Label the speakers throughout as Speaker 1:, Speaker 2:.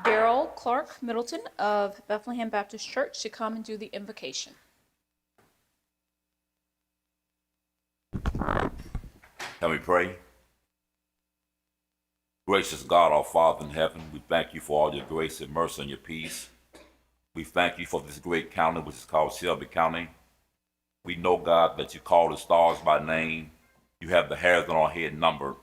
Speaker 1: Daryl Clark Middleton of Bethlehem Baptist Church to come and do the invocation.
Speaker 2: Can we pray? Gracious God, our Father in heaven, we thank you for all your grace and mercy and your peace. We thank you for this great county, which is called Shelby County. We know, God, that you call the stars by name. You have the hairs on our head numbered,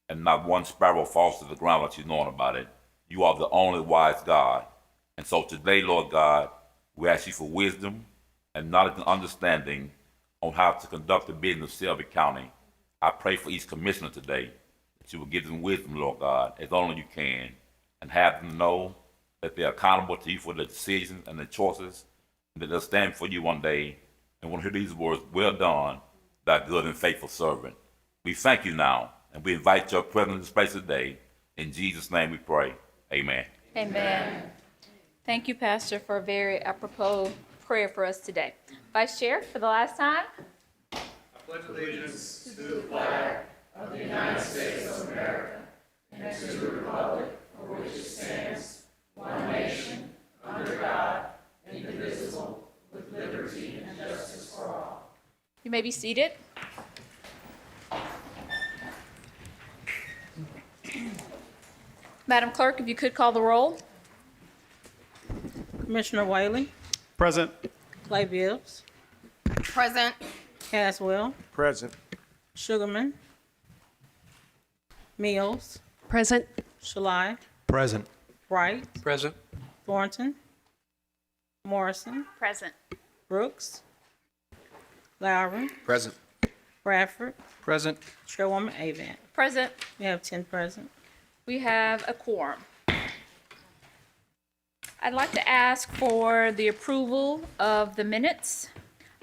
Speaker 2: and not one sparrow falls to the ground without you knowing about it. You are the only wise God. And so today, Lord God, we ask you for wisdom and knowledge and understanding on how to conduct the business of Shelby County. I pray for each commissioner today that you will give them wisdom, Lord God, as only you can, and have them know that they're accountable to you for their decisions and their choices, and that they'll stand for you one day and want to hear these words, well done, thy good and faithful servant. We thank you now, and we invite your presence in this place today. In Jesus' name we pray. Amen.
Speaker 1: Amen. Thank you, Pastor, for a very apropos prayer for us today. Vice Chair, for the last time.
Speaker 3: I pledge allegiance to the flag of the United States of America and to the republic for which it stands, one nation, under God, indivisible, with liberty and justice for all.
Speaker 1: You may be seated. Madam Clerk, if you could call the roll.
Speaker 4: Commissioner Whaley,
Speaker 3: Present.
Speaker 4: Clay Bibbs,
Speaker 5: Present.
Speaker 4: Caswell,
Speaker 3: Present.
Speaker 4: Sugarman, Mills,
Speaker 5: Present.
Speaker 4: Shalai,
Speaker 3: Present.
Speaker 4: Wright,
Speaker 3: Present.
Speaker 4: Thornton, Morrison,
Speaker 1: Present.
Speaker 4: Brooks, Lowry,
Speaker 3: Present.
Speaker 4: Bradford,
Speaker 3: Present.
Speaker 4: Chairwoman Avant.
Speaker 1: Present.
Speaker 4: We have 10 present.
Speaker 1: We have a quorum. I'd like to ask for the approval of the minutes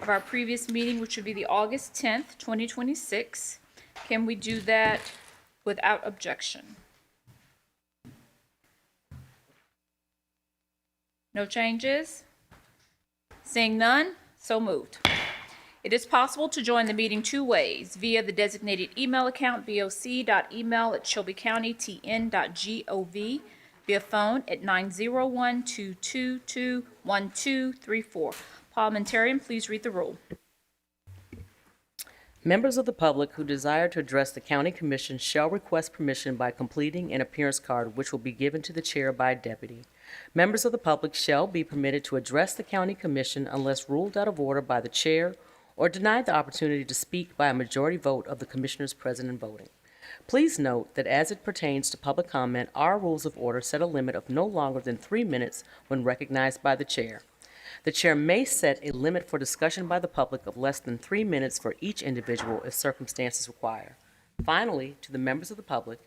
Speaker 1: of our previous meeting, which would be the August 10th, 2026. Can we do that without objection? No changes? Seeing none, so moved. It is possible to join the meeting two ways: via the designated email account boc.email@shelbycountytn.gov, via phone at 901-222-1234. Parliamentarian, please read the rule.
Speaker 6: Members of the public who desire to address the County Commission shall request permission by completing an appearance card, which will be given to the chair by a deputy. Members of the public shall be permitted to address the County Commission unless ruled out of order by the chair or denied the opportunity to speak by a majority vote of the commissioners present and voting. Please note that as it pertains to public comment, our rules of order set a limit of no longer than 3 minutes when recognized by the chair. The chair may set a limit for discussion by the public of less than 3 minutes for each individual if circumstances require. Finally, to the members of the public,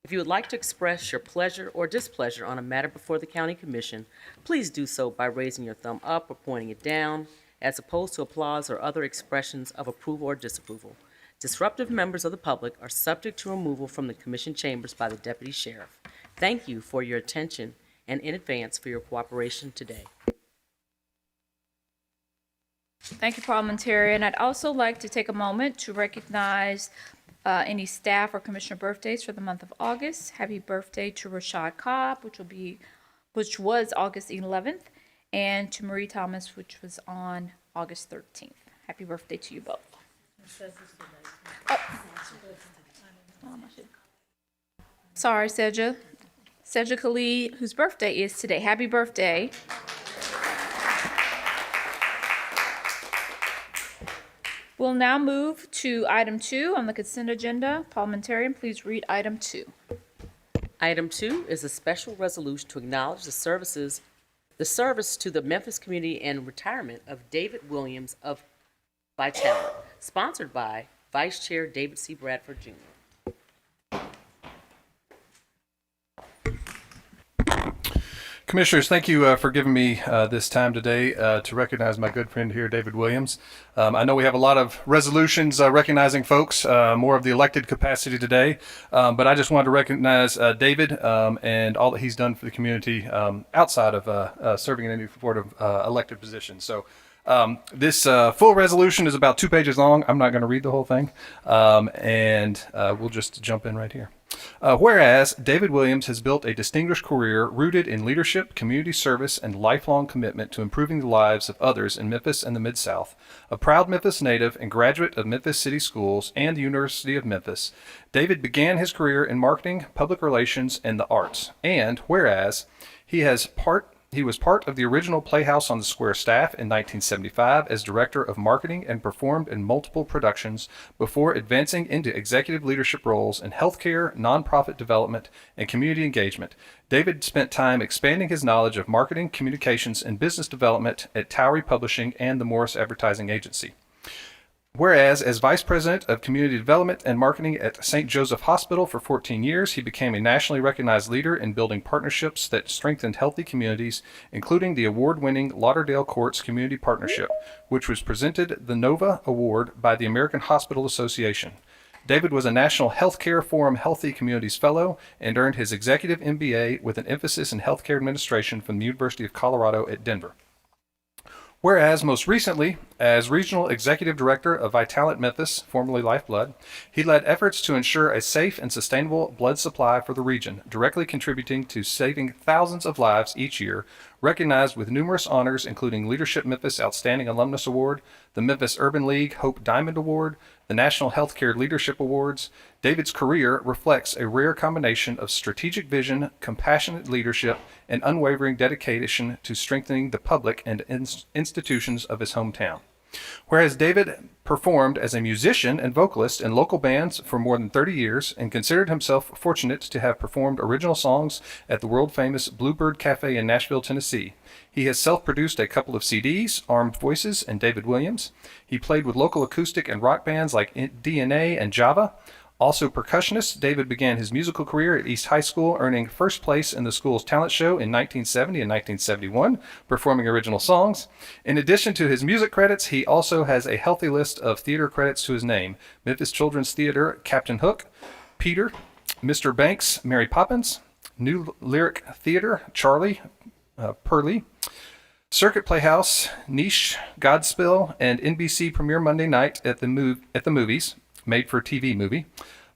Speaker 6: if you would like to express your pleasure or displeasure on a matter before the County Commission, please do so by raising your thumb up or pointing it down, as opposed to applause or other expressions of approval or disapproval. Disruptive members of the public are subject to removal from the Commission chambers by the Deputy Sheriff. Thank you for your attention and in advance for your cooperation today.
Speaker 1: Thank you, Parliamentarian. I'd also like to take a moment to recognize any staff or commissioner birthdays for the month of August. Happy birthday to Rashad Cobb, which was August 11th, and to Marie Thomas, which was on August 13th. Happy birthday to you both. Oh. Sorry, Seja. Seja Khalid, whose birthday is today. Happy birthday. We'll now move to item 2 on the consent agenda. Parliamentarian, please read item 2.
Speaker 6: Item 2 is a special resolution to acknowledge the service to the Memphis community and retirement of David Williams of Vitality, sponsored by Vice Chair David C. Bradford, Jr.
Speaker 3: Commissioners, thank you for giving me this time today to recognize my good friend here, David Williams. I know we have a lot of resolutions recognizing folks, more of the elected capacity today, but I just wanted to recognize David and all that he's done for the community outside of serving in any sort of elected position. So this full resolution is about 2 pages long. I'm not going to read the whole thing, and we'll just jump in right here. Whereas David Williams has built a distinguished career rooted in leadership, community service, and lifelong commitment to improving the lives of others in Memphis and the Mid-South. A proud Memphis native and graduate of Memphis City Schools and the University of Memphis, David began his career in marketing, public relations, and the arts. And whereas he was part of the original Playhouse on the Square staff in 1975 as Director of Marketing and performed in multiple productions before advancing into executive leadership roles in healthcare, nonprofit development, and community engagement. David spent time expanding his knowledge of marketing, communications, and business development at Towery Publishing and the Morris Advertising Agency. Whereas, as Vice President of Community Development and Marketing at St. Joseph Hospital for 14 years, he became a nationally recognized leader in building partnerships that strengthened healthy communities, including the award-winning Lauderdale Courts Community Partnership, which was presented the NOVA Award by the American Hospital Association. David was a National Healthcare Forum Healthy Communities Fellow and earned his Executive MBA with an emphasis in healthcare administration from the University of Colorado at Denver. Whereas, most recently, as Regional Executive Director of Vitalant Memphis, formerly Lifeblood, he led efforts to ensure a safe and sustainable blood supply for the region, directly contributing to saving thousands of lives each year, recognized with numerous honors including Leadership Memphis Outstanding Alumnus Award, the Memphis Urban League Hope Diamond Award, the National Healthcare Leadership Awards. David's career reflects a rare combination of strategic vision, compassionate leadership, and unwavering dedication to strengthening the public and institutions of his hometown. Whereas David performed as a musician and vocalist in local bands for more than 30 years and considered himself fortunate to have performed original songs at the world-famous Bluebird Cafe in Nashville, Tennessee. He has self-produced a couple of CDs, Armed Voices and David Williams. He played with local acoustic and rock bands like DNA and Java. Also percussionist, David began his musical career at East High School, earning first place in the school's talent show in 1970 and 1971, performing original songs. In addition to his music credits, he also has a healthy list of theater credits to his name: Memphis Children's Theater, Captain Hook, Peter, Mr. Banks, Mary Poppins, New Lyric Theater, Charlie, Pearly, Circuit Playhouse, Niche, Godspell, and NBC Premiere Monday Night at the Movies, made-for-TV movie,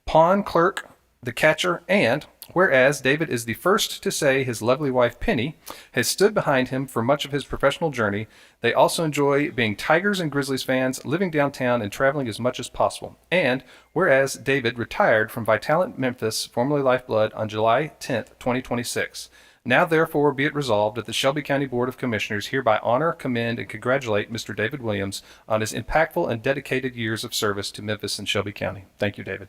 Speaker 3: Pawn Clerk, The Catcher, and whereas David is the first to say his lovely wife Penny has stood behind him for much of his professional journey, they also enjoy being Tigers and Grizzlies fans, living downtown and traveling as much as possible. And whereas David retired from Vitalant Memphis, formerly Lifeblood, on July 10th, 2026. Now, therefore, be it resolved that the Shelby County Board of Commissioners hereby honor, commend, and congratulate Mr. David Williams on his impactful and dedicated years of service to Memphis and Shelby County. Thank you, David.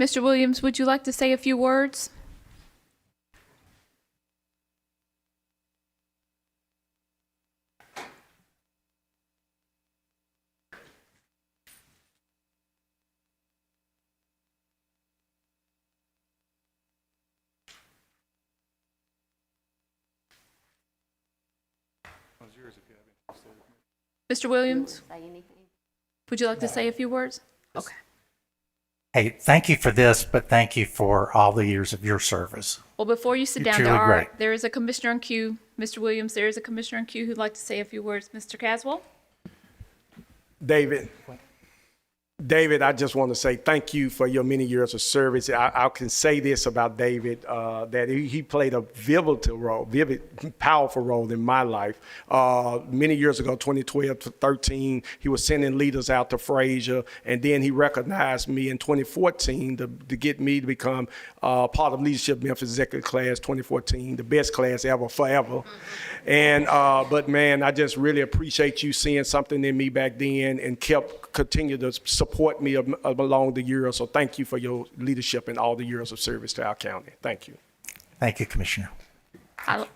Speaker 1: Mr. Williams, would you like to say a few words? Mr. Williams, would you like to say a few words? Okay.
Speaker 5: Hey, thank you for this, but thank you for all the years of your service.
Speaker 1: Well, before you sit
Speaker 5: You're
Speaker 1: down,
Speaker 5: truly great.
Speaker 1: there is a commissioner in queue. Mr. Williams, there is a commissioner in queue who'd like to say a few words. Mr. Caswell?
Speaker 7: David, I just want to say thank you for your many years of service. I can say this about David, that he played a powerful role in my life. Many years ago, 2012 to 13, he was sending leaders out to Frazier, and then he recognized me in 2014 to get me to become part of Leadership Memphis Executive Class 2014, the best class ever, forever. And but man, I just really appreciate you seeing something in me back then and continue to support me along the years. So thank you for your leadership and all the years of service to our county. Thank you.
Speaker 5: Thank you, Commissioner.
Speaker 1: I'd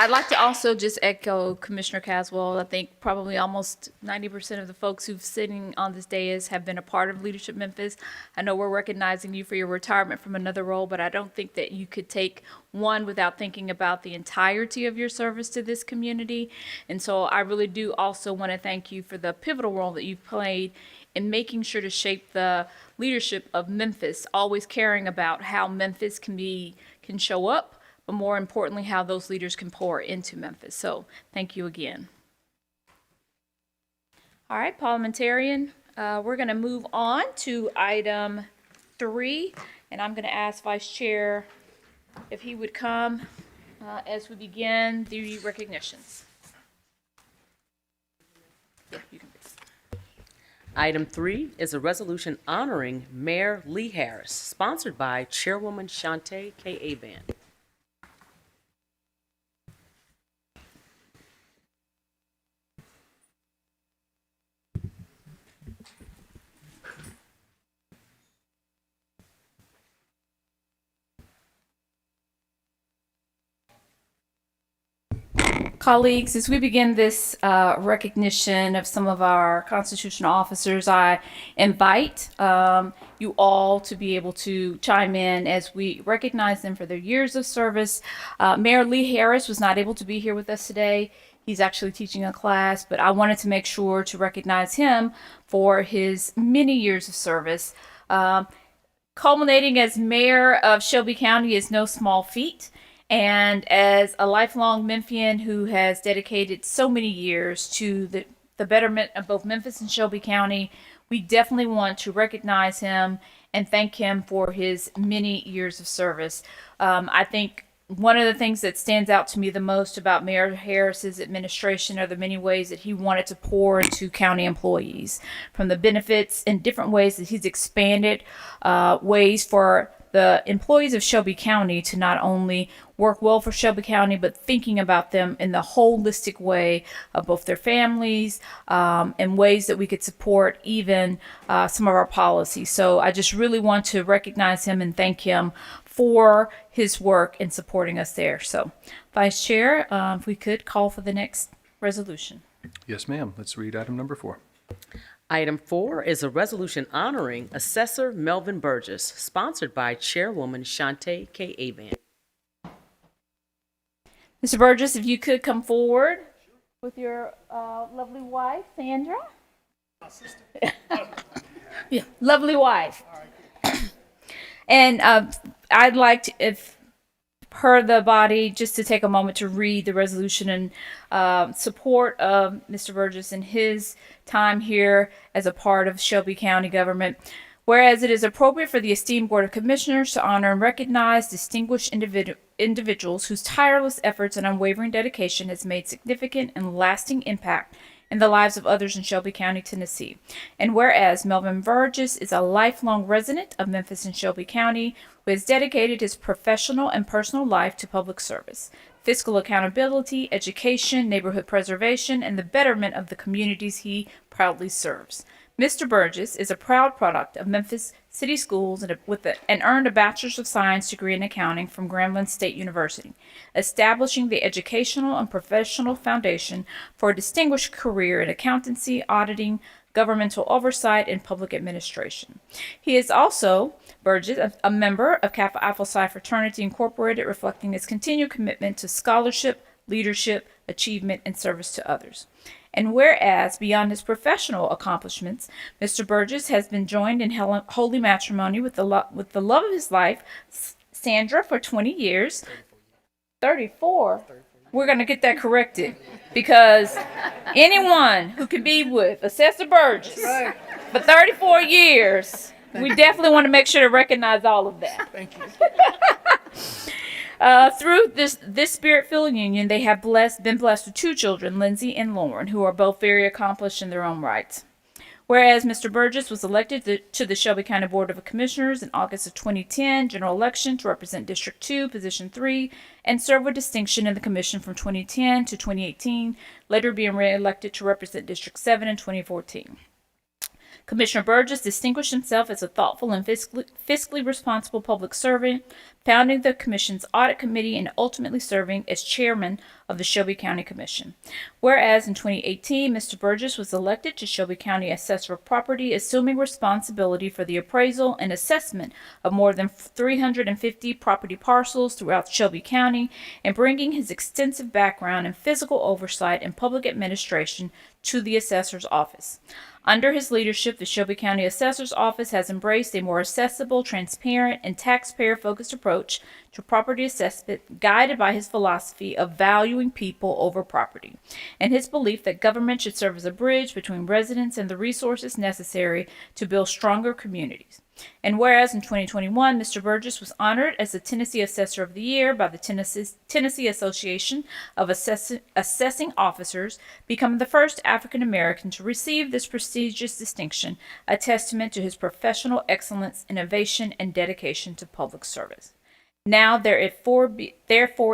Speaker 1: I'd like to also just echo Commissioner Caswell. I think probably almost 90% of the folks who've sitting on this dais have been a part of Leadership Memphis. I know we're recognizing you for your retirement from another role, but I don't think that you could take one without thinking about the entirety of your service to this community. And so I really do also want to thank you for the pivotal role that you've played in making sure to shape the leadership of Memphis, always caring about how Memphis can show up, but more importantly, how those leaders can pour into Memphis. So thank you again. All right, parliamentarian, we're going to move on to item 3, and I'm going to ask Vice Chair if he would come as we begin the recognitions. Yeah, you can.
Speaker 6: Item 3 is a resolution honoring Mayor Lee Harris, sponsored by Chairwoman Shantae K. Avant.
Speaker 1: Colleagues, as we begin this recognition of some of our constitutional officers, I invite you all to be able to chime in as we recognize them for their years of service. Mayor Lee Harris was not able to be here with us today. He's actually teaching a class, but I wanted to make sure to recognize him for his many years of service. Culminating as mayor of Shelby County is no small feat. And as a lifelong Memphian who has dedicated so many years to the betterment of both Memphis and Shelby County, we definitely want to recognize him and thank him for his many years of service. I think one of the things that stands out to me the most about Mayor Harris's administration are the many ways that he wanted to pour into county employees, from the benefits in different ways that he's expanded ways for the employees of Shelby County to not only work well for Shelby County, but thinking about them in the holistic way of both their families and ways that we could support even some of our policies. So I just really want to recognize him and thank him for his work in supporting us there. So, Vice Chair, if we could call for the next resolution.
Speaker 3: Yes, ma'am. Let's read item number 4.
Speaker 6: Item 4 is a resolution honoring Assessor Melvin Burgess, sponsored by Chairwoman Shantae K. Avant.
Speaker 1: Mr. Burgess, if you could come forward with your lovely wife, Sandra. Yeah, lovely wife. And I'd like to, if per the body, just to take a moment to read the resolution in support of Mr. Burgess and his time here as a part of Shelby County government. Whereas it is appropriate for the esteemed Board of Commissioners to honor and recognize distinguished individuals whose tireless efforts and unwavering dedication has made significant and lasting impact in the lives of others in Shelby County, Tennessee. And whereas Melvin Burgess is a lifelong resident of Memphis and Shelby County who has dedicated his professional and personal life to public service, fiscal accountability, education, neighborhood preservation, and the betterment of the communities he proudly serves. Mr. Burgess is a proud product of Memphis City Schools and earned a Bachelor's of Science degree in accounting from Grambling State University, establishing the educational and professional foundation for a distinguished career in accountancy, auditing, governmental oversight, and public administration. He is also, Burgess, a member of Kappa Alpha Psi Fraternity Incorporated, reflecting his continued commitment to scholarship, leadership, achievement, and service to others. And whereas, beyond his professional accomplishments, Mr. Burgess has been joined in holy matrimony with the love of his life, Sandra, for 20 years. 34? We're going to get that corrected, because anyone who can be with Assessor Burgess for 34 years, we definitely want to make sure to recognize all of that. Thank you. Through this spirit-filled union, they have been blessed with 2 children, Lindsay and Lauren, who are both very accomplished in their own rights. Whereas Mr. Burgess was elected to the Shelby County Board of Commissioners in August of 2010 general election to represent District 2, Position 3, and served with distinction in the commission from 2010 to 2018, later being re-elected to represent District 7 in 2014. Commissioner Burgess distinguished himself as a thoughtful and fiscally responsible public servant, founding the Commission's Audit Committee and ultimately serving as chairman of the Shelby County Commission. Whereas in 2018, Mr. Burgess was elected to Shelby County Assessor of Property, assuming responsibility for the appraisal and assessment of more than 350 property parcels throughout Shelby County and bringing his extensive background in physical oversight and public administration to the assessor's office. Under his leadership, the Shelby County Assessor's Office has embraced a more accessible, transparent, and taxpayer-focused approach to property assessment, guided by his philosophy of valuing people over property, and his belief that government should serve as a bridge between residents and the resources necessary to build stronger communities. And whereas in 2021, Mr. Burgess was honored as the Tennessee Assessor of the Year by the Tennessee Association of Assessing Officers, becoming the first African American to receive this prestigious distinction, a testament to his professional excellence, innovation, and dedication to public service. Now, therefore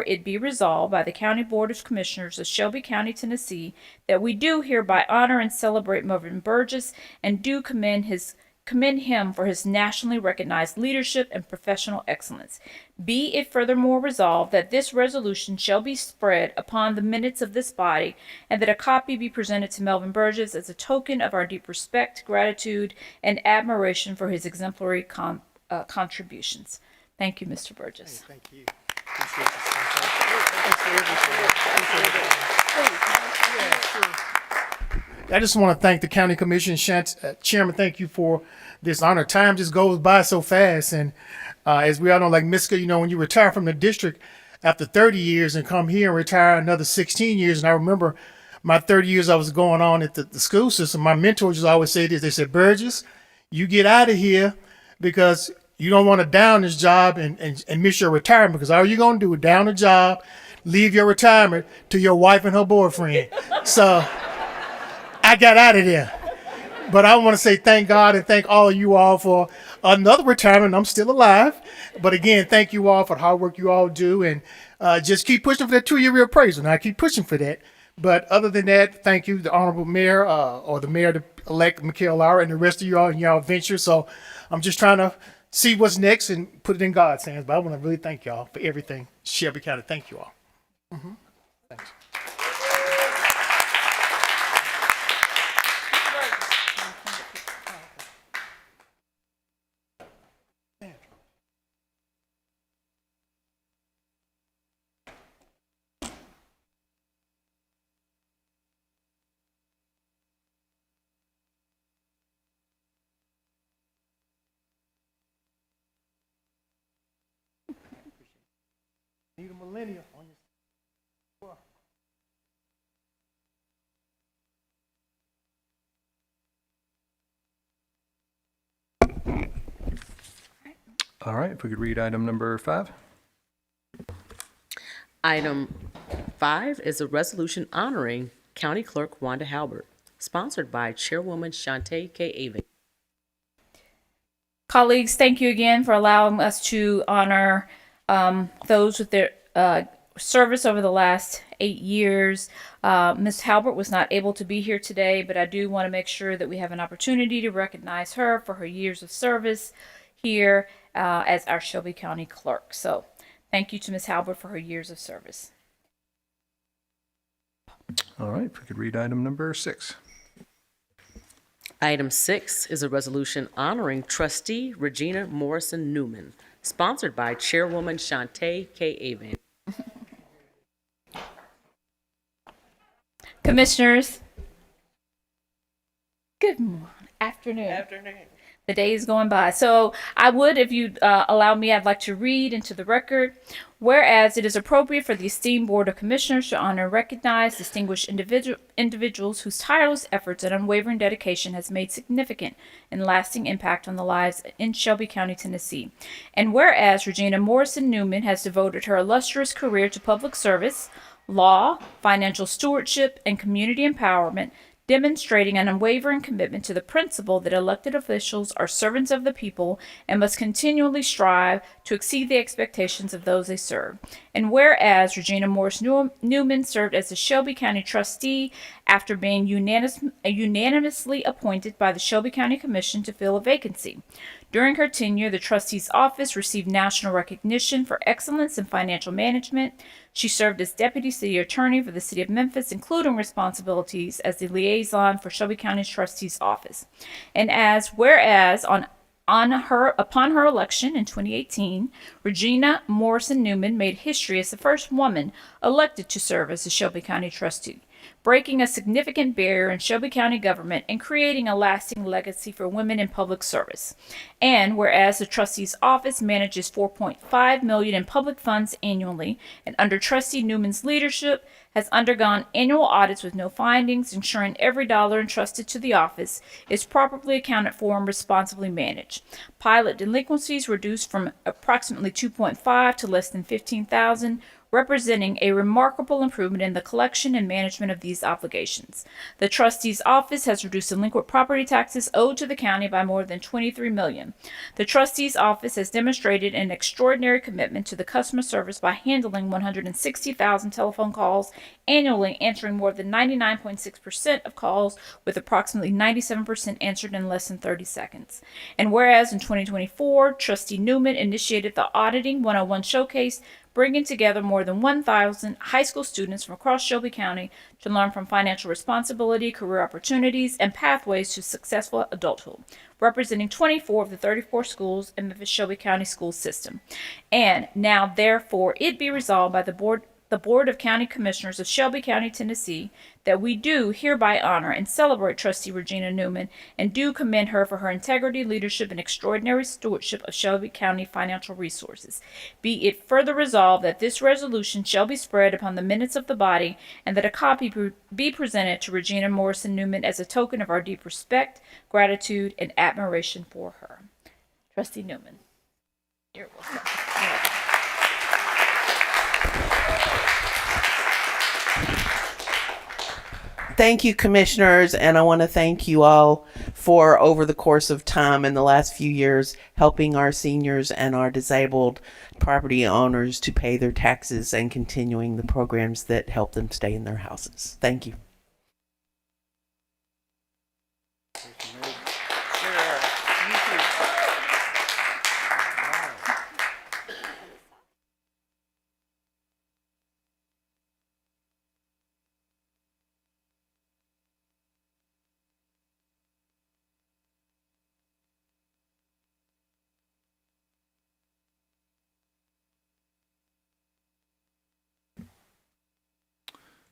Speaker 1: it be resolved by the County Board of Commissioners of Shelby County, Tennessee, that we do hereby honor and celebrate Melvin Burgess and do commend him for his nationally recognized leadership and professional excellence. Be it furthermore resolved that this resolution shall be spread upon the minutes of this body, and that a copy be presented to Melvin Burgess as a token of our deep respect, gratitude, and admiration for his exemplary contributions. Thank you, Mr. Burgess.
Speaker 8: Thank you. I just want to thank the County Commission Chairman. Thank you for this honor. Time just goes by so fast, and as we all know, like Miska, when you retire from the district after 30 years and come here and retire another 16 years, and I remember my 30 years I was going on at the school system, my mentors just always say this. They said, Burgess, you get out of here because you don't want to down this job and miss your retirement, because all you're going to do is down the job, leave your retirement to your wife and her boyfriend. So I got out of there. But I want to say thank God and thank all of you all for another retirement. I'm still alive. But again, thank you all for the hard work you all do. And just keep pushing for that 2-year reappraisal. And I keep pushing for that. But other than that, thank you, the Honorable Mayor or the Mayor-elect, Mikhail Lara, and the rest of you all in y'all venture. So I'm just trying to see what's next and put it in God's hands. But I want to really thank y'all for everything. Shelby County, thank you all. Thanks. Need a millennial on your.
Speaker 3: All right, if we could read item number 5.
Speaker 6: Item 5 is a resolution honoring County Clerk Wanda Halbert, sponsored by Chairwoman Shantae K. Avon.
Speaker 1: Colleagues, thank you again for allowing us to honor those with their service over the last 8 years. Ms. Halbert was not able to be here today, but I do want to make sure that we have an opportunity to recognize her for her years of service here as our Shelby County Clerk. So thank you to Ms. Halbert for her years of service.
Speaker 3: All right, if we could read item number 6.
Speaker 6: Item 6 is a resolution honoring Trustee Regina Morrison Newman, sponsored by Chairwoman Shantae K. Avon.
Speaker 1: Commissioners, good afternoon. The day is going by. So I would, if you allow me, I'd like to read into the record. Whereas it is appropriate for the esteemed Board of Commissioners to honor and recognize distinguished individuals whose tireless efforts and unwavering dedication has made significant and lasting impact on the lives in Shelby County, Tennessee. And whereas Regina Morrison Newman has devoted her illustrious career to public service, law, financial stewardship, and community empowerment, demonstrating an unwavering commitment to the principle that elected officials are servants of the people and must continually strive to exceed the expectations of those they serve. And whereas Regina Morris Newman served as the Shelby County trustee after being unanimously appointed by the Shelby County Commission to fill a vacancy. During her tenure, the trustee's office received national recognition for excellence in financial management. She served as deputy city attorney for the city of Memphis, including responsibilities as the liaison for Shelby County's trustee's office. And whereas upon her election in 2018, Regina Morrison Newman made history as the first woman elected to serve as the Shelby County trustee, breaking a significant barrier in Shelby County government and creating a lasting legacy for women in public service. And whereas the trustee's office manages $4.5 million in public funds annually, and under trustee Newman's leadership has undergone annual audits with no findings, ensuring every dollar entrusted to the office is properly accounted for and responsibly managed. Pilot delinquencies reduced from approximately 2.5 to less than 15,000, representing a remarkable improvement in the collection and management of these obligations. The trustee's office has reduced delinquent property taxes owed to the county by more than $23 million. The trustee's office has demonstrated an extraordinary commitment to the customer service by handling 160,000 telephone calls annually, answering more than 99.6% of calls, with approximately 97% answered in less than 30 seconds. And whereas in 2024, trustee Newman initiated the Auditing 101 Showcase, bringing together more than 1,000 high school students from across Shelby County to learn from financial responsibility, career opportunities, and pathways to successful adulthood, representing 24 of the 34 schools in the Shelby County school system. And now, therefore, it be resolved by the Board of County Commissioners of Shelby County, Tennessee, that we do hereby honor and celebrate Trustee Regina Newman and do commend her for her integrity, leadership, and extraordinary stewardship of Shelby County financial resources. Be it further resolved that this resolution shall be spread upon the minutes of the body and that a copy be presented to Regina Morrison Newman as a token of our deep respect, gratitude, and admiration for her. Trustee Newman, you're welcome.
Speaker 9: Thank you, commissioners, and I want to thank you all for, over the course of time in the last few years, helping our seniors and our disabled property owners to pay their taxes and continuing the programs that help them stay in their houses. Thank you.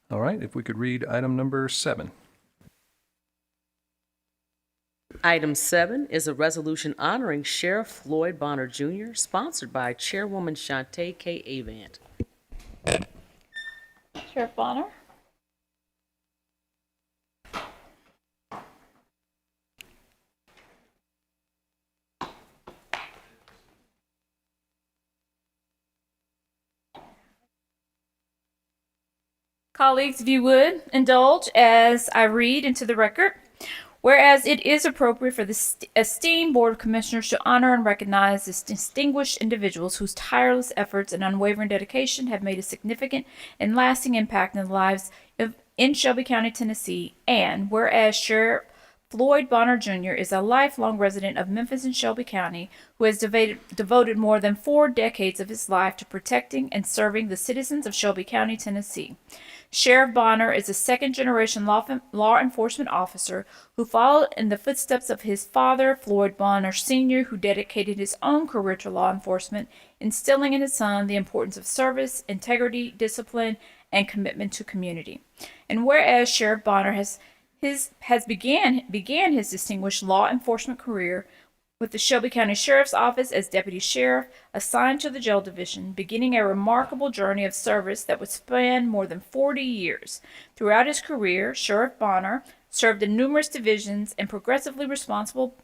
Speaker 3: All right, if we could read item number 7.
Speaker 6: Item 7 is a resolution honoring Sheriff Floyd Bonner Jr., sponsored by Chairwoman Shantae K. Avant.
Speaker 1: Sheriff Bonner? Colleagues, if you would indulge as I read into the record. Whereas it is appropriate for the esteemed Board of Commissioners to honor and recognize these distinguished individuals whose tireless efforts and unwavering dedication have made a significant and lasting impact in the lives in Shelby County, Tennessee. And whereas Sheriff Floyd Bonner Jr. is a lifelong resident of Memphis and Shelby County who has devoted more than 4 decades of his life to protecting and serving the citizens of Shelby County, Tennessee. Sheriff Bonner is a second-generation law enforcement officer who followed in the footsteps of his father, Floyd Bonner Sr., who dedicated his own career to law enforcement, instilling in his son the importance of service, integrity, discipline, and commitment to community. And whereas Sheriff Bonner began his distinguished law enforcement career with the Shelby County Sheriff's Office as Deputy Sheriff, assigned to the Jail Division, beginning a remarkable journey of service that would span more than 40 years. Throughout his career, Sheriff Bonner served in numerous divisions and progressively responsible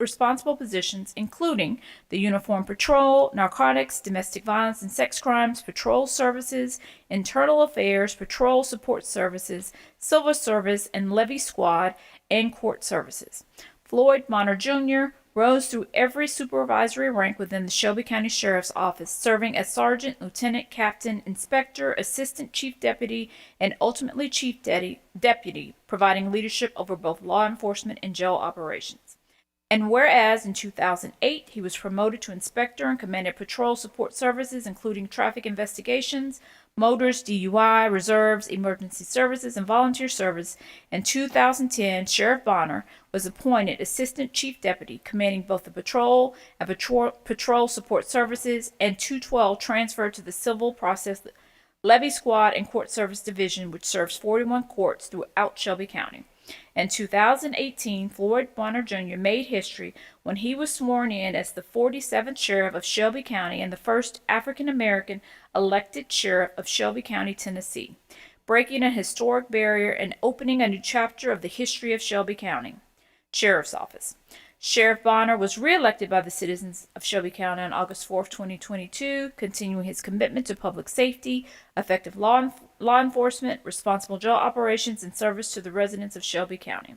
Speaker 1: responsible positions, including the Uniform Patrol, Narcotics, Domestic Violence and Sex Crimes, Patrol Services, Internal Affairs, Patrol Support Services, Civil Service, and Levy Squad, and Court Services. Floyd Bonner Jr. rose through every supervisory rank within the Shelby County Sheriff's Office, serving as Sergeant, Lieutenant, Captain, Inspector, Assistant Chief Deputy, and ultimately Chief Deputy, providing leadership over both law enforcement and jail operations. And whereas in 2008 he was promoted to Inspector and commanded Patrol Support Services, including traffic investigations, motors, DUI, reserves, emergency services, and volunteer service. In 2010, Sheriff Bonner was appointed Assistant Chief Deputy, commanding both the patrol and patrol support services, and 212 transferred to the Civil Process Levy Squad and Court Service Division, which serves 41 courts throughout Shelby County. In 2018, Floyd Bonner Jr. made history when he was sworn in as the 47th Sheriff of Shelby County and the first African-American elected Sheriff of Shelby County, Tennessee, breaking a historic barrier and opening a new chapter of the history of Shelby County Sheriff's Office. Sheriff Bonner was reelected by the citizens of Shelby County on August 4, 2022, continuing his commitment to public safety, effective law enforcement, responsible jail operations, and service to the residents of Shelby County.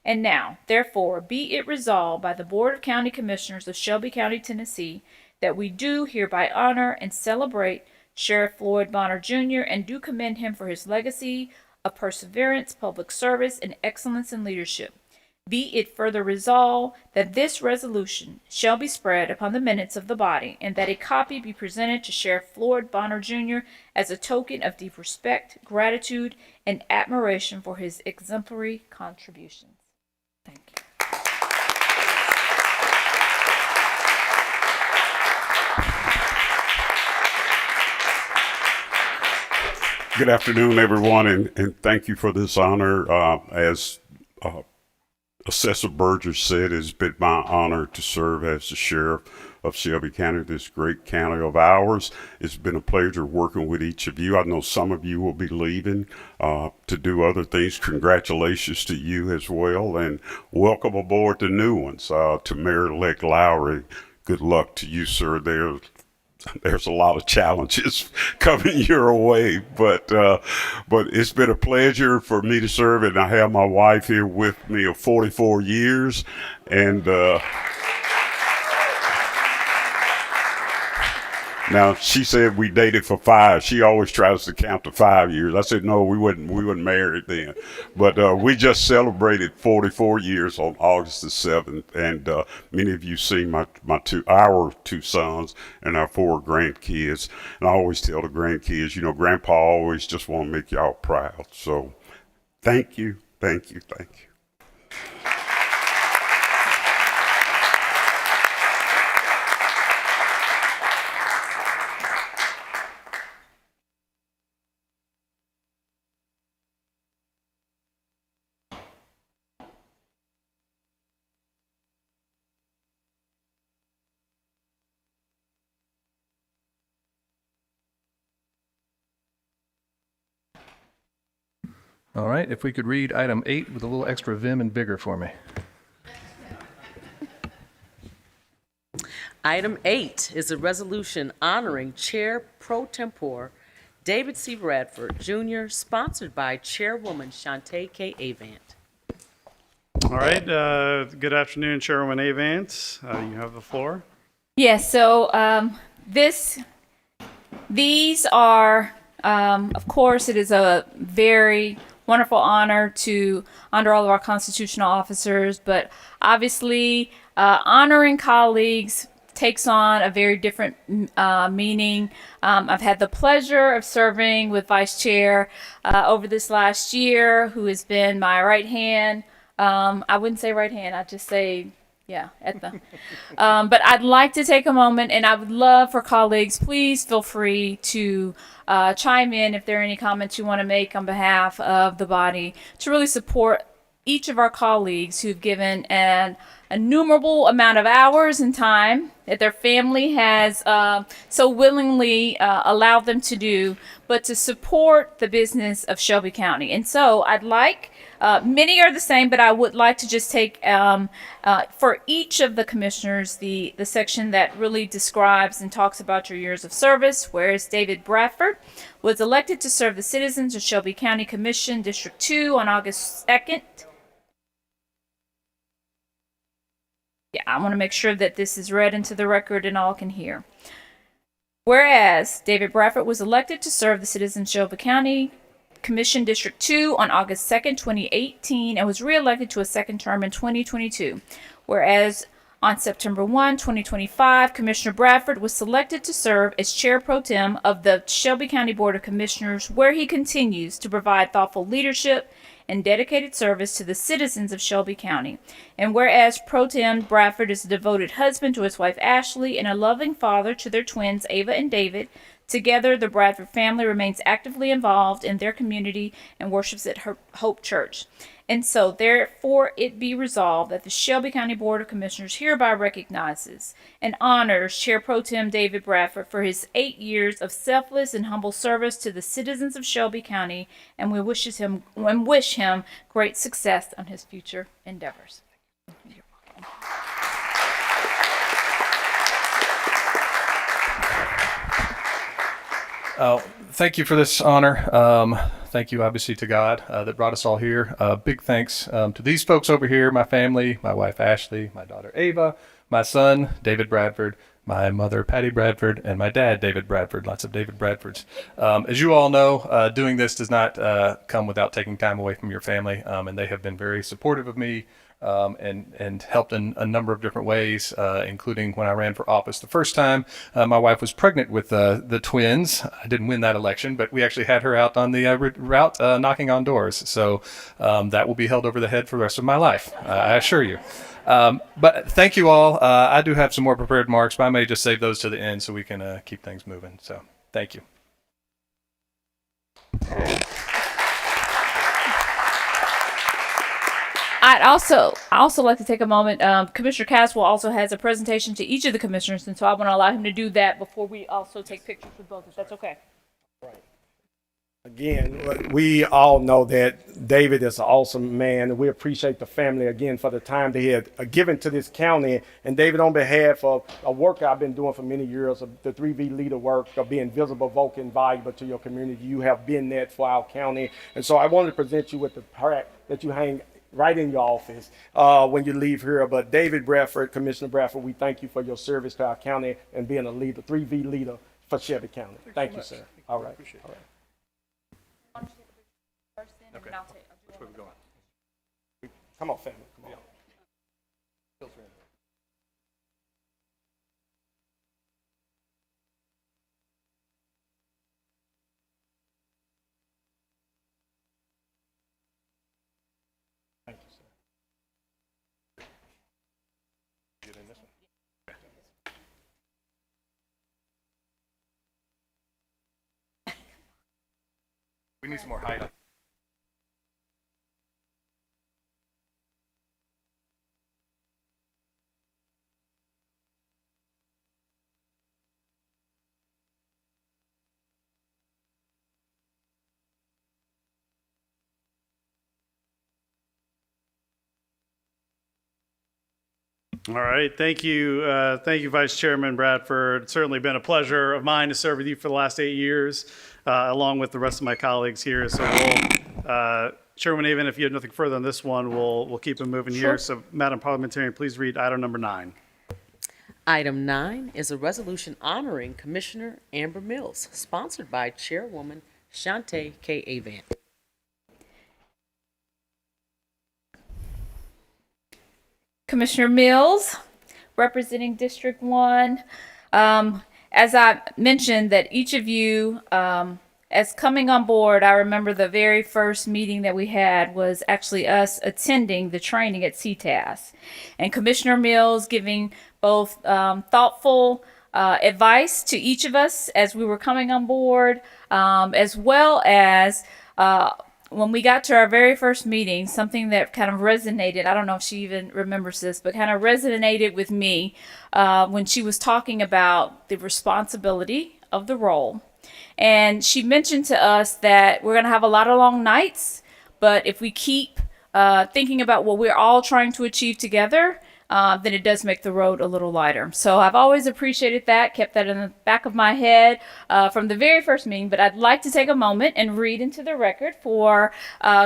Speaker 1: And now, therefore, be it resolved by the Board of County Commissioners of Shelby County, Tennessee, that we do hereby honor and celebrate Sheriff Floyd Bonner Jr. and do commend him for his legacy of perseverance, public service, and excellence in leadership. Be it further resolved that this resolution shall be spread upon the minutes of the body, and that a copy be presented to Sheriff Floyd Bonner Jr. as a token of deep respect, gratitude, and admiration for his exemplary contributions. Thank you.
Speaker 10: Good afternoon, everyone, and thank you for this honor. As Assessor Burgess said, it's been my honor to serve as the Sheriff of Shelby County, this great county of ours. It's been a pleasure working with each of you. I know some of you will be leaving to do other things. Congratulations to you as well, and welcome aboard the new ones. To Mayor-elect Lowry, good luck to you, sir. There's a lot of challenges coming your way, but it's been a pleasure for me to serve, and I have my wife here with me of 44 years, and now she said we dated for 5. She always tries to count to 5 years. I said no, we wasn't married then, but we just celebrated 44 years on August the 7th, and many of you seen our two sons and our 4 grandkids. And I always tell the grandkids, you know, Grandpa always just want to make y'all proud. So thank you, thank you, thank you.
Speaker 3: All right, if we could read item 8 with a little extra vim and vigor for me.
Speaker 6: Item 8 is a resolution honoring Chair Pro Tempore David C. Bradford, Jr., sponsored by Chairwoman Shantae K. Avant.
Speaker 11: All right. Good afternoon, Chairwoman Avance. You have the floor.
Speaker 1: Yes, so these are, of course, it is a very wonderful honor to honor all of our constitutional officers, but obviously honoring colleagues takes on a very different meaning. I've had the pleasure of serving with Vice Chair over this last year, who has been my right hand. I wouldn't say right hand, I'd just say, yeah, at the. But I'd like to take a moment, and I would love for colleagues, please feel free to chime in if there are any comments you want to make on behalf of the body to really support each of our colleagues who've given an innumerable amount of hours and time that their family has so willingly allowed them to do, but to support the business of Shelby County. And so I'd like Many are the same, but I would like to just take for each of the commissioners the section that really describes and talks about your years of service. Whereas David Bradford was elected to serve the citizens of Shelby County Commission District 2 on August 2nd. Yeah, I want to make sure that this is read into the record and all can hear. Whereas David Bradford was elected to serve the citizens of Shelby County Commission District 2 on August 2nd, 2018, and was reelected to a second term in 2022. Whereas on September 1, 2025, Commissioner Bradford was selected to serve as Chair Pro Tem of the Shelby County Board of Commissioners, where he continues to provide thoughtful leadership and dedicated service to the citizens of Shelby County. And whereas Pro Tem Bradford is a devoted husband to his wife Ashley and a loving father to their twins Ava and David, together the Bradford family remains actively involved in their community and worships at Hope Church. And so, therefore, it be resolved that the Shelby County Board of Commissioners hereby recognizes and honors Chair Pro Tem David Bradford for his 8 years of selfless and humble service to the citizens of Shelby County, and we wish him great success on his future endeavors.
Speaker 3: Thank you for this honor. Thank you, obviously, to God that brought us all here. Big thanks to these folks over here, my family, my wife, Ashley, my daughter, Ava, my son, David Bradford, my mother, Patty Bradford, and my dad, David Bradford. Lots of David Bradfords. As you all know, doing this does not come without taking time away from your family, and they have been very supportive of me. And helped in a number of different ways, including when I ran for office the first time. My wife was pregnant with the twins. I didn't win that election, but we actually had her out on the route knocking on doors. So that will be held over the head for the rest of my life, I assure you. But thank you all. I do have some more prepared remarks, but I may just save those to the end so we can keep things moving. So thank you.
Speaker 1: I also like to take a moment. Commissioner Caswell also has a presentation to each of the commissioners, and so I want to allow him to do that before we also take pictures with both, if that's okay.
Speaker 7: Again, we all know that David is an awesome man, and we appreciate the family again for the time they had given to this county. And David, on behalf of a work I've been doing for many years, of the 3V leader work of being visible, vocal, and valuable to your community, you have been that for our county. And so I wanted to present you with the plaque that you hang right in your office when you leave here. But David Bradford, Commissioner Bradford, we thank you for your service to our county and being a leader, 3V leader for Shelby County. Thank you, sir. All right. All right.
Speaker 3: Okay. Which way we going?
Speaker 7: Come on, family. Come on. Thank you, sir.
Speaker 3: Get in this one. Okay. We need some more height.
Speaker 11: All right, thank you. Thank you, Vice Chairman Bradford. It's certainly been a pleasure of mine to serve with you for the last 8 years, along with the rest of my colleagues here. So Chairman Avon, if you have nothing further on this one, we'll keep it moving here. So Madam Parliamentarian, please read item number 9.
Speaker 6: Item 9 is a resolution honoring Commissioner Amber Mills, sponsored by Chairwoman Shante K. Avant.
Speaker 1: Commissioner Mills, representing District 1. As I mentioned that each of you, as coming on board, I remember the very first meeting that we had was actually us attending the training at CTAS. And Commissioner Mills giving both thoughtful advice to each of us as we were coming on board, as well as when we got to our very first meeting, something that kind of resonated, I don't know if she even remembers this, but kind of resonated with me when she was talking about the responsibility of the role. And she mentioned to us that we're going to have a lot of long nights, but if we keep thinking about what we're all trying to achieve together, then it does make the road a little lighter. So I've always appreciated that, kept that in the back of my head from the very first meeting. But I'd like to take a moment and read into the record for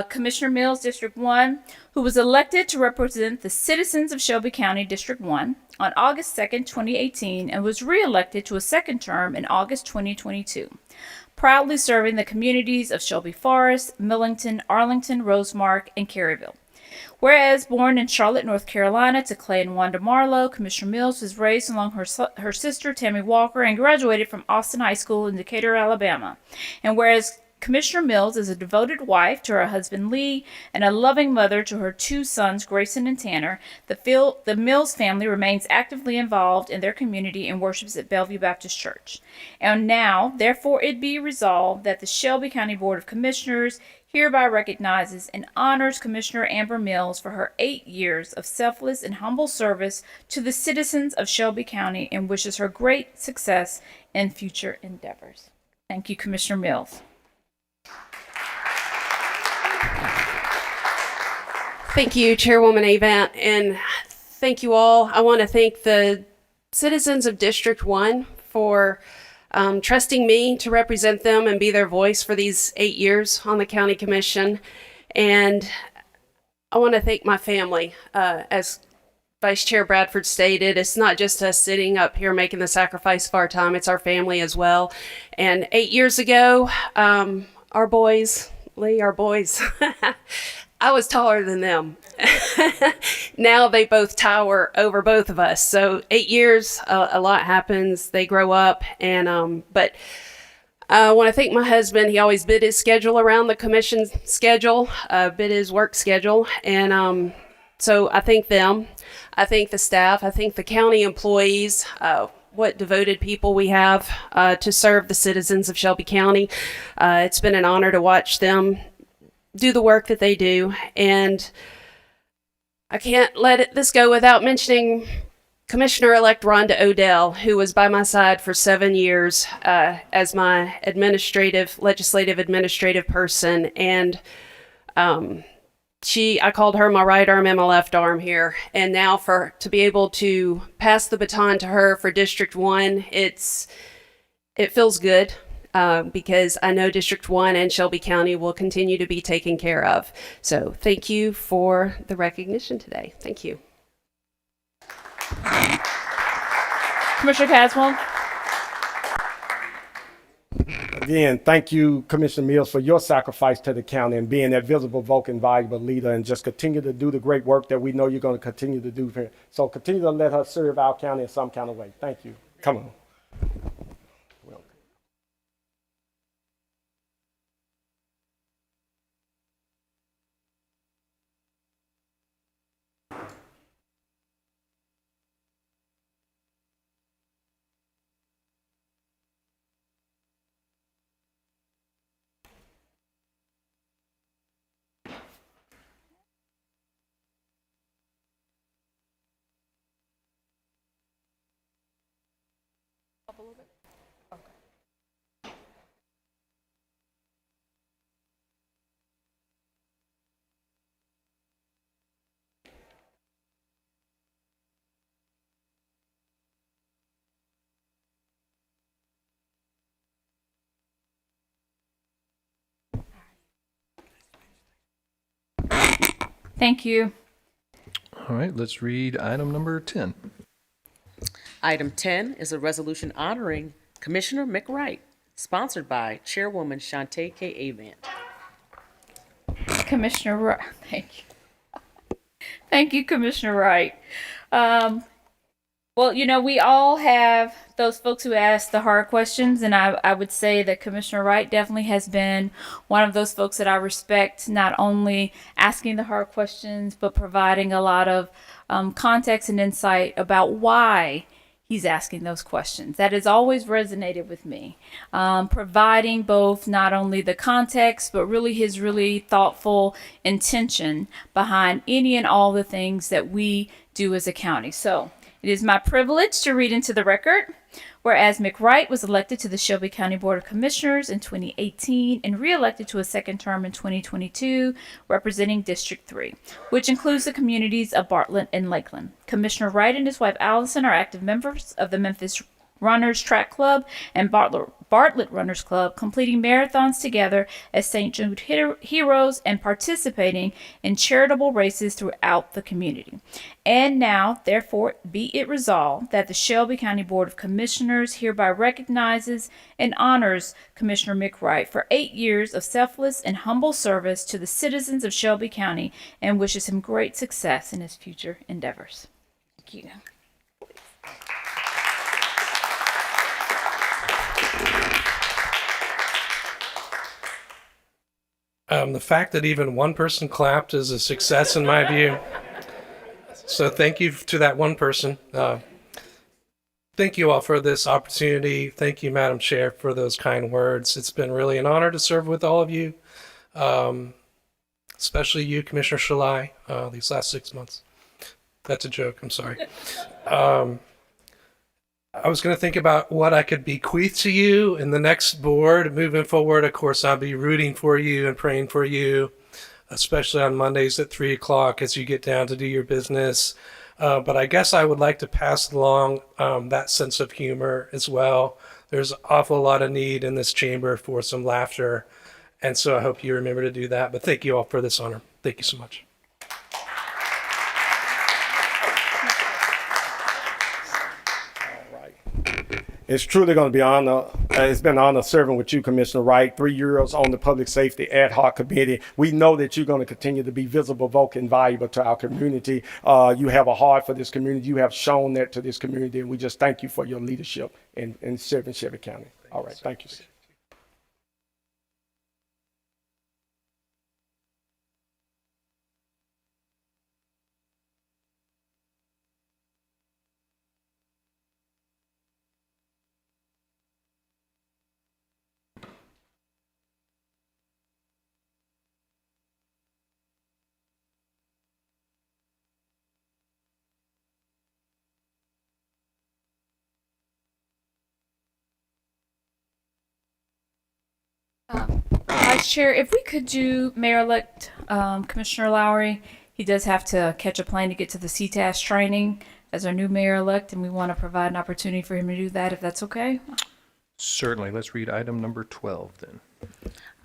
Speaker 1: Commissioner Mills, District 1, who was elected to represent the citizens of Shelby County, District 1, on August 2nd, 2018, and was re-elected to a second term in August 2022. Proudly serving the communities of Shelby Forest, Millington, Arlington, Rosemark, and Caryville. Whereas born in Charlotte, North Carolina, to Clay and Wanda Marlowe, Commissioner Mills was raised along her sister, Tammy Walker, and graduated from Austin High School in Decatur, Alabama. And whereas Commissioner Mills is a devoted wife to her husband Lee and a loving mother to her two sons, Grayson and Tanner, the Mills family remains actively involved in their community and worships at Bellevue Baptist Church. And now, therefore, it be resolved that the Shelby County Board of Commissioners hereby recognizes and honors Commissioner Amber Mills for her 8 years of selfless and humble service to the citizens of Shelby County and wishes her great success in future endeavors. Thank you, Commissioner Mills.
Speaker 12: Thank you, Chairwoman Avant, and thank you all. I want to thank the citizens of District 1 for trusting me to represent them and be their voice for these 8 years on the County Commission. And I want to thank my family. As Vice Chair Bradford stated, it's not just us sitting up here making the sacrifice of our time, it's our family as well. And 8 years ago, our boys, I was taller than them. Now they both tower over both of us. So 8 years, a lot happens. They grow up, and but I want to thank my husband. He always bid his schedule around the commission schedule, bid his work schedule, and so I thank them. I thank the staff. I thank the county employees. What devoted people we have to serve the citizens of Shelby County. It's been an honor to watch them do the work that they do, and I can't let this go without mentioning Commissioner-elect Rhonda Odell, who was by my side for 7 years as my legislative administrative person, and I called her my right arm and my left arm here, and now to be able to pass the baton to her for District 1, it feels good. Because I know District 1 and Shelby County will continue to be taken care of. So thank you for the recognition today. Thank you.
Speaker 1: Commissioner Caswell.
Speaker 7: Again, thank you, Commissioner Mills, for your sacrifice to the county and being that visible, vocal, and valuable leader, and just continue to do the great work that we know you're going to continue to do. So continue to let her serve our county in some kind of way. Thank you. Come on.
Speaker 1: Thank you.
Speaker 3: All right, let's read item number 10.
Speaker 6: Item 10 is a resolution honoring Commissioner McWright, sponsored by Chairwoman Shantae K. Avant.
Speaker 1: Commissioner Wright. Thank you. Thank you, Commissioner Wright. Well, we all have those folks who ask the hard questions, and I would say that Commissioner Wright definitely has been one of those folks that I respect, not only asking the hard questions, but providing a lot of context and insight about why he's asking those questions. That has always resonated with me, providing both not only the context, but really his really thoughtful intention behind any and all the things that we do as a county. So It is my privilege to read into the record, whereas McWright was elected to the Shelby County Board of Commissioners in 2018 and re-elected to a second term in 2022, representing District 3, which includes the communities of Bartlett and Lakeland. Commissioner Wright and his wife Allison are active members of the Memphis Runners Track Club and Bartlett Runners Club, completing marathons together as St. Jude heroes and participating in charitable races throughout the community. And now, therefore, be it resolved that the Shelby County Board of Commissioners hereby recognizes and honors Commissioner Mick Wright for 8 years of selfless and humble service to the citizens of Shelby County and wishes him great success in his future endeavors. Thank you.
Speaker 13: The fact that even one person clapped is a success in my view. So thank you to that one person. Thank you all for this opportunity. Thank you, Madam Chair, for those kind words. It's been really an honor to serve with all of you, especially you, Commissioner Shelby, these last 6 months. That's a joke. I'm sorry. I was going to think about what I could bequeath to you in the next board. Moving forward, of course, I'll be rooting for you and praying for you, especially on Mondays at 3 o'clock as you get down to do your business. But I guess I would like to pass along that sense of humor as well. There's an awful lot of need in this chamber for some laughter. And so I hope you remember to do that. But thank you all for this honor. Thank you so much.
Speaker 7: It's truly going to be an honor. It's been an honor serving with you, Commissioner Wright. 3 years on the Public Safety Ad Hoc Committee. We know that you're going to continue to be visible, vocal, and valuable to our community. You have a heart for this community. You have shown that to this community, and we just thank you for your leadership in serving Shelby County. All right, thank you, sir.
Speaker 1: Vice Chair, if we could do Mayor-elect Commissioner Lowry, he does have to catch a plane to get to the CTAS training as our new mayor-elect, and we want to provide an opportunity for him to do that, if that's okay.
Speaker 3: Certainly. Let's read item number 12 then.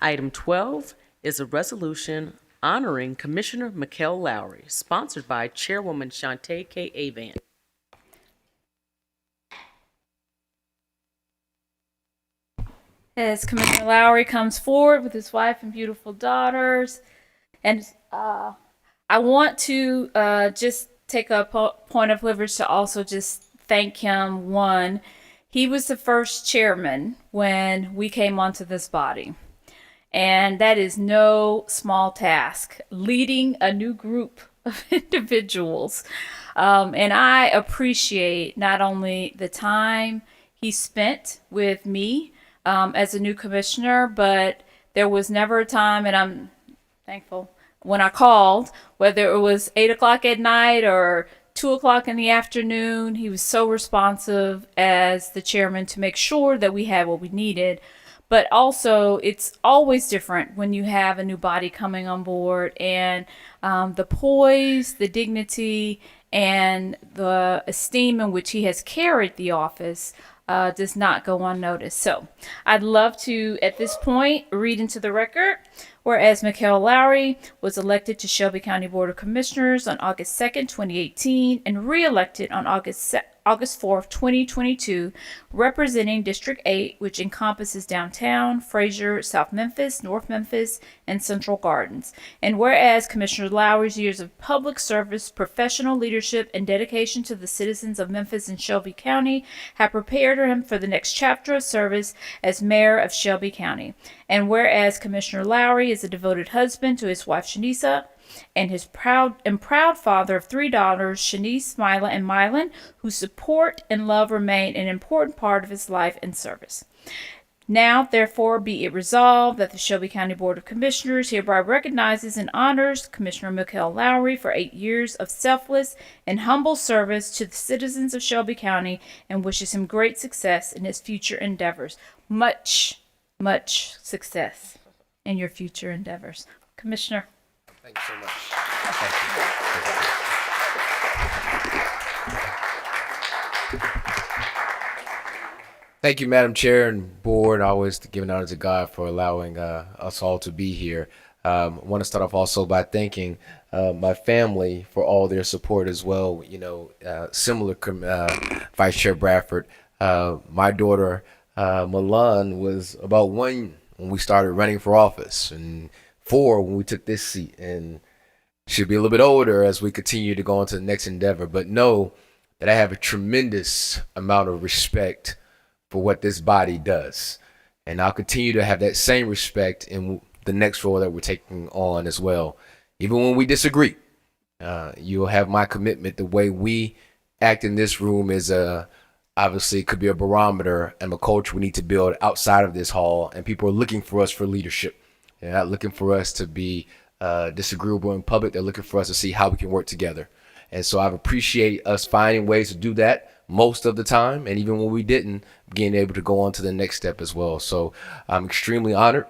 Speaker 6: Item 12 is a resolution honoring Commissioner Mikkel Lowry, sponsored by Chairwoman Shantae K. Avant.
Speaker 1: As Commissioner Lowry comes forward with his wife and beautiful daughters. And I want to just take a point of leverage to also just thank him. One, he was the first chairman when we came onto this body. And that is no small task, leading a new group of individuals. And I appreciate not only the time he spent with me, as a new commissioner, but there was never a time, and I'm thankful, when I called, whether it was 8 o'clock at night or 2 o'clock in the afternoon, he was so responsive as the chairman to make sure that we had what we needed. But also, it's always different when you have a new body coming on board, and the poise, the dignity, and the esteem in which he has carried the office does not go unnoticed. So I'd love to, at this point, read into the record, whereas Mikkel Lowry was elected to Shelby County Board of Commissioners on August 2nd, 2018, and re-elected on August 4th, 2022, representing District 8, which encompasses downtown, Fraser, South Memphis, North Memphis, and Central Gardens. And whereas Commissioner Lowry's years of public service, professional leadership, and dedication to the citizens of Memphis and Shelby County have prepared him for the next chapter of service as mayor of Shelby County. And whereas Commissioner Lowry is a devoted husband to his wife Shanisa, and his proud father of 3 daughters, Shanice, Mila, and Mylan, whose support and love remain an important part of his life and service. Now, therefore, be it resolved that the Shelby County Board of Commissioners hereby recognizes and honors Commissioner Mikhail Lowry for 8 years of selfless and humble service to the citizens of Shelby County and wishes him great success in his future endeavors. Much, much success in your future endeavors. Commissioner.
Speaker 14: Thank you so much. Thank you. Thank you, Madam Chair and Board. Always giving honor to God for allowing us all to be here. I want to start off also by thanking my family for all their support as well. You know, Vice Chair Bradford, my daughter Milan was about 1 when we started running for office, and 4 when we took this seat, and she'll be a little bit older as we continue to go on to the next endeavor. But know that I have a tremendous amount of respect for what this body does. And I'll continue to have that same respect in the next role that we're taking on as well. Even when we disagree, you'll have my commitment. The way we act in this room is obviously could be a barometer and a culture we need to build outside of this hall. And people are looking for us for leadership. They're not looking for us to be disagreeable in public. They're looking for us to see how we can work together. And so I appreciate us finding ways to do that most of the time, and even when we didn't, being able to go on to the next step as well. So I'm extremely honored.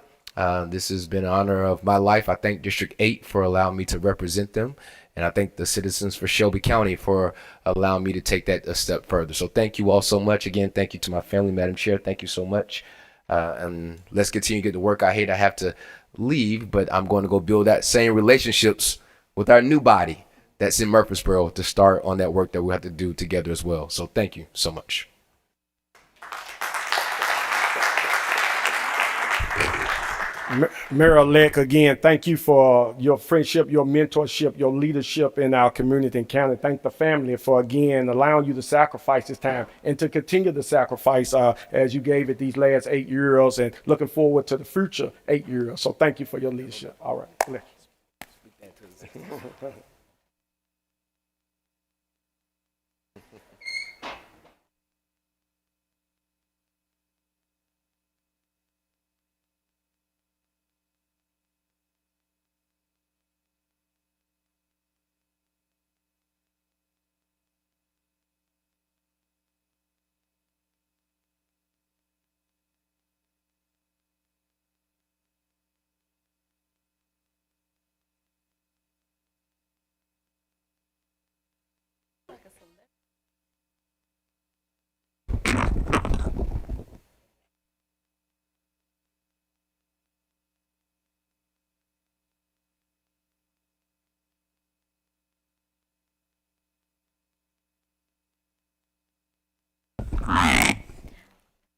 Speaker 14: This has been an honor of my life. I thank District 8 for allowing me to represent them, and I thank the citizens for Shelby County for allowing me to take that a step further. So thank you all so much. Again, thank you to my family, Madam Chair. Thank you so much. And let's continue to get to work. I hate I have to leave, but I'm going to go build that same relationships with our new body that's in Murfreesboro to start on that work that we have to do together as well. So thank you so much.
Speaker 7: Mayor-elect, again, thank you for your friendship, your mentorship, your leadership in our community and county. Thank the family for, again, allowing you to sacrifice this time and to continue to sacrifice as you gave it these last 8 years, and looking forward to the future 8 years. So thank you for your leadership. All right.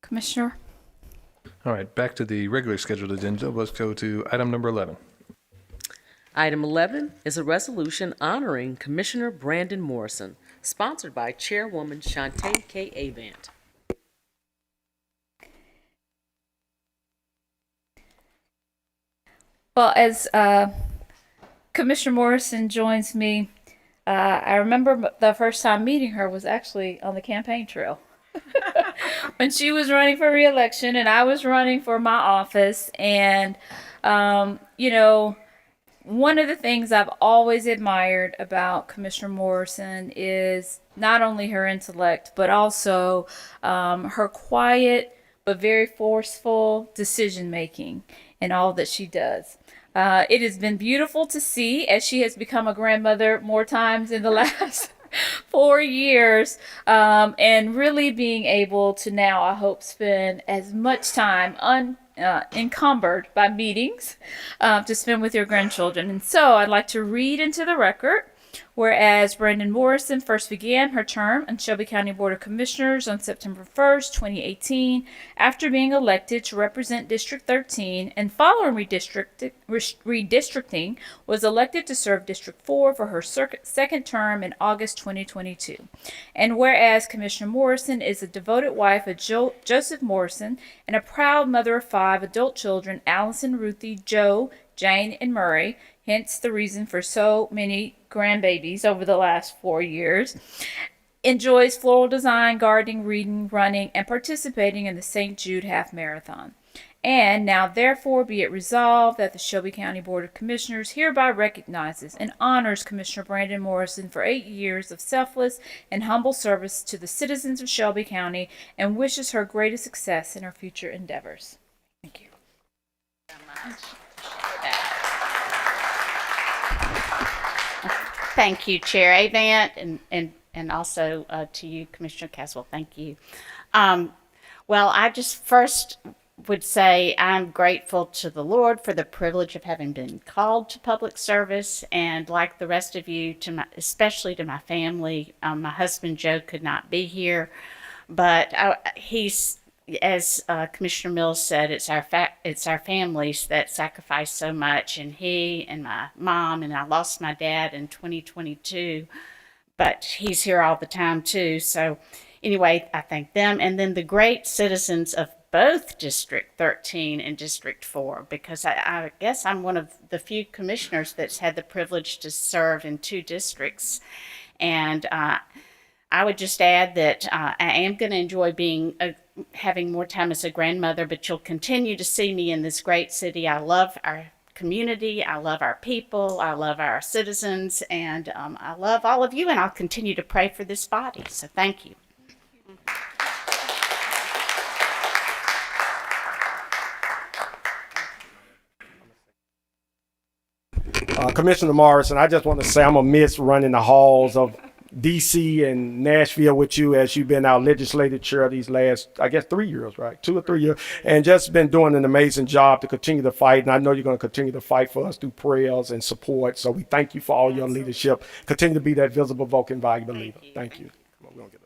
Speaker 1: Commissioner.
Speaker 3: All right, back to the regularly scheduled agenda. Let's go to item number 11.
Speaker 6: Item 11 is a resolution honoring Commissioner Brandon Morrison, sponsored by Chairwoman Shantae K. Avant.
Speaker 1: Well, as Commissioner Morrison joins me, I remember the first time meeting her was actually on the campaign trail. When she was running for re-election and I was running for my office. And, you know, one of the things I've always admired about Commissioner Morrison is not only her intellect, but also her quiet but very forceful decision making in all that she does. It has been beautiful to see as she has become a grandmother more times in the last 4 years, and really being able to now, I hope, spend as much time encumbered by meetings to spend with your grandchildren. And so I'd like to read into the record, whereas Brandon Morrison first began her term on Shelby County Board of Commissioners on September 1st, 2018, after being elected to represent District 13, and following redistricting, was elected to serve District 4 for her second term in August 2022. And whereas Commissioner Morrison is a devoted wife of Joseph Morrison and a proud mother of 5 adult children, Allison, Ruthie, Joe, Jane, and Murray, hence the reason for so many grandbabies over the last 4 years. enjoys floral design, gardening, reading, running, and participating in the St. Jude Half Marathon. And now, therefore, be it resolved that the Shelby County Board of Commissioners hereby recognizes and honors Commissioner Brandon Morrison for 8 years of selfless and humble service to the citizens of Shelby County and wishes her greatest success in her future endeavors. Thank you.
Speaker 15: Thank you, Chair Avant, and also to you, Commissioner Caswell. Thank you. Well, I just first would say I'm grateful to the Lord for the privilege of having been called to public service, and like the rest of you, especially to my family. My husband Joe could not be here, but he's, as Commissioner Mills said, it's our families that sacrifice so much, and he and my mom, and I lost my dad in 2022, but he's here all the time too. So anyway, I thank them, and then the great citizens of both District 13 and District 4, because I guess I'm one of the few commissioners that's had the privilege to serve in 2 districts. And I would just add that I am going to enjoy having more time as a grandmother, but you'll continue to see me in this great city. I love our community. I love our people. I love our citizens. And I love all of you, and I'll continue to pray for this body. So thank you.
Speaker 7: Commissioner Morrison, I just want to say I'm going to miss running the halls of D.C. and Nashville with you as you've been our legislative chair these last, I guess, 3 years, right? 2 or 3 years, and just been doing an amazing job to continue to fight. And I know you're going to continue to fight for us through prayers and support. So we thank you for all your leadership. Continue to be that visible, vocal, and valuable leader. Thank you. Come on, we're gonna get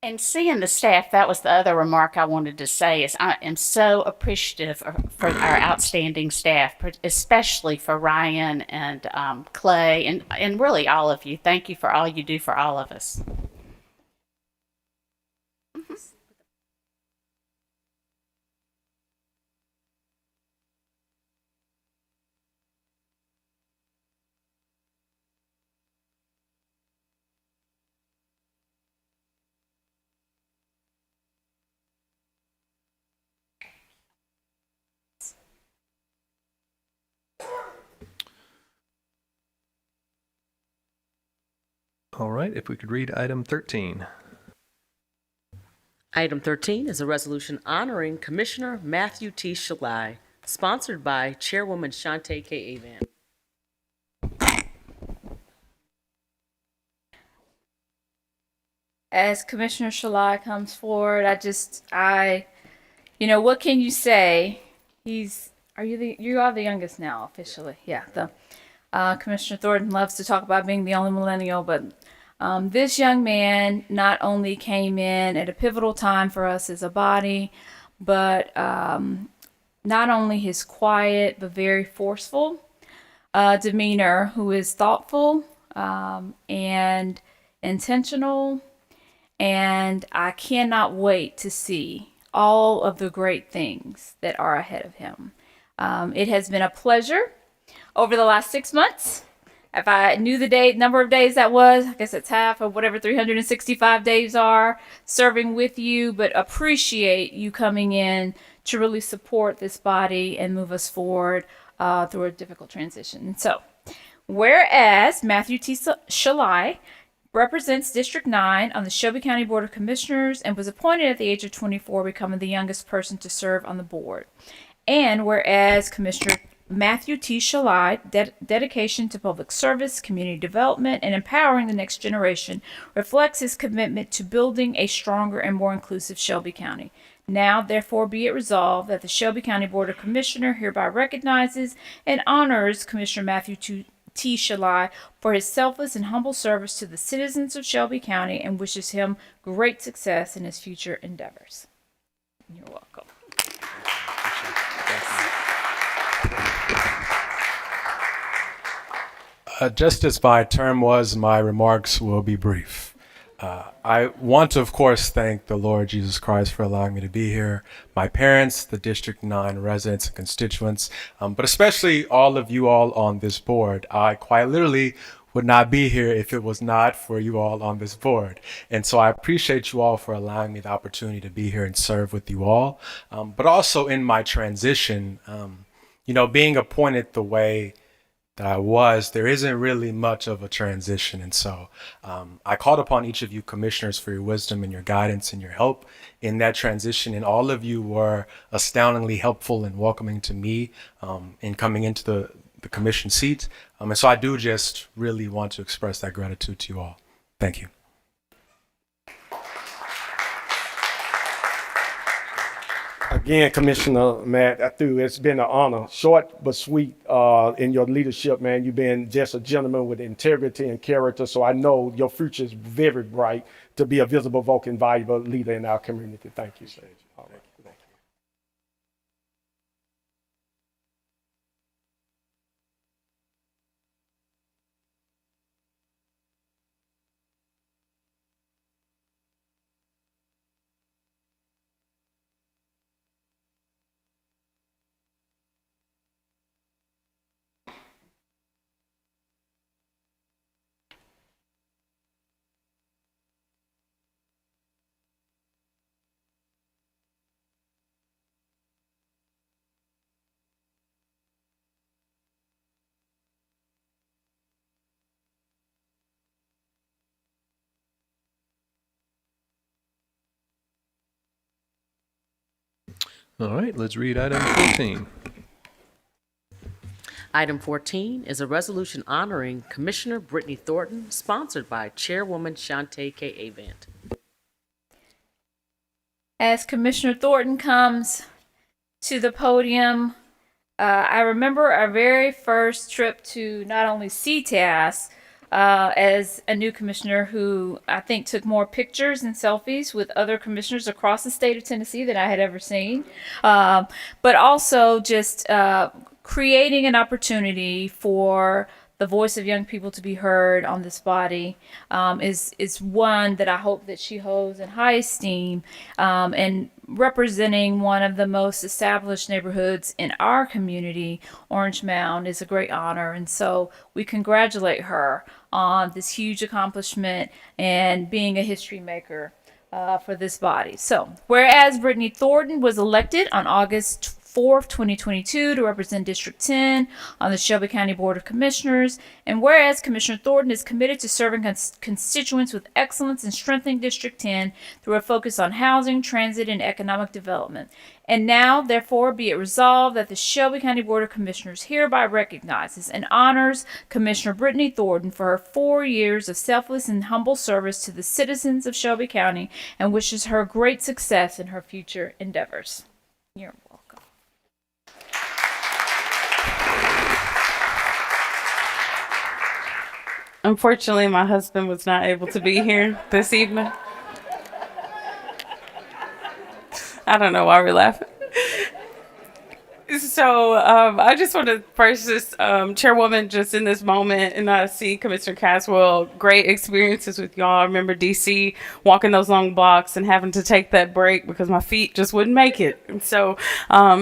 Speaker 15: And seeing the staff, that was the other remark I wanted to say, is I am so appreciative for our outstanding staff, especially for Ryan and Clay and really all of you. Thank you for all you do for all of us.
Speaker 3: All right, if we could read item 13.
Speaker 6: Item 13 is a resolution honoring Commissioner Matthew T. Shelby, sponsored by Chairwoman Shantae K. Avant.
Speaker 1: As Commissioner Shelby comes forward, what can you say? You are the youngest now, officially. Yeah, Commissioner Thornton loves to talk about being the only millennial, but this young man not only came in at a pivotal time for us as a body, but not only his quiet but very forceful demeanor, who is thoughtful and intentional, and I cannot wait to see all of the great things that are ahead of him. It has been a pleasure over the last 6 months. If I knew the number of days that was, I guess it's half of whatever 365 days are serving with you, but appreciate you coming in to really support this body and move us forward through a difficult transition. So, whereas Matthew T. Shelby represents District 9 on the Shelby County Board of Commissioners and was appointed at the age of 24, becoming the youngest person to serve on the board. And whereas Commissioner Matthew T. Shelby, dedication to public service, community development, and empowering the next generation reflects his commitment to building a stronger and more inclusive Shelby County. Now, therefore, be it resolved that the Shelby County Board of Commissioners hereby recognizes and honors Commissioner Matthew T. Shelby for his selfless and humble service to the citizens of Shelby County and wishes him great success in his future endeavors. You're welcome.
Speaker 3: Just as my term was, my remarks will be brief. I want to, of course, thank the Lord Jesus Christ for allowing me to be here, my parents, the District 9 residents and constituents, but especially all of you all on this board. I quite literally would not be here if it was not for you all on this board. And so I appreciate you all for allowing me the opportunity to be here and serve with you all. But also in my transition, being appointed the way that I was, there isn't really much of a transition. And so I called upon each of you commissioners for your wisdom and your guidance and your help in that transition. And all of you were astoundingly helpful and welcoming to me in coming into the commission seat. And so I do just really want to express that gratitude to you all. Thank you.
Speaker 7: Again, Commissioner Matt, it's been an honor, short but sweet, in your leadership, man. You've been just a gentleman with integrity and character, so I know your future is very bright to be a visible, vocal, and valuable leader in our community. Thank you, sir. All right. Thank you.
Speaker 16: All right, let's read item 14.
Speaker 6: Item 14 is a resolution honoring Commissioner Brittany Thornton, sponsored by Chairwoman Shantae K. Avant.
Speaker 1: As Commissioner Thornton comes to the podium, I remember our very first trip to not only CTAS as a new commissioner who I think took more pictures and selfies with other commissioners across the state of Tennessee than I had ever seen, but also just creating an opportunity for the voice of young people to be heard on this body is one that I hope that she holds in high esteem, and representing one of the most established neighborhoods in our community, Orange Mound, is a great honor. And so we congratulate her on this huge accomplishment and being a history maker for this body. So, whereas Brittany Thornton was elected on August 4th, 2022 to represent District 10 on the Shelby County Board of Commissioners, and whereas Commissioner Thornton is committed to serving constituents with excellence and strengthening District 10 through a focus on housing, transit, and economic development. And now, therefore, be it resolved that the Shelby County Board of Commissioners hereby recognizes and honors Commissioner Brittany Thornton for her 4 years of selfless and humble service to the citizens of Shelby County and wishes her great success in her future endeavors. You're welcome.
Speaker 17: Unfortunately, my husband was not able to be here this evening. I don't know why we're laughing. So I just want to first just, Chairwoman, just in this moment, and I see Commissioner Caswell, great experiences with y'all. I remember DC walking those long blocks and having to take that break because my feet just wouldn't make it. And so,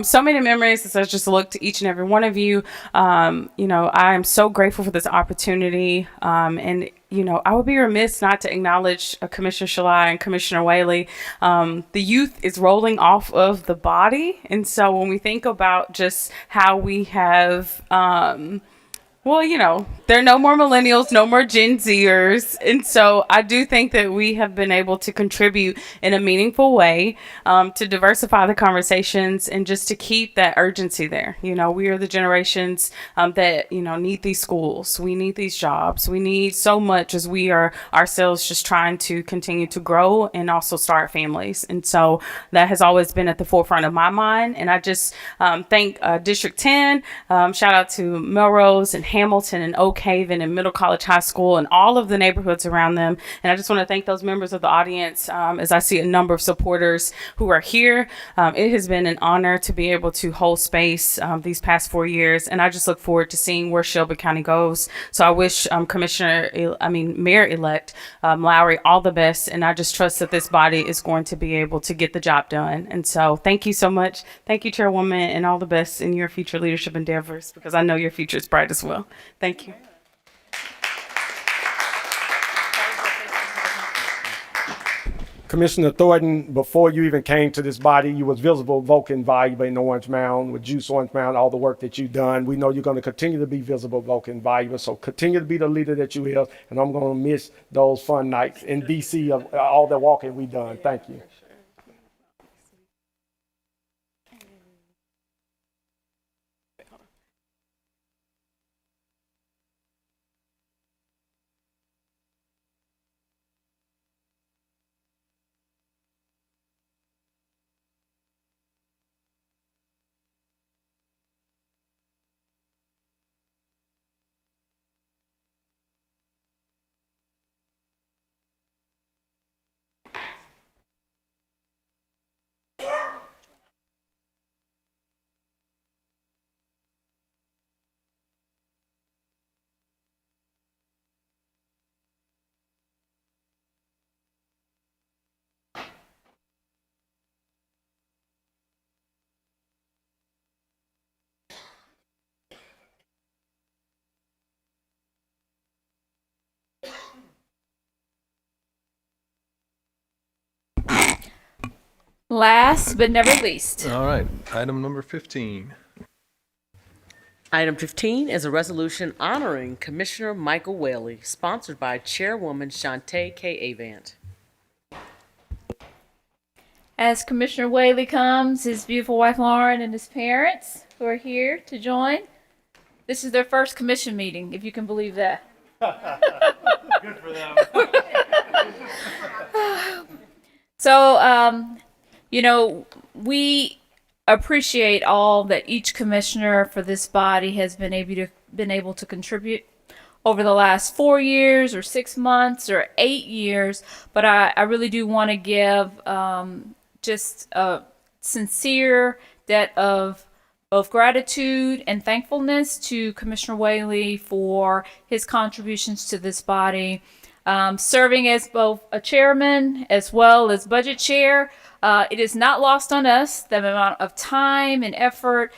Speaker 17: so many memories as I just look to each and every one of you. I am so grateful for this opportunity. And I would be remiss not to acknowledge Commissioner Shalai and Commissioner Whaley. The youth is rolling off of the body. And so when we think about just how we have, there are no more millennials, no more Gen Zers. And so I do think that we have been able to contribute in a meaningful way to diversify the conversations and just to keep that urgency there. We are the generations that, need these schools. We need these jobs. We need so much as we are ourselves just trying to continue to grow and also start families. And so that has always been at the forefront of my mind. And I just thank District 10. Shout out to Melrose and Hamilton and Oak Haven and Middle College High School and all of the neighborhoods around them. And I just want to thank those members of the audience as I see a number of supporters who are here. It has been an honor to be able to hold space these past 4 years, and I just look forward to seeing where Shelby County goes. So I wish Mayor-elect Lowry all the best, and I just trust that this body is going to be able to get the job done. And so thank you so much. Thank you, Chairwoman, and all the best in your future leadership endeavors, because I know your future is bright as well. Thank you.
Speaker 7: Commissioner Thornton, before you even came to this body, you was visible, vocal, and valuable in Orange Mound, with Juice Orange Mound, all the work that you've done. We know you're going to continue to be visible, vocal, and valuable, so continue to be the leader that you is, and I'm going to miss those fun nights in D.C. of all the walking we done. Thank you.
Speaker 1: Last but never least.
Speaker 16: All right, item number 15.
Speaker 6: Item 15 is a resolution honoring Commissioner Michael Whaley, sponsored by Chairwoman Shantae K. Avant.
Speaker 1: As Commissioner Whaley comes, his beautiful wife Lauren and his parents who are here to join. This is their first commission meeting, if you can believe that.
Speaker 11: Good for them.
Speaker 1: So, we appreciate all that each commissioner for this body has been able to contribute over the last 4 years or 6 months or 8 years. But I really do want to give just a sincere debt of both gratitude and thankfulness to Commissioner Whaley for his contributions to this body. Serving as both a chairman as well as budget chair, it is not lost on us the amount of time and effort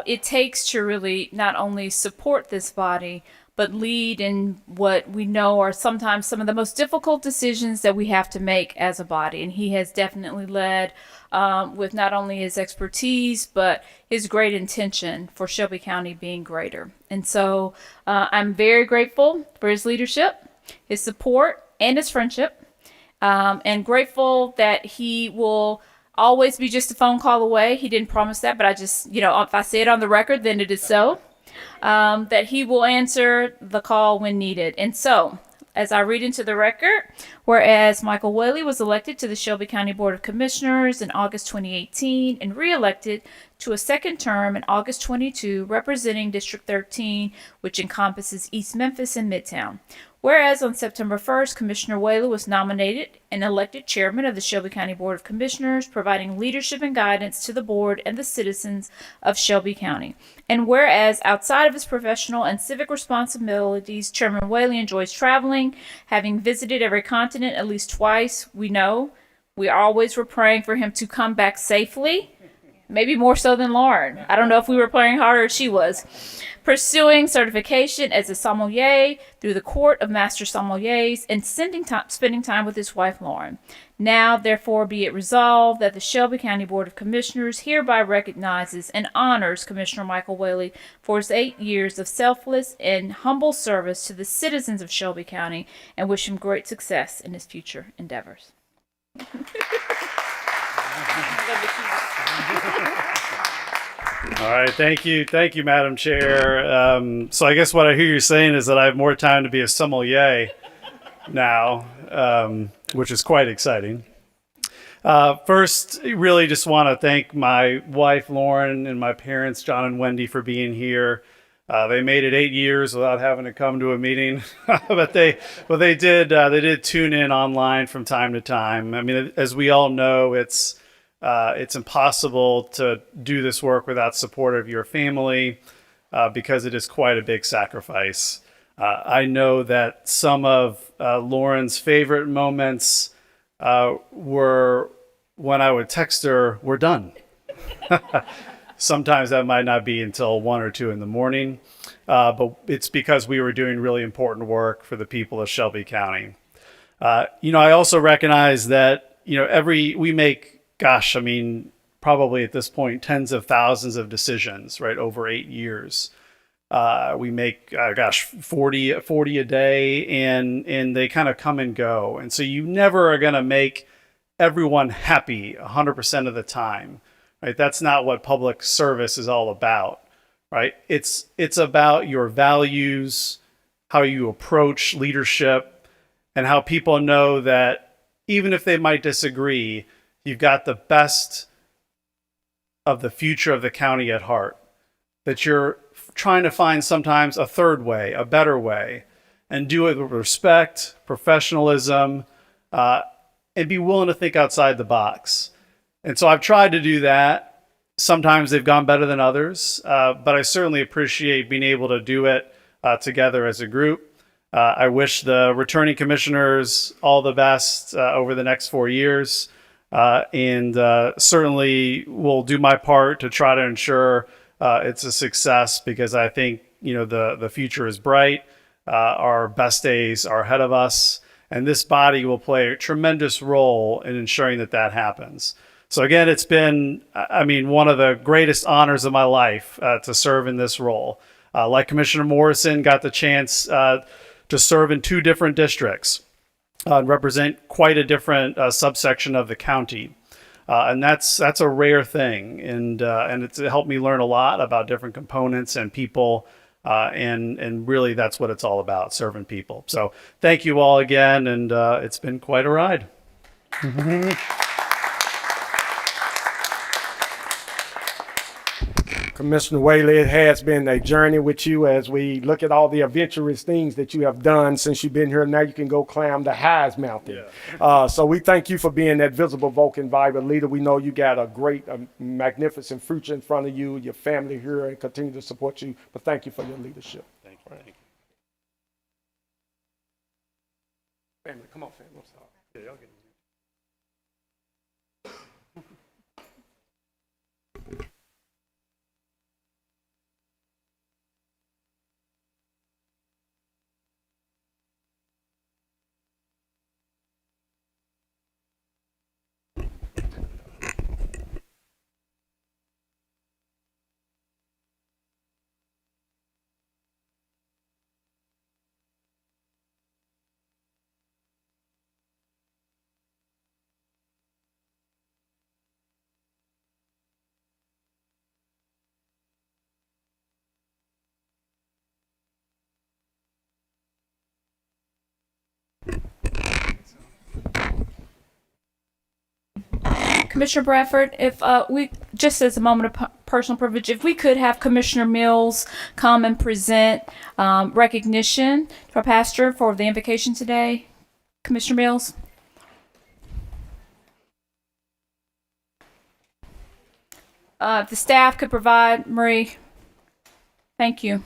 Speaker 1: it takes to really not only support this body, but lead in what we know are sometimes some of the most difficult decisions that we have to make as a body. And he has definitely led with not only his expertise, but his great intention for Shelby County being greater. And so I'm very grateful for his leadership, his support, and his friendship. And grateful that he will always be just a phone call away. He didn't promise that, but I just, if I say it on the record, then it is so. That he will answer the call when needed. And so, as I read into the record, whereas Michael Whaley was elected to the Shelby County Board of Commissioners in August 2018 and re-elected to a second term in August 22, representing District 13, which encompasses East Memphis and Midtown. Whereas on September 1st, Commissioner Whaley was nominated and elected chairman of the Shelby County Board of Commissioners, providing leadership and guidance to the board and the citizens of Shelby County. And whereas outside of his professional and civic responsibilities, Chairman Whaley enjoys traveling, having visited every continent at least twice. We always were praying for him to come back safely. Maybe more so than Lauren. I don't know if we were praying harder or she was. Pursuing certification as a sommelier through the Court of Master Sommeliers and spending time with his wife Lauren. Now, therefore, be it resolved that the Shelby County Board of Commissioners hereby recognizes and honors Commissioner Michael Whaley for his 8 years of selfless and humble service to the citizens of Shelby County and wish him great success in his future endeavors.
Speaker 11: All right, thank you, Madam Chair. So I guess what I hear you saying is that I have more time to be a sommelier now, which is quite exciting. First, really just want to thank my wife Lauren and my parents John and Wendy for being here. They made it 8 years without having to come to a meeting, but they did tune in online from time to time. I mean, as we all know, it's impossible to do this work without support of your family, because it is quite a big sacrifice. I know that some of Lauren's favorite moments were when I would text her, "We're done." Sometimes that might not be until 1 or 2 in the morning, but it's because we were doing really important work for the people of Shelby County. I also recognize that, we make, gosh, I mean, probably at this point, tens of thousands of decisions, right, over 8 years. We make, 40 a day, and they kind of come and go. And so you never are going to make everyone happy 100% of the time. Right? That's not what public service is all about, right? It's about your values, how you approach leadership, and how people know that even if they might disagree, you've got the best of the future of the county at heart. That you're trying to find sometimes a third way, a better way, and do it with respect, professionalism, and be willing to think outside the box. And so I've tried to do that. Sometimes they've gone better than others, but I certainly appreciate being able to do it together as a group. I wish the returning commissioners all the best over the next 4 years, and certainly will do my part to try to ensure it's a success, because I think the future is bright. Our best days are ahead of us, and this body will play a tremendous role in ensuring that happens. So again, it's been, one of the greatest honors of my life to serve in this role. Like Commissioner Morrison, got the chance to serve in 2 different districts and represent quite a different subsection of the county. And that's a rare thing. And it's helped me learn a lot about different components and people. And really, that's what it's all about, serving people. So thank you all again. And it's been quite a ride.
Speaker 7: Commissioner Whaley, it has been a journey with you as we look at all the adventurous things that you have done since you've been here. Now you can go climb the highest mountain. Yeah. So we thank you for being that visible, vocal, vibrant leader. We know you got a great, magnificent future in front of you, your family here, and continue to support you. But thank you for your leadership.
Speaker 11: Thank you. Thank you.
Speaker 7: Family, come on, family. I'm sorry.
Speaker 11: Yeah, y'all get
Speaker 1: Commissioner Bradford, if we, just as a moment of personal privilege, if we could have Commissioner Mills come and present recognition to our pastor for the invocation today. Commissioner Mills. If the staff could provide, Marie. Thank you.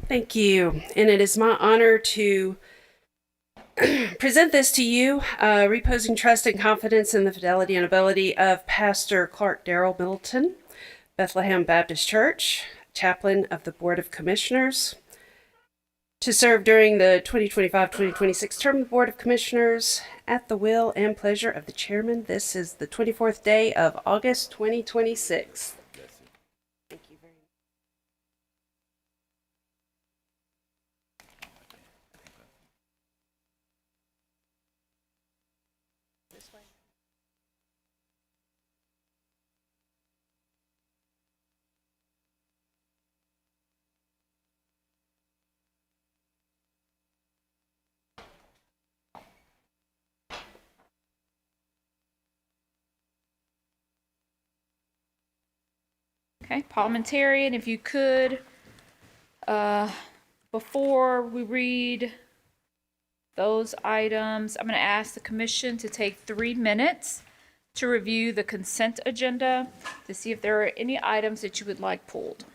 Speaker 12: Thank you. And it is my honor to present this to you, reposing trust and confidence in the fidelity and ability of Pastor Clark Darrell Middleton, Bethlehem Baptist Church, chaplain of the Board of Commissioners, to serve during the 2025-2026 term of the Board of Commissioners at the will and pleasure of the chairman. This is the 24th day of August 2026. Thank you very much.
Speaker 1: Okay, parliamentarian, if you could, before we read those items, I'm going to ask the commission to take 3 minutes to review the consent agenda to see if there are any items that you would like pulled.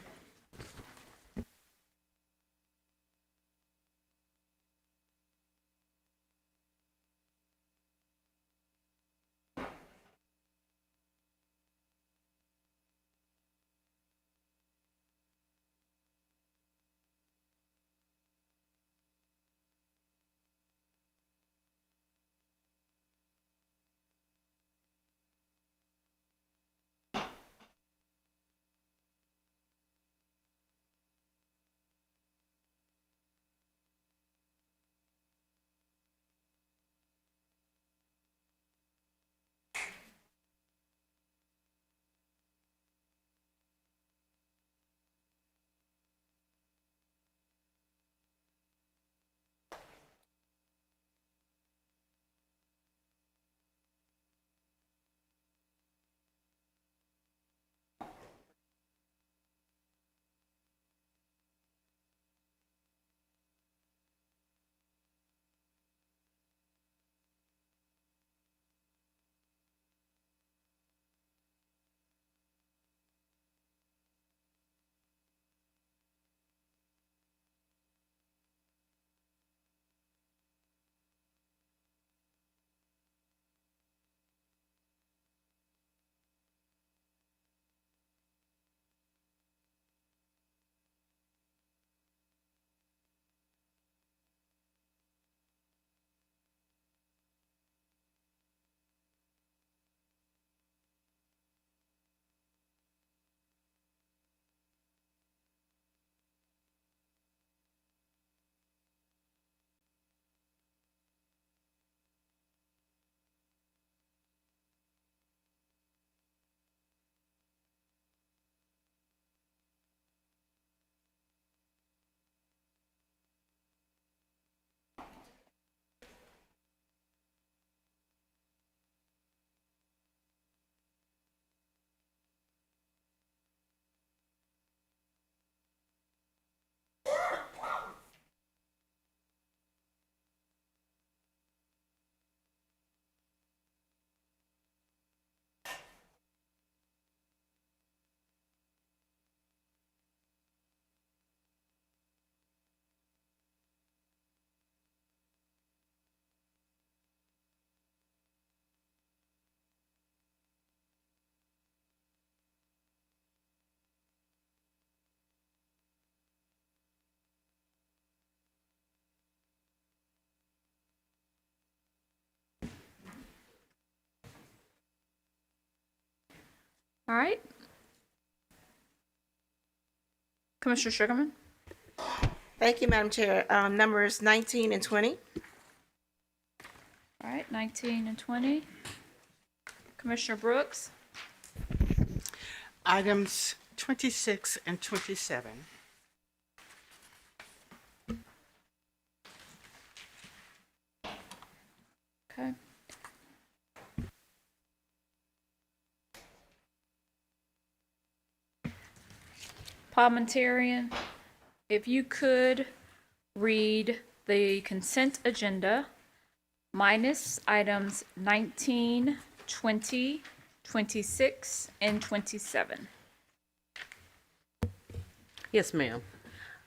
Speaker 1: All right. Commissioner Sugarman?
Speaker 18: Thank you, Madam Chair. Numbers 19 and 20.
Speaker 1: All right, 19 and 20. Commissioner Brooks?
Speaker 19: Items 26 and 27.
Speaker 1: Okay. Parliamentarian, if you could read the consent agenda minus items 19, 20, 26, and 27.
Speaker 6: Yes, ma'am.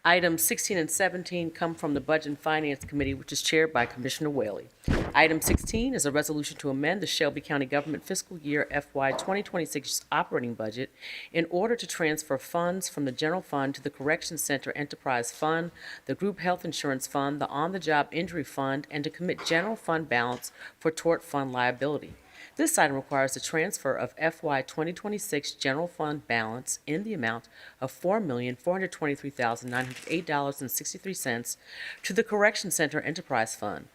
Speaker 6: Items 16 and 17 come from the Budget and Finance Committee, which is chaired by Commissioner Whaley. Item 16 is a resolution to amend the Shelby County Government Fiscal Year FY 2026 operating budget in order to transfer funds from the General Fund to the Correction Center Enterprise Fund, the Group Health Insurance Fund, the On-the-Job Injury Fund, and to commit general fund balance for tort fund liability. This item requires the transfer of FY 2026 general fund balance in the amount of $4,423,908.63 to the Correction Center Enterprise Fund.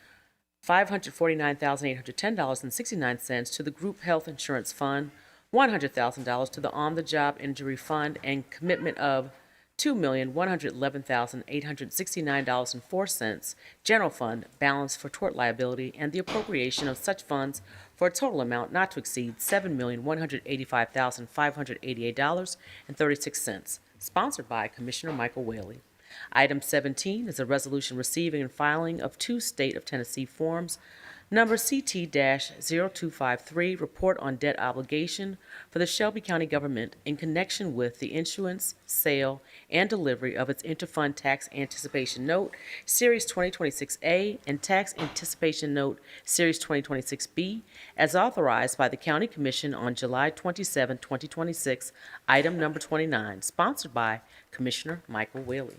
Speaker 6: $549,810.69 to the Group Health Insurance Fund, $100,000 to the On-the-Job Injury Fund, and commitment of $2,111,869.04 General Fund balance for tort liability and the appropriation of such funds for a total amount not to exceed $7,185,588.36. Sponsored by Commissioner Michael Whaley. Item 17 is a resolution receiving and filing of two State of Tennessee forms, number CT-0253, Report on Debt Obligation for the Shelby County Government in connection with the issuance, sale, and delivery of its Interfund Tax Anticipation Note, Series 2026A, and Tax Anticipation Note, Series 2026B, as authorized by the County Commission on July 27, 2026, item number 29, sponsored by Commissioner Michael Whaley.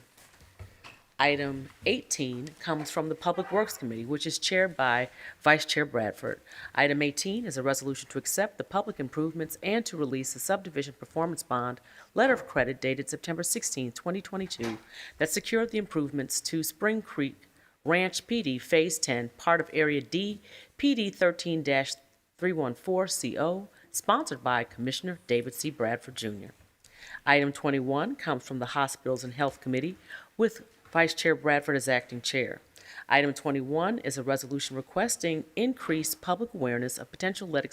Speaker 6: Item 18 comes from the Public Works Committee, which is chaired by Vice Chair Bradford. Item 18 is a resolution to accept the public improvements and to release the subdivision performance bond letter of credit dated September 16, 2022, that secured the improvements to Spring Creek Ranch PD Phase 10, part of Area D, PD 13-314CO, sponsored by Commissioner David C. Bradford, Jr. Item 21 comes from the Hospitals and Health Committee, with Vice Chair Bradford as acting chair. Item 21 is a resolution requesting increased public awareness of potential lead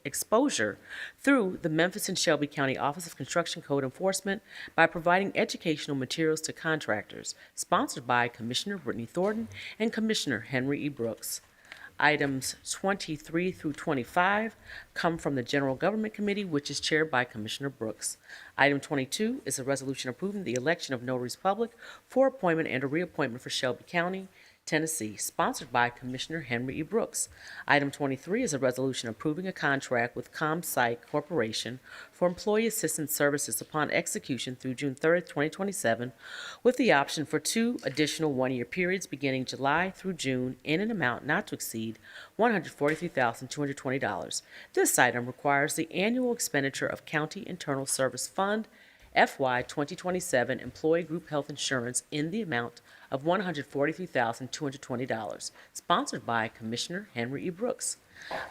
Speaker 6: exposure through the Memphis and Shelby County Office of Construction Code Enforcement by providing educational materials to contractors, sponsored by Commissioner Brittany Thornton and Commissioner Henry E. Brooks. Items 23 through 25 come from the General Government Committee, which is chaired by Commissioner Brooks. Item 22 is a resolution approving the election of notaries public for appointment and a reappointment for Shelby County, Tennessee, sponsored by Commissioner Henry E. Brooks. Item 23 is a resolution approving a contract with ComPsych Corporation for employee assistance services upon execution through June 30, 2027, with the option for 2 additional one-year periods beginning July through June in an amount not to exceed $143,220. This item requires the annual expenditure of County Internal Service Fund FY 2027 Employee Group Health Insurance in the amount of $143,220, sponsored by Commissioner Henry E. Brooks.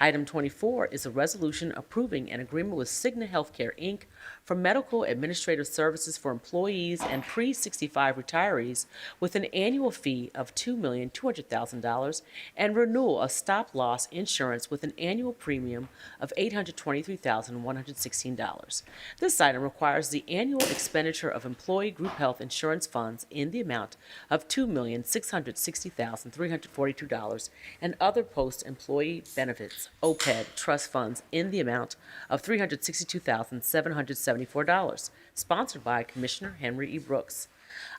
Speaker 6: Item 24 is a resolution approving an agreement with Cigna Healthcare, Inc. for medical administrative services for employees and pre-65 retirees with an annual fee of $2,200,000 and renewal of stop-loss insurance with an annual premium of $823,116. This item requires the annual expenditure of employee group health insurance funds in the amount of $2,660,342 and other post-employee benefits OPEB trust funds in the amount of $362,774, sponsored by Commissioner Henry E. Brooks.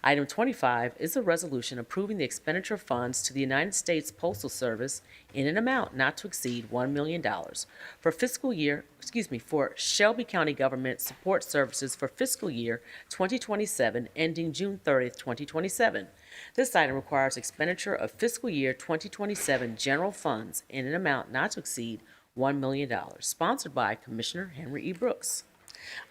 Speaker 6: Item 25 is a resolution approving the expenditure of funds to the United States Postal Service in an amount not to exceed $1 million for Shelby County Government Support Services for fiscal year 2027 ending June 30, 2027. This item requires expenditure of fiscal year 2027 general funds in an amount not to exceed $1 million, sponsored by Commissioner Henry E. Brooks.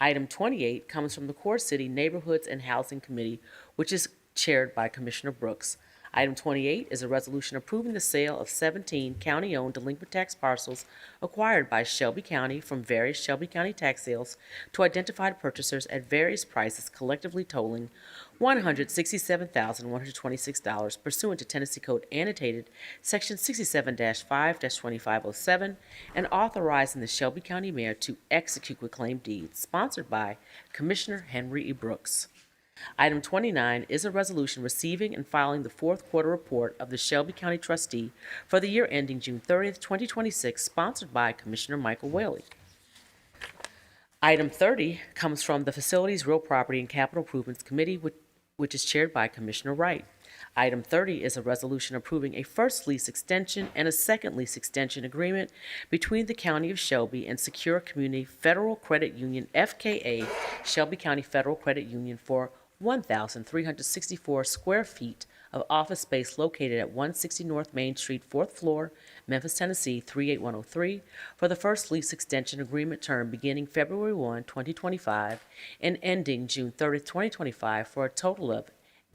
Speaker 6: Item 28 comes from the Core City Neighborhoods and Housing Committee, which is chaired by Commissioner Brooks. Item 28 is a resolution approving the sale of 17 county-owned delinquent tax parcels acquired by Shelby County from various Shelby County tax sales to identified purchasers at various prices, collectively totaling $167,126 pursuant to Tennessee Code Annotated Section 67-5-2507 and authorizing the Shelby County Mayor to execute reclaimed deeds, sponsored by Commissioner Henry E. Brooks. Item 29 is a resolution receiving and filing the fourth quarter report of the Shelby County Trustee for the year ending June 30th, 2026, sponsored by Commissioner Michael Whaley. Item 30 comes from the Facilities, Real Property, and Capital Improvements Committee, which is chaired by Commissioner Wright. Item 30 is a resolution approving a first lease extension and a second lease extension agreement between the County of Shelby and Secure Community Federal Credit Union, FKA, Shelby County Federal Credit Union for 1,364 square feet of office space located at 160 North Main Street, 4th floor, Memphis, Tennessee, 38103, for the first lease extension agreement term beginning February 1, 2025, and ending June 30, 2025, for a total of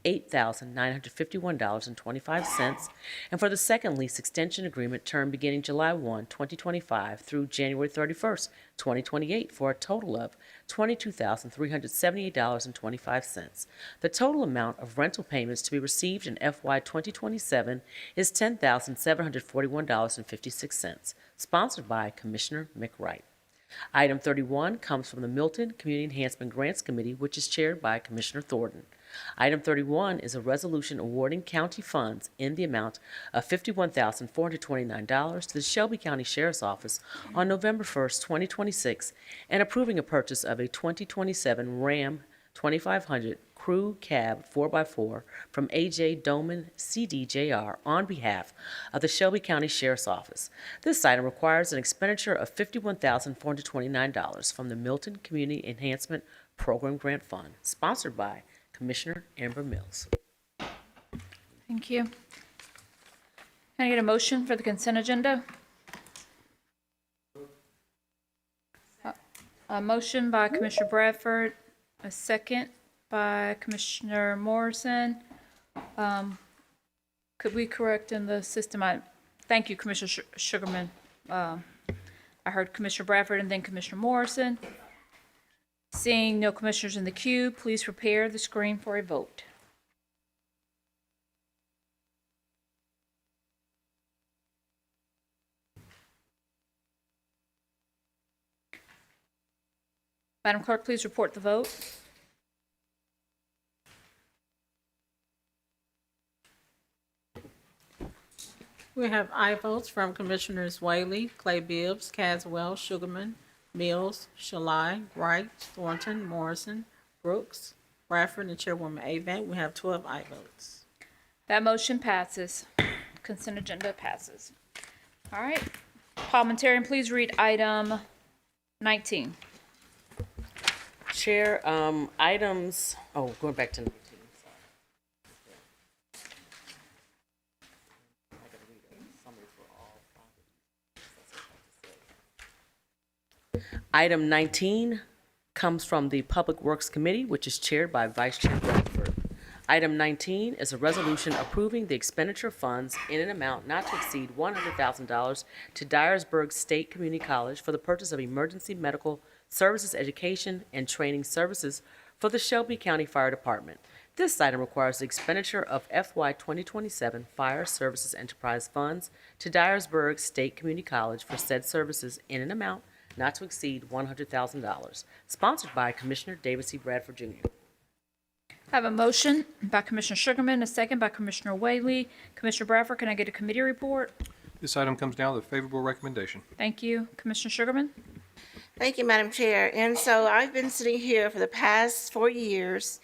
Speaker 6: $8,951.25, and for the second lease extension agreement term beginning July 1, 2025 through January 31st, 2028 for a total of $22,378.25. The total amount of rental payments to be received in FY 2027 is $10,741.56, sponsored by Commissioner McWright. Item 31 comes from the Milton Community Enhancement Grants Committee, which is chaired by Commissioner Thornton. Item 31 is a resolution awarding county funds in the amount of $51,429 to the Shelby County Sheriff's Office on November 1st, 2026, and approving a purchase of a 2027 Ram 2500 Crew Cab 4x4 from A.J. Doman CDJR on behalf of the Shelby County Sheriff's Office. This item requires an expenditure of $51,429 from the Milton Community Enhancement Program Grant Fund, sponsored by Commissioner Amber Mills.
Speaker 1: Thank you. Can I get a motion for the consent agenda? A motion by Commissioner Bradford, a second by Commissioner Morrison. Could we correct in the system? Thank you, Commissioner Sugarman. I heard Commissioner Bradford and then Commissioner Morrison. Seeing no commissioners in the queue, please prepare the screen for a vote. Madam Clerk, please report the vote.
Speaker 4: We have aye votes from Commissioners Whaley, Clay Bibbs, Caswell, Sugarman, Mills, Shalai, Wright, Thornton, Morrison, Brooks, Bradford, and Chairwoman Avent. We have 12 aye votes.
Speaker 1: That motion passes. Consent agenda passes. All right. Parliamentarian, please read item 19.
Speaker 6: Chair, going back to 19. Item 19 comes from the Public Works Committee, which is chaired by Vice Chair Bradford. Item 19 is a resolution approving the expenditure of funds in an amount not to exceed $100,000 to Dyersburg State Community College for the purchase of emergency medical services, education, and training services for the Shelby County Fire Department. This item requires the expenditure of FY 2027 Fire Services Enterprise Funds to Dyersburg State Community College for said services in an amount not to exceed $100,000, sponsored by Commissioner David C. Bradford Jr.
Speaker 1: I have a motion by Commissioner Sugarman, a second by Commissioner Whaley. Commissioner Bradford, can I get a committee report?
Speaker 16: This item comes down with a favorable recommendation.
Speaker 1: Thank you. Commissioner Sugarman?
Speaker 18: Thank you, Madam Chair. And so I've been sitting here for the past 4 years,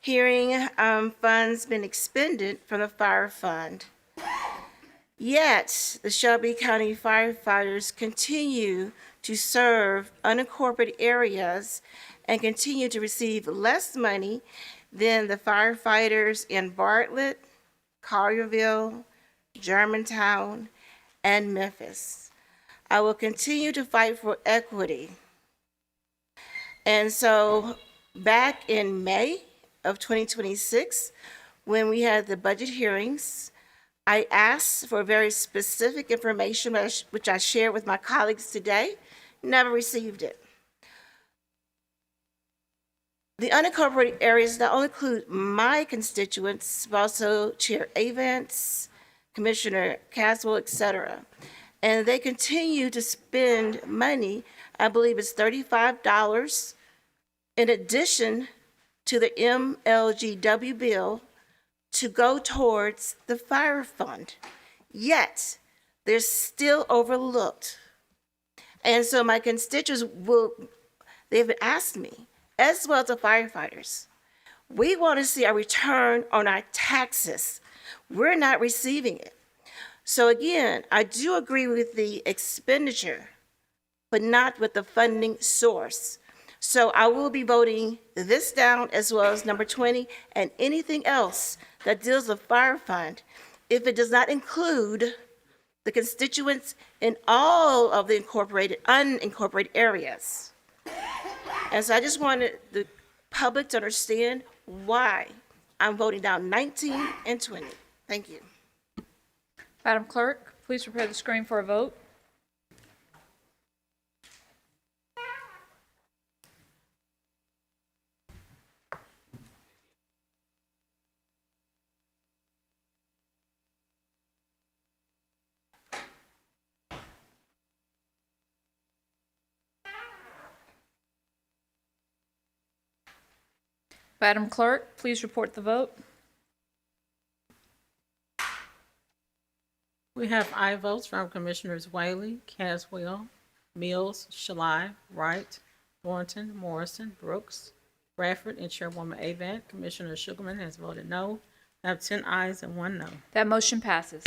Speaker 18: hearing funds been expended from the fire fund. Yet, the Shelby County firefighters continue to serve unincorporated areas and continue to receive less money than the firefighters in Bartlett, Collierville, Germantown, and Memphis. I will continue to fight for equity. And so back in May of 2026, when we had the budget hearings, I asked for very specific information, which I shared with my colleagues today, never received it. The unincorporated areas not only include my constituents, but also Chair Avents, Commissioner Caswell, etc. And they continue to spend money, I believe it's $35, in addition to the MLGW bill, to go towards the fire fund. Yet, they're still overlooked. And so my constituents they've asked me, as well as the firefighters, we want to see a return on our taxes. We're not receiving it. So again, I do agree with the expenditure, but not with the funding source. So I will be voting this down, as well as number 20 and anything else that deals with fire fund, if it does not include the constituents in all of the unincorporated areas. And so I just wanted the public to understand why I'm voting down 19 and 20. Thank you.
Speaker 1: Madam Clerk, please prepare the screen for a vote. Madam Clerk, please report the vote.
Speaker 4: We have aye votes from Commissioners Whaley, Caswell, Mills, Shalai, Wright, Thornton, Morrison, Brooks, Bradford, and Chairwoman Avant. Commissioner Sugarman has voted no. I have 10 ayes and 1 no.
Speaker 1: That motion passes.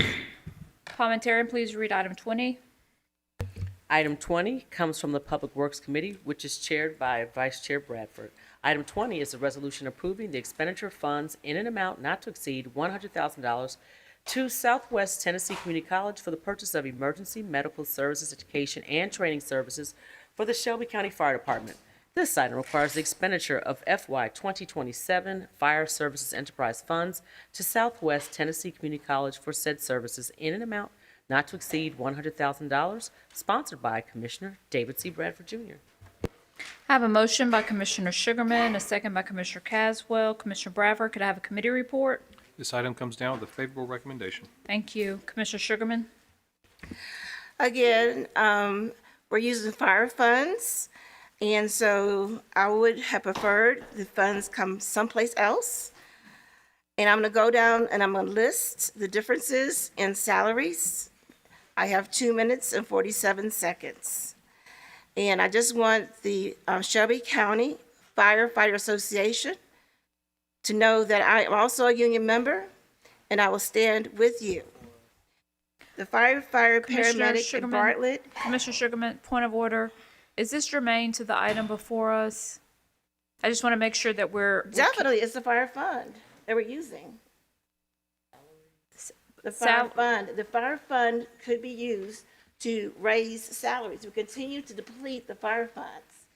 Speaker 1: Parliamentarian, please read item 20.
Speaker 6: Item 20 comes from the Public Works Committee, which is chaired by Vice Chair Bradford. Item 20 is a resolution approving the expenditure of funds in an amount not to exceed $100,000 to Southwest Tennessee Community College for the purchase of emergency medical services, education, and training services for the Shelby County Fire Department. This item requires the expenditure of FY 2027 Fire Services Enterprise Funds to Southwest Tennessee Community College for said services in an amount not to exceed $100,000, sponsored by Commissioner David C. Bradford, Jr.
Speaker 1: I have a motion by Commissioner Sugarman, a second by Commissioner Caswell. Commissioner Bradford, could I have a committee report?
Speaker 3: This item comes down with a favorable recommendation.
Speaker 1: Thank you. Commissioner Sugarman?
Speaker 18: Again, we're using fire funds, and so I would have preferred the funds come someplace else. And I'm going to go down and I'm going to list the differences in salaries. I have 2 minutes and 47 seconds. And I just want the Shelby County Firefighter Association to know that I am also a union member and I will stand with you. The firefighter, paramedic, and Bartlett.
Speaker 1: Commissioner Sugarman, point of order. Is this germane to the item before us? I just want to make sure that
Speaker 18: Definitely, it's the fire fund that we're using. The fire fund could be used to raise salaries. We continue to deplete the fire funds.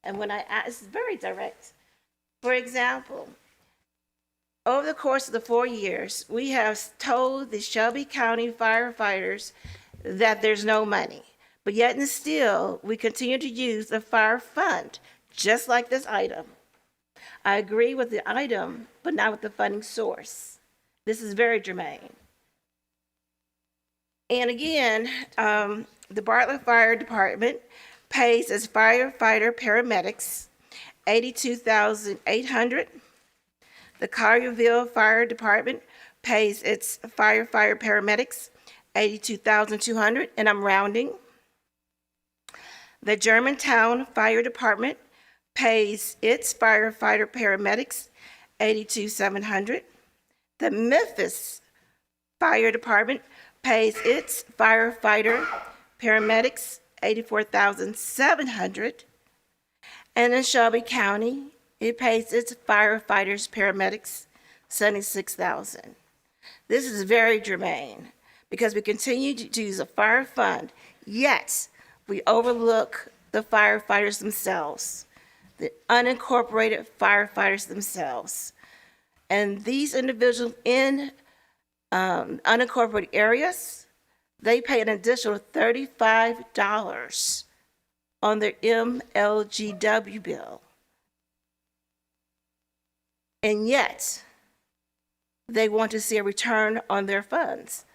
Speaker 18: And when I ask, it's very direct. For example, over the course of the 4 years, we have told the Shelby County firefighters that there's no money. But yet and still, we continue to use the fire fund, just like this item. I agree with the item, but not with the funding source. This is very germane. And again, the Bartlett Fire Department pays its firefighter paramedics $82,800. The Collierville Fire Department pays its firefighter paramedics $82,200, and I'm rounding. The Germantown Fire Department pays its firefighter paramedics $82,700. The Memphis Fire Department pays its firefighter paramedics $84,700. And in Shelby County, it pays its firefighters paramedics $76,000. This is very germane because we continue to use a fire fund, yet we overlook the firefighters themselves, the unincorporated firefighters themselves. And these individuals in unincorporated areas, they pay an additional $35 on their MLGW bill. And yet, they want to see a return on their funds.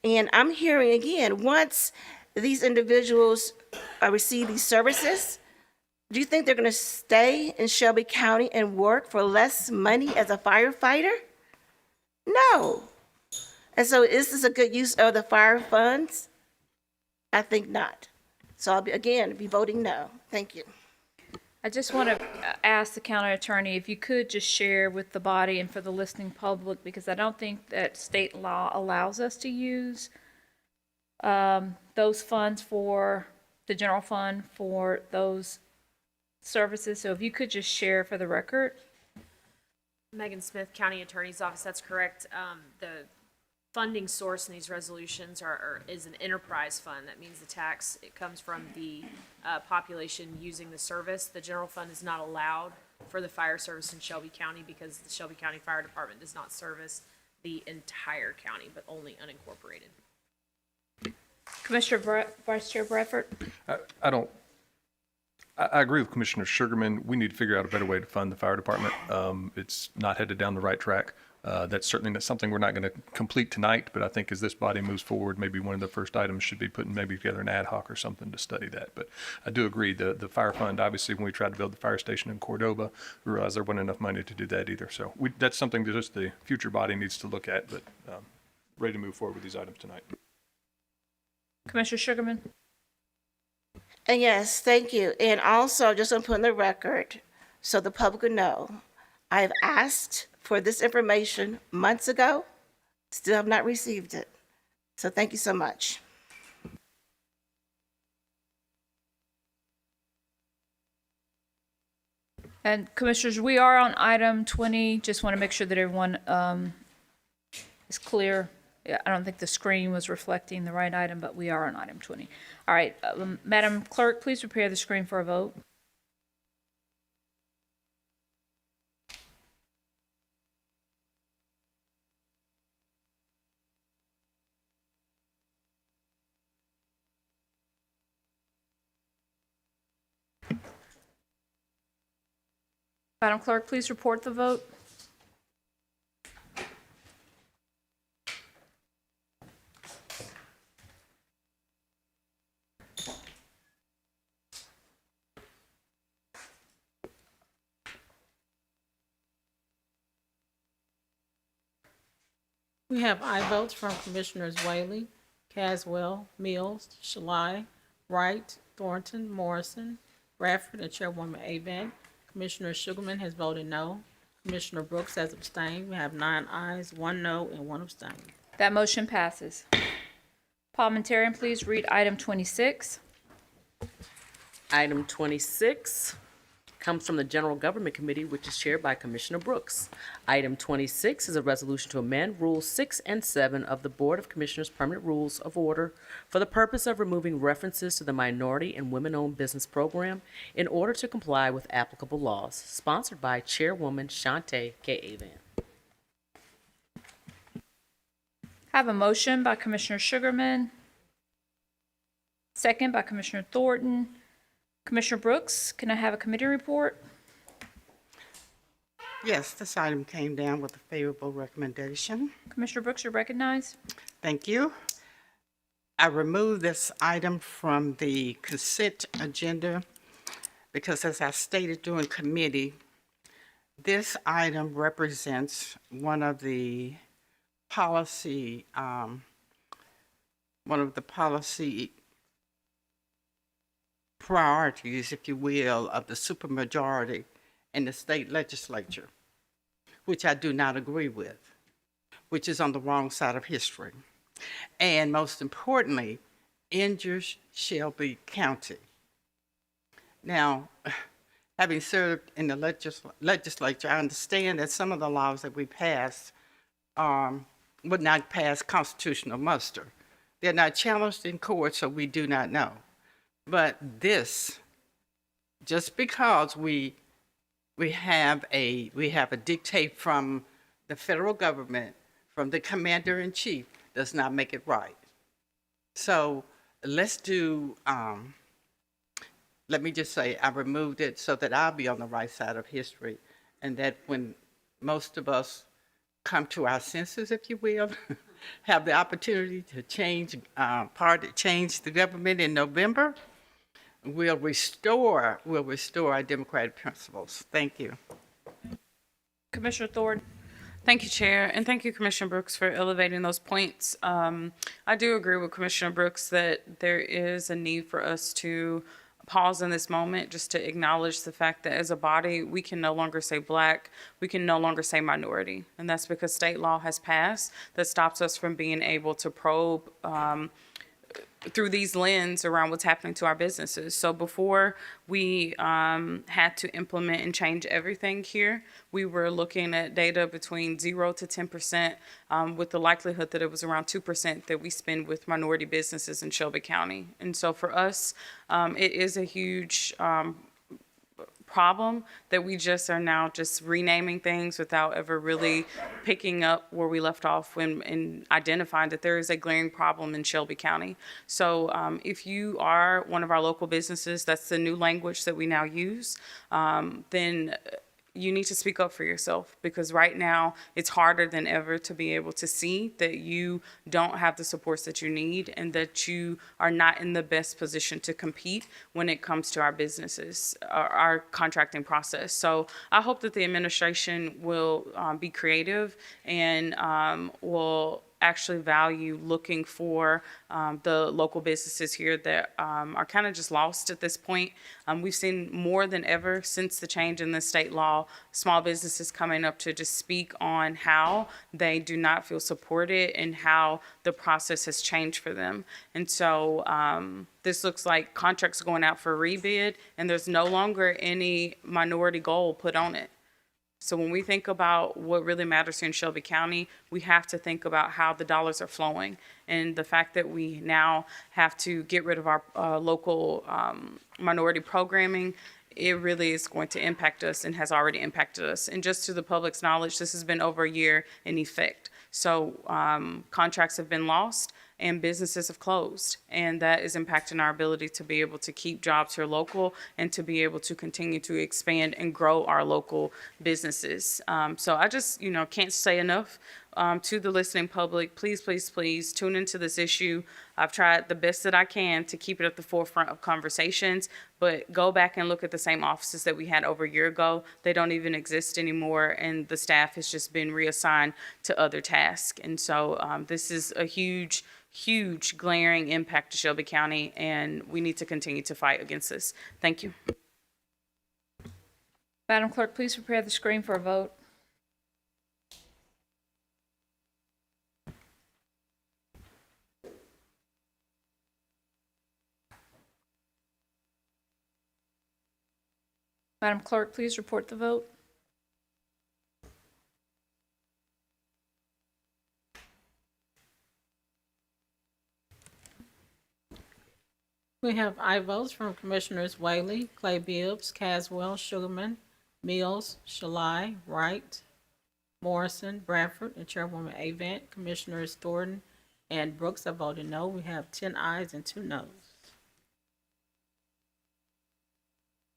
Speaker 18: And I'm hearing again, once these individuals receive these services, do you think they're going to stay in Shelby County and work for less money as a firefighter? No. And so is this a good use of the fire funds? I think not. So I'll be voting no. Thank you.
Speaker 1: I just want to ask the county attorney if you could just share with the body and for the listening public, because I don't think that state law allows us to use those funds for the general fund for those services. So if you could just share for the record.
Speaker 20: Megan Smith, County Attorney's Office, that's correct. The funding source in these resolutions is an enterprise fund. That means it comes from the population using the service. The general fund is not allowed for the fire service in Shelby County because the Shelby County Fire Department does not service the entire county, but only unincorporated.
Speaker 1: Vice Chair Bradford?
Speaker 3: I agree with Commissioner Sugarman. We need to figure out a better way to fund the fire department. It's not headed down the right track. That's certainly not something we're not going to complete tonight, but I think as this body moves forward, maybe one of the first items should be putting maybe together an ad hoc or something to study that. But I do agree, the fire fund, obviously, when we tried to build the fire station in Cordova, we realized there wasn't enough money to do that either. So that's something that just the future body needs to look at, but ready to move forward with these items tonight.
Speaker 1: Commissioner Sugarman?
Speaker 18: And yes, thank you. And also, just to put on the record, so the public will know, I've asked for this information months ago, still have not received it. So thank you so much.
Speaker 1: And Commissioners, we are on item 20. Just want to make sure that everyone is clear. Yeah, I don't think the screen was reflecting the right item, but we are on item 20. All right, Madam Clerk, please prepare the screen for a vote. Madam Clerk, please report the vote.
Speaker 4: We have aye votes from Commissioners Whaley, Caswell, Mills, Shalai, Wright, Thornton, Morrison, Bradford, and Chairwoman Avent. Commissioner Sugarman has voted no. Commissioner Brooks has abstained. We have 9 ayes, 1 no, and 1 abstain.
Speaker 1: That motion passes. Parliamentarian, please read item 26.
Speaker 6: Item 26 comes from the General Government Committee, which is chaired by Commissioner Brooks. Item 26 is a resolution to amend Rules 6 and 7 of the Board of Commissioners Permanent Rules of Order for the purpose of removing references to the Minority and Women-Owned Business Program in order to comply with applicable laws, sponsored by Chairwoman Shante K. Avant.
Speaker 1: I have a motion by Commissioner Sugarman, second by Commissioner Thornton. Commissioner Brooks, can I have a committee report?
Speaker 19: Yes, this item came down with a favorable recommendation.
Speaker 1: Commissioner Brooks, you're recognized.
Speaker 19: Thank you. I removed this item from the consent agenda because, as I stated during committee, this item represents one of the policy priorities, if you will, of the supermajority in the state legislature, which I do not agree with, which is on the wrong side of history. And most importantly, injures Shelby County. Now, having served in the legislature, I understand that some of the laws that we passed would not pass constitutional muster. They're not challenged in court, so we do not know. But this, just because we have a dictate from the federal government, from the commander-in-chief, does not make it right. So let's do, let me just say, I removed it so that I'll be on the right side of history, and that when most of us come to our senses, if you will, have the opportunity to change the government in November, we'll restore our democratic principles. Thank you.
Speaker 1: Commissioner Thornton.
Speaker 17: Thank you, Chair, and thank you, Commissioner Brooks, for elevating those points. I do agree with Commissioner Brooks that there is a need for us to pause in this moment just to acknowledge the fact that as a body, we can no longer say Black, we can no longer say minority, and that's because state law has passed that stops us from being able to probe through these lens around what's happening to our businesses. So before we had to implement and change everything here, we were looking at data between 0 to 10%, with the likelihood that it was around 2% that we spend with minority businesses in Shelby County. And so for us, it is a huge problem that we just are now just renaming things without ever really picking up where we left off when and identifying that there is a glaring problem in Shelby County. So if you are one of our local businesses, that's the new language that we now use, then you need to speak up for yourself, because right now it's harder than ever to be able to see that you don't have the supports that you need and that you are not in the best position to compete when it comes to our businesses, our contracting process. So I hope that the administration will be creative and will actually value looking for the local businesses here that are kind of just lost at this point. We've seen more than ever since the change in the state law, small businesses coming up to just speak on how they do not feel supported and how the process has changed for them. And so this looks like contracts going out for rebid, and there's no longer any minority goal put on it. So when we think about what really matters here in Shelby County, we have to think about how the dollars are flowing. And the fact that we now have to get rid of our local minority programming, it really is going to impact us and has already impacted us. And just to the public's knowledge, this has been over a year in effect. So contracts have been lost and businesses have closed, and that is impacting our ability to be able to keep jobs here local and to be able to continue to expand and grow our local businesses. So I just, can't say enough to the listening public. Please, please, please tune into this issue. I've tried the best that I can to keep it at the forefront of conversations, but go back and look at the same offices that we had over a year ago. They don't even exist anymore, and the staff has just been reassigned to other tasks. And so this is a huge glaring impact to Shelby County, and we need to continue to fight against this. Thank you.
Speaker 1: Madam Clerk, please prepare the screen for a vote. Madam Clerk, please report the vote.
Speaker 4: We have aye votes from Commissioners Whaley, Clay Bibbs, Caswell, Sugarman, Mills, Shalai, Wright, Morrison, Bradford, and Chairwoman Avant. Commissioners Thornton and Brooks have voted no. We have 10 ayes and 2 noes.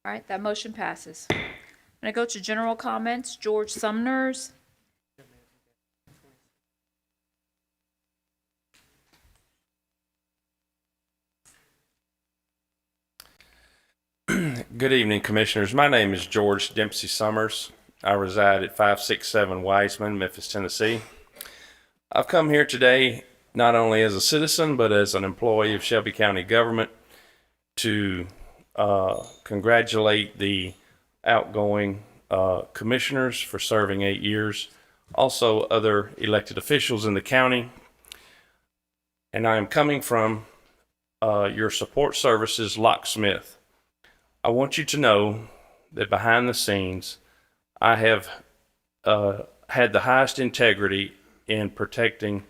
Speaker 1: All right, that motion passes. I'm going to go to general comments. George Sumners.
Speaker 21: Good evening, Commissioners. My name is George Dempsey Summers. I reside at 567 Wiseman, Memphis, Tennessee. I've come here today not only as a citizen, but as an employee of Shelby County government to congratulate the outgoing commissioners for serving 8 years, also other elected officials in the county. And I am coming from your support services locksmith. I want you to know that behind the scenes, I have had the highest integrity in protecting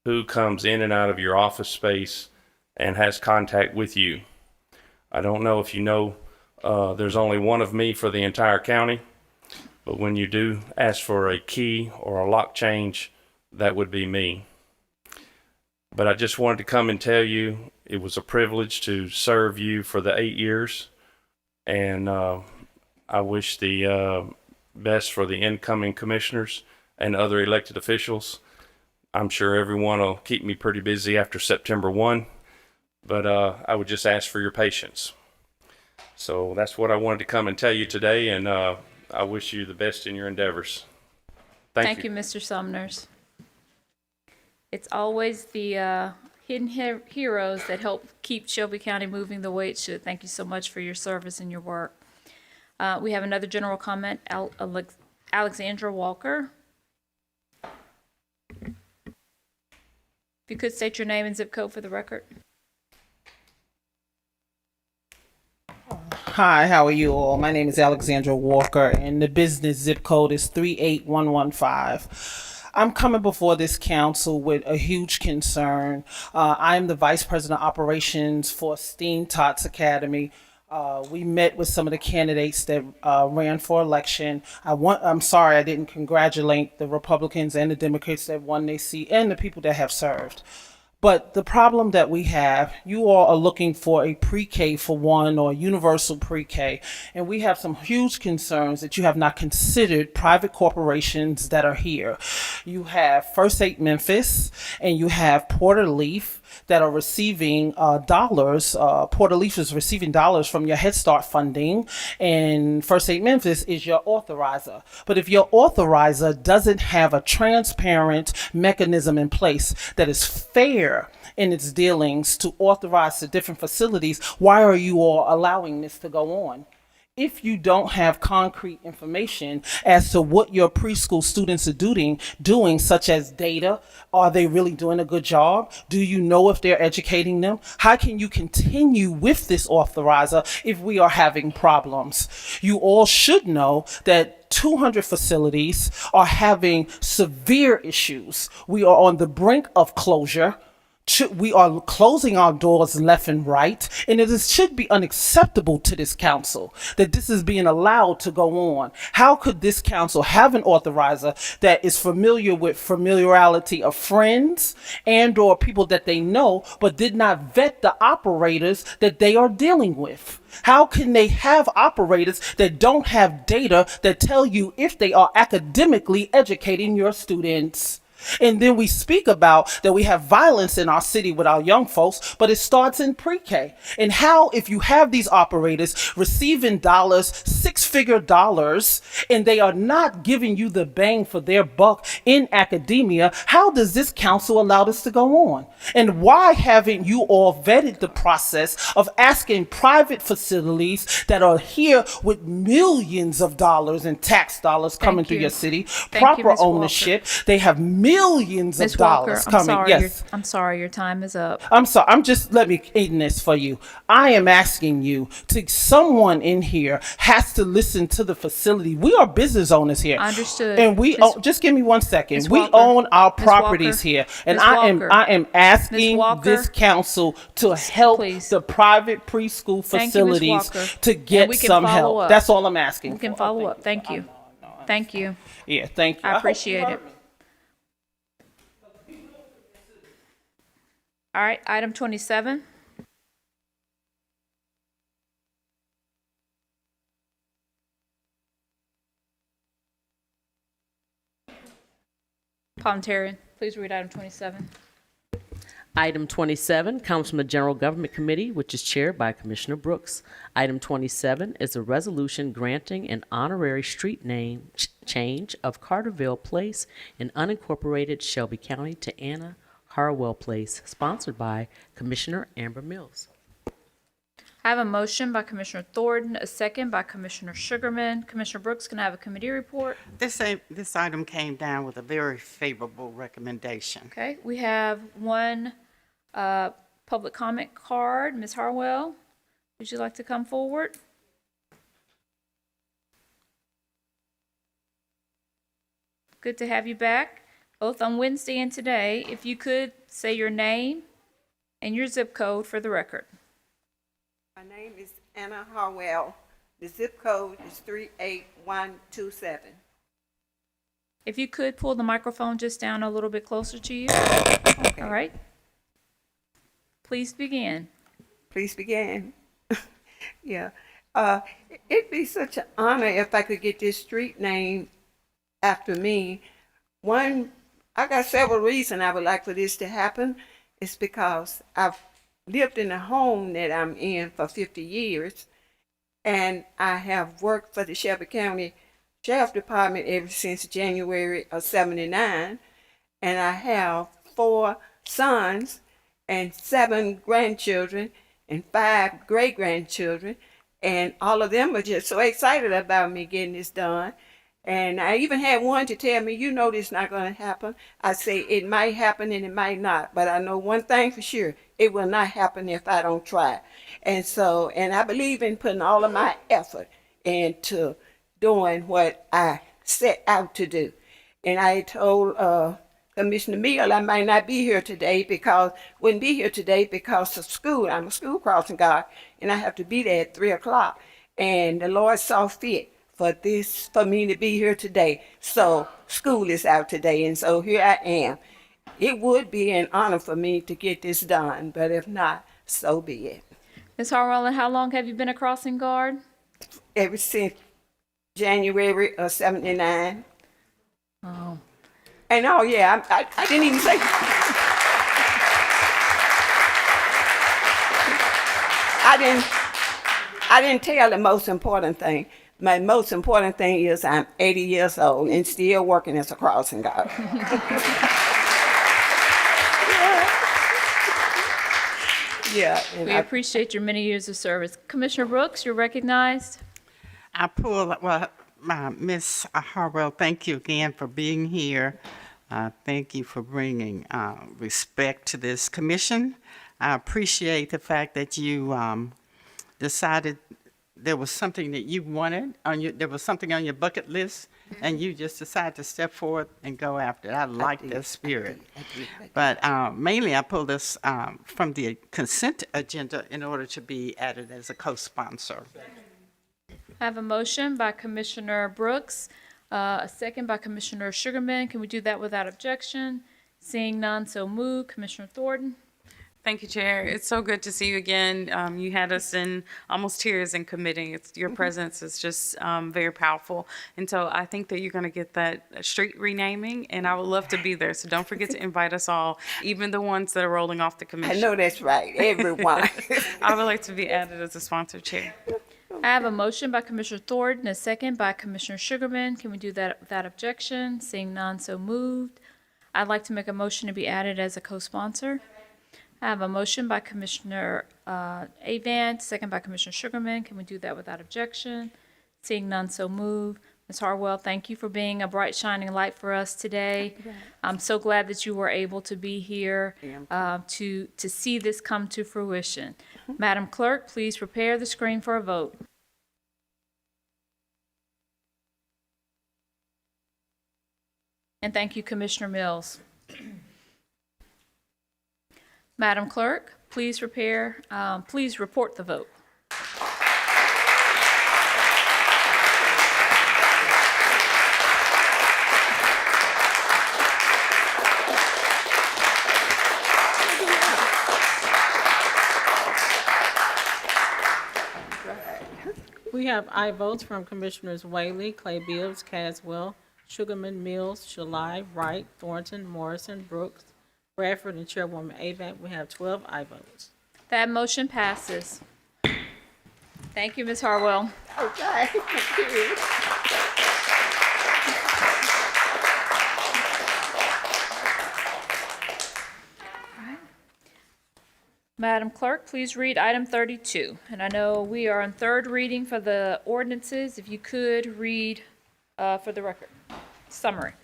Speaker 21: who comes in and out of your office space and has contact with you. I don't know if you know, there's only one of me for the entire county, but when you do ask for a key or a lock change, that would be me. But I just wanted to come and tell you it was a privilege to serve you for the 8 years. And I wish the best for the incoming commissioners and other elected officials. I'm sure everyone will keep me pretty busy after September 1, but I would just ask for your patience. So that's what I wanted to come and tell you today, and I wish you the best in your endeavors. Thank you.
Speaker 1: Mr. Sumners. It's always the hidden heroes that help keep Shelby County moving the way it should. Thank you so much for your service and your work. We have another general comment, Alexandra Walker. If you could state your name and zip code for the record.
Speaker 22: Hi, how are you all? My name is Alexandra Walker, and the business zip code is 38115. I'm coming before this council with a huge concern. I am the Vice President of Operations for STEAM Tots Academy. We met with some of the candidates that ran for election. I'm sorry I didn't congratulate the Republicans and the Democrats that won their seat and the people that have served. But the problem that we have, you all are looking for a pre-K for one or universal pre-K, and we have some huge concerns that you have not considered private corporations that are here. You have First Aid Memphis and you have Porter Leaf that are receiving dollars. Porter Leaf is receiving dollars from your Head Start funding, and First Aid Memphis is your authorizer. But if your authorizer doesn't have a transparent mechanism in place that is fair in its dealings to authorize the different facilities, why are you all allowing this to go on? If you don't have concrete information as to what your preschool students are doing, such as data, are they really doing a good job? Do you know if they're educating them? How can you continue with this authorizer if we are having problems? You all should know that 200 facilities are having severe issues. We are on the brink of closure. We are closing our doors left and right, and it should be unacceptable to this council that this is being allowed to go on. How could this council have an authorizer that is familiar with familiarity of friends and or people that they know, but did not vet the operators that they are dealing with? How can they have operators that don't have data that tell you if they are academically educating your students? And then we speak about that we have violence in our city with our young folks, but it starts in pre-K. And how, if you have these operators receiving dollars, six-figure dollars, and they are not giving you the bang for their buck in academia, how does this council allow this to go on? And why haven't you all vetted the process of asking private facilities that are here with millions of dollars in tax dollars coming through your city, proper ownership? They have millions of dollars coming. Yes.
Speaker 1: I'm sorry, your time is up.
Speaker 22: I'm sorry. Let me end this for you. I am asking you someone in here has to listen to the facility. We are business owners here.
Speaker 1: Understood.
Speaker 22: And just give me 1 second. We own our properties here. And I am asking this council to help the private preschool facilities to get some help. That's all I'm asking.
Speaker 1: We can follow up. Thank you. Thank you.
Speaker 22: Yeah, thank you.
Speaker 1: I appreciate it. All right, item 27. Parliamentarian, please read item 27.
Speaker 6: Item 27 comes from the General Government Committee, which is chaired by Commissioner Brooks. Item 27 is a resolution granting an honorary street name change of Carterville Place in unincorporated Shelby County to Anna Harwell Place, sponsored by Commissioner Amber Mills.
Speaker 1: I have a motion by Commissioner Thornton, a second by Commissioner Sugarman. Commissioner Brooks, can I have a committee report?
Speaker 19: This item came down with a very favorable recommendation.
Speaker 1: Okay, we have one public comment card. Ms. Harwell, would you like to come forward? Good to have you back, both on Wednesday and today. If you could say your name and your zip code for the record.
Speaker 2: My name is Anna Harwell. The zip code is 38127.
Speaker 1: If you could pull the microphone just down a little bit closer to you.
Speaker 2: Okay.
Speaker 1: All right. Please begin.
Speaker 2: Please begin. Yeah. It'd be such an honor if I could get this street name after me. One, I got several reasons I would like for this to happen. It's because I've lived in the home that I'm in for 50 years, and I have worked for the Shelby County Sheriff Department ever since January of '79, and I have 4 sons and 7 grandchildren and 5 great-grandchildren, and all of them are just so excited about me getting this done. And I even had one to tell me, you know, this is not going to happen. I say it might happen and it might not, but I know one thing for sure: it will not happen if I don't try. And I believe in putting all of my effort into doing what I set out to do. And I told Commissioner Mill, I might not be here today wouldn't be here today because of school. I'm a school crossing guard and I have to be there at 3 o'clock. And the Lord saw fit for me to be here today. So school is out today and so here I am. It would be an honor for me to get this done, but if not, so be it.
Speaker 1: Ms. Harwell, how long have you been a crossing guard?
Speaker 2: Ever since January of '79.
Speaker 1: Oh.
Speaker 2: And oh yeah, I didn't even say. I didn't tell the most important thing. My most important thing is I'm 80 years old and still working as a crossing guard. Yeah.
Speaker 1: We appreciate your many years of service. Commissioner Brooks, you're recognized.
Speaker 19: Miss Harwell, thank you again for being here. Thank you for bringing respect to this commission. I appreciate the fact that you decided there was something that you wanted there was something on your bucket list, and you just decided to step forward and go after it. I like that spirit. But mainly, I pulled this from the consent agenda in order to be added as a co-sponsor.
Speaker 1: I have a motion by Commissioner Brooks, a second by Commissioner Sugarman. Can we do that without objection? Seeing none, so moved. Commissioner Thornton.
Speaker 17: Thank you, Chair. It's so good to see you again. You had us in almost tears in committee. Your presence is just very powerful. And so I think that you're going to get that street renaming, and I would love to be there. So don't forget to invite us all, even the ones that are rolling off the commission.
Speaker 2: I know that's right, everyone.
Speaker 17: I would like to be added as a sponsor, Chair.
Speaker 1: I have a motion by Commissioner Thornton, a second by Commissioner Sugarman. Can we do that without objection? Seeing none, so moved. I'd like to make a motion to be added as a co-sponsor. I have a motion by Commissioner Avant, second by Commissioner Sugarman. Can we do that without objection? Seeing none, so moved. Ms. Harwell, thank you for being a bright, shining light for us today. I'm so glad that you were able to be here to see this come to fruition. Madam Clerk, please prepare the screen for a vote. And thank you, Commissioner Mills. Madam Clerk, please please report the vote.
Speaker 4: We have aye votes from Commissioners Whaley, Clay Bibbs, Caswell, Sugarman, Mills, Shalai, Wright, Thornton, Morrison, Brooks, Bradford, and Chairwoman Avant. We have 12 aye votes.
Speaker 1: That motion passes. Thank you, Ms. Harwell.
Speaker 2: Okay, thank you.
Speaker 1: Madam Clerk, please read item 32. And I know we are on third reading for the ordinances. If you could read for the record, summary.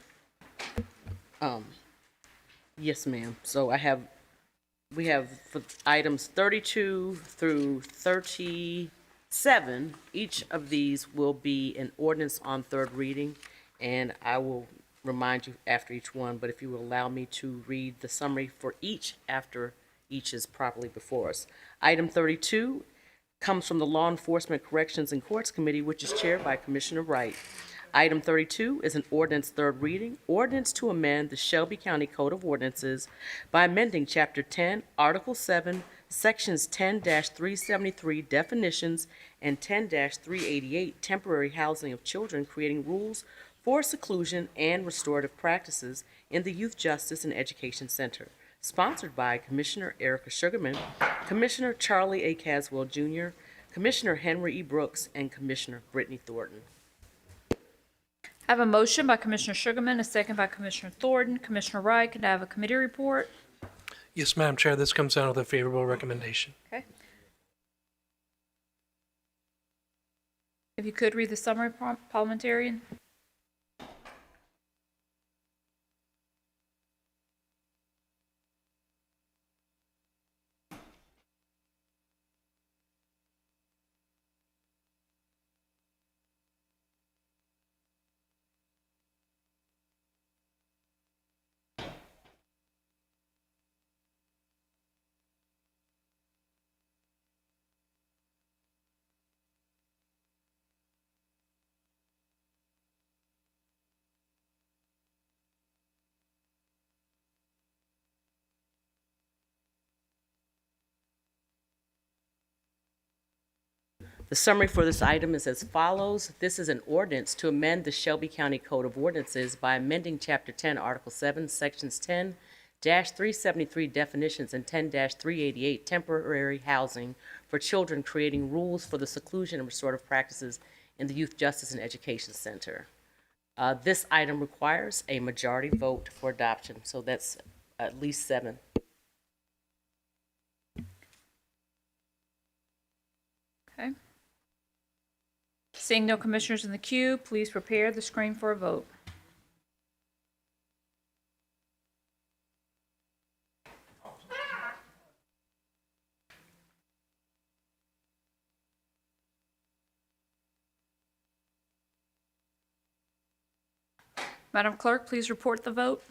Speaker 6: Yes, ma'am. So we have for items 32 through 37, each of these will be an ordinance on third reading, and I will remind you after each one, but if you will allow me to read the summary for each after each is properly before us. Item 32 comes from the Law Enforcement Corrections and Courts Committee, which is chaired by Commissioner Wright. Item 32 is an ordinance third reading, ordinance to amend the Shelby County Code of Ordinances by amending Chapter 10, Article 7, Sections 10-373 definitions and 10-388 temporary housing of children, creating rules for seclusion and restorative practices in the Youth Justice and Education Center. Sponsored by Commissioner Erica Sugarman, Commissioner Charlie A. Caswell Jr., Commissioner Henry E. Brooks, and Commissioner Brittany Thornton.
Speaker 1: I have a motion by Commissioner Sugarman, a second by Commissioner Thornton. Commissioner Wright, can I have a committee report?
Speaker 13: Yes, Madam Chair, this comes down with a favorable recommendation.
Speaker 1: Okay. If you could read the summary, parliamentarian.
Speaker 6: The summary for this item is as follows. This is an ordinance to amend the Shelby County Code of Ordinances by amending Chapter 10, Article 7, Sections 10-373 definitions and 10-388 temporary housing for children, creating rules for the seclusion and restorative practices in the Youth Justice and Education Center. This item requires a majority vote for adoption, so that's at least 7.
Speaker 1: Okay. Seeing no commissioners in the queue, please prepare the screen for a vote. Madam Clerk, please report the vote.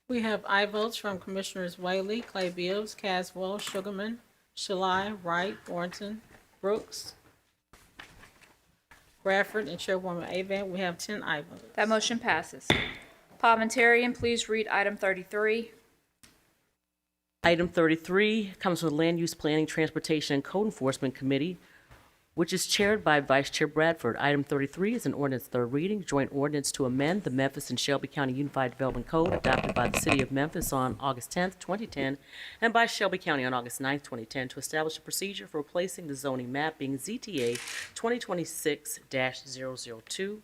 Speaker 4: We have aye votes from Commissioners Whaley, Clay Bibbs, Caswell, Sugarman, Shalai, Wright, Thornton, Brooks, Bradford, and Chairwoman Avant. We have 10 aye votes.
Speaker 1: That motion passes. Parliamentarian, please read item 33.
Speaker 6: Item 33 comes from the Land Use Planning, Transportation, and Code Enforcement Committee, which is chaired by Vice Chair Bradford. Item 33 is an ordinance third reading, joint ordinance to amend the Memphis and Shelby County Unified Development Code adopted by the City of Memphis on August 10th, 2010, and by Shelby County on August 9th, 2010, to establish a procedure for replacing the zoning map being ZTA 2026-002,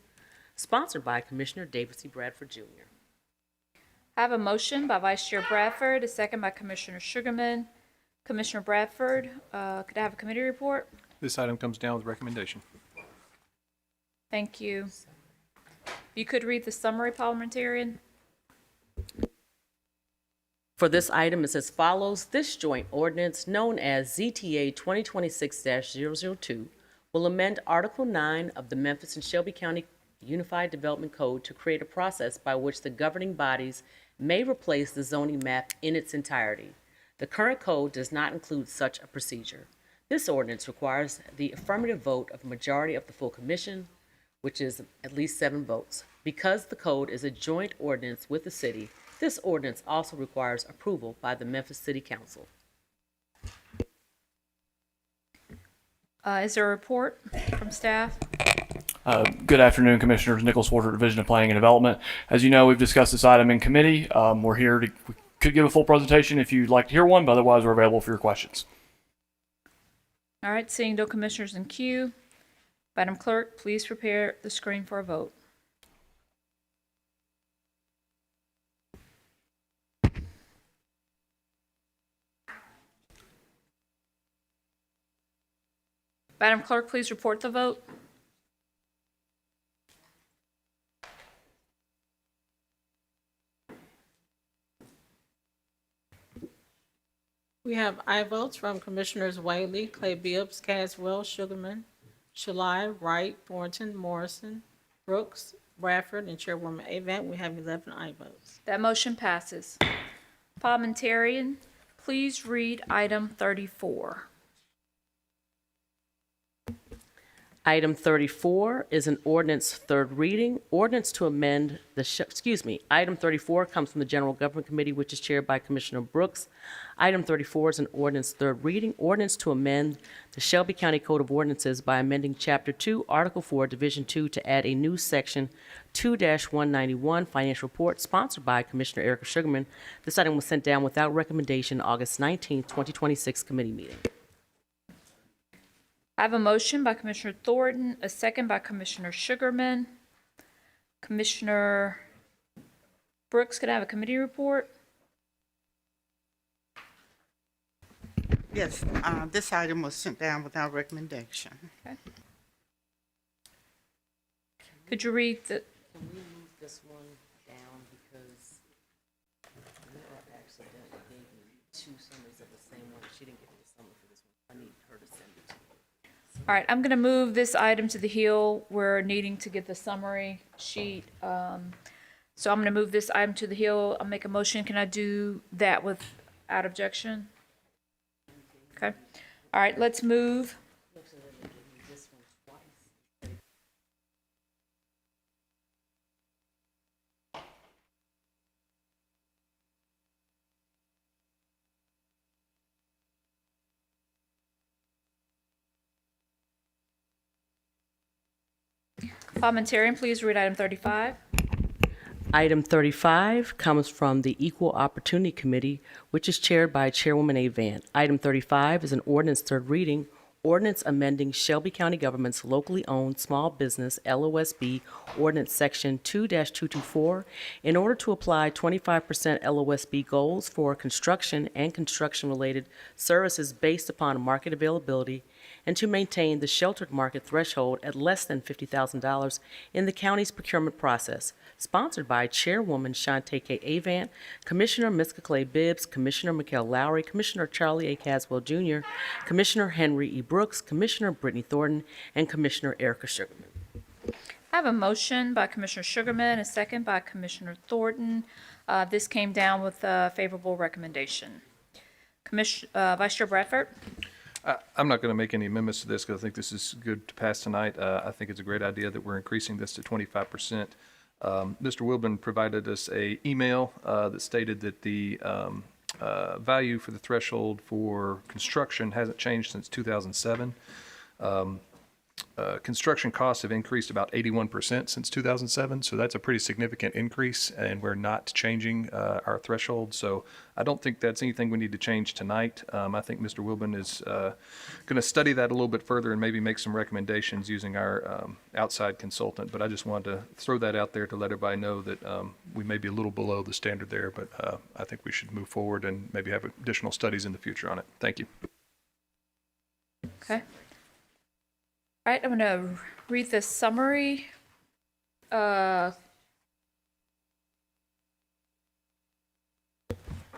Speaker 6: sponsored by Commissioner David C. Bradford, Jr.
Speaker 1: I have a motion by Vice Chair Bradford, a second by Commissioner Sugarman. Commissioner Bradford, could I have a committee report?
Speaker 3: This item comes down with recommendation.
Speaker 1: Thank you. You could read the summary, parliamentarian.
Speaker 6: For this item, it's as follows. This joint ordinance, known as ZTA 2026-002, will amend Article 9 of the Memphis and Shelby County Unified Development Code to create a process by which the governing bodies may replace the zoning map in its entirety. The current code does not include such a procedure. This ordinance requires the affirmative vote of a majority of the full commission, which is at least 7 votes. Because the code is a joint ordinance with the city, this ordinance also requires approval by the Memphis City Council.
Speaker 1: Is there a report from staff?
Speaker 5: Good afternoon, Commissioners. Nicholas Warder, Division of Planning and Development. As you know, we've discussed this item in committee. We could give a full presentation if you'd like to hear one, but otherwise we're available for your questions.
Speaker 1: All right, seeing no commissioners in queue, Madam Clerk, please prepare the screen for a vote. Madam Clerk, please report the vote.
Speaker 4: We have aye votes from Commissioners Whaley, Clay Bibbs, Caswell, Sugarman, Shalai, Wright, Thornton, Morrison, Brooks, Bradford, and Chairwoman Avant. We have 11 aye votes.
Speaker 1: That motion passes. Parliamentarian, please read item 34.
Speaker 6: Item 34 is an ordinance third reading, ordinance to amend the, item 34 comes from the General Government Committee, which is chaired by Commissioner Brooks. Item 34 is an ordinance third reading, ordinance to amend the Shelby County Code of Ordinances by amending Chapter 2, Article 4, Division 2 to add a new section 2-191 financial report, sponsored by Commissioner Erica Sugarman. This item was sent down without recommendation August 19, 2026 committee meeting.
Speaker 1: I have a motion by Commissioner Thornton, a second by Commissioner Sugarman. Commissioner Brooks, could I have a committee report?
Speaker 19: Yes, this item was sent down without recommendation.
Speaker 1: Okay. Could you read the?
Speaker 6: Can we move this one down because Laura accidentally gave me 2 summaries of the same one. She didn't give me the summary for this one. I need her to send it to me.
Speaker 1: All right, I'm going to move this item to the Hill. We're needing to get the summary sheet. So I'm going to move this item to the Hill. I'll make a motion. Can I do that without objection? Okay. All right, let's move. Parliamentarian, please read item 35.
Speaker 6: Item 35 comes from the Equal Opportunity Committee, which is chaired by Chairwoman Avant. Item 35 is an ordinance third reading, ordinance amending Shelby County Government's locally owned small business LOSB ordinance section 2-224 in order to apply 25% LOSB goals for construction and construction-related services based upon market availability and to maintain the sheltered market threshold at less than $50,000 in the county's procurement process, sponsored by Chairwoman Shantae K. Avant, Commissioner Miska Clay Bibbs, Commissioner Mikhail Lowry, Commissioner Charlie A. Caswell Jr., Commissioner Henry E. Brooks, Commissioner Brittany Thornton, and Commissioner Erica Sugarman.
Speaker 1: I have a motion by Commissioner Sugarman, a second by Commissioner Thornton. This came down with a favorable recommendation. Vice Chair Bradford?
Speaker 3: I'm not going to make any amendments to this because I think this is good to pass tonight. I think it's a great idea that we're increasing this to 25%. Mr. Wilburn provided us a email that stated that the value for the threshold for construction hasn't changed since 2007. Construction costs have increased about 81% since 2007, so that's a pretty significant increase, and we're not changing our threshold. So I don't think that's anything we need to change tonight. I think Mr. Wilburn is going to study that a little bit further and maybe make some recommendations using our outside consultant. But I just wanted to throw that out there to let everybody know that we may be a little below the standard there, but I think we should move forward and maybe have additional studies in the future on it. Thank you.
Speaker 1: Okay. All right, I'm going to read the summary.
Speaker 6: The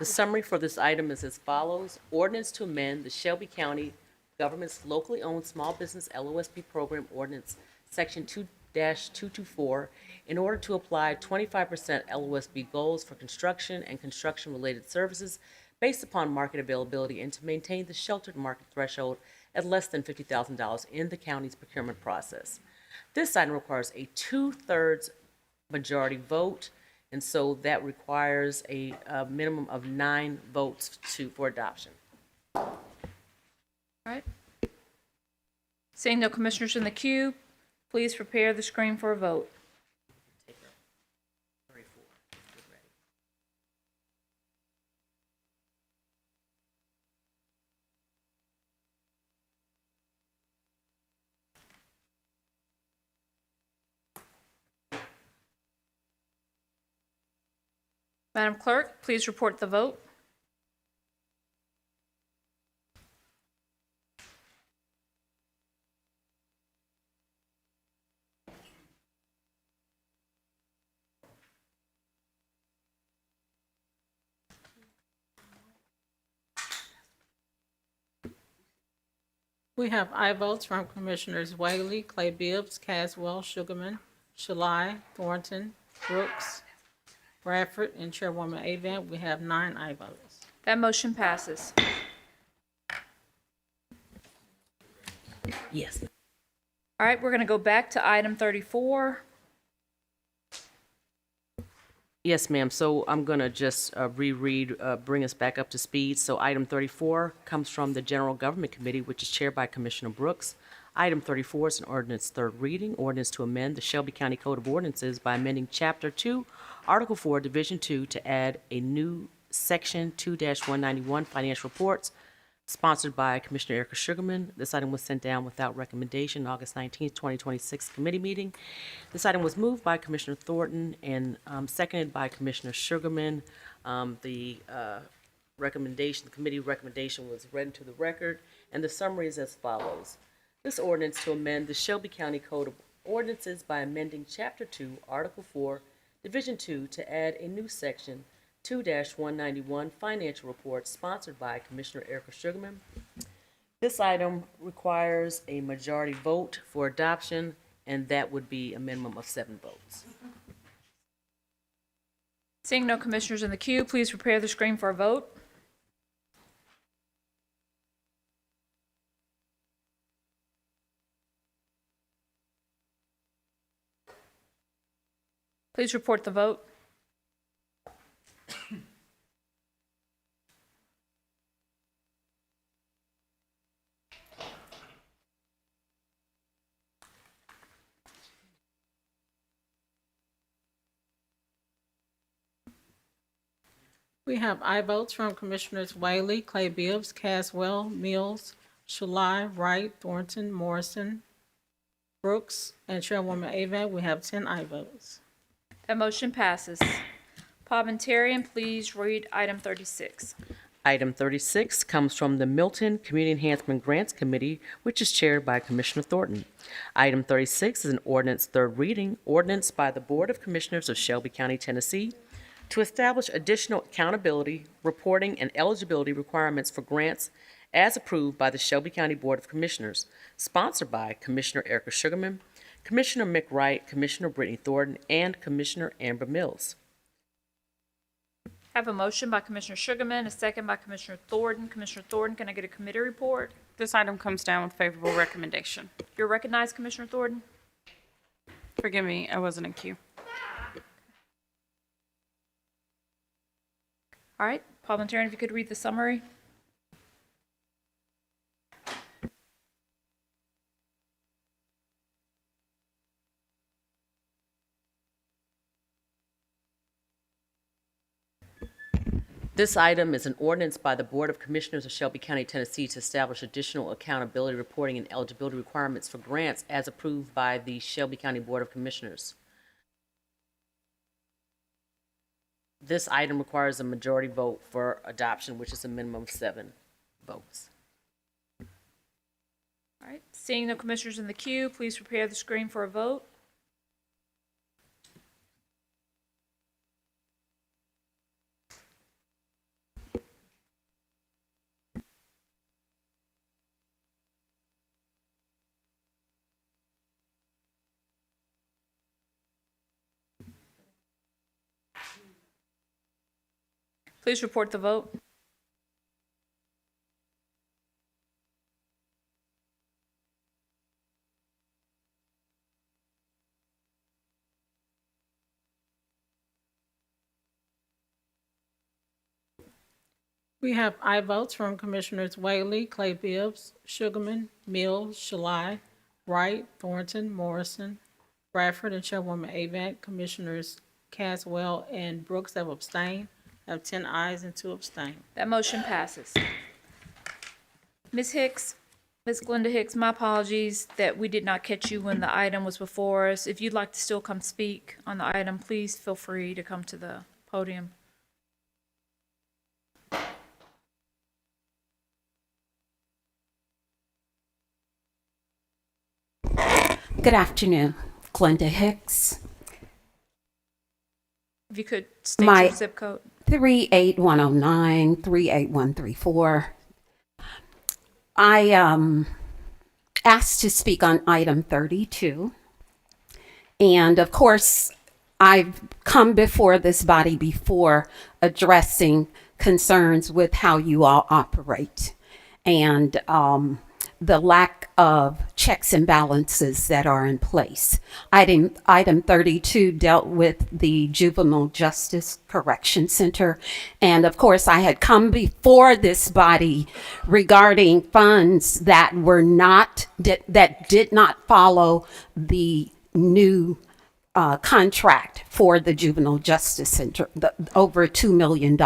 Speaker 6: summary for this item is as follows. Ordinance to amend the Shelby County Government's locally owned small business LOSB program ordinance, section 2-224, in order to apply 25% LOSB goals for construction and construction-related services based upon market availability and to maintain the sheltered market threshold at less than $50,000 in the county's procurement process. This item requires a 2/3 majority vote, and so that requires a minimum of 9 votes for adoption.
Speaker 1: All right. Seeing no commissioners in the queue, please prepare the screen for a vote. Madam Clerk, please report the vote.
Speaker 4: We have aye votes from Commissioners Whaley, Clay Bibbs, Caswell, Sugarman, Shalai, Thornton, Brooks, Bradford, and Chairwoman Avant. We have 9 aye votes.
Speaker 1: That motion passes.
Speaker 6: Yes.
Speaker 1: All right, we're going to go back to item 34.
Speaker 6: Yes, ma'am. So I'm going to just reread, bring us back up to speed. So item 34 comes from the General Government Committee, which is chaired by Commissioner Brooks. Item 34 is an ordinance third reading, ordinance to amend the Shelby County Code of Ordinances by amending Chapter 2, Article 4, Division 2, to add a new Section 2-191 financial reports, sponsored by Commissioner Erica Sugarman. This item was sent down without recommendation, August 19th, 2026 committee meeting. This item was moved by Commissioner Thornton and seconded by Commissioner Sugarman. The committee recommendation was read into the record, and the summary is as follows. This ordinance to amend the Shelby County Code of Ordinances by amending Chapter 2, Article 4, Division 2, to add a new Section 2-191 financial report, sponsored by Commissioner Erica Sugarman. This item requires a majority vote for adoption, and that would be a minimum of 7 votes.
Speaker 1: Seeing no commissioners in the queue, please prepare the screen for a vote. Please report the vote.
Speaker 4: We have aye votes from Commissioners Whaley, Clay Bibbs, Caswell, Mills, Shalai, Wright, Thornton, Morrison, Brooks, and Chairwoman Avent. We have 10 aye votes.
Speaker 1: That motion passes. Parliamentarian, please read item 36.
Speaker 6: Item 36 comes from the Milton Community Enhancement Grants Committee, which is chaired by Commissioner Thornton. Item 36 is an ordinance third reading, ordinance by the Board of Commissioners of Shelby County, Tennessee, to establish additional accountability, reporting, and eligibility requirements for grants as approved by the Shelby County Board of Commissioners, sponsored by Commissioner Erica Sugarman, Commissioner Mick Wright, Commissioner Brittany Thornton, and Commissioner Amber Mills.
Speaker 1: I have a motion by Commissioner Sugarman, a second by Commissioner Thornton. Commissioner Thornton, can I get a committee report?
Speaker 17: This item comes down with favorable recommendation.
Speaker 1: You're recognized, Commissioner Thornton.
Speaker 17: Forgive me, I wasn't in queue.
Speaker 1: All right, parliamentarian, if you could read the summary.
Speaker 6: This item is an ordinance by the Board of Commissioners of Shelby County, Tennessee, to establish additional accountability, reporting, and eligibility requirements for grants as approved by the Shelby County Board of Commissioners. This item requires a majority vote for adoption, which is a minimum of 7 votes.
Speaker 1: All right, seeing no commissioners in the queue, please prepare the screen for a vote. Please report the vote.
Speaker 4: We have aye votes from Commissioners Whaley, Clay Bibbs, Sugarman, Mills, Shalai, Wright, Thornton, Morrison, Bradford, and Chairwoman Avent. Commissioners Caswell and Brooks have abstained. Have 10 ayes and 2 abstain.
Speaker 1: That motion passes. Ms. Hicks, Ms. Glenda Hicks, my apologies that we did not catch you when the item was before us. If you'd like to still come speak on the item, please feel free to come to the podium.
Speaker 8: Good afternoon, Glenda Hicks.
Speaker 1: If you could state
Speaker 8: My
Speaker 1: your zip code.
Speaker 8: 38109, 38134. I asked to speak on item 32. And of course, I've come before this body before addressing concerns with how you all operate and the lack of checks and balances that are in place. Item 32 dealt with the Juvenile Justice Correction Center. And of course, I had come before this body regarding funds that were not, that did not follow the new contract for the Juvenile Justice Center, over $2 million.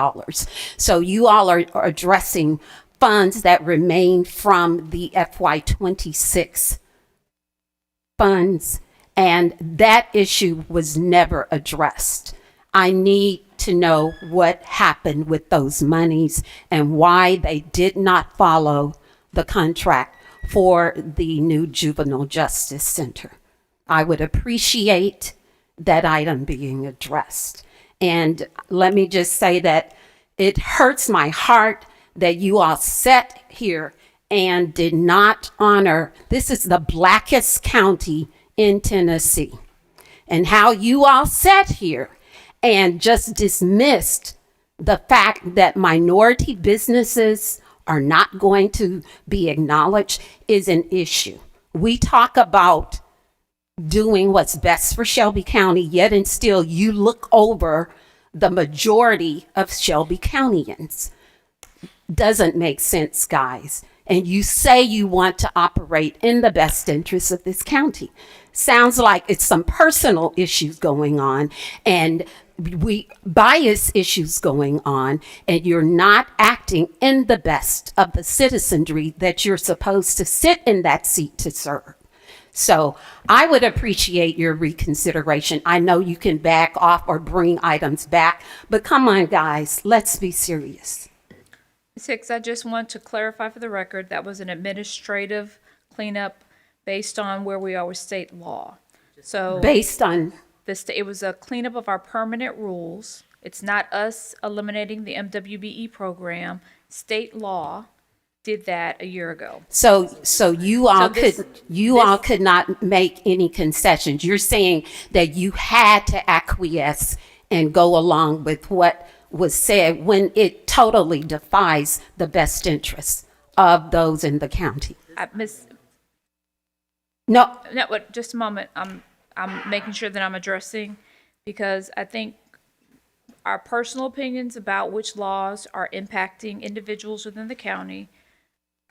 Speaker 8: So you all are addressing funds that remain from the FY26 funds, and that issue was never addressed. I need to know what happened with those monies and why they did not follow the contract for the new Juvenile Justice Center. I would appreciate that item being addressed. And let me just say that it hurts my heart that you all sat here and did not honor, this is the blackest county in Tennessee, and how you all sat here and just dismissed the fact that minority businesses are not going to be acknowledged is an issue. We talk about doing what's best for Shelby County, yet and still you look over the majority of Shelby Countyans. Doesn't make sense, guys. And you say you want to operate in the best interest of this county. Sounds like it's some personal issues going on, and bias issues going on, and you're not acting in the best of the citizenry that you're supposed to sit in that seat to serve. So I would appreciate your reconsideration. I know you can back off or bring items back, but come on, guys, let's be serious.
Speaker 1: Ms. Hicks, I just want to clarify for the record, that was an administrative cleanup based on where we are with state law. So
Speaker 8: Based on,
Speaker 1: it was a cleanup of our permanent rules. It's not us eliminating the MWBE program. State law did that a year ago.
Speaker 8: so you all
Speaker 1: this-
Speaker 8: all could not make any concessions. You're saying that you had to acquiesce and go along with what was said when it totally defies the best interests of those in the county. No,
Speaker 1: But just a moment. I'm making sure that I'm addressing, because I think our personal opinions about which laws are impacting individuals within the county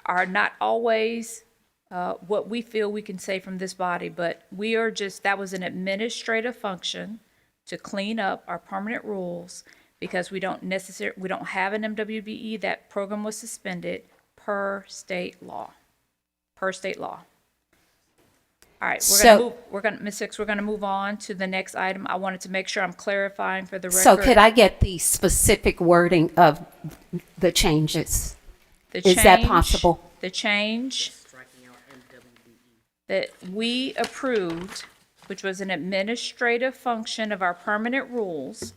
Speaker 1: are not always what we feel we can say from this body, but that was an administrative function to clean up our permanent rules, because we don't have an MWBE. That program was suspended per state law. All right, Ms. Hicks, we're gonna move on to the next item. I wanted to make sure I'm clarifying for the record.
Speaker 8: so could I get the specific wording of the changes? Is that possible?
Speaker 1: The change that we approved, which was an administrative function of our permanent rules,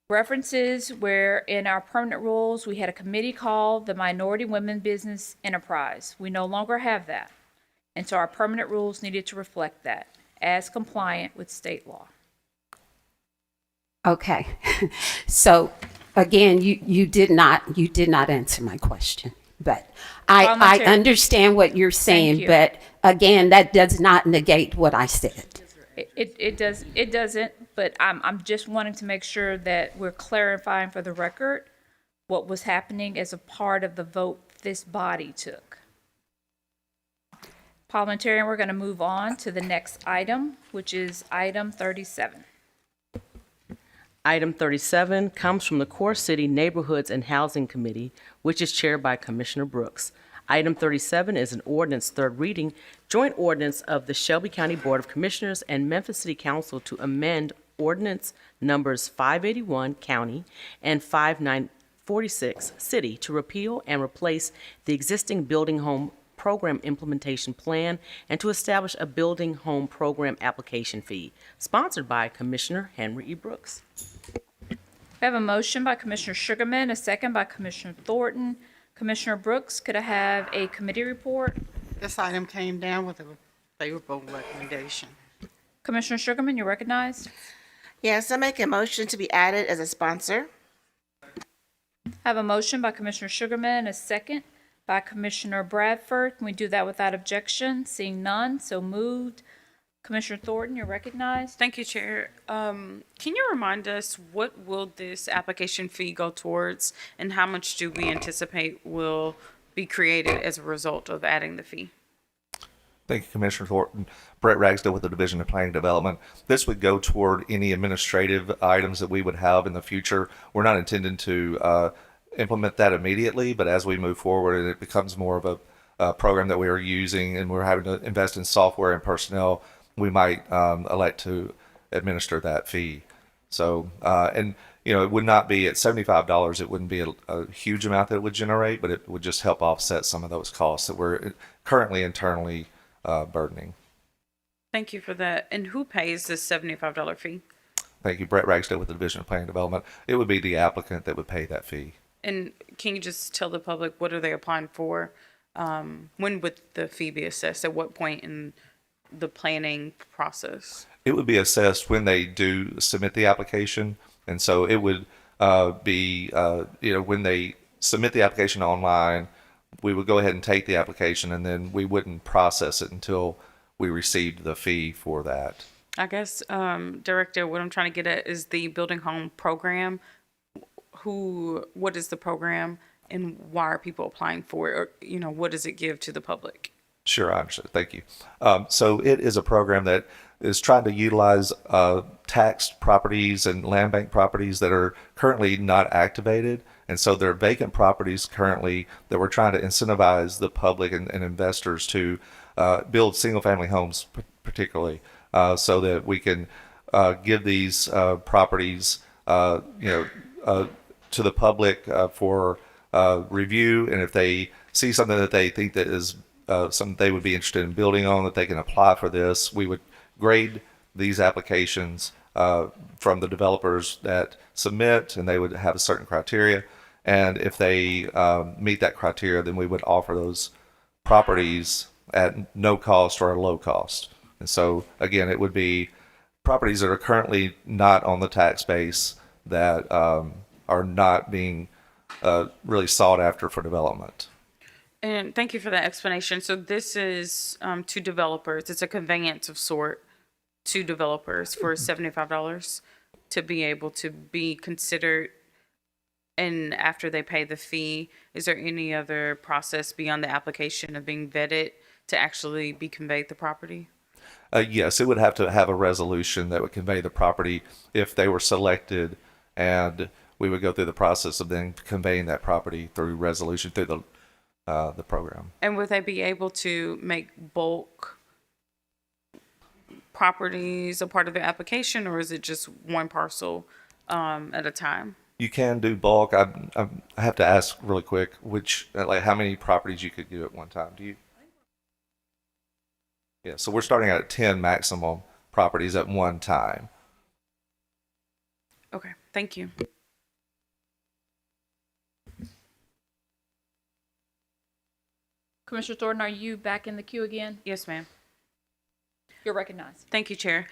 Speaker 1: references where in our permanent rules, we had a committee called the Minority Women Business Enterprise. We no longer have that. And so our permanent rules needed to reflect that as compliant with state law.
Speaker 8: Okay, so again, you did not answer my question, but I
Speaker 1: Parliamentary-
Speaker 8: understand what you're saying,
Speaker 1: you.
Speaker 8: but again, that does not negate what I said.
Speaker 1: It doesn't, but I'm just wanting to make sure that we're clarifying for the record what was happening as a part of the vote this body took. Parliamentarian, we're going to move on to the next item, which is item 37.
Speaker 6: Item 37 comes from the Core City Neighborhoods and Housing Committee, which is chaired by Commissioner Brooks. Item 37 is an ordinance, third reading, joint ordinance of the Shelby County Board of Commissioners and Memphis City Council to amend ordinance numbers 581 County and 5946 City to repeal and replace the existing building home program implementation plan and to establish a building home program application fee, sponsored by Commissioner Henry E. Brooks.
Speaker 1: We have a motion by Commissioner Sugarman, a second by Commissioner Thornton. Commissioner Brooks, could I have a committee report?
Speaker 19: This item came down with a favorable recommendation.
Speaker 1: Commissioner Sugarman, you're recognized.
Speaker 18: Yes, I make a motion to be added as a sponsor.
Speaker 1: I have a motion by Commissioner Sugarman, a second by Commissioner Bradford. Can we do that without objection? Seeing none, so moved. Commissioner Thornton, you're recognized.
Speaker 17: Thank you, Chair. Can you remind us, what will this application fee go towards, and how much do we anticipate will be created as a result of adding the fee?
Speaker 9: Thank you, Commissioner Thornton. Brett Ragsdale with the Division of Planning and Development. This would go toward any administrative items that we would have in the future. We're not intending to implement that immediately, but as we move forward and it becomes more of a program that we are using and we're having to invest in software and personnel, we might elect to administer that fee. So, and it would not be at $75. It wouldn't be a huge amount that it would generate, but it would just help offset some of those costs that we're currently internally burdening.
Speaker 17: Thank you for that. And who pays this $75 fee?
Speaker 9: Thank you. Brett Ragsdale with the Division of Planning and Development. It would be the applicant that would pay that fee.
Speaker 17: And can you just tell the public, what are they applying for? When would the fee be assessed? At what point in the planning process?
Speaker 9: It would be assessed when they do submit the application. And so it would be, when they submit the application online, we would go ahead and take the application, and then we wouldn't process it until we received the fee for that.
Speaker 17: I guess, Director, what I'm trying to get at is the building home program. What is the program, and why are people applying for it? Or, what does it give to the public?
Speaker 9: Sure, I understand. Thank you. So it is a program that is trying to utilize taxed properties and land bank properties that are currently not activated. And so there are vacant properties currently that we're trying to incentivize the public and investors to build single-family homes, particularly, so that we can give these properties, to the public for review. And if they see something that they think that is something they would be interested in building on, that they can apply for this, we would grade these applications from the developers that submit, and they would have a certain criteria. And if they meet that criteria, then we would offer those properties at no cost or a low cost. And so, again, it would be properties that are currently not on the tax base that are not being really sought after for development.
Speaker 17: And thank you for that explanation. So this is to developers. It's a conveyance of sort to developers for $75 to be able to be considered. And after they pay the fee, is there any other process beyond the application of being vetted to actually be conveyed the property?
Speaker 9: Yes, it would have to have a resolution that would convey the property if they were selected, and we would go through the process of then conveying that property through resolution through the program.
Speaker 17: And would they be able to make bulk properties a part of the application, or is it just one parcel at a time?
Speaker 9: You can do bulk. I have to ask really quick, like how many properties you could do at one time. Do you? Yeah, so we're starting at 10 maximum properties at one time.
Speaker 17: Okay, thank you.
Speaker 1: Commissioner Thornton, are you back in the queue again?
Speaker 17: Yes, ma'am.
Speaker 1: You're recognized.
Speaker 17: Thank you, Chair.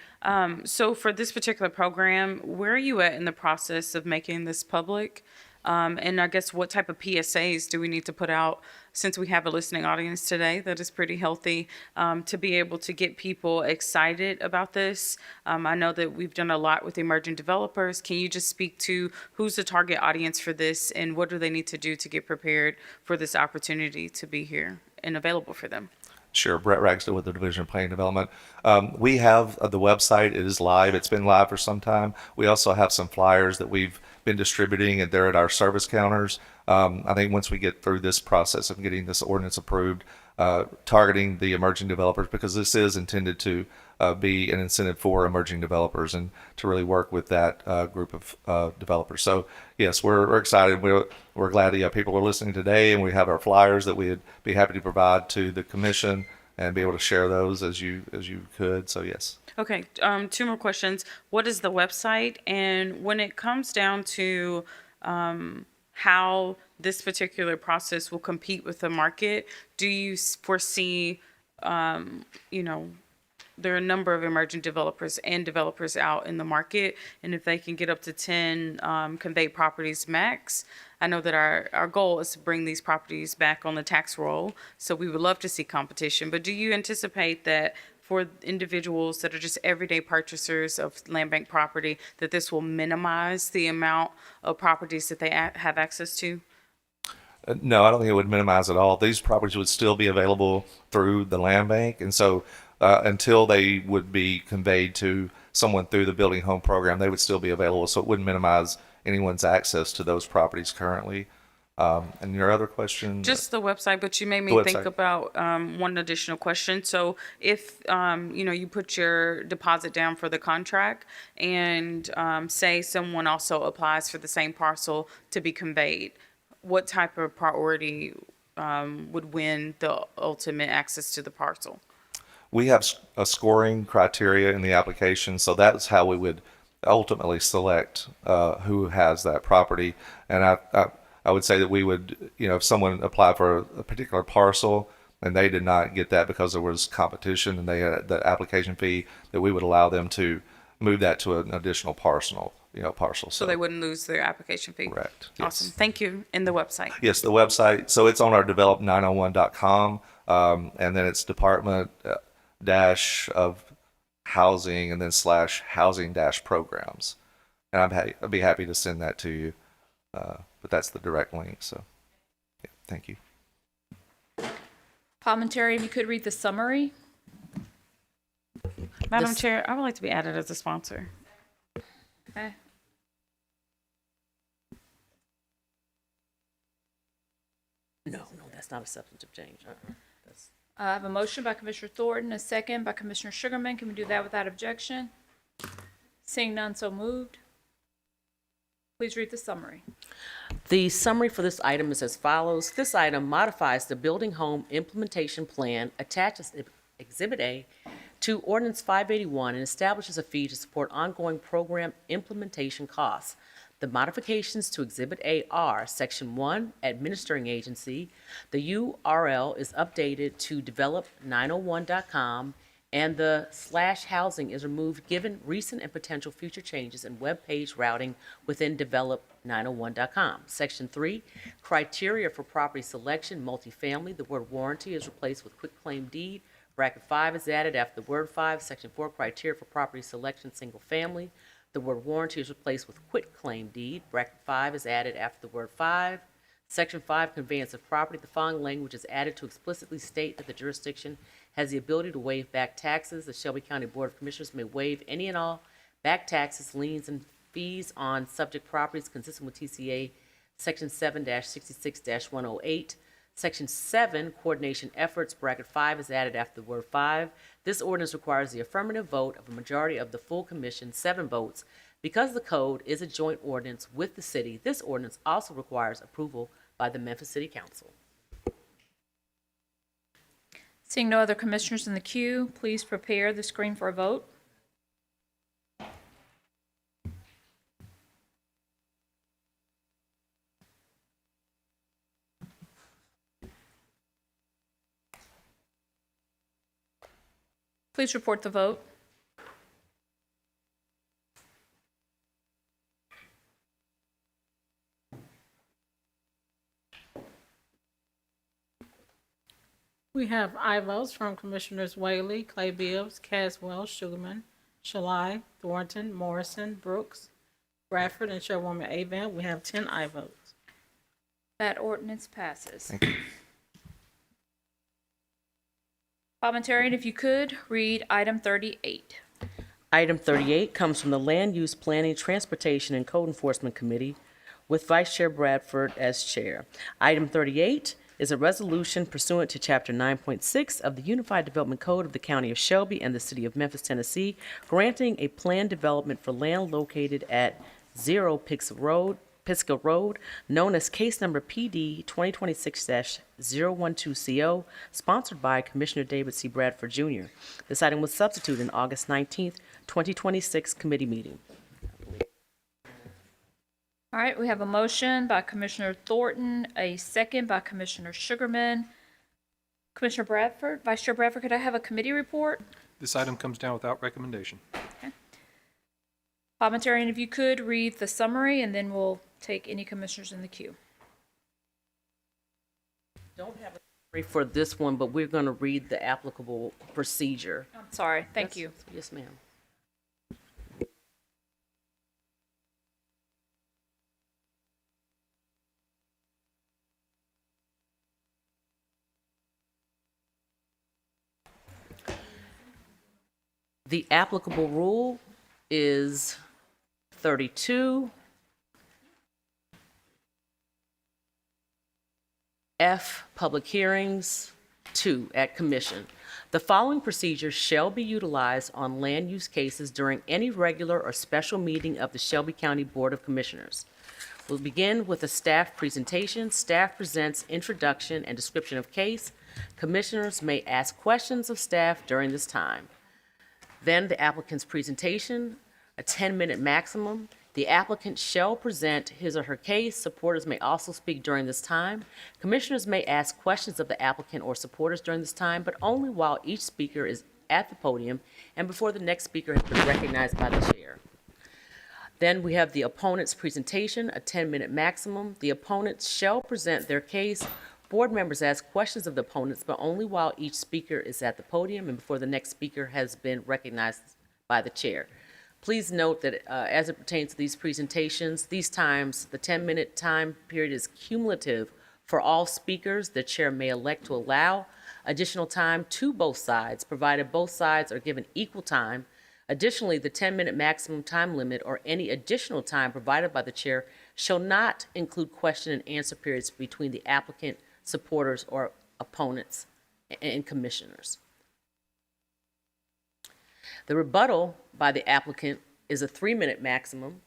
Speaker 17: So for this particular program, where are you at in the process of making this public? And I guess what type of PSAs do we need to put out, since we have a listening audience today that is pretty healthy, to be able to get people excited about this? I know that we've done a lot with emerging developers. Can you just speak to who's the target audience for this, and what do they need to do to get prepared for this opportunity to be here and available for them?
Speaker 9: Sure. Brett Ragsdale with the Division of Planning and Development. We have the website. It is live. It's been live for some time. We also have some flyers that we've been distributing, and they're at our service counters. I think once we get through this process of getting this ordinance approved, targeting the emerging developers, because this is intended to be an incentive for emerging developers and to really work with that group of developers. So yes, we're excited. We're glad that people are listening today, and we have our flyers that we'd be happy to provide to the commission and be able to share those as you could. So yes.
Speaker 17: Okay, 2 more questions. What is the website? And when it comes down to how this particular process will compete with the market, do you foresee, there are a number of emerging developers and developers out in the market, and if they can get up to 10 conveyed properties max, I know that our goal is to bring these properties back on the tax roll, so we would love to see competition. But do you anticipate that for individuals that are just everyday purchasers of land bank property, that this will minimize the amount of properties that they have access to?
Speaker 9: No, I don't think it would minimize at all. These properties would still be available through the land bank, and so until they would be conveyed to someone through the Building Home Program, they would still be available. So it wouldn't minimize anyone's access to those properties currently. And your other question?
Speaker 17: Just the website, but you made me think about one additional question. So if you put your deposit down for the contract, and say someone also applies for the same parcel to be conveyed, what type of priority would win the ultimate access to the parcel?
Speaker 9: We have a scoring criteria in the application, so that's how we would ultimately select who has that property. And I would say that we would, if someone applied for a particular parcel and they did not get that because there was competition and they had the application fee, that we would allow them to move that to an additional parcel.
Speaker 17: So they wouldn't lose their application fee.
Speaker 9: Correct.
Speaker 17: Awesome.
Speaker 9: Yes.
Speaker 17: Thank you. And the website.
Speaker 9: Yes, the website. So it's on our develop901.com, and then it's department dash of housing and then / housing dash programs. And I'd be happy to send that to you. But that's the direct link. So yeah, thank you.
Speaker 1: Parliamentarian, if you could read the summary.
Speaker 17: Madam
Speaker 6: This-
Speaker 17: Chair, I would like to be added as a sponsor.
Speaker 1: Okay.
Speaker 6: No, that's not a substantive change. That's-
Speaker 1: I have a motion by Commissioner Thornton, a second by Commissioner Sugarman. Can we do that without objection? Seeing none, so moved. Please read the summary.
Speaker 6: The summary for this item is as follows. This item modifies the building home implementation plan attached as Exhibit A to Ordinance 581 and establishes a fee to support ongoing program implementation costs. The modifications to Exhibit A are Section 1, Administering Agency. The URL is updated to develop901.com, and the /housing is removed given recent and potential future changes in web page routing within develop901.com. Section 3, Criteria for Property Selection, Multifamily. The word warranty is replaced with quitclaim deed. Bracket 5 is added after the word 5. Section 4, Criteria for Property Selection, Single Family. The word warranty is replaced with quitclaim deed. Bracket 5 is added after the word 5. Section 5, Conveyance of Property. The following language is added to explicitly state that the jurisdiction has the ability to waive back taxes. The Shelby County Board of Commissioners may waive any and all back taxes, liens, and fees on subject properties consistent with TCA Section 7-66-108. Section 7, Coordination Efforts, bracket 5 is added after the word 5. This ordinance requires the affirmative vote of a majority of the full commission, 7 votes. Because the code is a joint ordinance with the city, this ordinance also requires approval by the Memphis City Council.
Speaker 1: Seeing no other commissioners in the queue, please prepare the screen for a vote. Please report the vote.
Speaker 4: We have aye votes from Commissioners Whaley, Clay Bibbs, Caswell, Sugarman, Shalai, Thornton, Morrison, Brooks, Bradford, and Chairwoman Avant. We have 10 aye votes.
Speaker 1: That ordinance passes.
Speaker 9: Thank you.
Speaker 1: Parliamentarian, if you could, read item 38.
Speaker 6: Item 38 comes from the Land Use Planning, Transportation, and Code Enforcement Committee with Vice Chair Bradford as chair. Item 38 is a resolution pursuant to Chapter 9.6 of the Unified Development Code of the County of Shelby and the City of Memphis, Tennessee, granting a planned development for land located at 0 Pisgah Road, known as case number PD 2026-012CO, sponsored by Commissioner David C. Bradford Jr. This item was substituted in August 19th, 2026 committee meeting.
Speaker 1: All right, we have a motion by Commissioner Thornton, a second by Commissioner Sugarman. Commissioner Bradford, Vice Chair Bradford, could I have a committee report?
Speaker 3: This item comes down without recommendation.
Speaker 1: Parliamentarian, if you could, read the summary, and then we'll take any commissioners in the queue.
Speaker 6: Don't have a summary for this one, but we're going to read the applicable procedure.
Speaker 1: I'm sorry, thank you.
Speaker 6: Yes, ma'am. The applicable rule is 32 F, public hearings, 2, at commission. The following procedures shall be utilized on land use cases during any regular or special meeting of the Shelby County Board of Commissioners. We'll begin with a staff presentation. Staff presents introduction and description of case. Commissioners may ask questions of staff during this time. Then the applicant's presentation, a 10-minute maximum. The applicant shall present his or her case. Supporters may also speak during this time. Commissioners may ask questions of the applicant or supporters during this time, but only while each speaker is at the podium and before the next speaker has been recognized by the chair. Then we have the opponent's presentation, a 10-minute maximum. The opponents shall present their case. Board members ask questions of the opponents, but only while each speaker is at the podium and before the next speaker has been recognized by the chair. Please note that as it pertains to these presentations, these times, the 10-minute time period is cumulative for all speakers. The chair may elect to allow additional time to both sides, provided both sides are given equal time. Additionally, the 10-minute maximum time limit or any additional time provided by the chair shall not include question and answer periods between the applicant, supporters, or opponents and commissioners. The rebuttal by the applicant is a 3-minute maximum.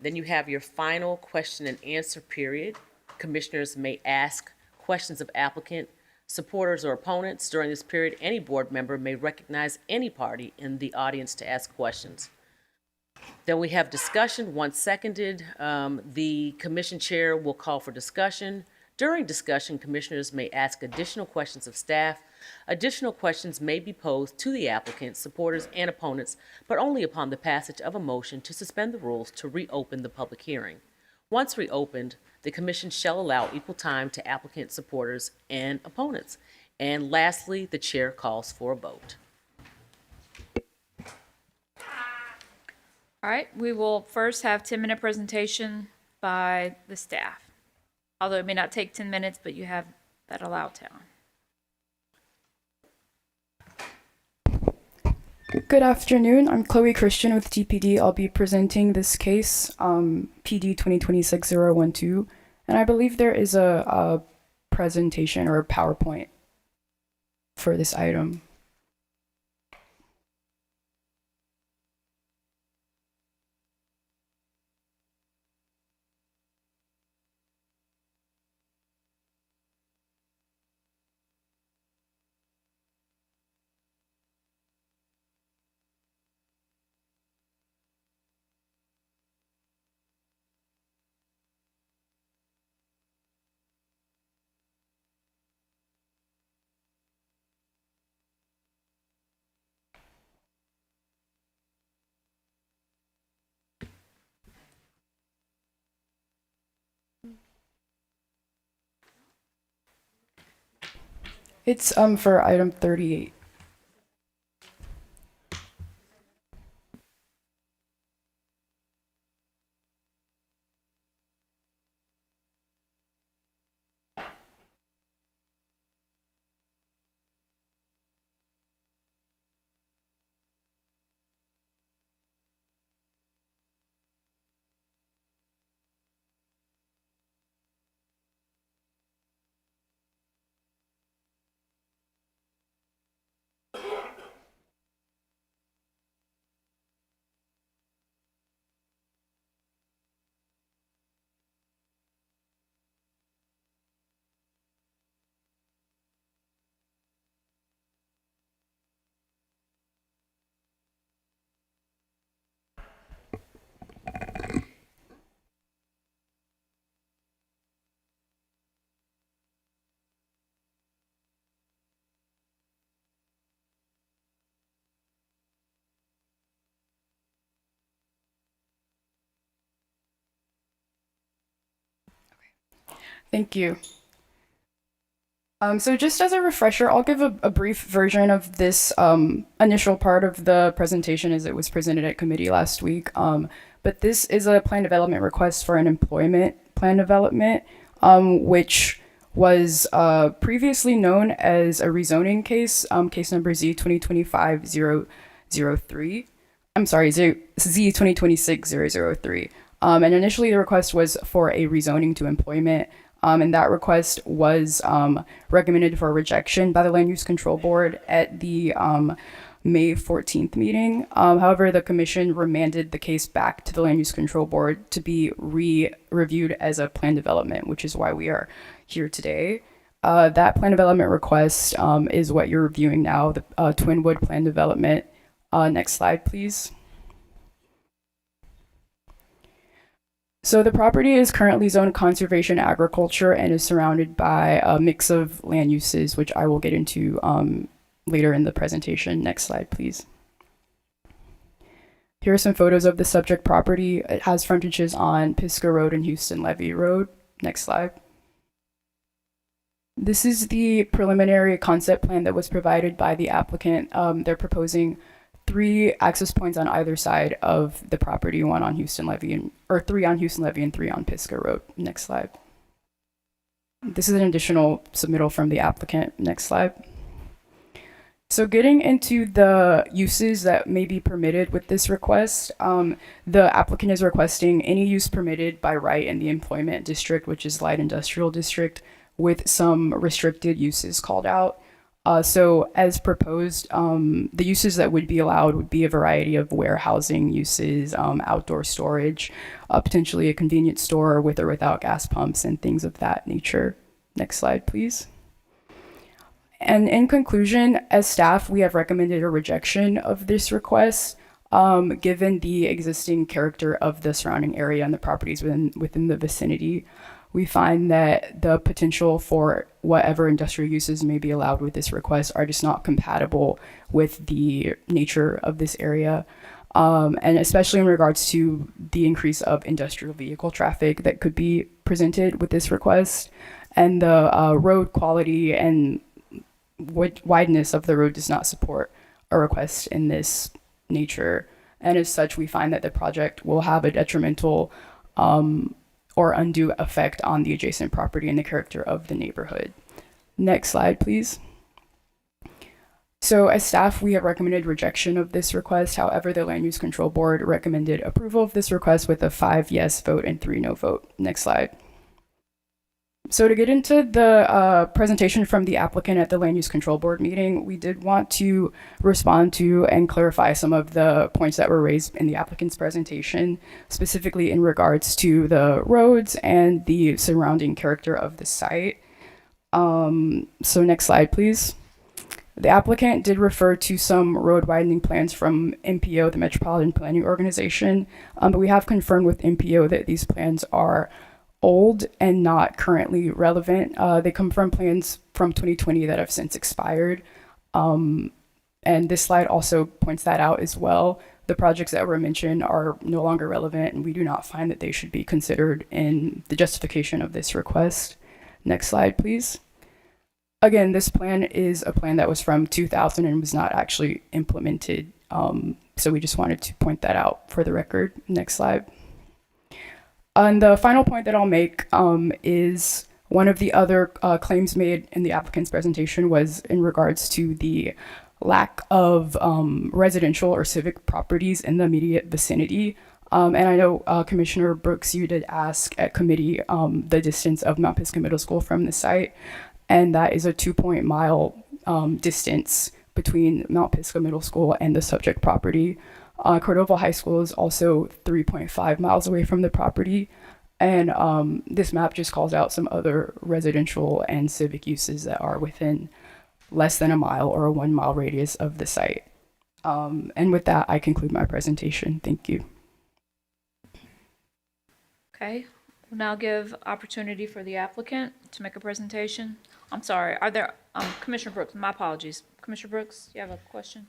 Speaker 6: Then you have your final question and answer period. Commissioners may ask questions of applicant, supporters, or opponents. During this period, any board member may recognize any party in the audience to ask questions. Then we have discussion. Once seconded, the commission chair will call for discussion. During discussion, commissioners may ask additional questions of staff. Additional questions may be posed to the applicant, supporters, and opponents, but only upon the passage of a motion to suspend the rules to reopen the public hearing. Once reopened, the commission shall allow equal time to applicant, supporters, and opponents. And lastly, the chair calls for a vote.
Speaker 1: All right, we will first have 10-minute presentation by the staff. Although it may not take 10 minutes, but you have that allowed time.
Speaker 10: Good afternoon. I'm Chloe Christian with DPD. I'll be presenting this case, PD 2026-012, and I believe there is a presentation or a PowerPoint for this item. It's for item 38. Thank you. So just as a refresher, I'll give a brief version of this initial part of the presentation as it was presented at committee last week. But this is a plan development request for an employment plan development, which was previously known as a rezoning case, case number Z 2025-003. I'm sorry, Z 2026-003. And initially the request was for a rezoning to employment. And that request was recommended for rejection by the Land Use Control Board at the May 14th meeting. However, the commission remanded the case back to the Land Use Control Board to be reviewed as a plan development, which is why we are here today. That plan development request is what you're reviewing now, the Twinwood plan development. Next slide, please. So the property is currently zoned conservation agriculture and is surrounded by a mix of land uses, which I will get into later in the presentation. Next slide, please. Here are some photos of the subject property. It has frontages on Pisgah Road and Houston Levee Road. Next slide. This is the preliminary concept plan that was provided by the applicant. They're proposing 3 access points on either side of the property, 1 on Houston Levee, or 3 on Houston Levee and 3 on Pisgah Road. Next slide. This is an additional submittal from the applicant. Next slide. So getting into the uses that may be permitted with this request, the applicant is requesting any use permitted by right in the employment district, which is light industrial district, with some restricted uses called out. So as proposed, the uses that would be allowed would be a variety of warehousing uses, outdoor storage, potentially a convenience store with or without gas pumps and things of that nature. Next slide, please. And in conclusion, as staff, we have recommended a rejection of this request, given the existing character of the surrounding area and the properties within the vicinity. We find that the potential for whatever industrial uses may be allowed with this request are just not compatible with the nature of this area. And especially in regards to the increase of industrial vehicle traffic that could be presented with this request, and the road quality and wideness of the road does not support a request in this nature. And as such, we find that the project will have a detrimental or undue effect on the adjacent property and the character of the neighborhood. Next slide, please. So as staff, we have recommended rejection of this request. However, the Land Use Control Board recommended approval of this request with a 5 yes vote and 3 no vote. Next slide. So to get into the presentation from the applicant at the Land Use Control Board meeting, we did want to respond to and clarify some of the points that were raised in the applicant's presentation, specifically in regards to the roads and the surrounding character of the site. So next slide, please. The applicant did refer to some road widening plans from MPO, the Metropolitan Planning Organization, but we have confirmed with MPO that these plans are old and not currently relevant. They come from plans from 2020 that have since expired. And this slide also points that out as well. The projects that were mentioned are no longer relevant, and we do not find that they should be considered in the justification of this request. Next slide, please. Again, this plan is a plan that was from 2000 and was not actually implemented. So we just wanted to point that out for the record. Next slide. And the final point that I'll make is one of the other claims made in the applicant's presentation was in regards to the lack of residential or civic properties in the immediate vicinity. And I know Commissioner Brooks, you did ask at committee the distance of Mount Pisgah Middle School from the site, and that is a 2-mile distance between Mount Pisgah Middle School and the subject property. Cordova High School is also 3.5 miles away from the property. And this map just calls out some other residential and civic uses that are within less than a mile or a 1-mile radius of the site. And with that, I conclude my presentation. Thank you.
Speaker 1: Okay, we'll now give opportunity for the applicant to make a presentation. I'm sorry, are there, Commissioner Brooks, my apologies. Commissioner Brooks, you have a question?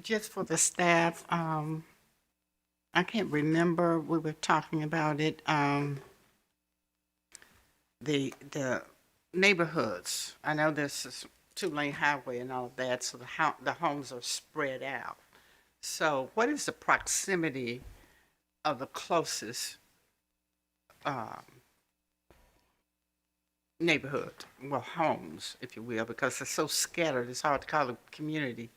Speaker 19: Just for the staff, I can't remember, we were talking about it, the neighborhoods. I know this is 2-lane highway and all of that, so the homes are spread out. So what is the proximity of the closest neighborhood, well, homes, if you will, because they're so scattered, it's hard to call a community,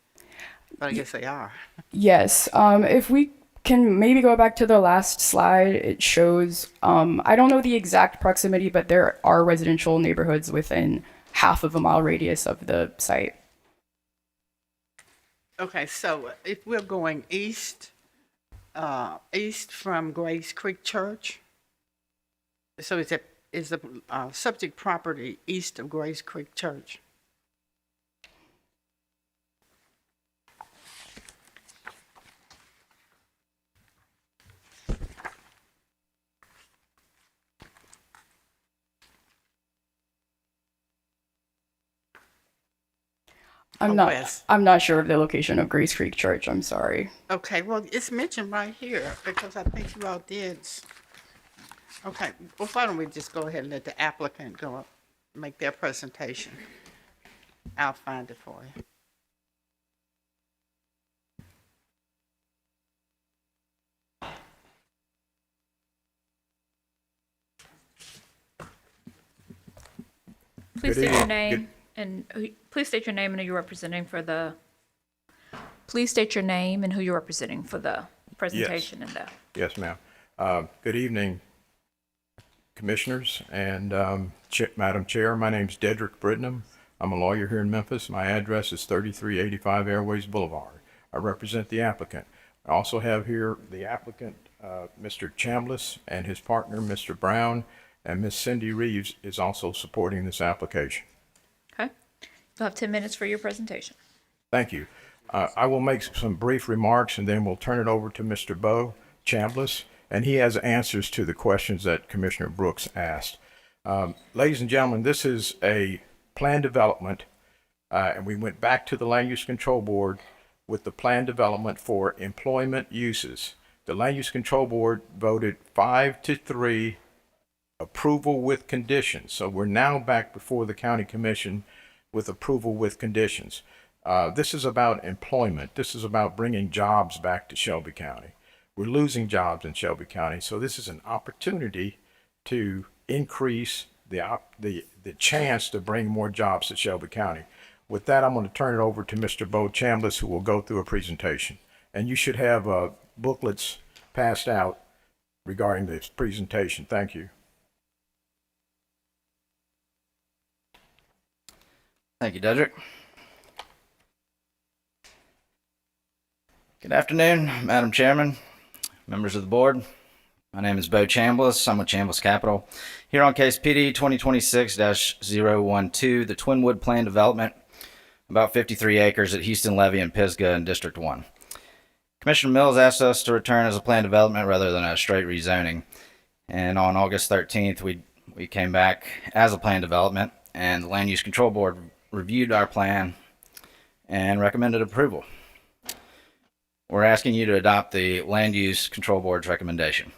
Speaker 19: but I guess they are.
Speaker 10: Yes, if we can maybe go back to the last slide, it shows, I don't know the exact proximity, but there are residential neighborhoods within half of a mile radius of the site.
Speaker 19: Okay, so if we're going east, east from Grace Creek Church, so is the subject property east of Grace Creek Church?
Speaker 10: I'm not sure of the location of Grace Creek Church. I'm sorry.
Speaker 19: Okay, well, it's mentioned right here because I think you all did. Okay, well, why don't we just go ahead and let the applicant go up, make their presentation. I'll find it for you.
Speaker 1: Please state your name And please state your name and who you're representing for the, please state your name and who you're representing for the presentation and the.
Speaker 14: Yes, ma'am. Good evening, commissioners and Madam Chair. My name's Dedrick Brittenham. I'm a lawyer here in Memphis. My address is 3385 Airways Boulevard. I represent the applicant. I also have here the applicant, Mr. Chambliss, and his partner, Mr. Brown, and Miss Cindy Reeves is also supporting this application.
Speaker 1: Okay. You'll have 10 minutes for your presentation.
Speaker 14: Thank you. I will make some brief remarks and then we'll turn it over to Mr. Bo Chambliss, and he has answers to the questions that Commissioner Brooks asked. Ladies and gentlemen, this is a plan development, and we went back to the Land Use Control Board with the plan development for employment uses. The Land Use Control Board voted 5-3 approval with conditions. So we're now back before the County Commission with approval with conditions. This is about employment. This is about bringing jobs back to Shelby County. We're losing jobs in Shelby County, so this is an opportunity to increase the chance to bring more jobs to Shelby County. With that, I'm going to turn it over to Mr. Bo Chambliss, who will go through a presentation. And you should have booklets passed out regarding this presentation. Thank you.
Speaker 15: Thank you, Dedrick. Good afternoon, Madam Chairman, members of the board. My name is Bo Chambliss. I'm with Chambliss Capital. Here on case PD 2026-012, the Twinwood Plan Development, about 53 acres at Houston Levee and Pisgah in District 1. Commissioner Mills asked us to return as a plan development rather than a straight rezoning. And on August 13th, we came back as a plan development, and the Land Use Control Board reviewed our plan and recommended approval. We're asking you to adopt the Land Use Control Board's recommendation.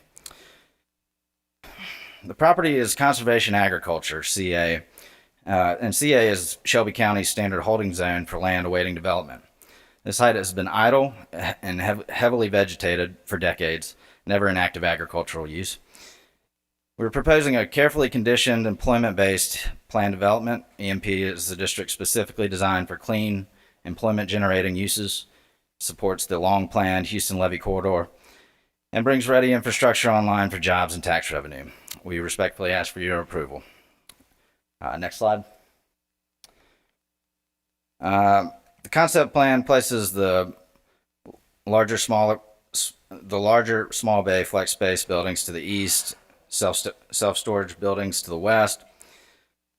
Speaker 15: The property is Conservation Agriculture, CA, and CA is Shelby County's standard holding zone for land awaiting development. This site has been idle and heavily vegetated for decades, never in active agricultural use. We're proposing a carefully conditioned employment-based plan development. EMP is the district specifically designed for clean, employment-generating uses, supports the long-planned Houston Levee corridor, and brings ready infrastructure online for jobs and tax revenue. We respectfully ask for your approval. Next slide. The concept plan places the larger small bay flex space buildings to the east, self-storage buildings to the west,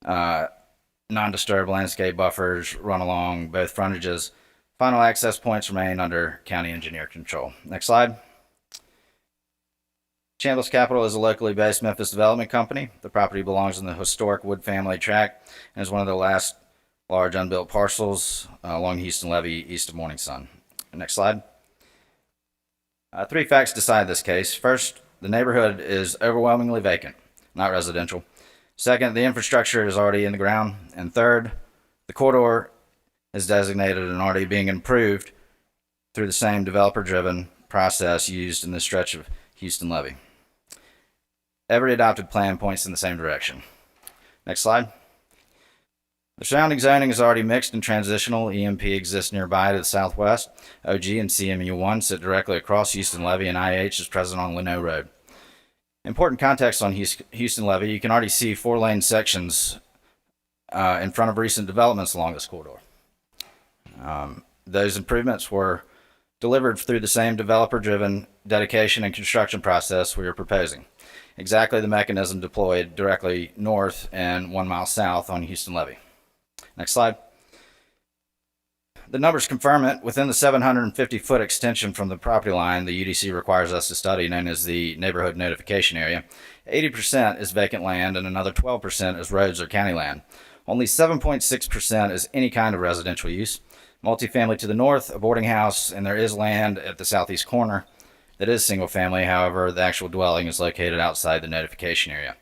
Speaker 15: non-disturbed landscape buffers run along both frontages. Final access points remain under county engineer control. Next slide. Chambliss Capital is a locally based Memphis development company. The property belongs in the historic Wood family tract and is one of the last large unbuilt parcels along Houston Levee east of Morning Sun. Next slide. 3 facts decide this case. First, the neighborhood is overwhelmingly vacant, not residential. Second, the infrastructure is already in the ground. And third, the corridor is designated and already being improved through the same developer-driven process used in this stretch of Houston Levee. Every adopted plan points in the same direction. Next slide. The surrounding zoning is already mixed and transitional. EMP exists nearby to the southwest. OG and CMU1 sit directly across Houston Levee, and IH is present on Lino Road. Important context on Houston Levee: you can already see 4-lane sections in front of recent developments along this corridor. Those improvements were delivered through the same developer-driven dedication and construction process we are proposing. Exactly the mechanism deployed directly north and 1 mile south on Houston Levee. Next slide. The numbers confirm it. Within the 750-foot extension from the property line the UDC requires us to study, known as the neighborhood notification area, 80% is vacant land and another 12% is roads or county land. Only 7.6% is any kind of residential use. Multifamily to the north, a boarding house, and there is land at the southeast corner that is single family. However, the actual dwelling is located outside the notification area.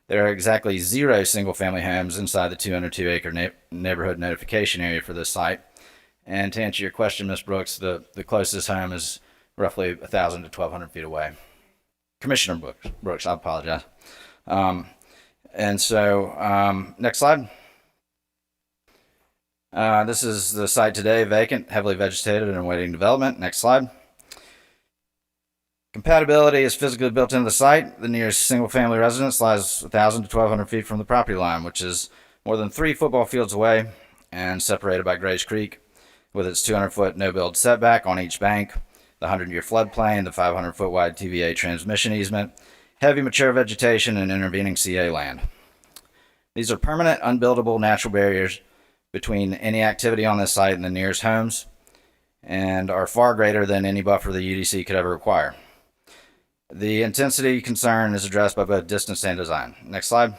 Speaker 15: There are exactly 0 single family homes inside the 202-acre neighborhood notification area for this site. And to answer your question, Ms. Brooks, the closest home is roughly 1,000 to 1,200 feet away. Commissioner Brooks, I apologize. Next slide. This is the site today, vacant, heavily vegetated, and awaiting development. Next slide. Compatibility is physically built into the site. The nearest single-family residence lies 1,000 to 1,200 feet from the property line, which is more than 3 football fields away and separated by Grays Creek, with its 200-foot no-build setback on each bank, the 100-year floodplain, the 500-foot wide TVA transmission easement, heavy mature vegetation, and intervening CA land. These are permanent, unbuildable natural barriers between any activity on this site and the nearest homes, and are far greater than any buffer the UDC could ever require. The intensity concern is addressed by both distance and design. Next slide.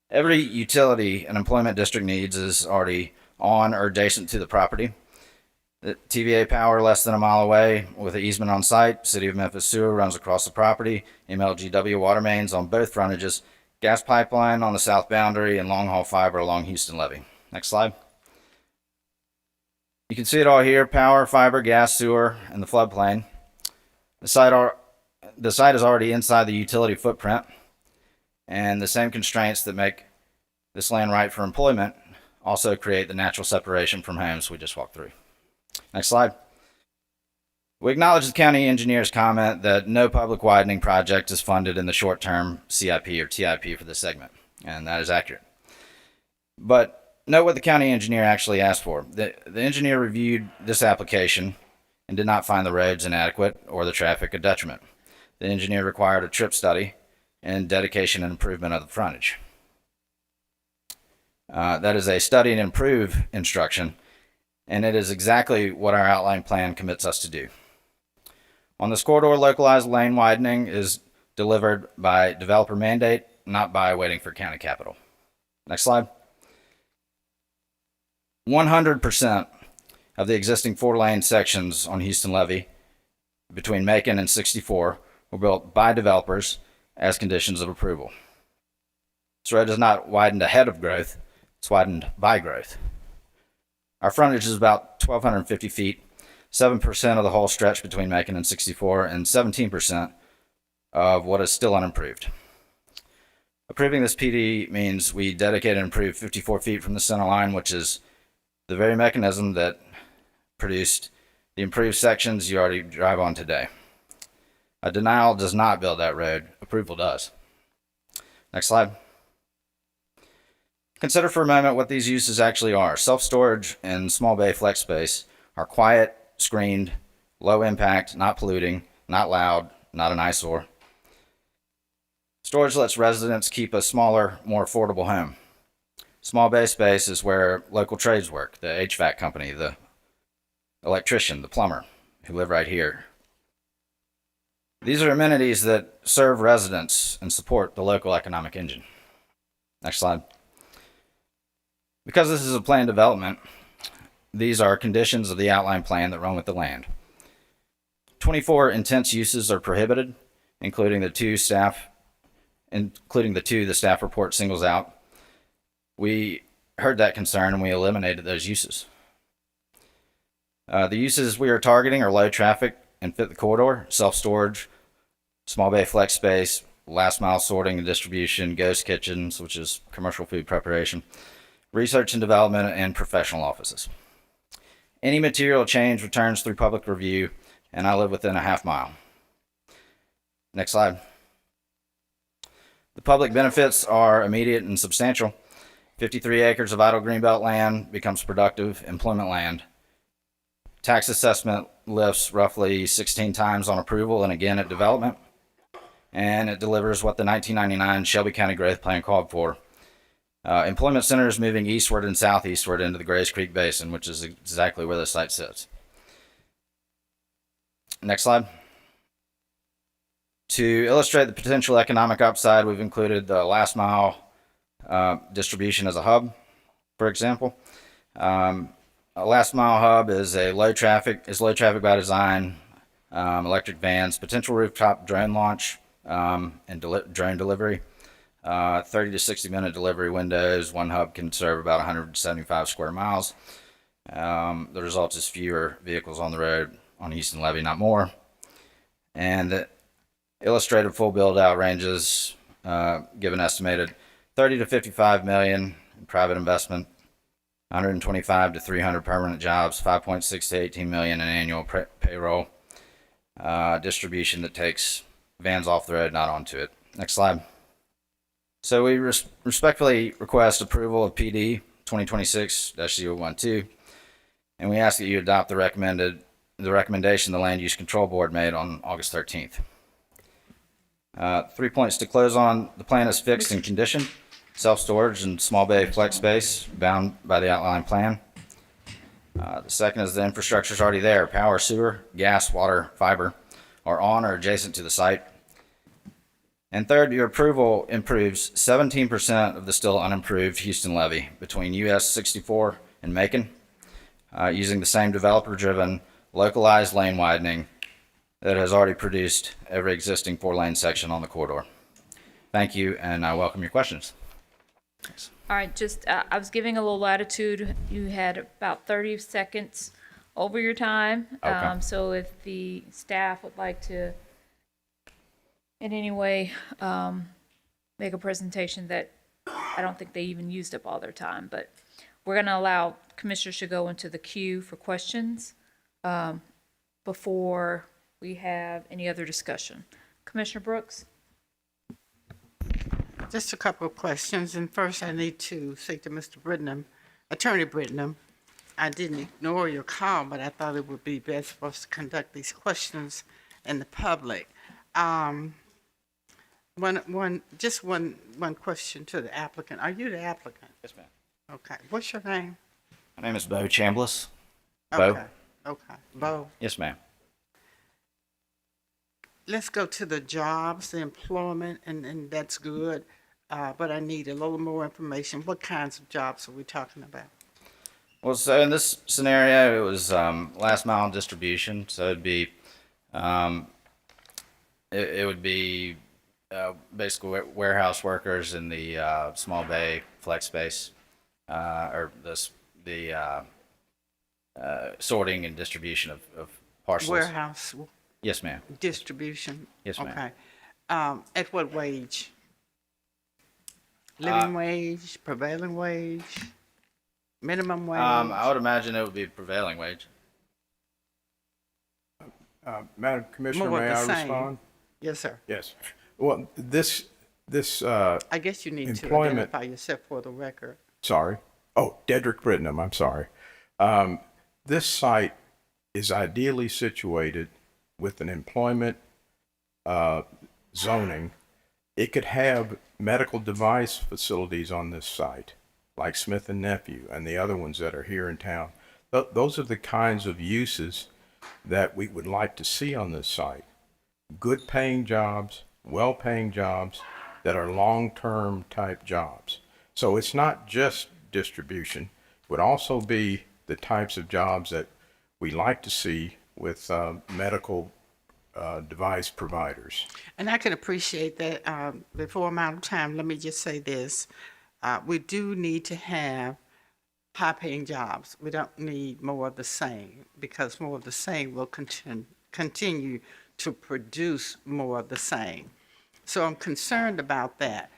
Speaker 15: Every utility an employment district needs is already on or adjacent to the property. The TVA power less than a mile away with an easement on site. City of Memphis sewer runs across the property. MLGW water mains on both frontages. Gas pipeline on the south boundary and long haul fiber along Houston Levee. Next slide. You can see it all here: power, fiber, gas, sewer, and the floodplain. The site is already inside the utility footprint, and the same constraints that make this land right for employment also create the natural separation from homes we just walked through. Next slide. We acknowledge the county engineer's comment that no public widening project is funded in the short-term CIP or TIP for this segment, and that is accurate. But note what the county engineer actually asked for. The engineer reviewed this application and did not find the roads inadequate or the traffic a detriment. The engineer required a trip study and dedication and improvement of the frontage. That is a study and improve instruction, and it is exactly what our outline plan commits us to do. On this corridor, localized lane widening is delivered by developer mandate, not by waiting for county capital. Next slide. 100% of the existing 4-lane sections on Houston Levee between Macon and 64 were built by developers as conditions of approval. This road is not widened ahead of growth, it's widened by growth. Our frontage is about 1,250 feet, 7% of the whole stretch between Macon and 64, and 17% of what is still unimproved. Approving this PD means we dedicate and improve 54 feet from the center line, which is the very mechanism that produced the improved sections you already drive on today. A denial does not build that road, approval does. Next slide. Consider for a moment what these uses actually are. Self-storage and small bay flex space are quiet, screened, low impact, not polluting, not loud, not an eyesore. Storage lets residents keep a smaller, more affordable home. Small bay space is where local trades work, the HVAC company, the electrician, the plumber, who live right here. These are amenities that serve residents and support the local economic engine. Next slide. Because this is a planned development, these are conditions of the outline plan that run with the land. 24 intense uses are prohibited, including the two the staff report singles out. We heard that concern and we eliminated those uses. The uses we are targeting are low traffic and fit the corridor: self-storage, small bay flex space, last mile sorting and distribution, ghost kitchens, which is commercial food preparation, research and development, and professional offices. Any material change returns through public review, and I live within a half mile. Next slide. The public benefits are immediate and substantial. 53 acres of idle greenbelt land becomes productive employment land. Tax assessment lifts roughly 16 times on approval and again at development. And it delivers what the 1999 Shelby County Growth Plan called for. Employment centers moving eastward and southeastward into the Grays Creek Basin, which is exactly where the site sits. Next slide. To illustrate the potential economic upside, we've included the last mile distribution as a hub, for example. A last mile hub is low traffic by design, electric vans, potential rooftop drone launch, and drone delivery. 30 to 60 minute delivery windows. One hub can serve about 175 square miles. The result is fewer vehicles on the road on Houston Levee, not more. And the illustrated full build out ranges, give an estimated 30 to 55 million in private investment, 125 to 300 permanent jobs, 5.6 to 18 million in annual payroll. Distribution that takes vans off the road, not onto it. Next slide. So we respectfully request approval of PD 2026-012, and we ask that you adopt the recommendation the Land Use Control Board made on August 13th. 3 points to close on. The plan is fixed and conditioned. Self-storage and small bay flex space bound by the outline plan. The second is the infrastructure is already there. Power, sewer, gas, water, fiber are on or adjacent to the site. And third, your approval improves 17% of the still unimproved Houston levee between US 64 and Macon, using the same developer-driven localized lane widening that has already produced every existing 4-lane section on the corridor. Thank you, and I welcome your questions.
Speaker 1: All right, just, I was giving a little latitude. You had about 30 seconds over your time.
Speaker 15: Okay.
Speaker 1: So if the staff would like to in any way make a presentation that I don't think they even used up all their time, but we're going to allow commissioners to go into the queue for questions before we have any other discussion. Commissioner Brooks?
Speaker 19: Just a couple of questions, and first I need to say to Mr. Brittenham, Attorney Brittenham, I didn't ignore your call, but I thought it would be best for us to conduct these questions in the public. One question to the applicant. Are you the applicant?
Speaker 15: Yes, ma'am.
Speaker 19: Okay. What's your name?
Speaker 15: My name is Bo Chambliss.
Speaker 19: Okay. Okay. Bo.
Speaker 15: Yes, ma'am.
Speaker 19: Let's go to the jobs, the employment, and that's good. But I need a little more information. What kinds of jobs are we talking about?
Speaker 15: Well, so in this scenario, it was last mile distribution. So it'd be, it would be basically warehouse workers in the small bay flex space, or the sorting and distribution of parcels.
Speaker 19: Warehouse.
Speaker 15: Yes, ma'am.
Speaker 19: Distribution.
Speaker 15: Yes, ma'am.
Speaker 19: Okay. At what wage? Living wage, prevailing wage, minimum wage?
Speaker 15: I would imagine it would be prevailing wage.
Speaker 14: Madam Commissioner,
Speaker 19: More
Speaker 14: may
Speaker 19: the
Speaker 14: I
Speaker 19: same.
Speaker 14: respond?
Speaker 19: Yes, sir.
Speaker 14: Yes. Well, this
Speaker 19: I guess you need to
Speaker 14: employment.
Speaker 19: identify yourself for the record.
Speaker 14: Sorry. Oh, Dedrick Brittenham, I'm sorry. This site is ideally situated with an employment zoning. It could have medical device facilities on this site, like Smith & Nephew and the other ones that are here in town. Those are the kinds of uses that we would like to see on this site. Good paying jobs, well paying jobs that are long-term type jobs. So it's not just distribution. It would also be the types of jobs that we like to see with medical device providers.
Speaker 19: And I can appreciate that. Before I'm out of time, let me just say this. We do need to have high-paying jobs. We don't need more of the same, because more of the same will continue to produce more of the same. So I'm concerned about that.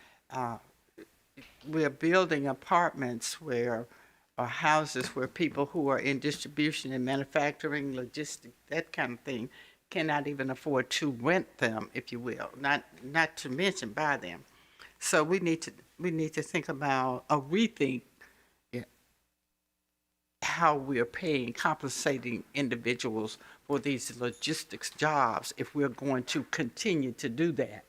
Speaker 19: We're building apartments or houses where people who are in distribution and manufacturing, logistics, that kind of thing, cannot even afford to rent them, if you will, not to mention buy them. So we need to think about a rethink how we are paying, compensating individuals for these logistics jobs if we're going to continue to do that.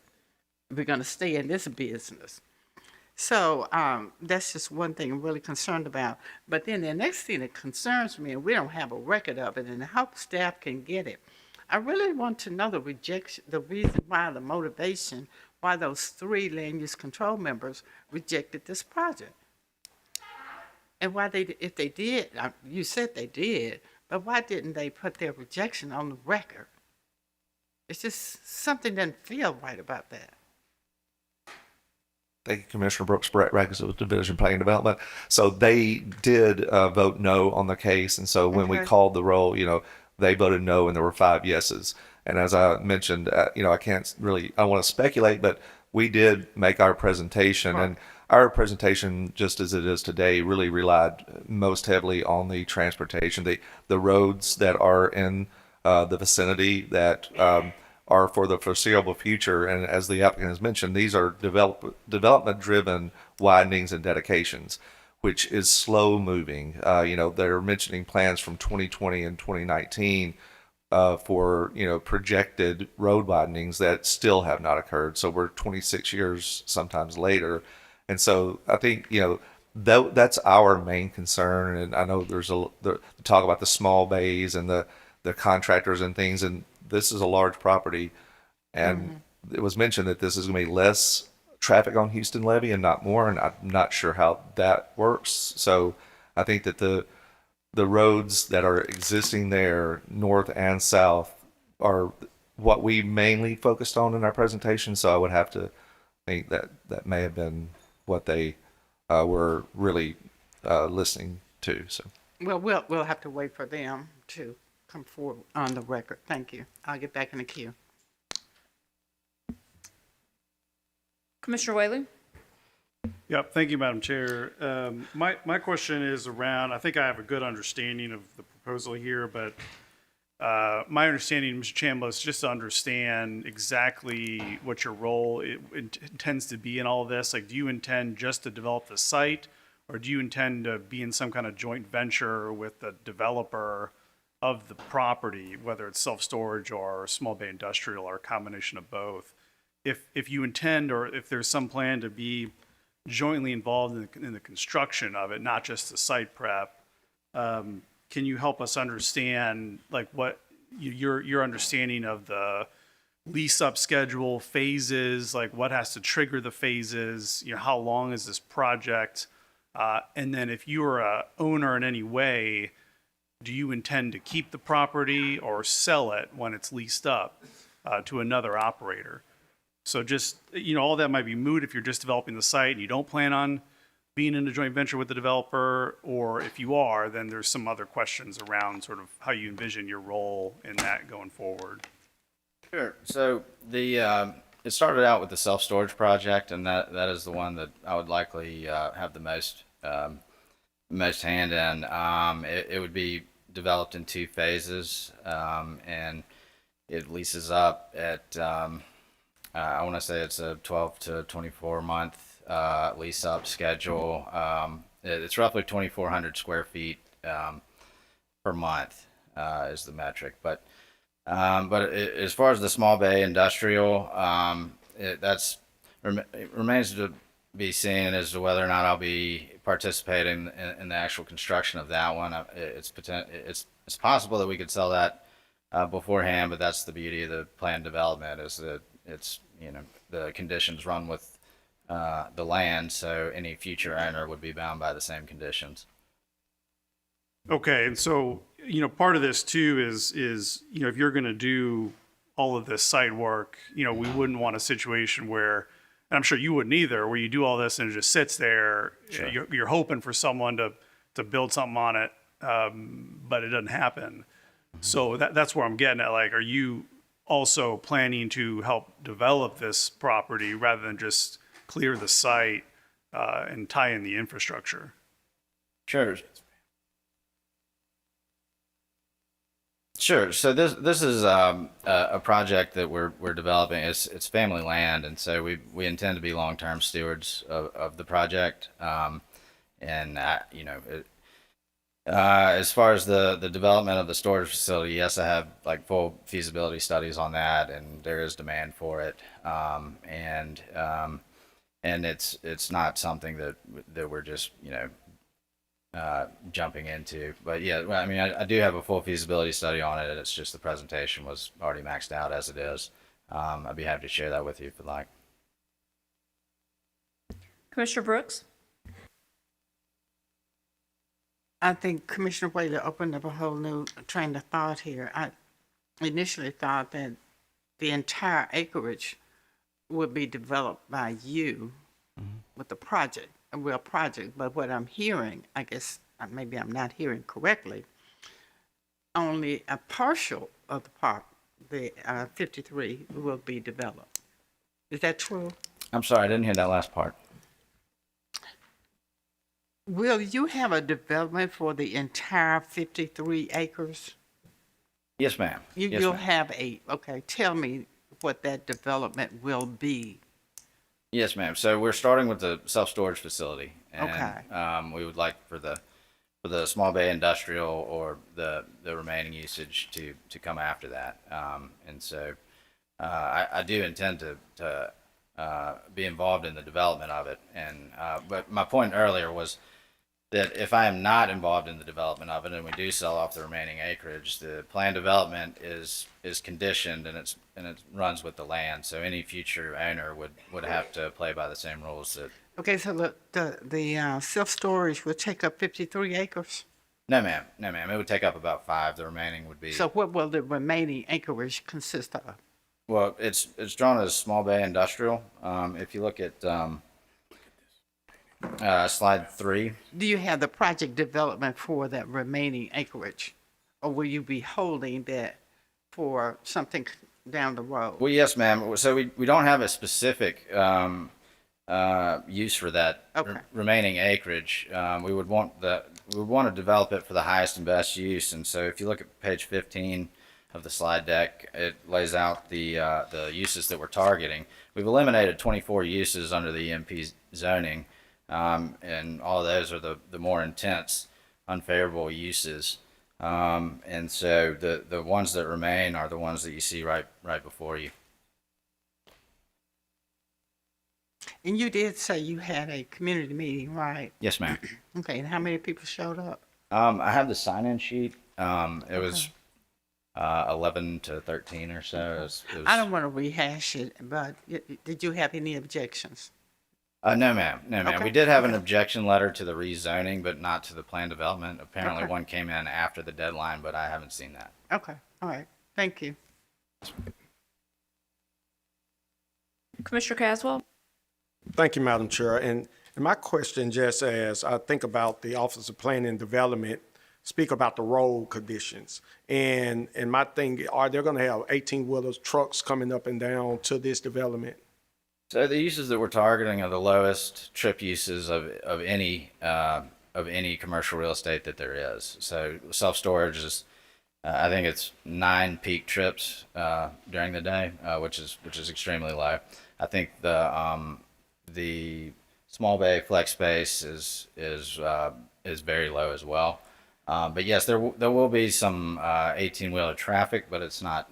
Speaker 19: We're going to stay in this business. So that's just one thing I'm really concerned about. But then the next thing that concerns me, and we don't have a record of it, and I hope staff can get it. I really want to know the reason why, the motivation, why those 3 land use control members rejected this project. And why if they did, you said they did, but why didn't they put their rejection on the record? It's just something doesn't feel right about that.
Speaker 9: Thank you, Commissioner Brooks. Brett Rags with Division Planning and Development. So they did vote no on the case, and so when we called the roll, they voted no, and there were 5 yeses. And as I mentioned, I can't really, I want to speculate, but we did make our presentation, and our presentation, just as it is today, really relied most heavily on the transportation, the roads that are in the vicinity that are for the foreseeable future. And as the applicant has mentioned, these are development-driven widenings and dedications, which is slow moving. They're mentioning plans from 2020 and 2019 for projected road widenings that still have not occurred. So we're 26 years sometimes later, and so I think that's our main concern. And I know there's the talk about the small bays and the contractors and things, and this is a large property, and it was mentioned that this is going to be less traffic on Houston Levee and not more, and I'm not sure how that works. So I think that the roads that are existing there, north and south, are what we mainly focused on in our presentation. So I would have to think that that may have been what they were really listening to. So
Speaker 19: Well, we'll have to wait for them to come forward on the record. Thank you. I'll get back in the queue.
Speaker 1: Commissioner Whaley?
Speaker 7: Yep, thank you, Madam Chair. My question is around, I think I have a good understanding of the proposal here, but my understanding, Mr. Chambliss, is just to understand exactly what your role intends to be in all of this. Like, do you intend just to develop the site, or do you intend to be in some kind of joint venture with the developer of the property, whether it's self-storage or small bay industrial or a combination of both? If you intend, or if there's some plan to be jointly involved in the construction of it, not just the site prep, can you help us understand like what your understanding of the lease up schedule, phases, like what has to trigger the phases, how long is this project, and then if you are a owner in any way, do you intend to keep the property or sell it when it's leased up to another operator? So just, all that might be moot if you're just developing the site and you don't plan on being in a joint venture with the developer, or if you are, then there's some other questions around sort of how you envision your role in that going forward.
Speaker 15: Sure. So it started out with the self-storage project, and that is the one that I would likely have the most hand in. It would be developed in 2 phases, and it leases up at I want to say it's a 12 to 24 month lease up schedule. It's roughly 2,400 square feet per month is the metric. But as far as the small bay industrial, it remains to be seen as to whether or not I'll be participating in the actual construction of that one. It's possible that we could sell that beforehand, but that's the beauty of the planned development, is that it's the conditions run with the land, so any future owner would be bound by the same conditions.
Speaker 7: Okay, and so part of this too is if you're going to do all of this site work, we wouldn't want a situation where, and I'm sure you wouldn't either, where you do all this and it just sits there.
Speaker 15: Sure.
Speaker 7: You're hoping for someone to build something on it, but it doesn't happen. So that's where I'm getting at. Like, are you also planning to help develop this property rather than just clear the site and tie in the infrastructure?
Speaker 15: Sure. Sure. So this is a project that we're developing. It's family land, and so we intend to be long-term stewards of the project. As far as the development of the storage facility, yes, I have like full feasibility studies on that, and there is demand for it. And it's not something that we're just jumping into. But yeah, I mean, I do have a full feasibility study on it. It's just the presentation was already maxed out as it is. I'd be happy to share that with you if you'd like.
Speaker 1: Commissioner Brooks?
Speaker 19: I think Commissioner Whaley opened up a whole new train of thought here. I initially thought that the entire acreage would be developed by you with the project, a real project. But what I'm hearing, I guess maybe I'm not hearing correctly, only a partial of the park, the 53, will be developed. Is that true?
Speaker 15: I'm sorry, I didn't hear that last part.
Speaker 19: Will you have a development for the entire 53 acres?
Speaker 15: Yes, ma'am. Yes,
Speaker 19: You'll
Speaker 15: ma'am.
Speaker 19: have okay, tell me what that development will be.
Speaker 15: Yes, ma'am. So we're starting with the self-storage facility, and
Speaker 19: Okay.
Speaker 15: we would like for the small bay industrial or the remaining usage to come after that. And so I do intend to be involved in the development of it. And but my point earlier was that if I am not involved in the development of it and we do sell off the remaining acreage, the planned development is conditioned and it runs with the land. So any future owner would have to play by the same rules that.
Speaker 19: Okay, so the self-storage will take up 53 acres?
Speaker 15: No, ma'am. No, ma'am. It would take up about 5. The remaining would be.
Speaker 19: So what will the remaining acreage consist of?
Speaker 15: Well, it's drawn as small bay industrial. If you look at slide 3.
Speaker 19: Do you have the project development for that remaining acreage? Or will you be holding that for something down the road?
Speaker 15: Well, yes, ma'am. So we don't have a specific use for that remaining acreage. We would want to develop it for the highest and best use. And so if you look at page 15 of the slide deck, it lays out the uses that we're targeting. We've eliminated 24 uses under the EMP zoning, and all of those are the more intense, unfavorable uses. And so the ones that remain are the ones that you see right before you.
Speaker 19: And you did say you had a community meeting, right?
Speaker 15: Yes, ma'am.
Speaker 19: Okay, and how many people showed up?
Speaker 15: I have the sign-in sheet. It was 11 to 13 or so. It was,
Speaker 19: I don't want to rehash it, but did you have any objections?
Speaker 15: No, ma'am. No, ma'am.
Speaker 19: Okay.
Speaker 15: We did have an objection letter to the rezoning, but not to the plan development. Apparently,
Speaker 19: Okay.
Speaker 15: one came in after the deadline, but I haven't seen that.
Speaker 19: Okay, all right, thank you.
Speaker 1: Commissioner Caswell?
Speaker 11: Thank you, Madam Chair. And my question, just as I think about the Office of Planning and Development, speak about the road conditions. And my thing, are they going to have 18-wheelers, trucks coming up and down to this development?
Speaker 15: So the uses that we're targeting are the lowest trip uses of any commercial real estate that there is. So self-storage is, I think it's 9 peak trips during the day, which is extremely low. I think the small bay flex space is very low as well. But yes, there will be some 18-wheeler traffic, but it's not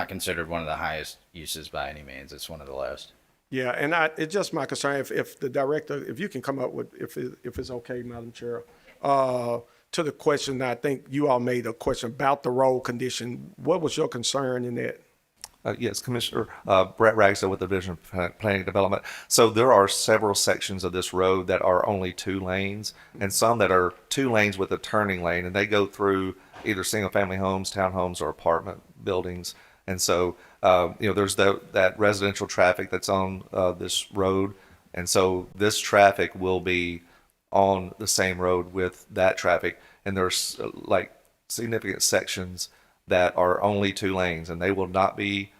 Speaker 15: considered one of the highest uses by any means. It's one of the lowest.
Speaker 11: Yeah, and it's just my concern, if the director, if you can come up with, if it's okay, Madam Chair, to the question, I think you all made a question about the road condition. What was your concern in that?
Speaker 9: Yes, Commissioner Brett Ragsdale with the Division of Planning and Development. So there are several sections of this road that are only 2 lanes, and some that are 2 lanes with a turning lane, and they go through either single-family homes, townhomes, or apartment buildings. And so, there's that residential traffic that's on this road, and so this traffic will be on the same road with that traffic, and there's like significant sections that are only 2 lanes, and they will not be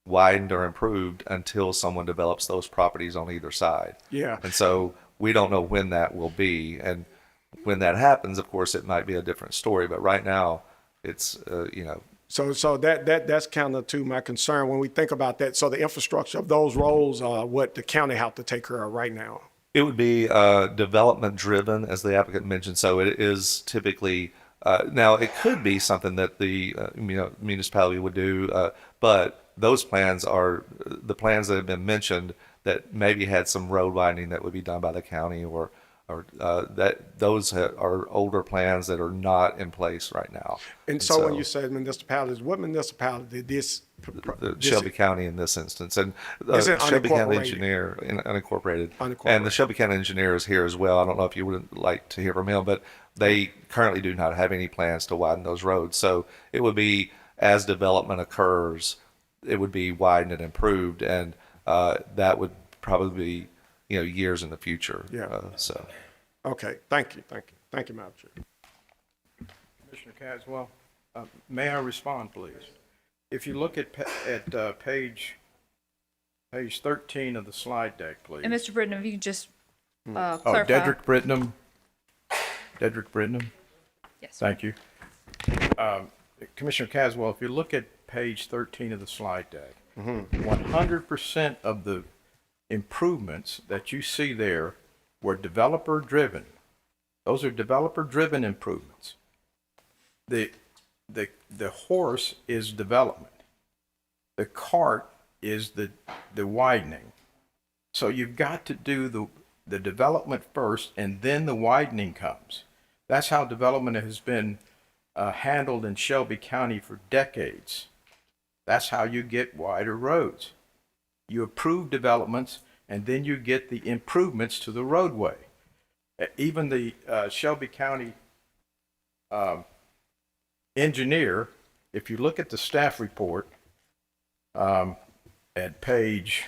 Speaker 9: widened or improved until someone develops those properties on either side.
Speaker 11: Yeah.
Speaker 9: And so we don't know when that will be, and when that happens, of course, it might be a different story. But right now, it's
Speaker 11: So that's counter to my concern when we think about that. So the infrastructure of those roads are what the county have to take care of right now.
Speaker 9: It would be development driven, as the applicant mentioned. So it is typically now it could be something that the municipality would do, but those plans are the plans that have been mentioned that maybe had some road widening that would be done by the county, or that those are older plans that are not in place right now.
Speaker 11: And so when you say municipalities, what municipality did this?
Speaker 9: Shelby County in this instance, and
Speaker 11: Is it
Speaker 9: Shelby County
Speaker 11: unincorporated?
Speaker 9: engineer, unincorporated, and the Shelby County engineer is here as well. I don't know if you would like to hear from him, but they currently do not have any plans to widen those roads. So it would be, as development occurs, it would be widened and improved, and that would probably be years in the future.
Speaker 11: Yeah.
Speaker 9: So.
Speaker 11: Okay. Thank you, Madam Chair.
Speaker 14: Commissioner Caswell, may I respond, please? If you look at page 13 of the slide deck, please.
Speaker 1: And Mr. Britton, if you could just
Speaker 14: Oh, Dedrick Brittenham. Dedrick Brittenham.
Speaker 1: Yes.
Speaker 14: Thank you. Commissioner Caswell, if you look at page 13 of the slide deck, 100% of the improvements that you see there were developer driven. Those are developer driven improvements. The horse is development. The cart is the widening. So you've got to do the development first, and then the widening comes. That's how development has been handled in Shelby County for decades. That's how you get wider roads. You approve developments, and then you get the improvements to the roadway. Even the Shelby County engineer, if you look at the staff report at page,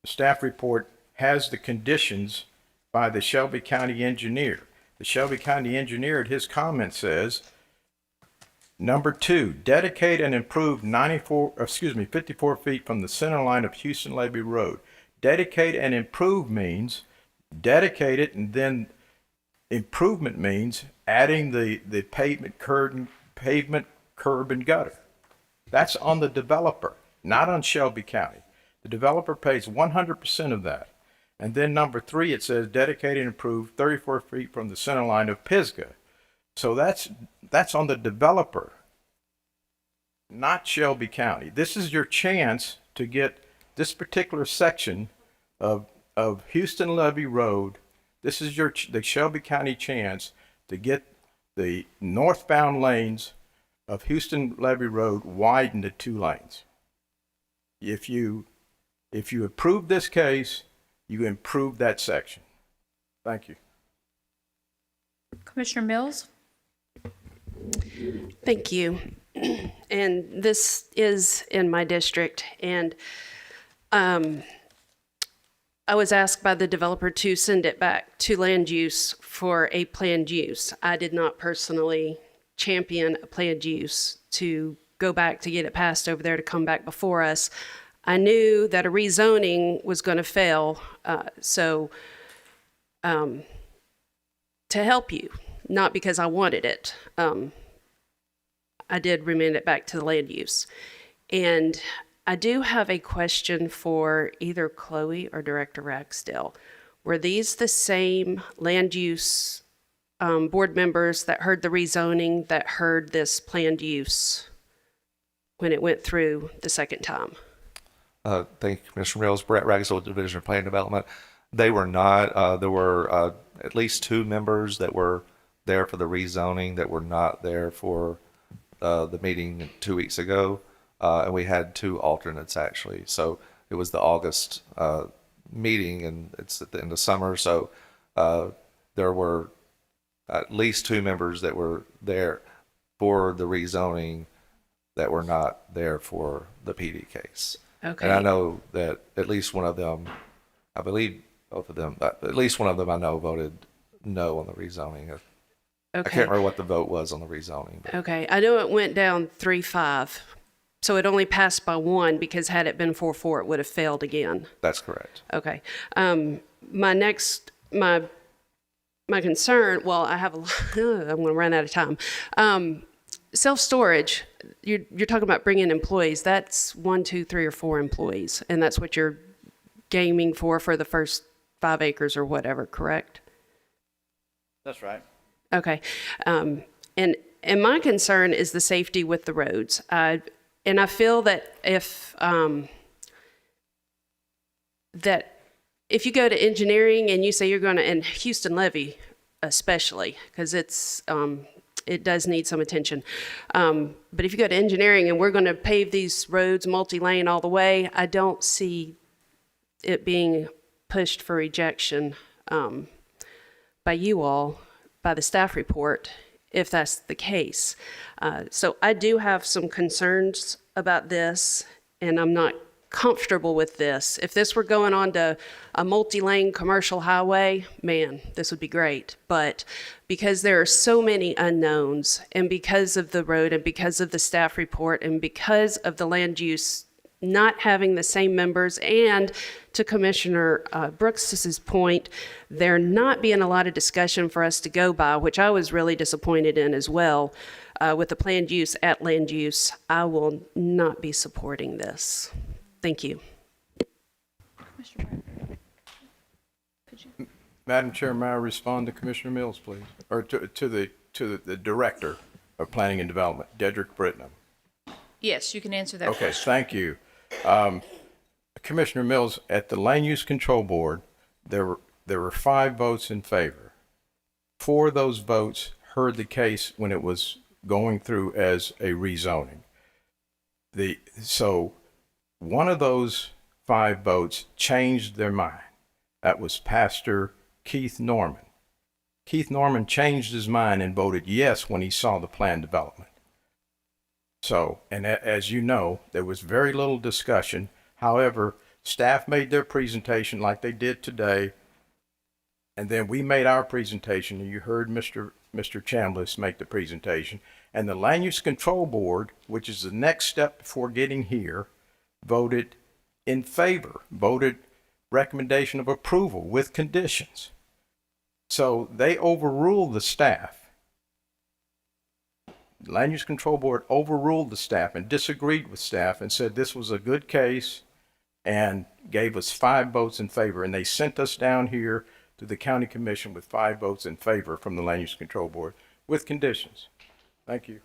Speaker 14: the staff report has the conditions by the Shelby County engineer. The Shelby County engineer at his comment says, number 2, dedicate and improve 54 feet from the center line of Houston-Levy Road. Dedicate and improve means dedicate it, and then improvement means adding the pavement, curb, and gutter. That's on the developer, not on Shelby County. The developer pays 100% of that. And then number 3, it says dedicate and improve 34 feet from the center line of Pisgah. So that's on the developer, not Shelby County. This is your chance to get this particular section of Houston-Levy Road. This is the Shelby County chance to get the northbound lanes of Houston-Levy Road widened to 2 lanes. If you approve this case, you improve that section. Thank you.
Speaker 1: Commissioner Mills?
Speaker 12: Thank you. And this is in my district, and I was asked by the developer to send it back to land use for a planned use. I did not personally champion a planned use to go back to get it passed over there to come back before us. I knew that a rezoning was going to fail, so to help you, not because I wanted it, I did remand it back to the land use. And I do have a question for either Chloe or Director Ragsdale. Were these the same land use board members that heard the rezoning that heard this planned use when it went through the second time?
Speaker 9: Thank you, Commissioner Mills. Brett Ragsdale, Division of Planning Development. They were not. There were at least 2 members that were there for the rezoning that were not there for the meeting 2 weeks ago. And we had 2 alternates, actually. So it was the August meeting, and it's at the end of summer. So there were at least 2 members that were there for the rezoning that were not there for the PD case.
Speaker 12: Okay.
Speaker 9: And I know that at least one of them, I believe both of them, at least one of them I know voted no on the rezoning.
Speaker 12: Okay.
Speaker 9: I can't remember what the vote was on the rezoning. But.
Speaker 12: Okay. I know it went down 3-5. So it only passed by 1 because had it been 4-4, it would have failed again.
Speaker 9: That's correct.
Speaker 12: Okay. My concern, well, I have a lot, I'm going to run out of time. Self-storage, you're talking about bringing employees. That's 1, 2, 3, or 4 employees. And that's what you're gaming for the first 5 acres or whatever, correct?
Speaker 15: That's right.
Speaker 12: Okay. And my concern is the safety with the roads. And I feel that if you go to engineering and you say you're going to, and Houston-Levy especially, because it does need some attention. But if you go to engineering and we're going to pave these roads multi-lane all the way, I don't see it being pushed for rejection by you all, by the staff report, if that's the case. So I do have some concerns about this, and I'm not comfortable with this. If this were going on to a multi-lane commercial highway, man, this would be great. But because there are so many unknowns, and because of the road, and because of the staff report, and because of the land use not having the same members, and to Commissioner Brooks's point, there not being a lot of discussion for us to go by, which I was really disappointed in as well, with the planned use at land use, I will not be supporting this. Thank you.
Speaker 14: Madam Chair, may I respond to Commissioner Mills, please? Or to the Director of Planning and Development, Dedrick Britnam.
Speaker 1: Yes, you can answer that
Speaker 14: Okay,
Speaker 1: question.
Speaker 14: thank you. Commissioner Mills, at the Land Use Control Board, there were 5 votes in favor. 4 of those votes heard the case when it was going through as a rezoning. So one of those 5 votes changed their mind. That was Pastor Keith Norman. Keith Norman changed his mind and voted yes when he saw the plan development. So, and as you know, there was very little discussion. However, staff made their presentation like they did today, and then we made our presentation, and you heard Mr. Chambliss make the presentation. And the Land Use Control Board, which is the next step before getting here, voted in favor, voted recommendation of approval with conditions. So they overruled the staff. The Land Use Control Board overruled the staff and disagreed with staff and said this was a good case and gave us 5 votes in favor. And they sent us down here to the County Commission with 5 votes in favor from the Land Use Control Board with conditions. Thank you.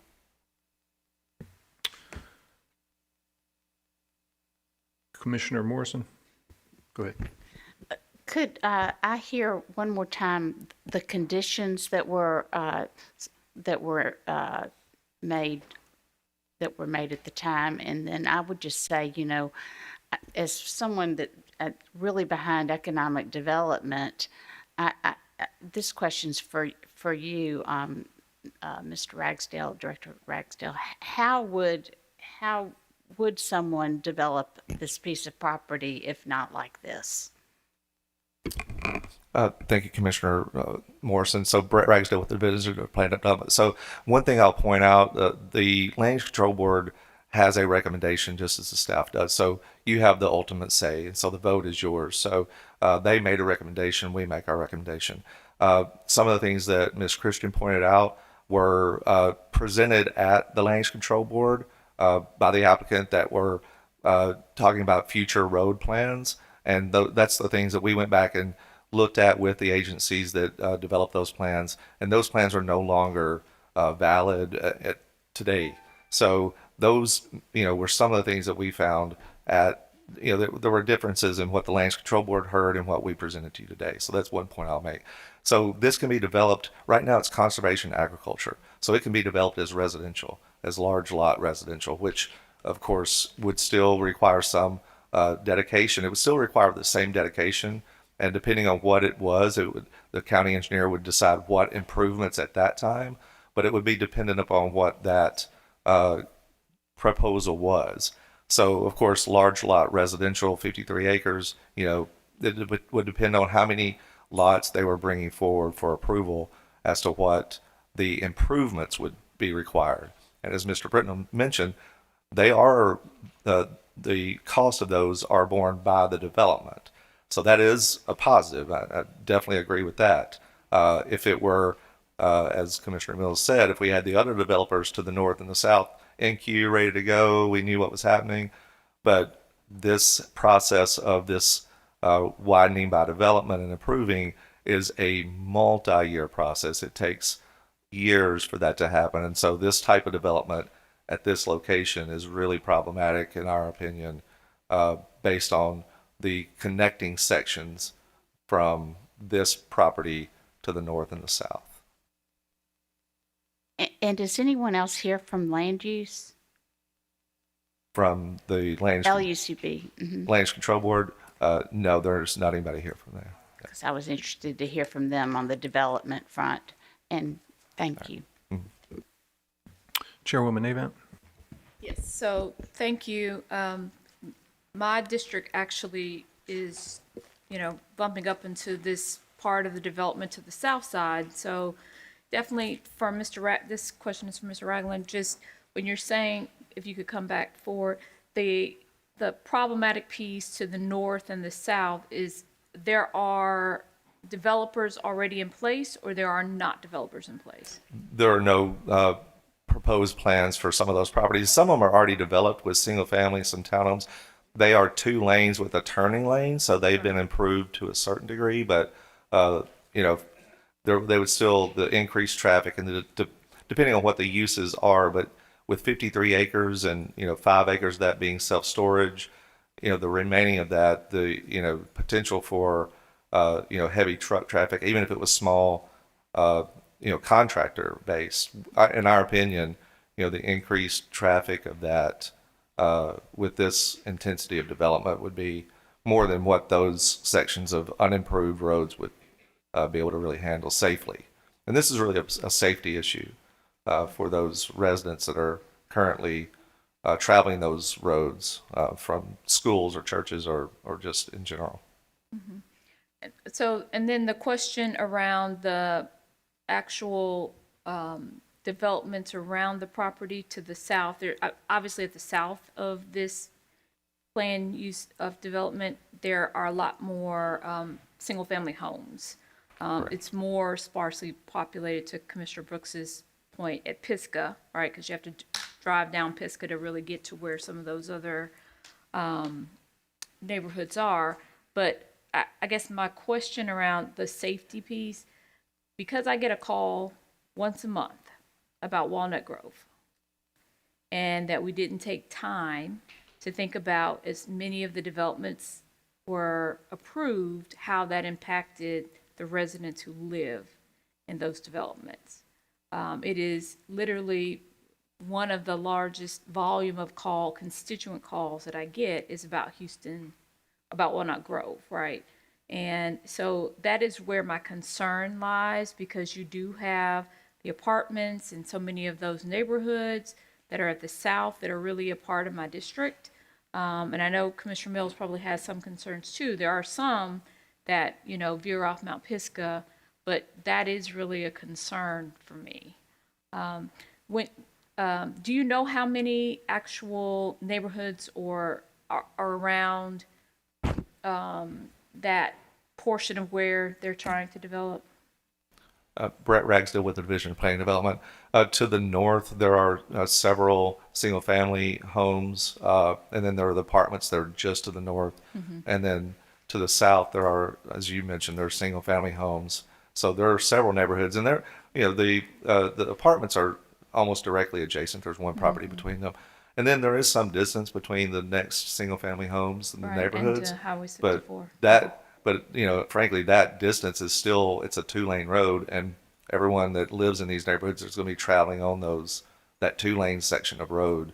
Speaker 3: Commissioner Morrison, go ahead.
Speaker 16: Could I hear one more time the conditions that were made at the time? And then I would just say, you know, as someone that really behind economic development, this question's for you, Mr. Ragsdale, Director Ragsdale. How would someone develop this piece of property if not like this?
Speaker 9: Thank you, Commissioner Morrison. So Brett Ragsdale with the Division of Planning and Development. So one thing I'll point out, the Land Use Control Board has a recommendation just as the staff does. So you have the ultimate say, and so the vote is yours. So they made a recommendation, we make our recommendation. Some of the things that Ms. Christian pointed out were presented at the Land Use Control Board by the applicant that were talking about future road plans. And that's the things that we went back and looked at with the agencies that developed those plans. And those plans are no longer valid today. So those, were some of the things that we found at, there were differences in what the Land Use Control Board heard and what we presented to you today. So that's one point I'll make. So this can be developed, right now it's conservation agriculture. So it can be developed as residential, as large lot residential, which of course would still require some dedication. It would still require the same dedication, and depending on what it was, the county engineer would decide what improvements at that time, but it would be dependent upon what that proposal was. So of course, large lot residential, 53 acres, it would depend on how many lots they were bringing forward for approval as to what the improvements would be required. And as Mr. Britton mentioned, they are the cost of those are borne by the development. So that is a positive. I definitely agree with that. If it were, as Commissioner Mills said, if we had the other developers to the north and the south in queue ready to go, we knew what was happening. But this process of this widening by development and improving is a multi-year process. It takes years for that to happen. And so this type of development at this location is really problematic in our opinion, based on the connecting sections from this property to the north and the south.
Speaker 16: And is anyone else here from land use?
Speaker 9: From the
Speaker 16: LUCB.
Speaker 9: Land Use Control Board, no, there's not anybody here from there.
Speaker 16: Because I was interested to hear from them on the development front. And thank you.
Speaker 3: Chairwoman Avant.
Speaker 1: Yes, so thank you. My district actually is, bumping up into this part of the development to the south side. So definitely for this question is for Mr. Ragland, just when you're saying, if you could come back for the the problematic piece to the north and the south is there are developers already in place, or there are not developers in place?
Speaker 9: There are no proposed plans for some of those properties. Some of them are already developed with single family, some townhomes. They are 2 lanes with a turning lane, so they've been improved to a certain degree, but you know, they would still, the increased traffic and depending on what the uses are, but with 53 acres and 5 acres of that being self-storage, the remaining of that, the potential for heavy truck traffic, even if it was small, contractor based. In our opinion, the increased traffic of that with this intensity of development would be more than what those sections of unimproved roads would be able to really handle safely. And this is really a safety issue for those residents that are currently traveling those roads from schools or churches or just in general.
Speaker 1: Mm-hmm. So, and then the question around the actual developments around the property to the south, there obviously at the south of this plan use of development, there are a lot more single-family homes. It's more sparsely populated, to Commissioner Brooks's point, at Pisgah, right? Because you have to drive down Pisgah to really get to where some of those other neighborhoods are. But I guess my question around the safety piece, because I get a call once a month about Walnut Grove, and that we didn't take time to think about, as many of the developments were approved, how that impacted the residents who live in those developments. It is literally one of the largest volume of constituent calls that I get is about about Walnut Grove, right? And so that is where my concern lies, because you do have the apartments in so many of those neighborhoods that are at the south that are really a part of my district. And I know Commissioner Mills probably has some concerns too. There are some that, veer off Mount Pisgah, but that is really a concern for me. Do you know how many actual neighborhoods are around that portion of where they're trying to develop?
Speaker 9: Brett Ragsdale with the Division of Planning and Development. To the north, there are several single-family homes, and then there are the apartments that are just to the north. Mm-hmm. And then to the south, there are, as you mentioned, there are single-family homes. So there are several neighborhoods, and there, the apartments are almost directly adjacent. There's one property mm-hmm. between them, and then there is some distance between the next single-family homes and the neighborhoods.
Speaker 1: And Highway 64.
Speaker 9: But frankly, that distance is still, it's a 2-lane road, and everyone that lives in these neighborhoods is going to be traveling on that 2-lane section of road,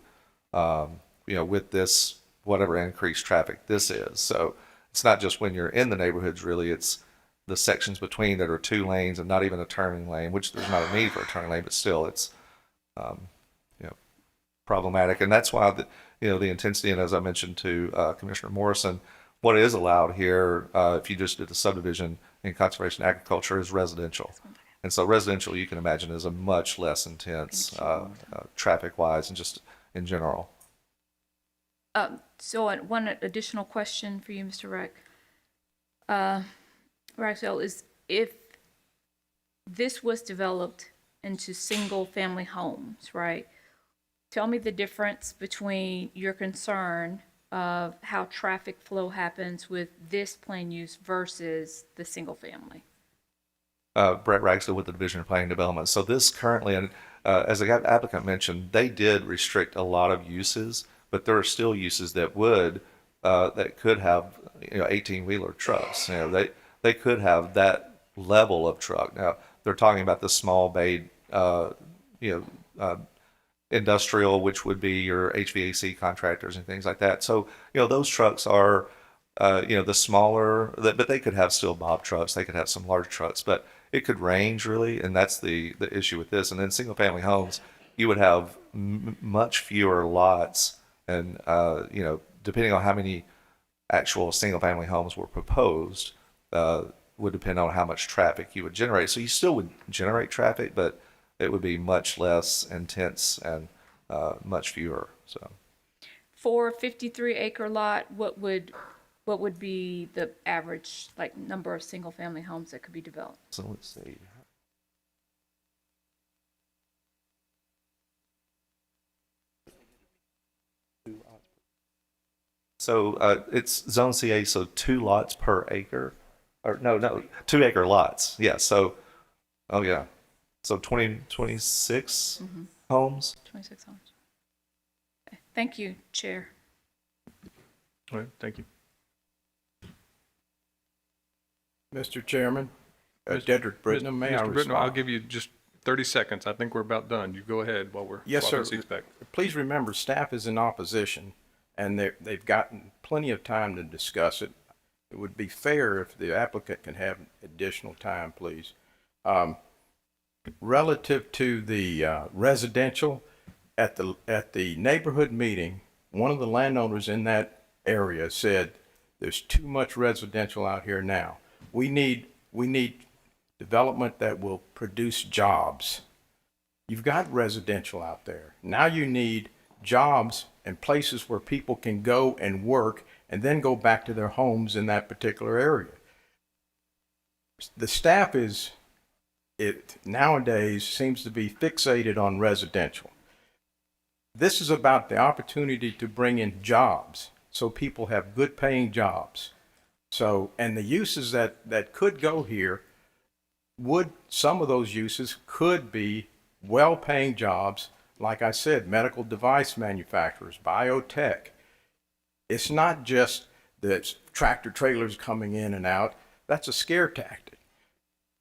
Speaker 9: with this, whatever increased traffic this is. So it's not just when you're in the neighborhoods, really, it's the sections between that are 2 lanes and not even a turning lane, which there's not a need for a turning lane, but still it's, problematic. And that's why the intensity, and as I mentioned to Commissioner Morrison, what is allowed here, if you just did the subdivision in conservation agriculture, is residential. And so residential, you can imagine, is a much less intense traffic-wise and just in general.
Speaker 1: So one additional question for you, Mr. Ragsdale, is if this was developed into single-family homes, right? Tell me the difference between your concern of how traffic flow happens with this plan use versus the single family.
Speaker 9: Brett Ragsdale with the Division of Planning and Development. So this currently, and as the applicant mentioned, they did restrict a lot of uses, but there are still uses that could have 18-wheeler trucks. They could have that level of truck. Now they're talking about the small bay industrial, which would be your HVAC contractors and things like that. So, those trucks are, the smaller, but they could have still Bob trucks. They could have some large trucks, but it could range really. And that's the issue with this. And then single family homes, you would have much fewer lots. And, depending on how many actual single family homes were proposed, would depend on how much traffic you would generate. So you still would generate traffic, but it would be much less intense and much fewer. So,
Speaker 1: for a 53-acre lot, what would be the average, like, number of single-family homes that could be developed?
Speaker 9: So let's see. So it's zone CA, so 2 lots per acre, or no, 2 acre lots. Yeah. So, oh yeah, so 26 homes.
Speaker 1: 26 homes. Okay. Thank you, Chair.
Speaker 3: All right, thank you.
Speaker 14: Mr. Chairman, Dedrick Brittenham, may I
Speaker 3: Mr. Brittenham,
Speaker 14: respond?
Speaker 3: I'll give you just 30 seconds. I think we're about done. You go ahead while we're
Speaker 14: Yes, sir.
Speaker 3: swapping seats back.
Speaker 14: Please remember, staff is in opposition, and they've gotten plenty of time to discuss it. It would be fair if the applicant can have additional time, please. Relative to the residential, at the neighborhood meeting, one of the landowners in that area said, "There's too much residential out here now. We need development that will produce jobs. You've got residential out there. Now you need jobs and places where people can go and work and then go back to their homes in that particular area." The staff nowadays seems to be fixated on residential. This is about the opportunity to bring in jobs so people have good paying jobs. So, and the uses that could go here some of those uses could be well-paying jobs, like I said, medical device manufacturers, biotech. It's not just the tractor trailers coming in and out. That's a scare tactic.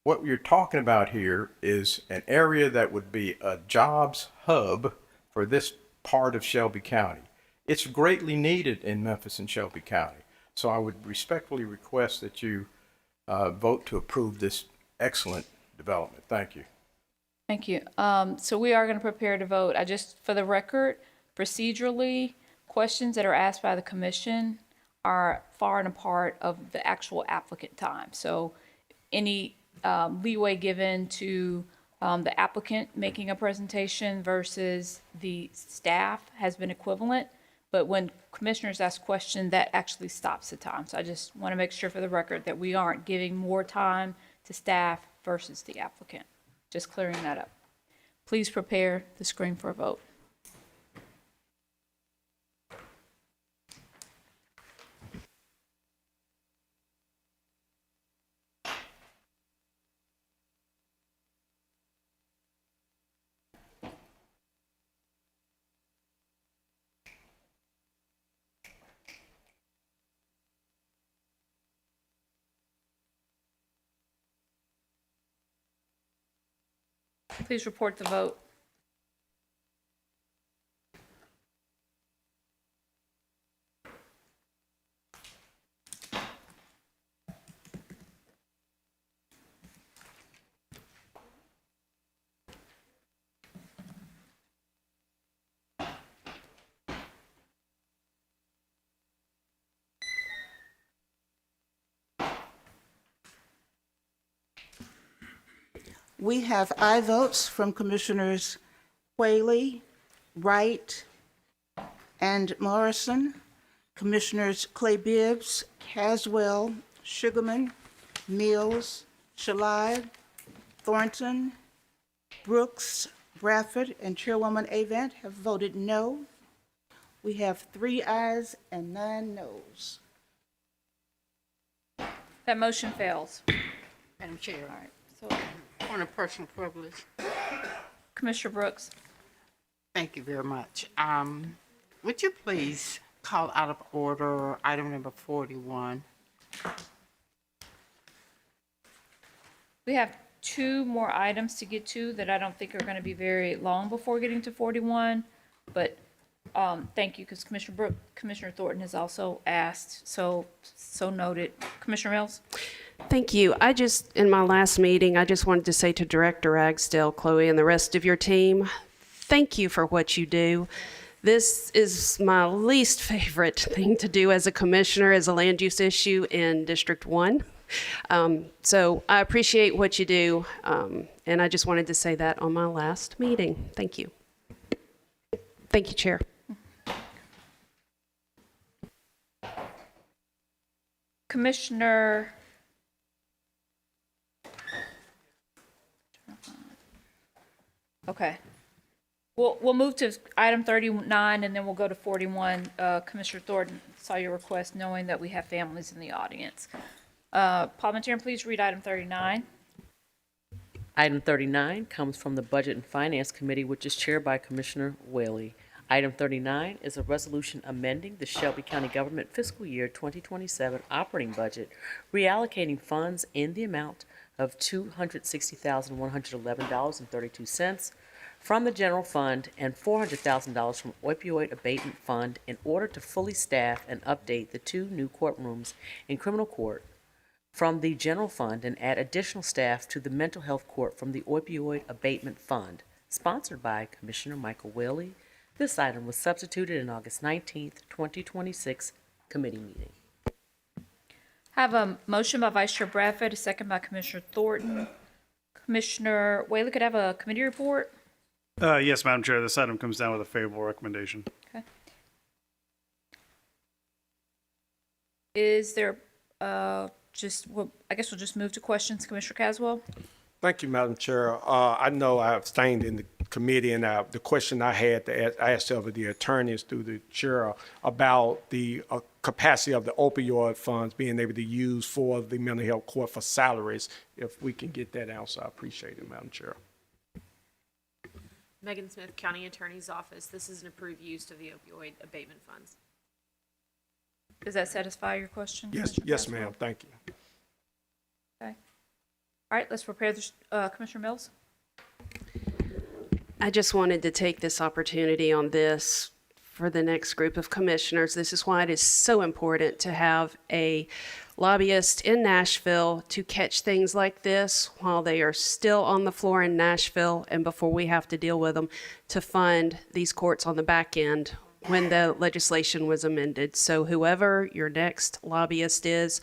Speaker 14: What you're talking about here is an area that would be a jobs hub for this part of Shelby County. It's greatly needed in Memphis and Shelby County. So I would respectfully request that you vote to approve this excellent development. Thank you.
Speaker 1: Thank you. So we are going to prepare to vote. For the record, procedurally, questions that are asked by the commission are far and apart of the actual applicant time. So any leeway given to the applicant making a presentation versus the staff has been equivalent. But when commissioners ask questions, that actually stops the time. So I just want to make sure for the record that we aren't giving more time to staff versus the applicant. Just clearing that up. Please prepare the screen for a vote. Please report the vote.
Speaker 18: We have aye votes from Commissioners Whaley, Wright, and Morrison, Commissioners Clay Bibbs, Caswell, Sugarman, Mills, Shalai, Thornton, Brooks, Bradford, and Chairwoman Avant have voted no. We have 3 ayes and 9 noes.
Speaker 1: That motion fails.
Speaker 19: Madam Chair.
Speaker 1: All right. So,
Speaker 19: On a personal privilege.
Speaker 1: Commissioner Brooks.
Speaker 19: Thank you very much. Would you please call out of order item number 41?
Speaker 1: We have 2 more items to get to that I don't think are going to be very long before getting to 41, but thank you, because Commissioner Thornton has also asked, so noted. Commissioner Mills?
Speaker 12: Thank you. In my last meeting, I just wanted to say to Director Ragsdale, Chloe, and the rest of your team, thank you for what you do. This is my least favorite thing to do as a commissioner, as a land use issue in District 1. So I appreciate what you do, and I just wanted to say that on my last meeting. Thank you. Thank you, Chair.
Speaker 1: Commissioner. Okay. We'll move to item 39 and then we'll go to 41. Commissioner Thornton, saw your request knowing that we have families in the audience. Parliamentarian, please read item 39.
Speaker 6: Item 39 comes from the Budget and Finance Committee, which is chaired by Commissioner Whaley. Item 39 is a resolution amending the Shelby County Government Fiscal Year 2027 operating budget, reallocating funds in the amount of $260,111.32 from the general fund and $400,000 from opioid abatement fund in order to fully staff and update the 2 new courtrooms in criminal court from the general fund and add additional staff to the mental health court from the opioid abatement fund, sponsored by Commissioner Michael Whaley. This item was substituted in August 19th, 2026 committee meeting.
Speaker 1: Have a motion by Vice Chair Bradford, a second by Commissioner Thornton. Commissioner Whaley, could I have a committee report?
Speaker 7: Yes, Madam Chair, this item comes down with a favorable recommendation.
Speaker 1: Okay. Is there I guess we'll just move to questions. Commissioner Caswell?
Speaker 11: Thank you, Madam Chair. I know I abstained in the committee, and the question I had to ask of the attorneys through the chair about the capacity of the opioid funds being able to use for the mental health court for salaries. If we can get that answer, I appreciate it, Madam Chair.
Speaker 20: Megan Smith, County Attorney's Office. This is an approved use of the opioid abatement funds.
Speaker 1: Does that satisfy your question?
Speaker 11: Yes, ma'am. Thank you.
Speaker 1: Okay. All right, let's prepare this. Commissioner Mills?
Speaker 12: I just wanted to take this opportunity on this for the next group of commissioners. This is why it is so important to have a lobbyist in Nashville to catch things like this while they are still on the floor in Nashville and before we have to deal with them, to fund these courts on the back end when the legislation was amended. So whoever your next lobbyist is,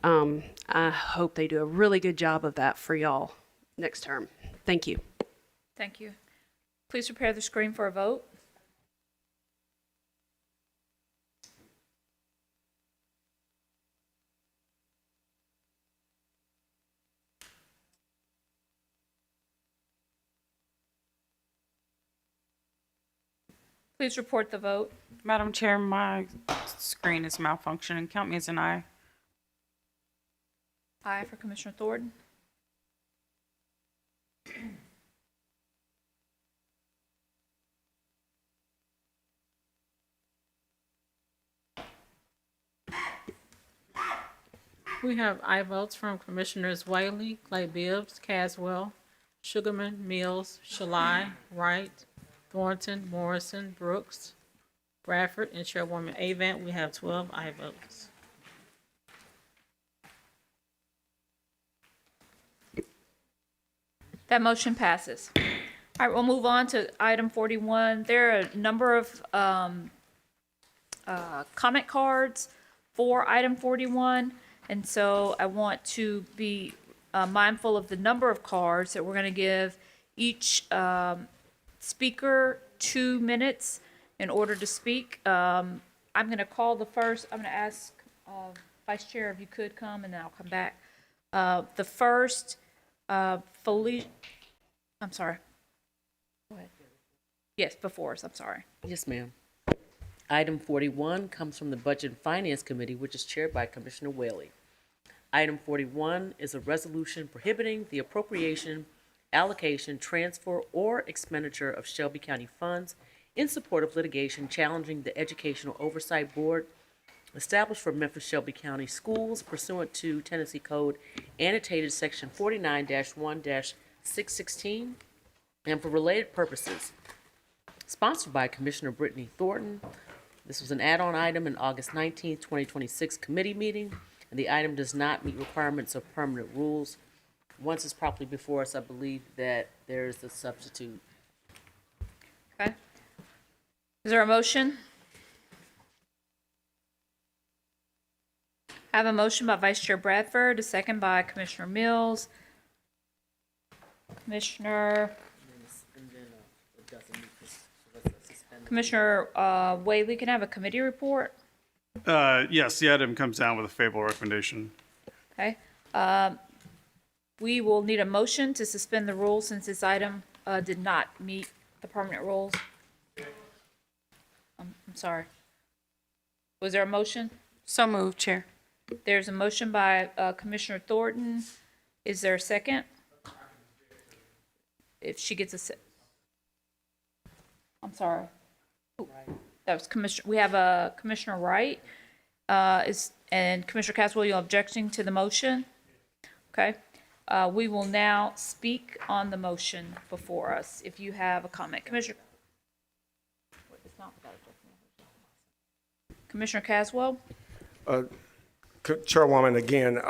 Speaker 12: I hope they do a really good job of that for y'all next term. Thank you.
Speaker 1: Thank you. Please prepare the screen for a vote. Please report the vote.
Speaker 17: Madam Chair, my screen is malfunctioning. Count me as an aye.
Speaker 1: Aye for Commissioner Thornton.
Speaker 4: We have aye votes from Commissioners Whaley, Clay Bibbs, Caswell, Sugarman, Mills, Shalai, Wright, Thornton, Morrison, Brooks, Bradford, and Chairwoman Avant. We have 12 aye votes.
Speaker 1: That motion passes. All right, we'll move on to item 41. There are a number of comment cards for item 41, and so I want to be mindful of the number of cards that we're going to give each speaker 2 minutes in order to speak. I'm going to call the first. I'm going to ask Vice Chair if you could come, and then I'll come back. The first, Felicia. I'm sorry. Go ahead. Yes, before us. I'm sorry.
Speaker 6: Yes, ma'am. Item 41 comes from the Budget and Finance Committee, which is chaired by Commissioner Whaley. Item 41 is a resolution prohibiting the appropriation, allocation, transfer, or expenditure of Shelby County funds in support of litigation challenging the Educational Oversight Board established for Memphis Shelby County Schools pursuant to Tennessee Code annotated section 49-1-616 and for related purposes. Sponsored by Commissioner Brittany Thornton. This was an add-on item in August 19th, 2026 committee meeting, and the item does not meet requirements of permanent rules. Once it's properly before us, I believe that there is a substitute.
Speaker 1: Okay. Is there a motion? I have a motion by Vice Chair Bradford, a second by Commissioner Mills. Commissioner Whaley, can I have a committee report?
Speaker 7: Yes, the item comes down with a favorable recommendation.
Speaker 1: Okay. We will need a motion to suspend the rules since this item did not meet the permanent rules. I'm sorry. Was there a motion?
Speaker 17: So moved, Chair.
Speaker 1: There's a motion by Commissioner Thornton. Is there a second? If she gets a I'm sorry. Ooh, that was Commissioner, we have a Commissioner Wright. And Commissioner Caswell, you're objecting to the motion? Okay. We will now speak on the motion before us. If you have a comment, Commissioner. Commissioner Caswell?
Speaker 11: Chairwoman, again,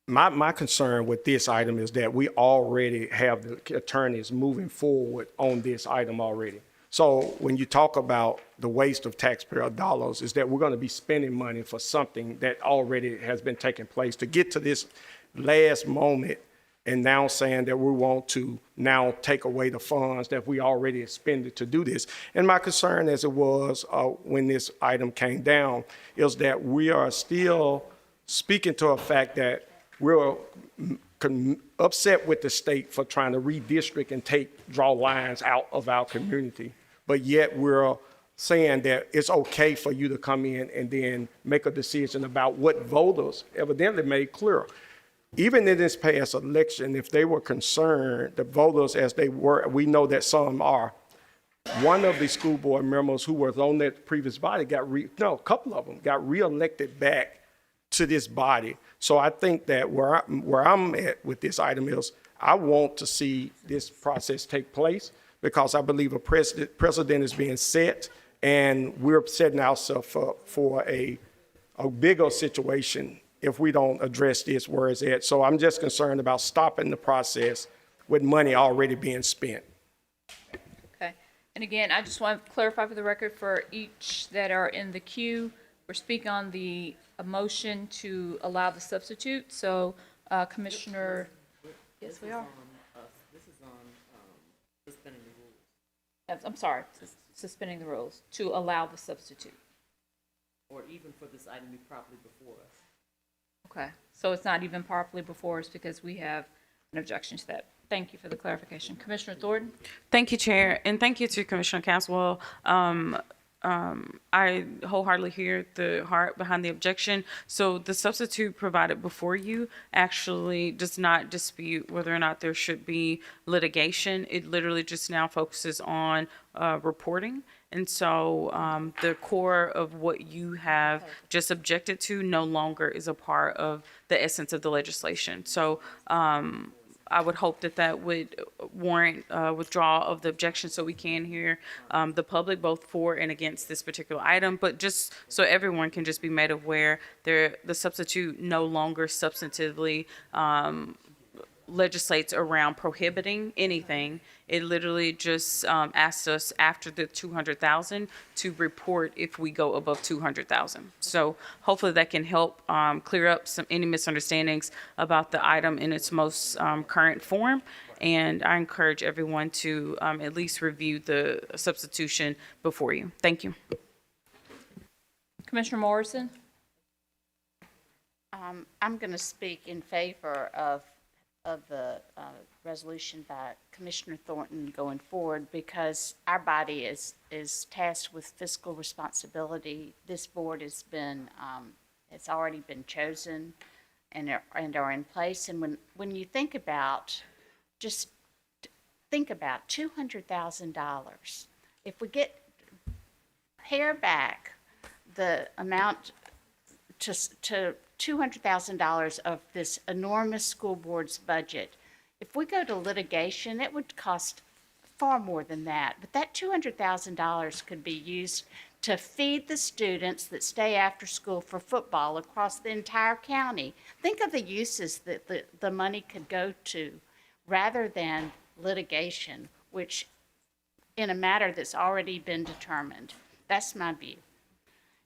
Speaker 11: my concern with this item is that we already have the attorneys moving forward on this item already. So when you talk about the waste of taxpayer dollars, is that we're going to be spending money for something that already has been taking place to get to this last moment and now saying that we want to now take away the funds that we already expended to do this. And my concern, as it was when this item came down, is that we are still speaking to a fact that we're upset with the state for trying to redistrict and draw lines out of our community. But yet we're saying that it's okay for you to come in and then make a decision about what voters evidently made clear. Even in this past election, if they were concerned, the voters as they were, we know that some are. One of the school board members who was on that previous body a couple of them got reelected back to this body. So I think that where I'm at with this item is I want to see this process take place because I believe a precedent is being set and we're setting ourselves up for a bigger situation if we don't address this where it's at. So I'm just concerned about stopping the process with money already being spent.
Speaker 1: Okay. And again, I just want to clarify for the record for each that are in the queue, we're speaking on the motion to allow the substitute. So Commissioner, yes, we are.
Speaker 6: This is on suspending the rules.
Speaker 1: I'm sorry, suspending the rules to allow the substitute.
Speaker 6: Or even for this item to be properly before us.
Speaker 1: Okay, so it's not even properly before us because we have an objection to that. Thank you for the clarification. Commissioner Thornton?
Speaker 17: Thank you, Chair, and thank you to Commissioner Caswell. I wholeheartedly hear the heart behind the objection. So the substitute provided before you actually does not dispute whether or not there should be litigation. It literally just now focuses on reporting. And so the core of what you have just objected to no longer is a part of the essence of the legislation. So I would hope that that would warrant withdrawal of the objection so we can hear the public both for and against this particular item. But just so everyone can just be made aware, the substitute no longer substantively legislates around prohibiting anything. It literally just asks us after the 200,000 to report if we go above 200,000. So hopefully that can help clear up any misunderstandings about the item in its most current form. And I encourage everyone to at least review the substitution before you. Thank you.
Speaker 1: Commissioner Morrison?
Speaker 16: I'm going to speak in favor of the resolution by Commissioner Thornton going forward because our body is tasked with fiscal responsibility. This board has been, it's already been chosen and are in place. And when you think about, just think about $200,000. If we pare back the amount to $200,000 of this enormous school board's budget. If we go to litigation, it would cost far more than that. But that $200,000 could be used to feed the students that stay after school for football across the entire county. Think of the uses that the money could go to rather than litigation, which in a matter that's already been determined. That's my view.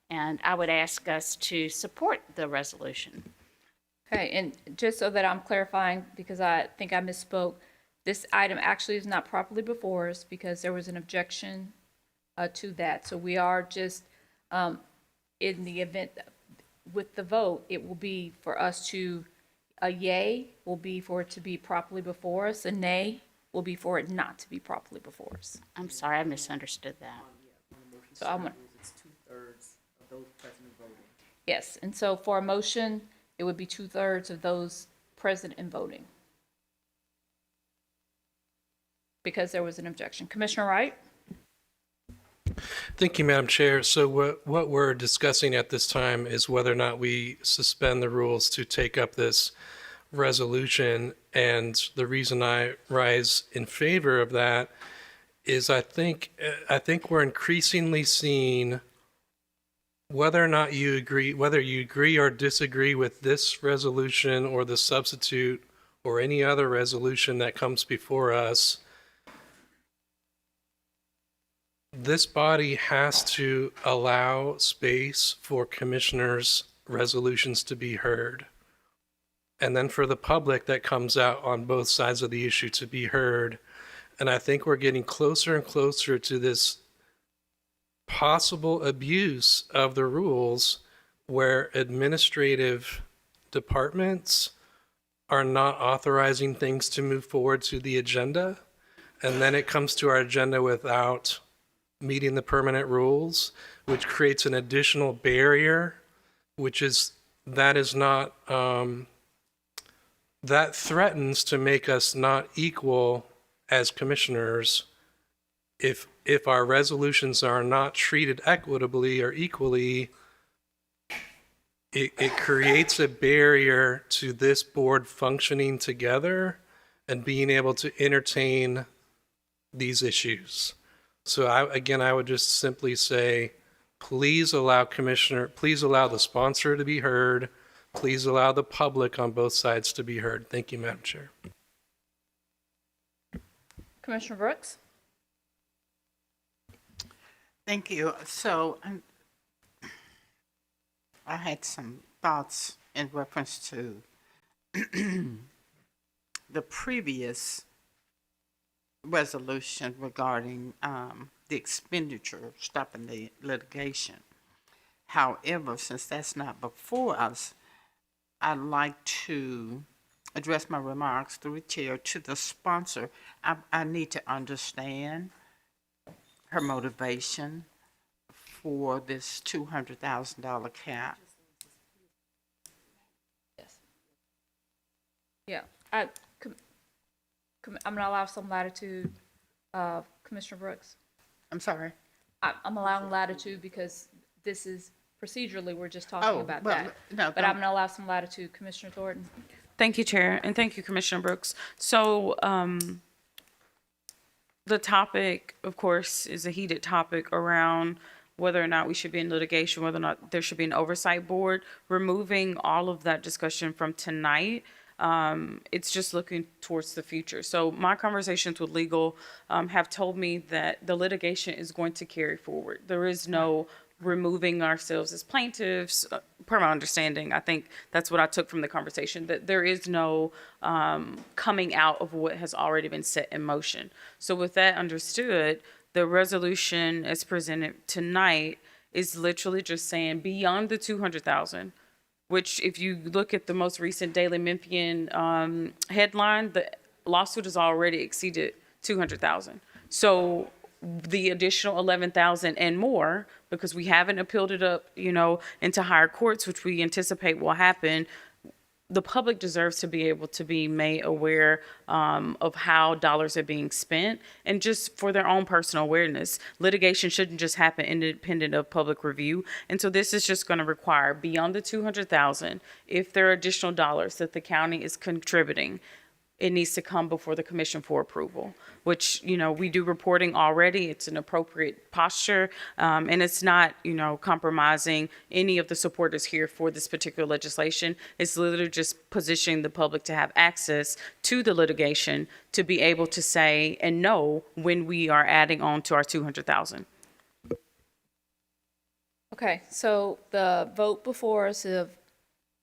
Speaker 16: And I would ask us to support the resolution.
Speaker 1: Okay, and just so that I'm clarifying, because I think I misspoke, this item actually is not properly before us because there was an objection to that. So we are just in the event, with the vote, it will be for us to, a yay will be for it to be properly before us, a nay will be for it not to be properly before us.
Speaker 16: I'm sorry, I misunderstood that.
Speaker 1: So I'm gonna,
Speaker 6: It's 2/3 of those present voting.
Speaker 1: yes, and so for a motion, it would be 2/3 of those present and voting. Because there was an objection. Commissioner Wright?
Speaker 13: Thank you, Madam Chair. So what we're discussing at this time is whether or not we suspend the rules to take up this resolution. And the reason I rise in favor of that is I think we're increasingly seeing whether or not you agree, whether you agree or disagree with this resolution or the substitute or any other resolution that comes before us, this body has to allow space for commissioners' resolutions to be heard. And then for the public that comes out on both sides of the issue to be heard. And I think we're getting closer and closer to this possible abuse of the rules where administrative departments are not authorizing things to move forward to the agenda. And then it comes to our agenda without meeting the permanent rules, which creates an additional barrier, that threatens to make us not equal as commissioners if our resolutions are not treated equitably or equally. It creates a barrier to this board functioning together and being able to entertain these issues. So I would just simply say, please allow the sponsor to be heard. Please allow the public on both sides to be heard. Thank you, Madam Chair.
Speaker 1: Commissioner Brooks?
Speaker 19: Thank you. So I had some thoughts in reference to the previous resolution regarding the expenditure, stopping the litigation. However, since that's not before us, I'd like to address my remarks through the chair to the sponsor. I need to understand her motivation for this $200,000 cap.
Speaker 1: Yes. Yeah, I'm going to allow some latitude, Commissioner Brooks.
Speaker 19: I'm sorry?
Speaker 1: I'm allowing latitude because this is procedurally, we're just talking
Speaker 19: Oh,
Speaker 1: about
Speaker 19: well,
Speaker 1: that.
Speaker 19: no,
Speaker 1: But I'm going to allow some latitude. Commissioner Thornton?
Speaker 17: Thank you, Chair, and thank you, Commissioner Brooks. So the topic, of course, is a heated topic around whether or not we should be in litigation, whether or not there should be an oversight board. Removing all of that discussion from tonight, it's just looking towards the future. So my conversations with legal have told me that the litigation is going to carry forward. There is no removing ourselves as plaintiffs, per my understanding. I think that's what I took from the conversation, that there is no coming out of what has already been set in motion. So with that understood, the resolution as presented tonight is literally just saying beyond the 200,000, which if you look at the most recent Daily Memphian headline, the lawsuit has already exceeded 200,000. So the additional 11,000 and more, because we haven't appealed it up, into higher courts, which we anticipate will happen. The public deserves to be able to be made aware of how dollars are being spent, and just for their own personal awareness. Litigation shouldn't just happen independent of public review. And so this is just going to require, beyond the 200,000, if there are additional dollars that the county is contributing, it needs to come before the commission for approval, which, we do reporting already. It's an appropriate posture, and it's not, compromising any of the supporters here for this particular legislation. It's literally just positioning the public to have access to the litigation to be able to say and know when we are adding on to our 200,000.
Speaker 1: Okay, so the vote before us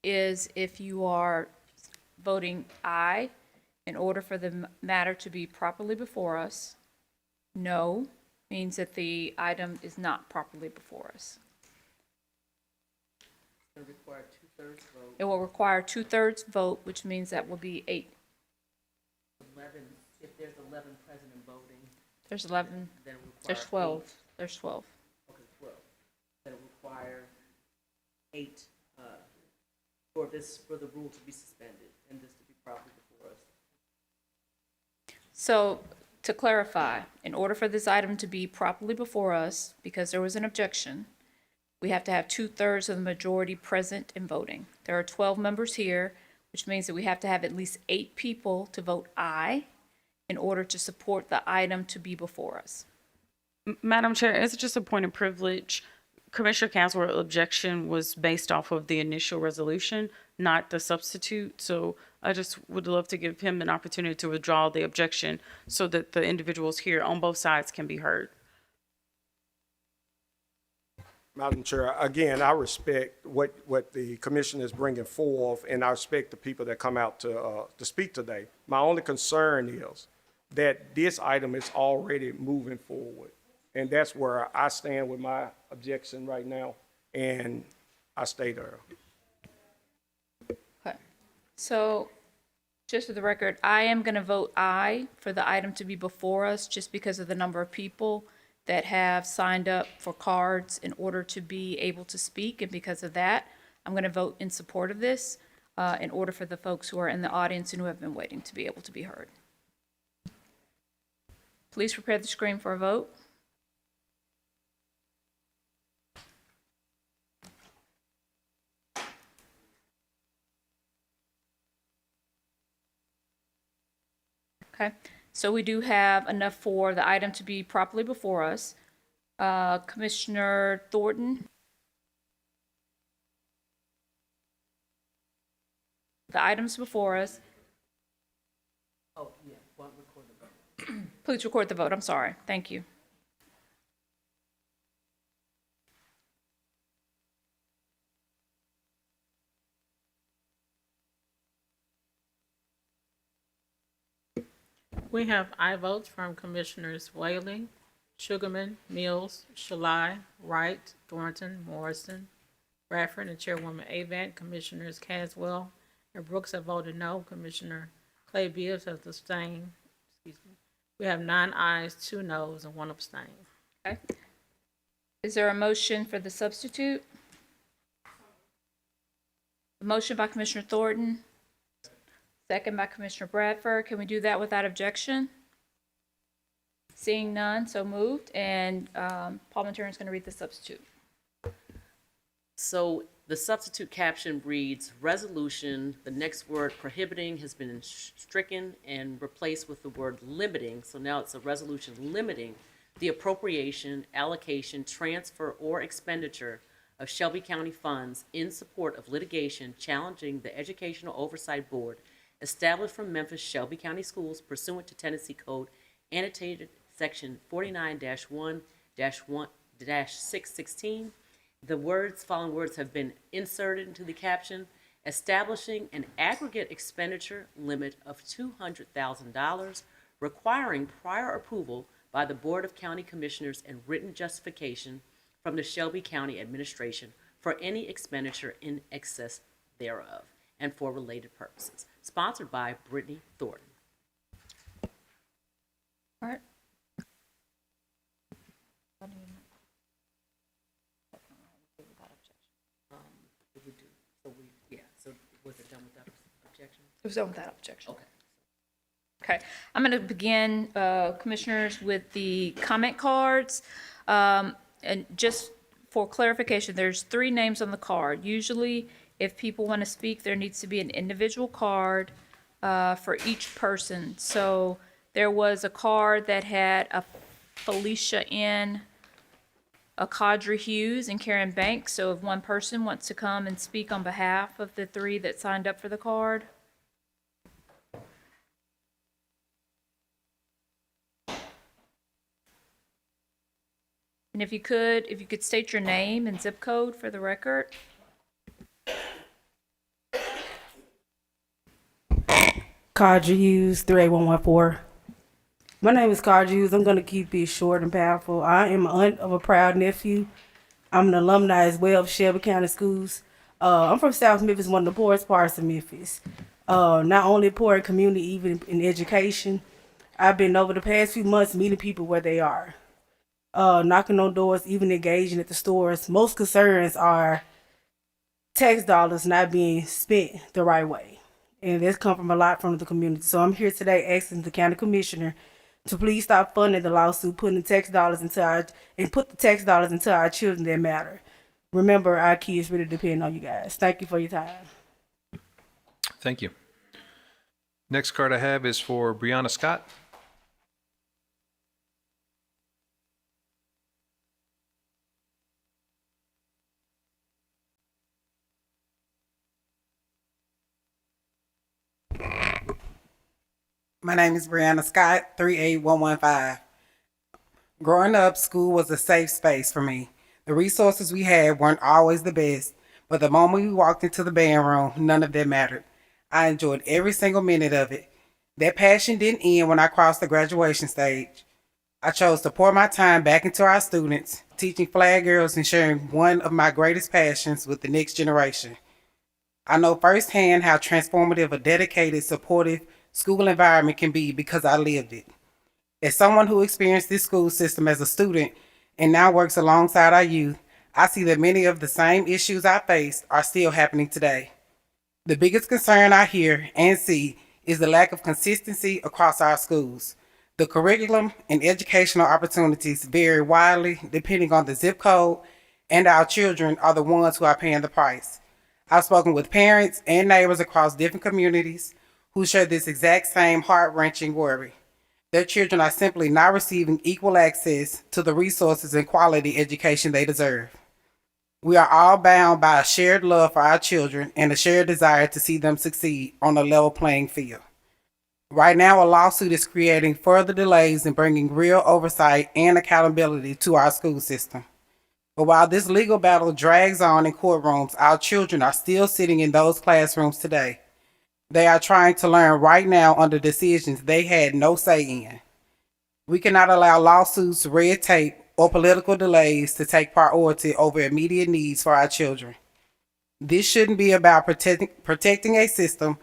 Speaker 1: is if you are voting aye, in order for the matter to be properly before us. No means that the item is not properly before us. It will require two-thirds vote, which means that will be 8.
Speaker 6: 11, if there's 11 present and voting.
Speaker 1: There's 11.
Speaker 6: Then it will require
Speaker 1: There's 12.
Speaker 6: 8.
Speaker 1: There's 12.
Speaker 6: Okay, 12. Then it will require 8 for the rule to be suspended and this to be properly before us.
Speaker 1: So, to clarify, in order for this item to be properly before us, because there was an objection, we have to have two-thirds of the majority present and voting. There are 12 members here, which means that we have to have at least 8 people to vote aye in order to support the item to be before us.
Speaker 17: Madam Chair, is it just a point of privilege? Commissioner Caswell's objection was based off of the initial resolution, not the substitute. So I just would love to give him an opportunity to withdraw the objection so that the individuals here on both sides can be heard.
Speaker 11: Madam Chair, again, I respect what the commission is bringing forth, and I respect the people that come out to speak today. My only concern is that this item is already moving forward, and that's where I stand with my objection right now, and I stay there.
Speaker 1: Okay. So, just for the record, I am going to vote aye for the item to be before us just because of the number of people that have signed up for cards in order to be able to speak. And because of that, I'm going to vote in support of this in order for the folks who are in the audience and who have been waiting to be able to be heard. Please prepare the screen for a vote. Okay. So we do have enough for the item to be properly before us. Commissioner Thornton? The items before us.
Speaker 6: Oh, yeah, one record the vote.
Speaker 1: Please record the vote. I'm sorry. Thank you.
Speaker 4: We have aye votes from Commissioners Whaley, Sugarman, Mills, Shalai, Wright, Thornton, Morrison, Bradford, and Chairwoman Avant. Commissioners Caswell and Brooks have voted no. Commissioner Clay Bibbs has abstained. Excuse me. We have 9 ayes, 2 noes, and 1 abstain.
Speaker 1: Okay. Is there a motion for the substitute? A motion by Commissioner Thornton. Second by Commissioner Bradford. Can we do that without objection? Seeing none, so moved. And Parliamentarian is going to read the substitute.
Speaker 6: So the substitute caption reads, resolution, the next word prohibiting has been stricken and replaced with the word limiting. So now it's a resolution limiting the appropriation, allocation, transfer, or expenditure of Shelby County funds in support of litigation challenging the Educational Oversight Board established from Memphis Shelby County Schools pursuant to Tennessee Code annotated section 49-1-616. The following words have been inserted into the caption, establishing an aggregate expenditure limit of $200,000, requiring prior approval by the Board of County Commissioners and written justification from the Shelby County Administration for any expenditure in excess thereof and for related purposes. Sponsored by Brittany Thornton.
Speaker 1: All right.
Speaker 6: So was it done without objection?
Speaker 1: It was done without objection.
Speaker 6: Okay.
Speaker 1: Okay, I'm going to begin, Commissioners, with the comment cards. And just for clarification, there's 3 names on the card. Usually, if people want to speak, there needs to be an individual card for each person. So there was a card that had a Felicia N., a Cadre Hughes, and Karen Banks. So if one person wants to come and speak on behalf of the 3 that signed up for the card. And if you could state your name and zip code for the record.
Speaker 21: Cadre Hughes, 38114. My name is Cadre Hughes. I'm going to keep it short and powerful. I am an aunt of a proud nephew. I'm an alumni as well of Shelby County Schools. I'm from South Memphis, one of the poorest parts of Memphis. Not only poor in community, even in education. I've been over the past few months meeting people where they are, knocking on doors, even engaging at the stores. Most concerns are tax dollars not being spent the right way. And this come from a lot from the community. So I'm here today asking the county commissioner to please stop funding the lawsuit, putting the tax dollars into our and put the tax dollars into our children that matter. Remember, our kids really depend on you guys. Thank you for your time.
Speaker 3: Thank you. Next card I have is for Brianna Scott.
Speaker 2: My name is Brianna Scott, 38115. Growing up, school was a safe space for me. The resources we had weren't always the best, but the moment we walked into the band room, none of that mattered. I enjoyed every single minute of it. That passion didn't end when I crossed the graduation stage. I chose to pour my time back into our students, teaching flag girls and sharing one of my greatest passions with the next generation. I know firsthand how transformative a dedicated, supportive school environment can be because I lived it. As someone who experienced this school system as a student and now works alongside our youth, I see that many of the same issues I faced are still happening today. The biggest concern I hear and see is the lack of consistency across our schools. The curriculum and educational opportunities vary widely depending on the zip code, and our children are the ones who are paying the price. I've spoken with parents and neighbors across different communities who share this exact same heart-wrenching worry. Their children are simply not receiving equal access to the resources and quality education they deserve. We are all bound by a shared love for our children and a shared desire to see them succeed on a level playing field. Right now, a lawsuit is creating further delays in bringing real oversight and accountability to our school system. But while this legal battle drags on in courtrooms, our children are still sitting in those classrooms today. They are trying to learn right now under decisions they had no say in. We cannot allow lawsuits, red tape, or political delays to take priority over immediate needs for our children. This shouldn't be about protecting a system.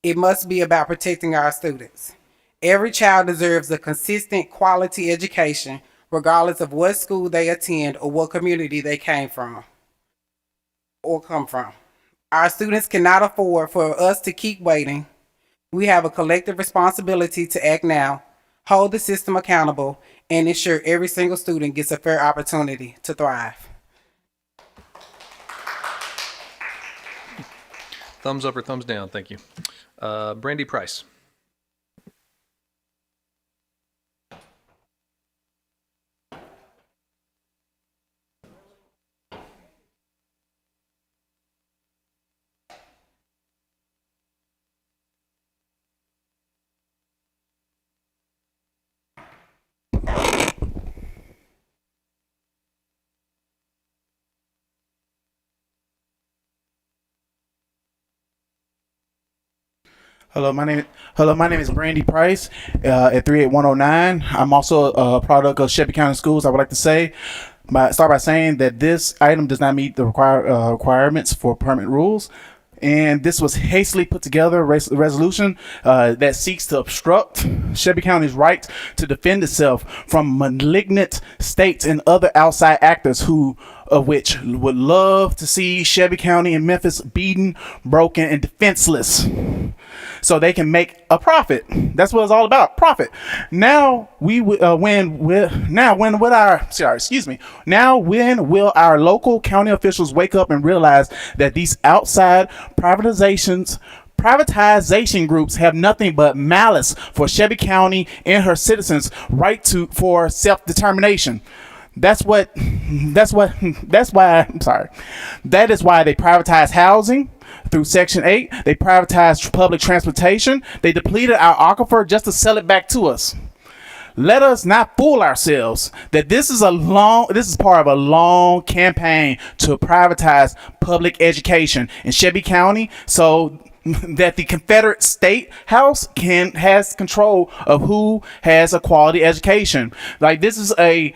Speaker 2: It must be about protecting our students. Every child deserves a consistent quality education, regardless of what school they attend or what community they came from or come from. Our students cannot afford for us to keep waiting. We have a collective responsibility to act now, hold the system accountable, and ensure every single student gets a fair opportunity to thrive.
Speaker 3: Thumbs up or thumbs down, thank you. Brandy Price.
Speaker 22: Hello, my name is Brandy Price at 38109. I'm also a product of Shelby County Schools. I would like to start by saying that this item does not meet the requirements for permit rules. And this was hastily put together resolution that seeks to obstruct Shelby County's right to defend itself from malignant states and other outside actors of which would love to see Shelby County and Memphis beaten, broken, and defenseless, so they can make a profit. That's what it's all about, profit. Now when will our local county officials wake up and realize that these outside privatization groups have nothing but malice for Shelby County and her citizens' right for self-determination? That is why they privatize housing through Section 8. They privatized public transportation. They depleted our aquifer just to sell it back to us. Let us not fool ourselves that this is part of a long campaign to privatize public education in Shelby County, so that the Confederate State House has control of who has a quality education. Like this is a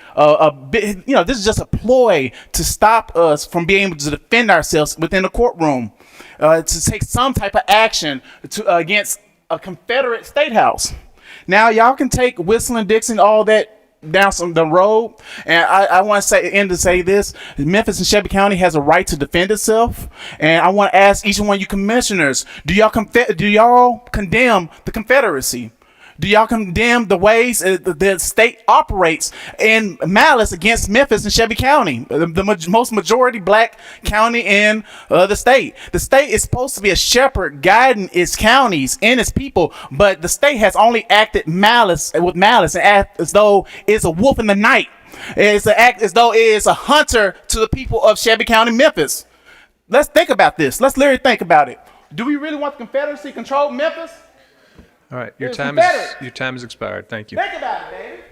Speaker 22: bit, this is just a ploy to stop us from being able to defend ourselves within the courtroom, to take some type of action against a Confederate State House. Now y'all can take Whistling Dixon, all that down the road, and I want to say this: Memphis and Shelby County has a right to defend itself, and I want to ask each one of you commissioners: do y'all condemn the Confederacy? Do y'all condemn the ways the state operates in malice against Memphis and Shelby County, the most majority black county in the state? The state is supposed to be a shepherd guiding its counties and its people, but the state has only acted with malice and act as though it's a wolf in the night. It's an act as though it is a hunter to the people of Shelby County, Memphis. Let's think about this. Let's literally think about it. Do we really want the Confederacy to control Memphis?
Speaker 3: All right,
Speaker 22: your time is
Speaker 3: expired. Thank you.
Speaker 22: Think about it, baby.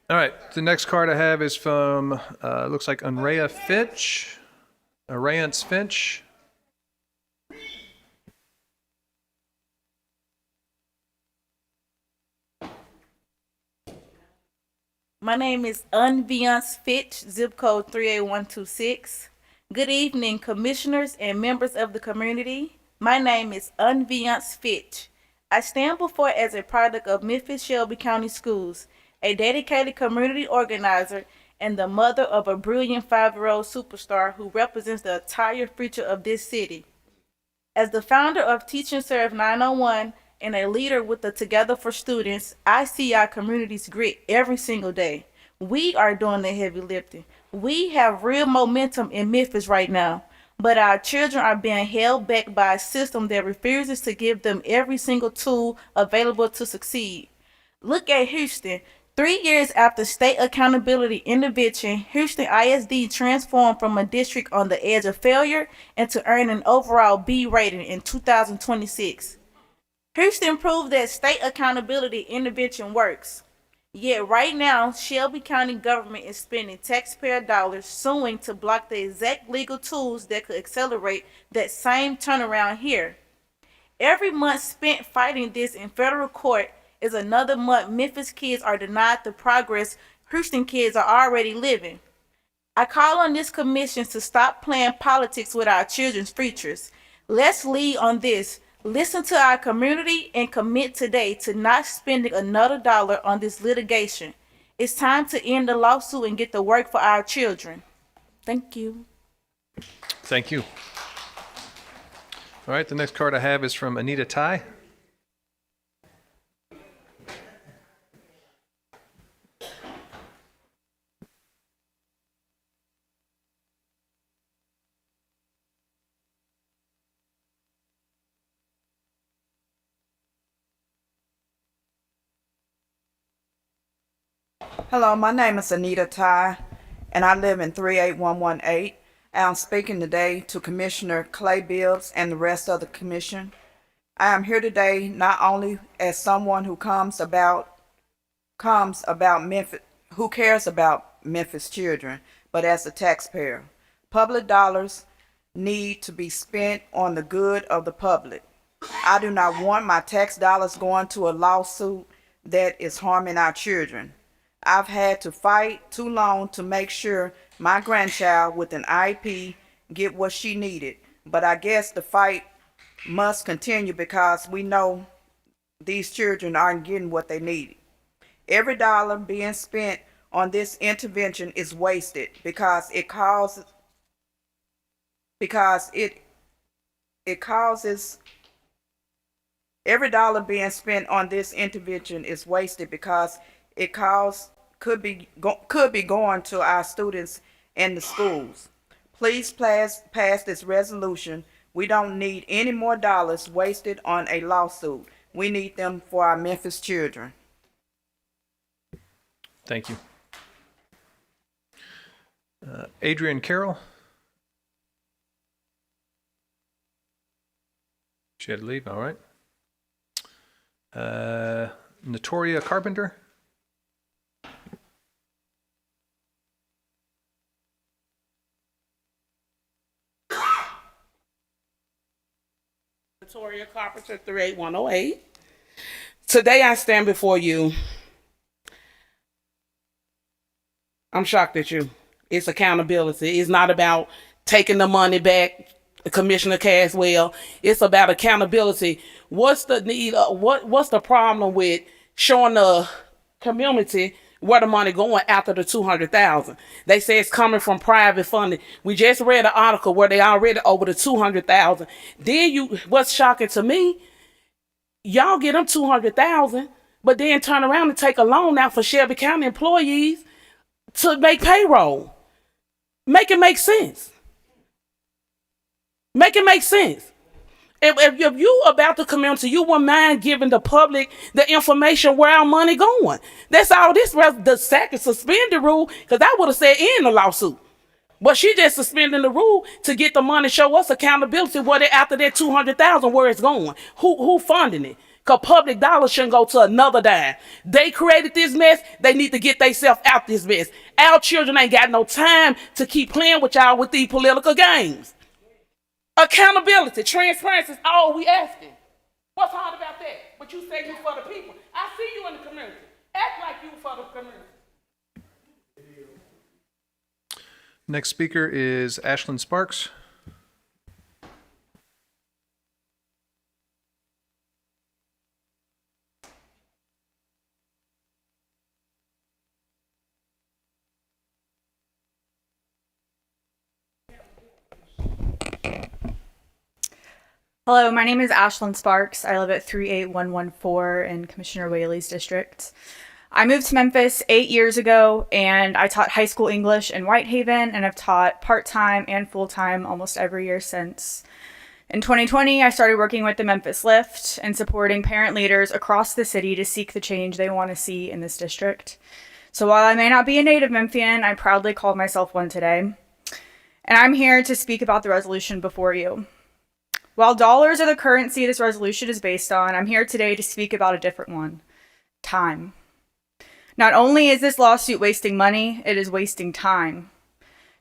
Speaker 3: All right, the next card I have is from looks like Anraya Finch. Arrayance Finch.
Speaker 21: My name is Unviance Fitch, zip code 38126. Good evening, commissioners and members of the community. My name is Unviance Fitch. I stand before as a product of Memphis Shelby County Schools, a dedicated community organizer, and the mother of a brilliant 5-year-old superstar who represents the entire future of this city. As the founder of Teach and Serve 901 and a leader with the Together for Students, I see our community's grit every single day. We are doing the heavy lifting. We have real momentum in Memphis right now, but our children are being held back by a system that refuses to give them every single tool available to succeed. Look at Houston. 3 years after state accountability intervention, Houston ISD transformed from a district on the edge of failure and to earn an overall B rating in 2026. Houston proved that state accountability intervention works. Yet right now, Shelby County government is spending taxpayer dollars suing to block the exact legal tools that could accelerate that same turnaround here. Every month spent fighting this in federal court is another month Memphis kids are denied the progress Houston kids are already living. I call on this commission to stop playing politics with our children's futures. Let's lead on this. Listen to our community and commit today to not spending another dollar on this litigation. It's time to end the lawsuit and get to work for our children. Thank you.
Speaker 3: Thank you. All right, the next card I have is from Anita Tai.
Speaker 5: Hello, my name is Anita Tai, and I live in 38118. And I'm speaking today to Commissioner Clay Bibbs and the rest of the commission. I am here today not only as someone who cares about Memphis children, but as a taxpayer. Public dollars need to be spent on the good of the public. I do not want my tax dollars going to a lawsuit that is harming our children. I've had to fight too long to make sure my grandchild with an IEP get what she needed. But I guess the fight must continue because we know these children aren't getting what they needed. Every dollar being spent on this intervention is wasted because it causes every dollar being spent on this intervention is wasted because it could be going to our students in the schools. Please pass this resolution. We don't need any more dollars wasted on a lawsuit. We need them for our Memphis children.
Speaker 3: Thank you. Adrian Carroll. She had to leave. All right. Notoria Carpenter.
Speaker 8: Officer 38108. Today I stand before you. I'm shocked at you. It's accountability. It's not about taking the money back, Commissioner Caswell. It's about accountability. What's the need? What's the problem with showing the community where the money going after the 200,000? They say it's coming from private funding. We just read an article where they already over the 200,000. Then what's shocking to me? Y'all get them 200,000, but then turn around and take a loan out for Shelby County employees to make payroll. Make it make sense. Make it make sense. If you about the community, you wouldn't mind giving the public the information where our money going. That's all this the second suspended rule, because I would have said in the lawsuit. But she just suspending the rule to get the money, show us accountability where they after that 200,000 where it's going. Who funding it? Because public dollars shouldn't go to another dime. They created this mess. They need to get themselves out this mess. Our children ain't got no time to keep playing with y'all with these political games. Accountability, transparency is all we asking. What's hard about that? But you say you for the people. I see you in the community. Act like you for the community.
Speaker 3: Next speaker is Ashlyn Sparks.
Speaker 10: Hello, my name is Ashlyn Sparks. I live at 38114 in Commissioner Whaley's district. I moved to Memphis 8 years ago, and I taught high school English in Whitehaven, and I've taught part-time and full-time almost every year since. In 2020, I started working with the Memphis Lift and supporting parent leaders across the city to seek the change they want to see in this district. So while I may not be a native Memphian, I proudly call myself one today. And I'm here to speak about the resolution before you. While dollars are the currency this resolution is based on, I'm here today to speak about a different one: time. Not only is this lawsuit wasting money, it is wasting time.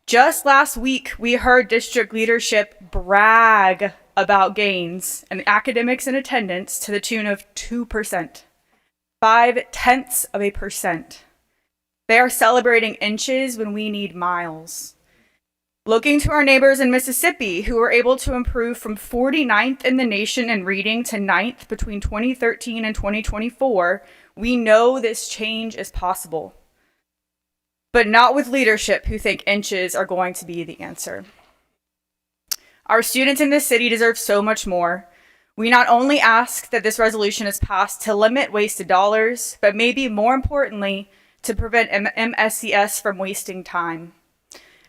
Speaker 10: Just last week, we heard district leadership brag about gains in academics and attendance to the tune of 2%, 0.5%. They are celebrating inches when we need miles. Looking to our neighbors in Mississippi, who were able to improve from 49th in the nation in reading to 9th between 2013 and 2024, we know this change is possible. But not with leadership who think inches are going to be the answer. Our students in this city deserve so much more. We not only ask that this resolution is passed to limit wasted dollars, but maybe more importantly, to prevent MSCS from wasting time.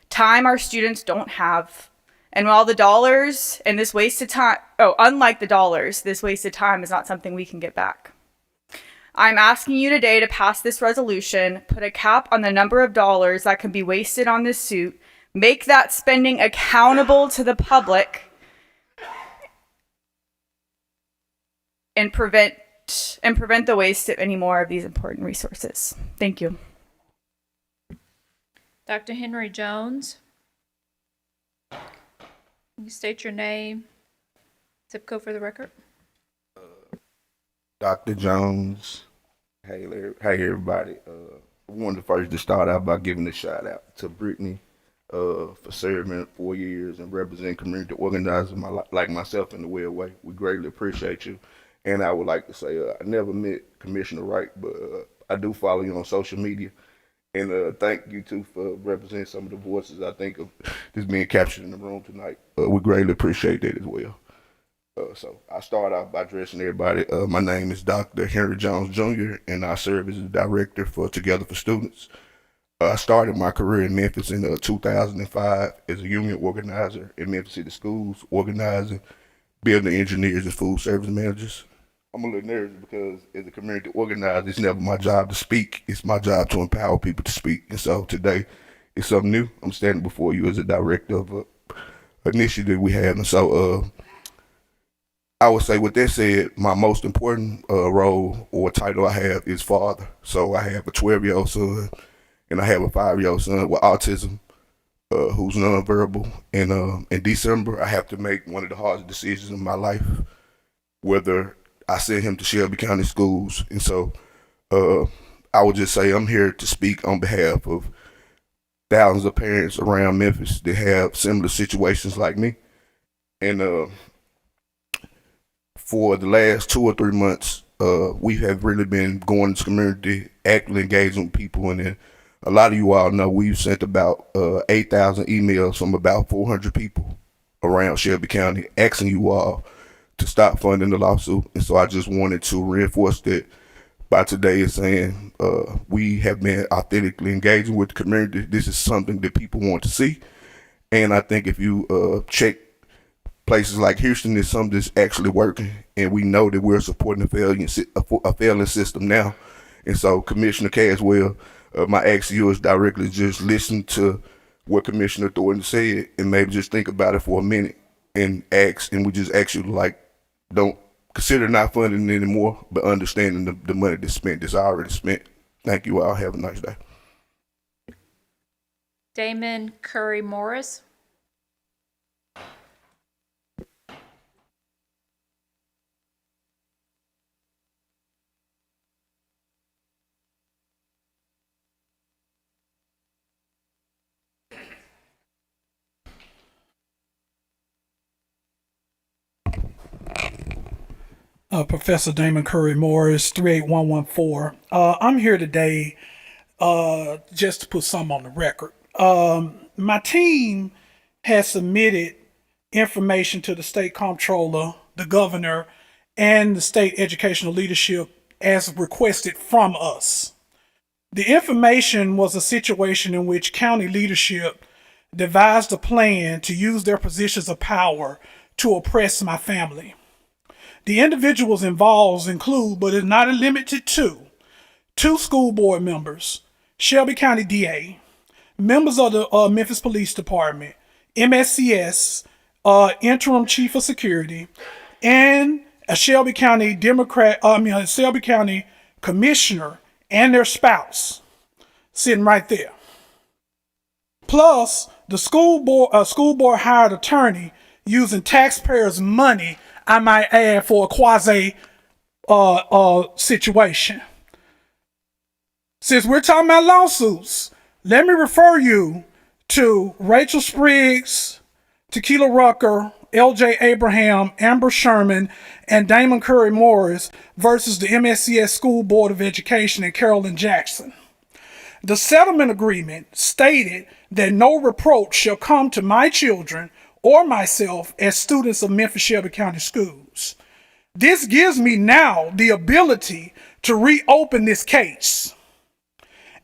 Speaker 10: Time our students don't have. And while the dollars and this wasted time, unlike the dollars, this wasted time is not something we can get back. I'm asking you today to pass this resolution, put a cap on the number of dollars that can be wasted on this suit, make that spending accountable to the public, and prevent the waste of any more of these important resources. Thank you.
Speaker 1: Dr. Henry Jones. Can you state your name, zip code for the record?
Speaker 23: Dr. Jones. Hey, Larry. Hey, everybody. I wanted first to start out by giving a shout out to Brittany for serving 4 years and representing community organizers like myself in the well way. We greatly appreciate you. And I would like to say I never met Commissioner Wright, but I do follow you on social media. And thank you, too, for representing some of the voices I think of this being captured in the room tonight. We greatly appreciate that as well. So I start out by addressing everybody. My name is Dr. Henry Jones Jr., and I serve as the director for Together for Students. I started my career in Memphis in 2005 as a union organizer in Memphis City Schools, organizing building engineers and food service managers. I'm a little nervous because as a community organizer, it's never my job to speak. It's my job to empower people to speak. And so today, it's something new. I'm standing before you as a director of an initiative we had. And so I would say, with that said, my most important role or title I have is father. So I have a 12-year-old son and I have a 5-year-old son with autism who's nonverbal. And in December, I have to make one of the hardest decisions in my life. whether I send him to Shelby County Schools. And so I would just say I'm here to speak on behalf of thousands of parents around Memphis that have similar situations like me. And for the last 2 or 3 months, we have really been going into the community, actively engaging with people. And then a lot of you all know we've sent about 8,000 emails from about 400 people around Shelby County asking you all to stop funding the lawsuit. And so I just wanted to reinforce that by today is saying we have been authentically engaging with the community. This is something that people want to see. And I think if you check places like Houston, is something that's actually working, and we know that we're supporting a failing system now. And so, Commissioner Caswell, my ask to you is directly just listen to what Commissioner Thornton said, and maybe just think about it for a minute and ask. And we just ask you, like, don't consider not funding it anymore, but understanding the money that's already spent. Thank you all. Have a nice day.
Speaker 1: Damon Curry Morris.
Speaker 9: Professor Damon Curry Morris, 38114. I'm here today just to put something on the record. My team has submitted information to the state comptroller, the governor, and the state educational leadership as requested from us. The information was a situation in which county leadership devised a plan to use their positions of power to oppress my family. The individuals involved include, but is not limited to, 2 school board members, Shelby County DA, members of the Memphis Police Department, MSCS, interim chief of security, and a Shelby County Shelby County commissioner and their spouse sitting right there. Plus, the school board hired attorney using taxpayers' money, I might add, for a quasi situation. Since we're talking about lawsuits, let me refer you to Rachel Spriggs, Tequila Rucker, LJ Abraham, Amber Sherman, and Damon Curry Morris versus the MSCS School Board of Education and Carolyn Jackson. The settlement agreement stated that no reproach shall come to my children or myself as students of Memphis Shelby County Schools. This gives me now the ability to reopen this case.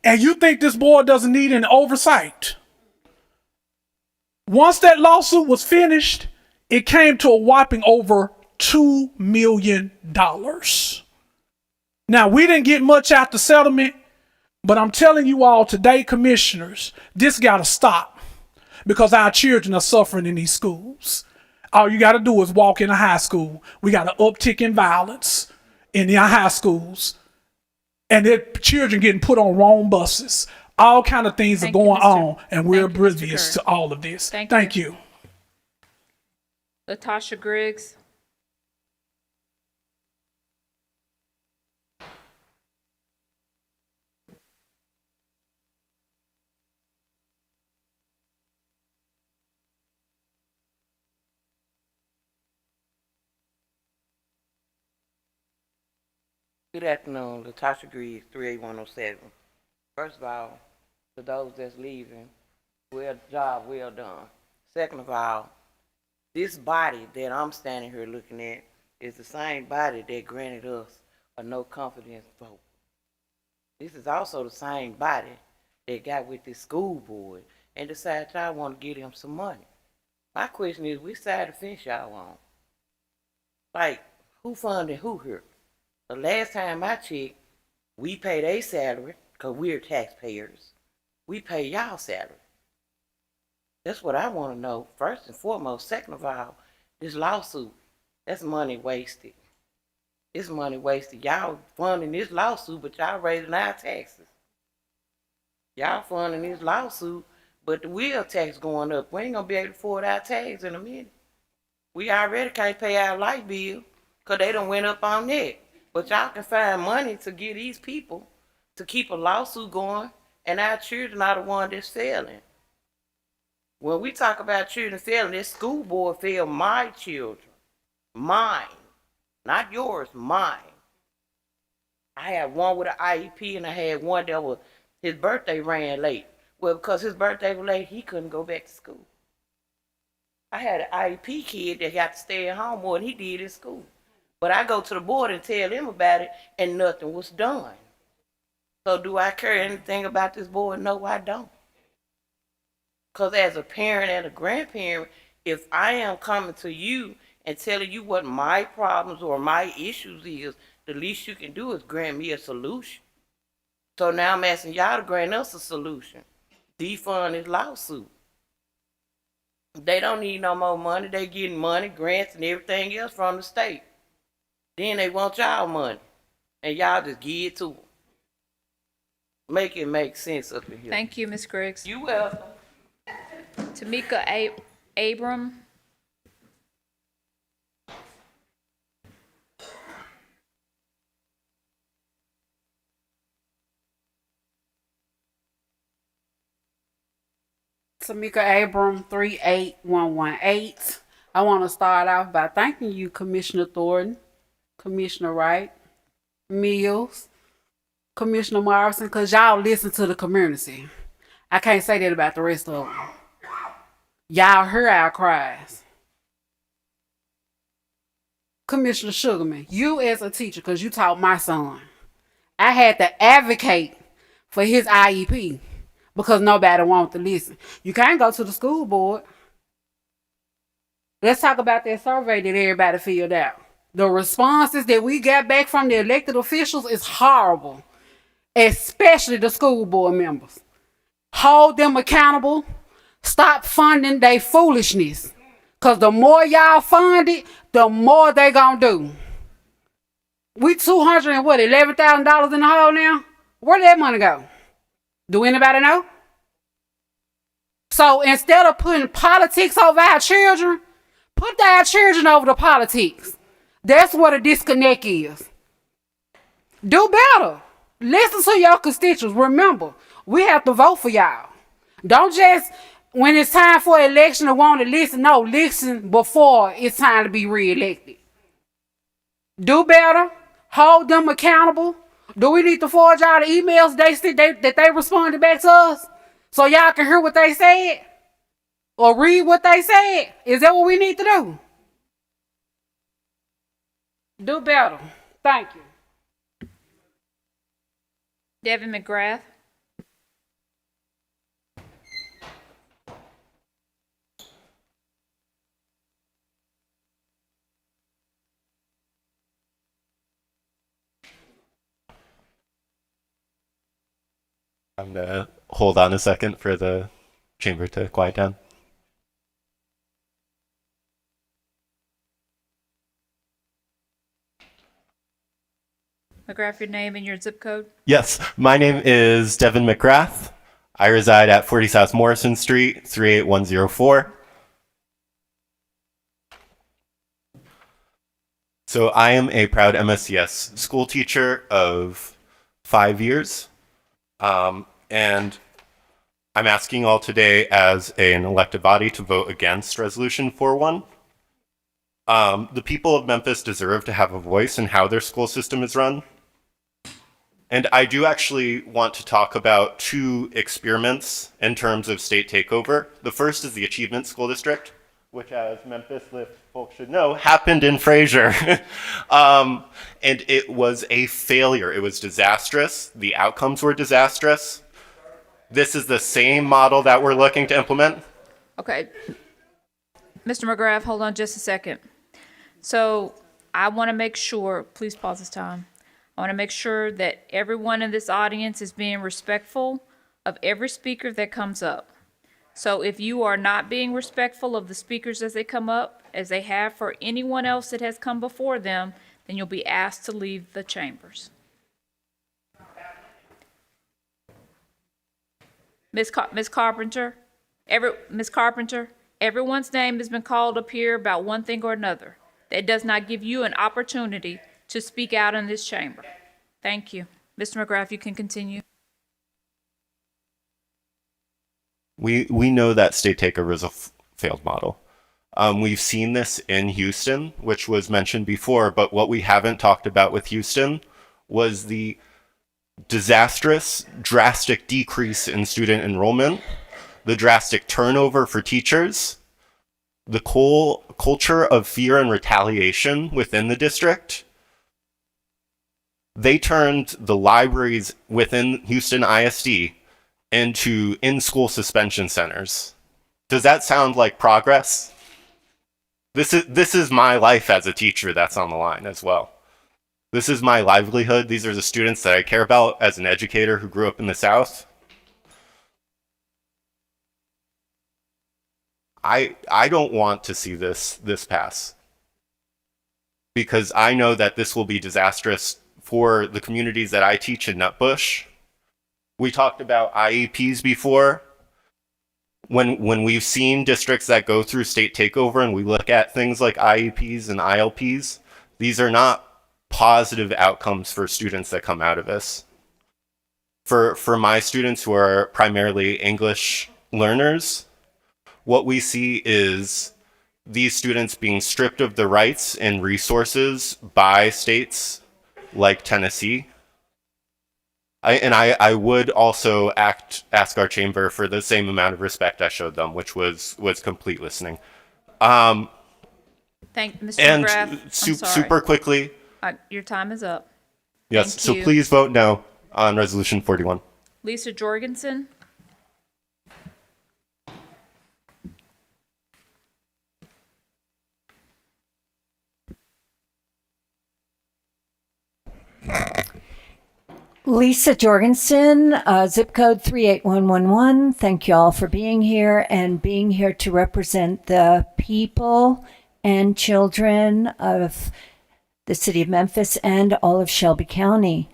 Speaker 9: And you think this board doesn't need an oversight? Once that lawsuit was finished, it came to a whopping over $2 million. Now, we didn't get much out the settlement, but I'm telling you all today, commissioners, this got to stop. Because our children are suffering in these schools. All you got to do is walk in a high school. We got an uptick in violence in the high schools. And their children getting put on wrong buses. All kind of things are going on, and we're oblivious to all of this. Thank you.
Speaker 1: Latasha Griggs.
Speaker 14: Good afternoon, Latasha Griggs, 38107. First of all, to those that's leaving, job well done. Second of all, this body that I'm standing here looking at is the same body that granted us a no confidence vote. This is also the same body that got with the school board and decided y'all want to give them some money. My question is, which side of the fence y'all on? Like, who funded who here? The last time I checked, we paid a salary, because we're taxpayers. We pay y'all salary. That's what I want to know, first and foremost. Second of all, this lawsuit, that's money wasted. It's money wasted. Y'all funding this lawsuit, but y'all raising our taxes. Y'all funding this lawsuit, but the wheel tax going up. We ain't going to be able to afford our tax in a minute. We already can't pay our light bill, 'cause they done went up on that. But y'all can find money to get these people to keep a lawsuit going, and our children are the one that's failing. When we talk about children failing, this school board failed my children. Mine. Not yours, mine. I had one with an IEP and I had one that was, his birthday ran late. Well, because his birthday was late, he couldn't go back to school. I had an IEP kid that got to stay at home more than he did in school. But I go to the board and tell them about it and nothing was done. So do I care anything about this board? No, I don't. Because as a parent and a grandparent, if I am coming to you and telling you what my problems or my issues is, the least you can do is grant me a solution. So now I'm asking y'all to grant us a solution. Defund this lawsuit. They don't need no more money. They getting money, grants, and everything else from the state. Then they want y'all money. And y'all just give it to them. Make it make sense up in here.
Speaker 1: Thank you, Ms. Griggs.
Speaker 14: You welcome.
Speaker 1: Tamika Abram.
Speaker 21: Tamika Abram, 38118. I want to start off by thanking you, Commissioner Thornton, Commissioner Wright, Mills, Commissioner Morrison, because y'all listen to the community. I can't say that about the rest of them. Y'all hear our cries. Commissioner Sugarman, you as a teacher, because you taught my son, I had to advocate for his IEP because nobody wanted to listen. You can't go to the school board. Let's talk about that survey that everybody filled out. The responses that we got back from the elected officials is horrible, especially the school board members. Hold them accountable. Stop funding their foolishness. Because the more y'all fund it, the more they gonna do. We $11,000 in the hole now? Where did that money go? Do anybody know? So instead of putting politics over our children, put our children over the politics. That's what a disconnect is. Do better. Listen to your constituents. Remember, we have to vote for y'all. Don't just, when it's time for election, to want to listen. No, listen before it's time to be reelected. Do better. Hold them accountable. Do we need to forward y'all the emails that they responded back to us so y'all can hear what they said or read what they said? Is that what we need to do? Do better. Thank you.
Speaker 1: Devin McGrath.
Speaker 15: I'm gonna hold on a second for the chamber to quiet down.
Speaker 1: McGrath, your name and your zip code.
Speaker 15: Yes, my name is Devin McGrath. I reside at 40 South Morrison Street, 38104. So I am a proud MSCS school teacher of 5 years. And I'm asking all today as an elected body to vote against Resolution 4.1. The people of Memphis deserve to have a voice in how their school system is run. And I do actually want to talk about 2 experiments in terms of state takeover. The first is the Achievement School District, which, as Memphis Lift folks should know, happened in Fraser. And it was a failure. It was disastrous. The outcomes were disastrous. This is the same model that we're looking to implement.
Speaker 1: Okay. Mr. McGrath, hold on just a second. So I want to make sure, please pause this time. I want to make sure that everyone in this audience is being respectful of every speaker that comes up. So if you are not being respectful of the speakers as they come up, as they have for anyone else that has come before them, then you'll be asked to leave the chambers. Ms. Carpenter, everyone's name has been called up here about one thing or another. That does not give you an opportunity to speak out in this chamber. Thank you. Mr. McGrath, you can continue.
Speaker 15: We know that state takeover is a failed model. We've seen this in Houston, which was mentioned before, but what we haven't talked about with Houston was the disastrous, drastic decrease in student enrollment, the drastic turnover for teachers, the culture of fear and retaliation within the district. They turned the libraries within Houston ISD into in-school suspension centers. Does that sound like progress? This is my life as a teacher that's on the line as well. This is my livelihood. These are the students that I care about as an educator who grew up in the South. I don't want to see this pass, because I know that this will be disastrous for the communities that I teach in Nutbush. We talked about IEPs before. When we've seen districts that go through state takeover and we look at things like IEPs and ILPs, these are not positive outcomes for students that come out of this. For my students who are primarily English learners, what we see is these students being stripped of their rights and resources by states like Tennessee. I would also ask our chamber for the same amount of respect I showed them, which was complete listening.
Speaker 1: Thank Mr.
Speaker 15: And
Speaker 1: McGrath. I'm sorry.
Speaker 15: super quickly.
Speaker 1: Your time is up.
Speaker 15: Yes,
Speaker 1: Thank
Speaker 15: so
Speaker 1: you.
Speaker 15: please vote no on Resolution 41.
Speaker 1: Lisa Jorgensen.
Speaker 12: Lisa Jorgensen, zip code 38111. Thank you all for being here and being here to represent the people and children of the city of Memphis and all of Shelby County.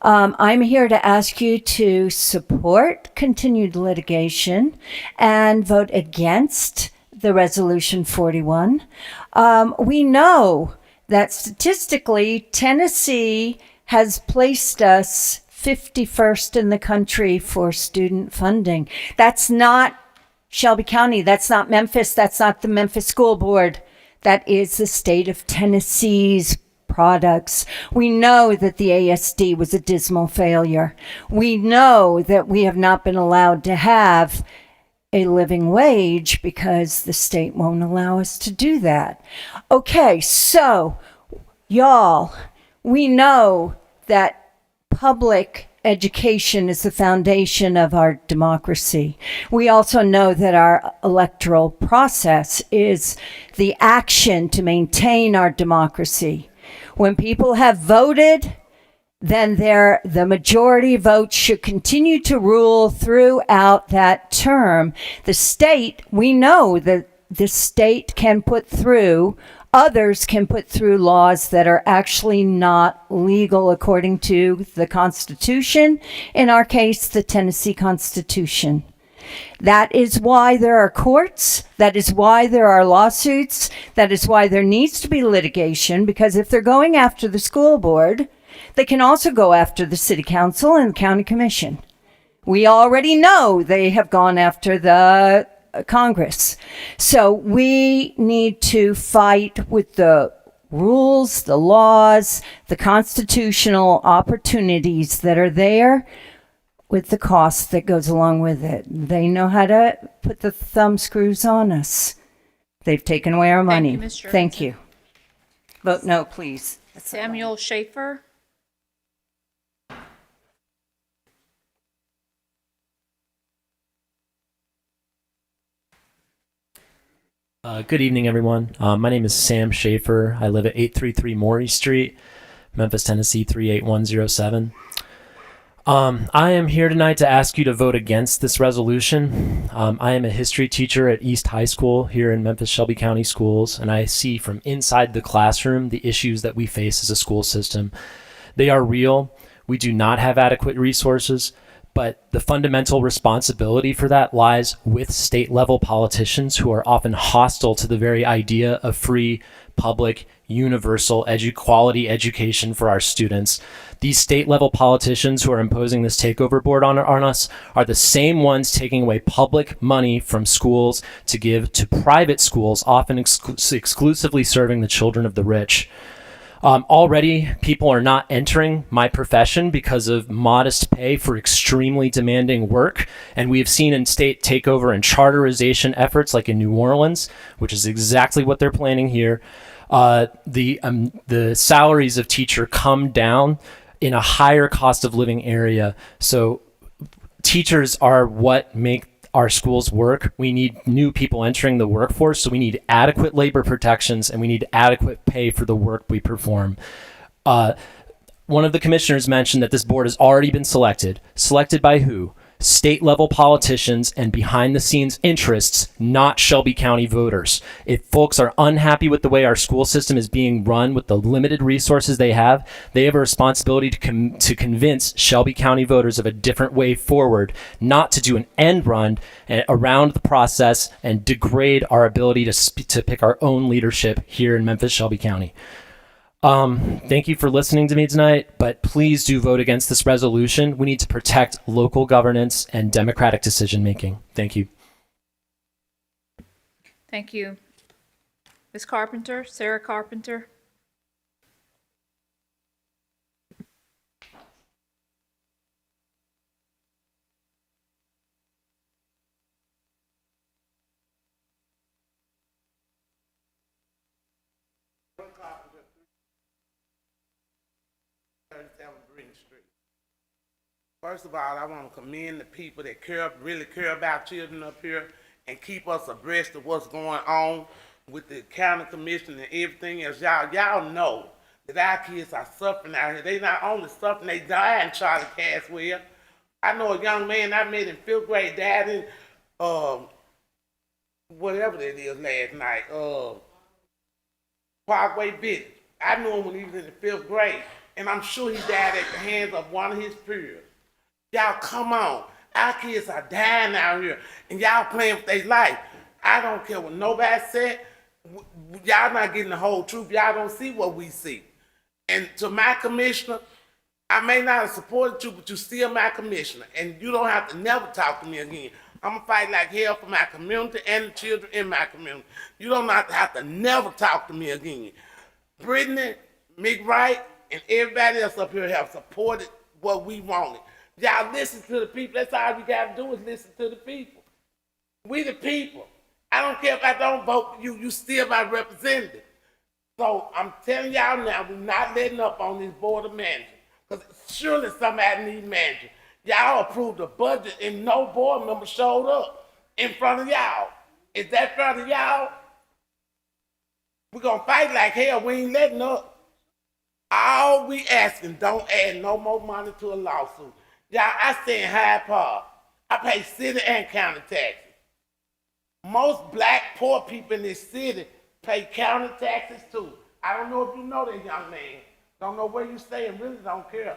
Speaker 12: I'm here to ask you to support continued litigation and vote against the Resolution 41. We know that statistically, Tennessee has placed us 51st in the country for student funding. That's not Shelby County. That's not Memphis. That's not the Memphis School Board. That is the state of Tennessee's products. We know that the ASD was a dismal failure. We know that we have not been allowed to have a living wage because the state won't allow us to do that. Okay, so y'all, we know that public education is the foundation of our democracy. We also know that our electoral process is the action to maintain our democracy. When people have voted, then the majority vote should continue to rule throughout that term. The state, we know that the state can put through Others can put through laws that are actually not legal according to the Constitution, in our case, the Tennessee Constitution. That is why there are courts. That is why there are lawsuits. That is why there needs to be litigation, because if they're going after the school board, they can also go after the city council and the county commission. We already know they have gone after the Congress. So we need to fight with the rules, the laws, the constitutional opportunities that are there with the cost that goes along with it. They know how to put the thumb screws on us. They've taken away our money.
Speaker 1: Thank you, Ms. Jorgensen.
Speaker 12: Thank you. Vote no, please.
Speaker 1: Samuel Schaefer.
Speaker 18: Good evening, everyone. My name is Sam Schaefer. I live at 833 Maury Street, Memphis, Tennessee 38107. I am here tonight to ask you to vote against this resolution. I am a history teacher at East High School here in Memphis Shelby County Schools, and I see from inside the classroom the issues that we face as a school system. They are real. We do not have adequate resources, but the fundamental responsibility for that lies with state level politicians who are often hostile to the very idea of free public, universal, quality education for our students. These state level politicians who are imposing this takeover board on us are the same ones taking away public money from schools to give to private schools, often exclusively serving the children of the rich. Already, people are not entering my profession because of modest pay for extremely demanding work. And we have seen in state takeover and charterization efforts like in New Orleans, which is exactly what they're planning here. The salaries of teacher come down in a higher cost of living area. So teachers are what make our schools work. We need new people entering the workforce, so we need adequate labor protections and we need adequate pay for the work we perform. One of the commissioners mentioned that this board has already been selected. Selected by who? State level politicians and behind the scenes interests, not Shelby County voters. If folks are unhappy with the way our school system is being run with the limited resources they have a responsibility to convince Shelby County voters of a different way forward, not to do an end run around the process and degrade our ability to pick our own leadership here in Memphis, Shelby County. Thank you for listening to me tonight, but please do vote against this resolution. We need to protect local governance and democratic decision making. Thank you.
Speaker 1: Thank you. Ms. Carpenter, Sarah Carpenter.
Speaker 7: First of all, I want to commend the people that really care about children up here and keep us abreast of what's going on with the county commission and everything else. Y'all know that our kids are suffering out here. They not only suffering, they die in Charlie Caswell. I know a young man I met in 5th grade died in whatever that is last night, Parkway Village. I knew him when he was in the 5th grade, and I'm sure he died at the hands of one of his peers. Y'all come on. Our kids are dying out here, and y'all playing with their life. I don't care what nobody said. Y'all not getting the whole truth. Y'all don't see what we see. And to my commissioner, I may not have supported you, but you still my commissioner, and you don't have to never talk to me again. I'm gonna fight like hell for my community and the children in my community. You don't have to never talk to me again. Brittany, Mick Wright, and everybody else up here have supported what we wanted. Y'all listen to the people. That's all we gotta do is listen to the people. We the people. I don't care if I don't vote for you, you still my representative. So I'm telling y'all now, we're not letting up on this board of managers. Because surely somebody needs manager. Y'all approved a budget and no board member showed up in front of y'all. Is that in front of y'all? We're gonna fight like hell, we ain't letting up. All we asking, don't add no more money to a lawsuit. Y'all, I stay in Hyde Park. I pay city and county taxes. Most black poor people in this city pay county taxes too. I don't know if you know that, young man. Don't know where you stay and really don't care.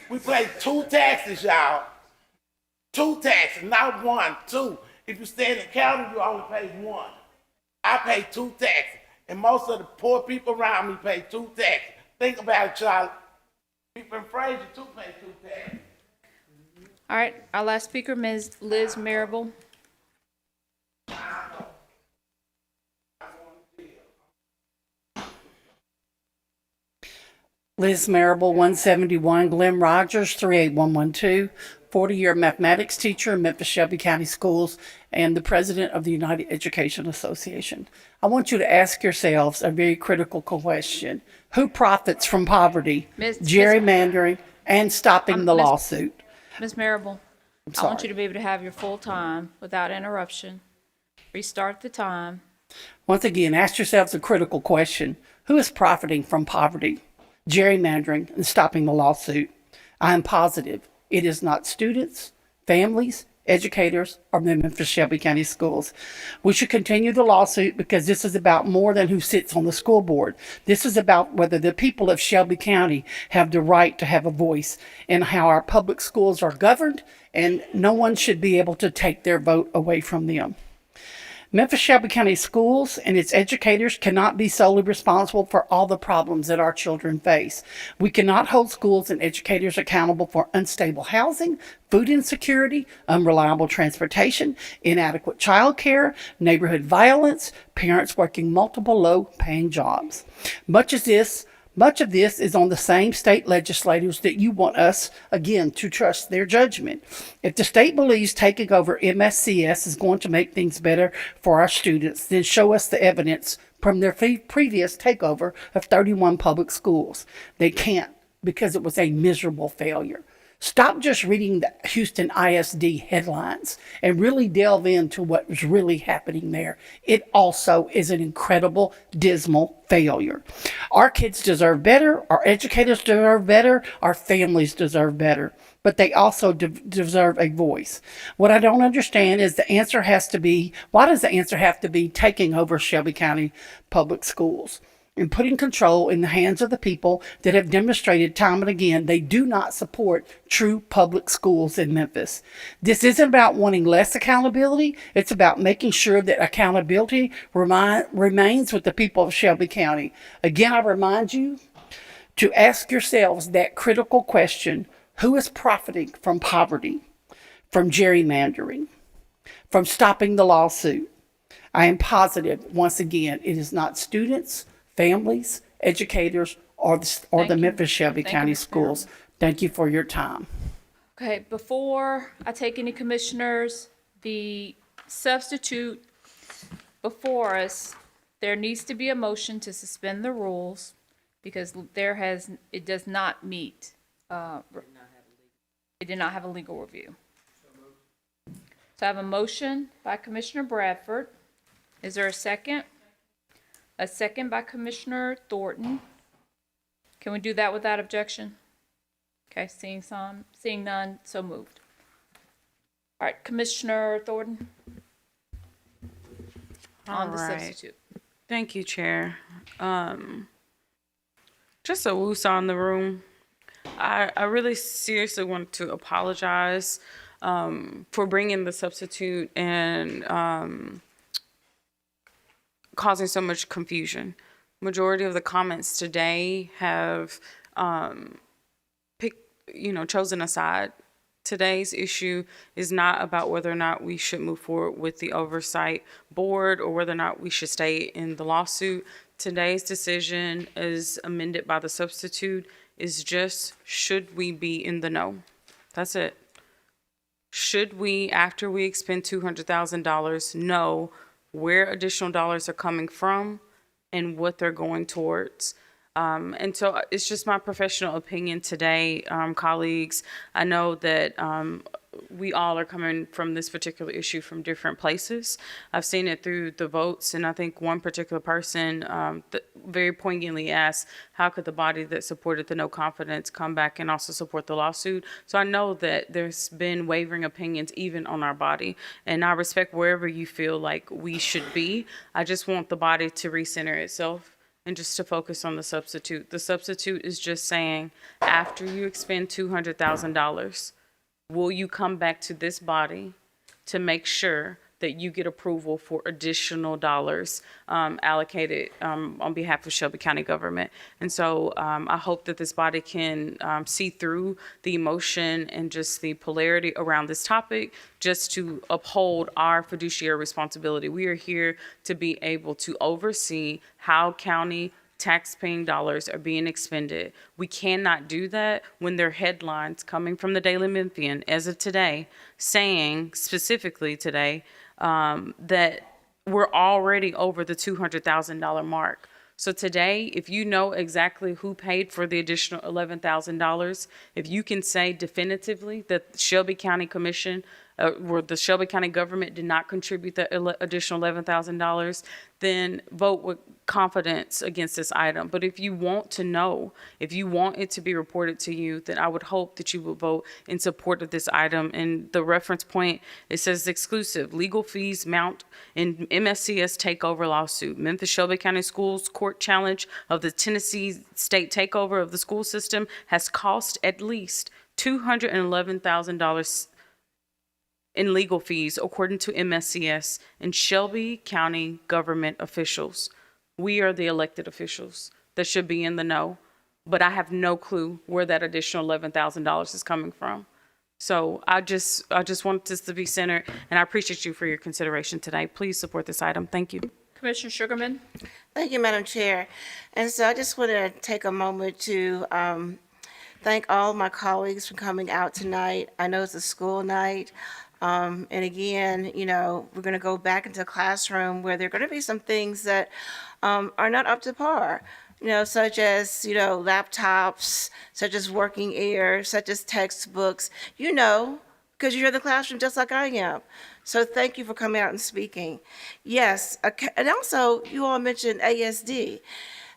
Speaker 7: We pay 2 taxes, y'all. 2 taxes, not 1, 2. If you stay in the county, you only pay 1. I pay 2 taxes. And most of the poor people around me pay 2 taxes. Think about it, Charlie. People in Fraser too pay 2 taxes.
Speaker 1: All right, our last speaker, Ms. Liz Marable.
Speaker 16: Liz Marable, 171, Glenn Rogers, 38112, 40-year mathematics teacher in Memphis Shelby County Schools and the president of the United Education Association. I want you to ask yourselves a very critical question. Who profits from poverty, gerrymandering, and stopping the lawsuit?
Speaker 1: Ms. Marable, I want you to be able to have your full time without interruption. Restart the time.
Speaker 16: Once again, ask yourselves a critical question. Who is profiting from poverty, gerrymandering, and stopping the lawsuit? I am positive it is not students, families, educators, or the Memphis Shelby County Schools. We should continue the lawsuit because this is about more than who sits on the school board. This is about whether the people of Shelby County have the right to have a voice in how our public schools are governed, and no one should be able to take their vote away from them. Memphis Shelby County Schools and its educators cannot be solely responsible for all the problems that our children face. We cannot hold schools and educators accountable for unstable housing, food insecurity, unreliable transportation, inadequate child care, neighborhood violence, parents working multiple low-paying jobs. Much of this is on the same state legislators that you want us, again, to trust their judgment. If the state believes taking over MSCS is going to make things better for our students, then show us the evidence from their previous takeover of 31 public schools. They can't, because it was a miserable failure. Stop just reading the Houston ISD headlines and really delve into what was really happening there. It also is an incredible, dismal failure. Our kids deserve better. Our educators deserve better. Our families deserve better. But they also deserve a voice. What I don't understand is the answer has to be, why does the answer have to be taking over Shelby County Public Schools and putting control in the hands of the people that have demonstrated time and again they do not support true public schools in Memphis? This isn't about wanting less accountability. It's about making sure that accountability remains with the people of Shelby County. Again, I remind you to ask yourselves that critical question: who is profiting from poverty, from gerrymandering, from stopping the lawsuit? I am positive, once again, it is not students, families, educators, or the Memphis Shelby County Schools. Thank you for your time.
Speaker 1: Okay, before I take any commissioners, the substitute before us, there needs to be a motion to suspend the rules because it does not meet, it did not have a legal review. So I have a motion by Commissioner Bradford. Is there a second? A second by Commissioner Thornton. Can we do that without objection? Okay, seeing none, so moved. All right, Commissioner Thornton. On the substitute.
Speaker 17: Thank you, Chair. Just a woosah in the room. I really seriously want to apologize for bringing the substitute and causing so much confusion. Majority of the comments today have chosen a side. Today's issue is not about whether or not we should move forward with the oversight board or whether or not we should stay in the lawsuit. Today's decision, as amended by the substitute, is just, should we be in the know? That's it. Should we, after we expend $200,000, know where additional dollars are coming from and what they're going towards? And so it's just my professional opinion today, colleagues. I know that we all are coming from this particular issue from different places. I've seen it through the votes, and I think one particular person very poignantly asked, how could the body that supported the no confidence come back and also support the lawsuit? So I know that there's been wavering opinions even on our body, and I respect wherever you feel like we should be. I just want the body to recenter itself and just to focus on the substitute. The substitute is just saying, after you expend $200,000, will you come back to this body to make sure that you get approval for additional dollars allocated on behalf of Shelby County government? And so I hope that this body can see through the emotion and just the polarity around this topic, just to uphold our fiduciary responsibility. We are here to be able to oversee how county tax-paying dollars are being expended. We cannot do that when there are headlines coming from the Daily Memphian as of today, saying specifically today that we're already over the $200,000 mark. So today, if you know exactly who paid for the additional $11,000, if you can say definitively that Shelby County Commission where the Shelby County government did not contribute the additional $11,000, then vote with confidence against this item. But if you want to know, if you want it to be reported to you, then I would hope that you would vote in support of this item. And the reference point, it says exclusive legal fees mount in MSCS takeover lawsuit. Memphis Shelby County Schools court challenge of the Tennessee state takeover of the school system has cost at least $211,000 in legal fees, according to MSCS, and Shelby County government officials. We are the elected officials that should be in the know, but I have no clue where that additional $11,000 is coming from. So I just want this to be centered, and I appreciate you for your consideration tonight. Please support this item. Thank you.
Speaker 1: Commissioner Sugarman?
Speaker 13: Thank you, Madam Chair. And so I just want to take a moment to thank all my colleagues for coming out tonight. I know it's a school night. And again, you know, we're going to go back into a classroom where there are going to be some things that are not up to par, you know, such as, you know, laptops, such as working air, such as textbooks, you know, because you're in the classroom just like I am. So thank you for coming out and speaking. Yes, and also you all mentioned ASD.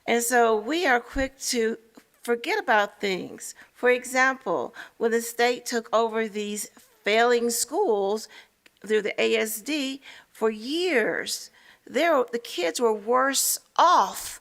Speaker 13: And so we are quick to forget about things. For example, when the state took over these failing schools through the ASD for years, the kids were worse off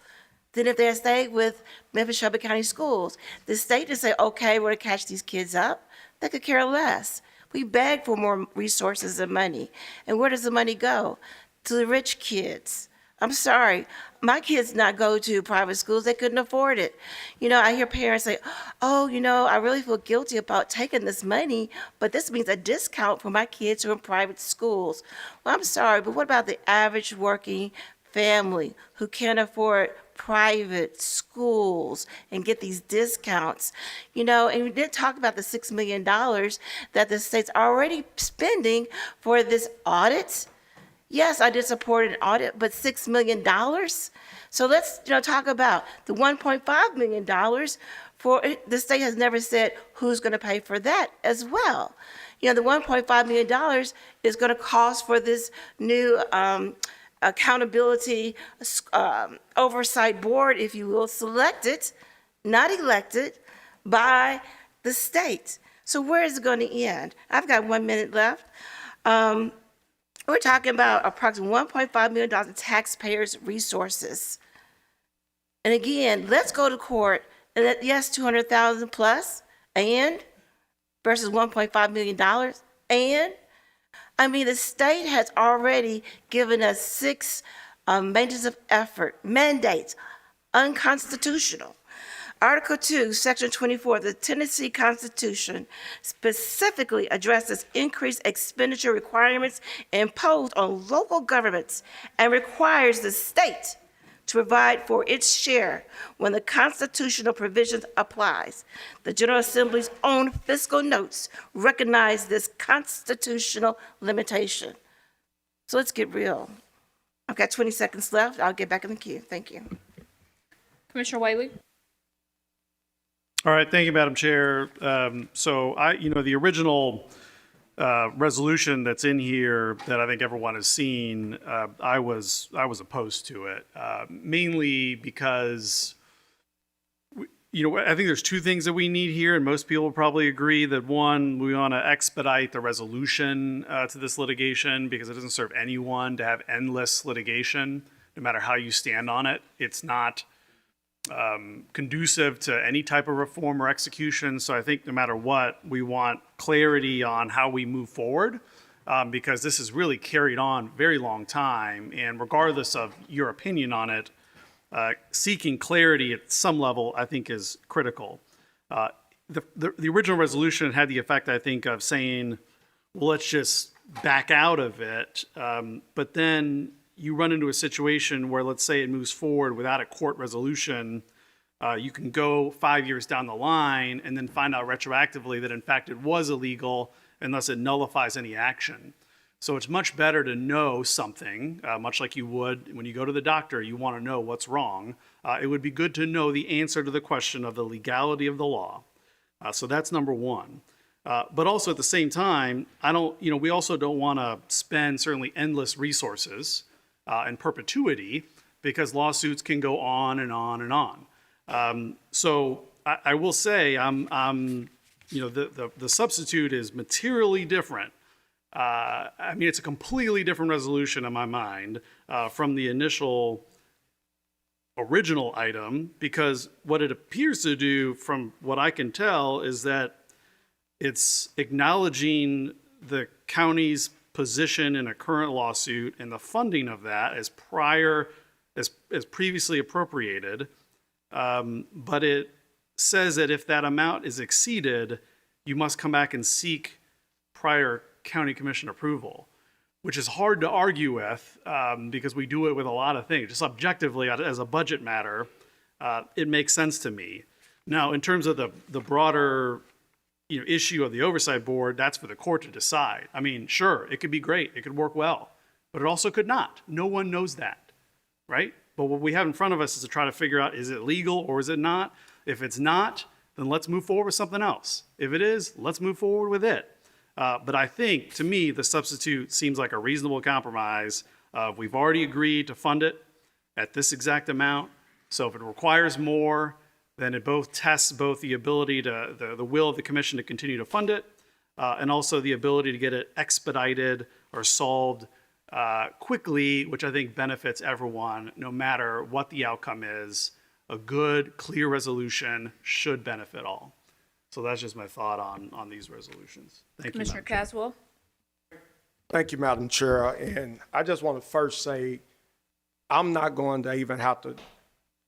Speaker 13: than if they had stayed with Memphis Shelby County schools. The state didn't say, okay, we're gonna catch these kids up. They could care less. We beg for more resources and money. And where does the money go? To the rich kids. I'm sorry, my kids not go to private schools, they couldn't afford it. You know, I hear parents say, oh, you know, I really feel guilty about taking this money, but this means a discount for my kids who are in private schools. Well, I'm sorry, but what about the average working family who can't afford private schools and get these discounts? You know, and we did talk about the $6 million that the state's already spending for this audit. Yes, I did support an audit, but $6 million? So let's, you know, talk about the $1.5 million for, the state has never said who's going to pay for that as well. You know, the $1.5 million is going to cost for this new accountability oversight board, if you will, selected, not elected, by the state. So where is it going to end? I've got 1 minute left. We're talking about approximately $1.5 million in taxpayers' resources. And again, let's go to court and yes, 200,000 plus, and versus $1.5 million, and I mean, the state has already given us 6 maintenance of effort mandates, unconstitutional. Article 2, Section 24 of the Tennessee Constitution specifically addresses increased expenditure requirements imposed on local governments and requires the state to provide for its share when the constitutional provisions applies. The General Assembly's own fiscal notes recognize this constitutional limitation. So let's get real. I've got 20 seconds left. I'll get back in the queue. Thank you.
Speaker 1: Commissioner Whaley?
Speaker 19: All right, thank you, Madam Chair. So the original resolution that's in here that I think everyone has seen, I was opposed to it, mainly because, I think there's 2 things that we need here, and most people will probably agree that one, we want to expedite the resolution to this litigation because it doesn't serve anyone to have endless litigation, no matter how you stand on it. It's not conducive to any type of reform or execution. So I think no matter what, we want clarity on how we move forward, because this is really carried on a very long time. And regardless of your opinion on it, seeking clarity at some level, I think, is critical. The original resolution had the effect, I think, of saying, well, let's just back out of it. But then you run into a situation where, let's say it moves forward without a court resolution, you can go 5 years down the line and then find out retroactively that in fact it was illegal, and thus it nullifies any action. So it's much better to know something, much like you would when you go to the doctor, you want to know what's wrong. It would be good to know the answer to the question of the legality of the law. So that's number one. But also at the same time, we also don't want to spend certainly endless resources in perpetuity, because lawsuits can go on and on and on. So I will say, the substitute is materially different. It's a completely different resolution in my mind from the original item, because what it appears to do, from what I can tell, is that it's acknowledging the county's position in a current lawsuit and the funding of that as previously appropriated. But it says that if that amount is exceeded, you must come back and seek prior county commission approval, which is hard to argue with because we do it with a lot of things. Just objectively, as a budget matter, it makes sense to me. Now, in terms of the broader issue of the oversight board, that's for the court to decide. I mean, sure, it could be great, it could work well, but it also could not. No one knows that, right? But what we have in front of us is to try to figure out, is it legal or is it not? If it's not, then let's move forward with something else. If it is, let's move forward with it. But I think, to me, the substitute seems like a reasonable compromise. We've already agreed to fund it at this exact amount. So if it requires more, then it both tests both the ability to, the will of the commission to continue to fund it, and also the ability to get it expedited or solved quickly, which I think benefits everyone, no matter what the outcome is. A good, clear resolution should benefit all. So that's just my thought on these resolutions. Thank you,
Speaker 1: Commissioner
Speaker 19: Madam Chair.
Speaker 1: Caswell.
Speaker 4: Thank you, Madam Chair. And I just want to first say, I'm not going to even have to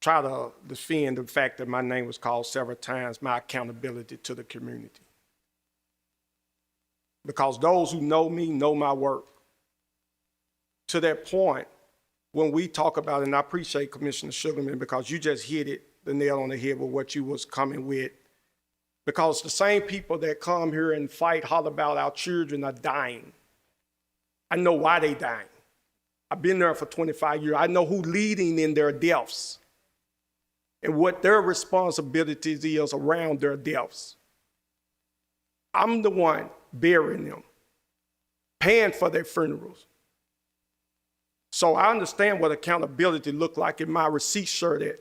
Speaker 4: try to defend the fact that my name was called several times, my accountability to the community. Because those who know me know my work. To that point, when we talk about it, and I appreciate Commissioner Sugarman because you just hit the nail on the head with what you was coming with. Because the same people that come here and fight, holler about our children are dying. I know why they dying. I've been there for 25 years. I know who leading in their deaths and what their responsibilities is around their deaths. I'm the one burying them, paying for their funerals. So I understand what accountability looked like in my receipt shirt at.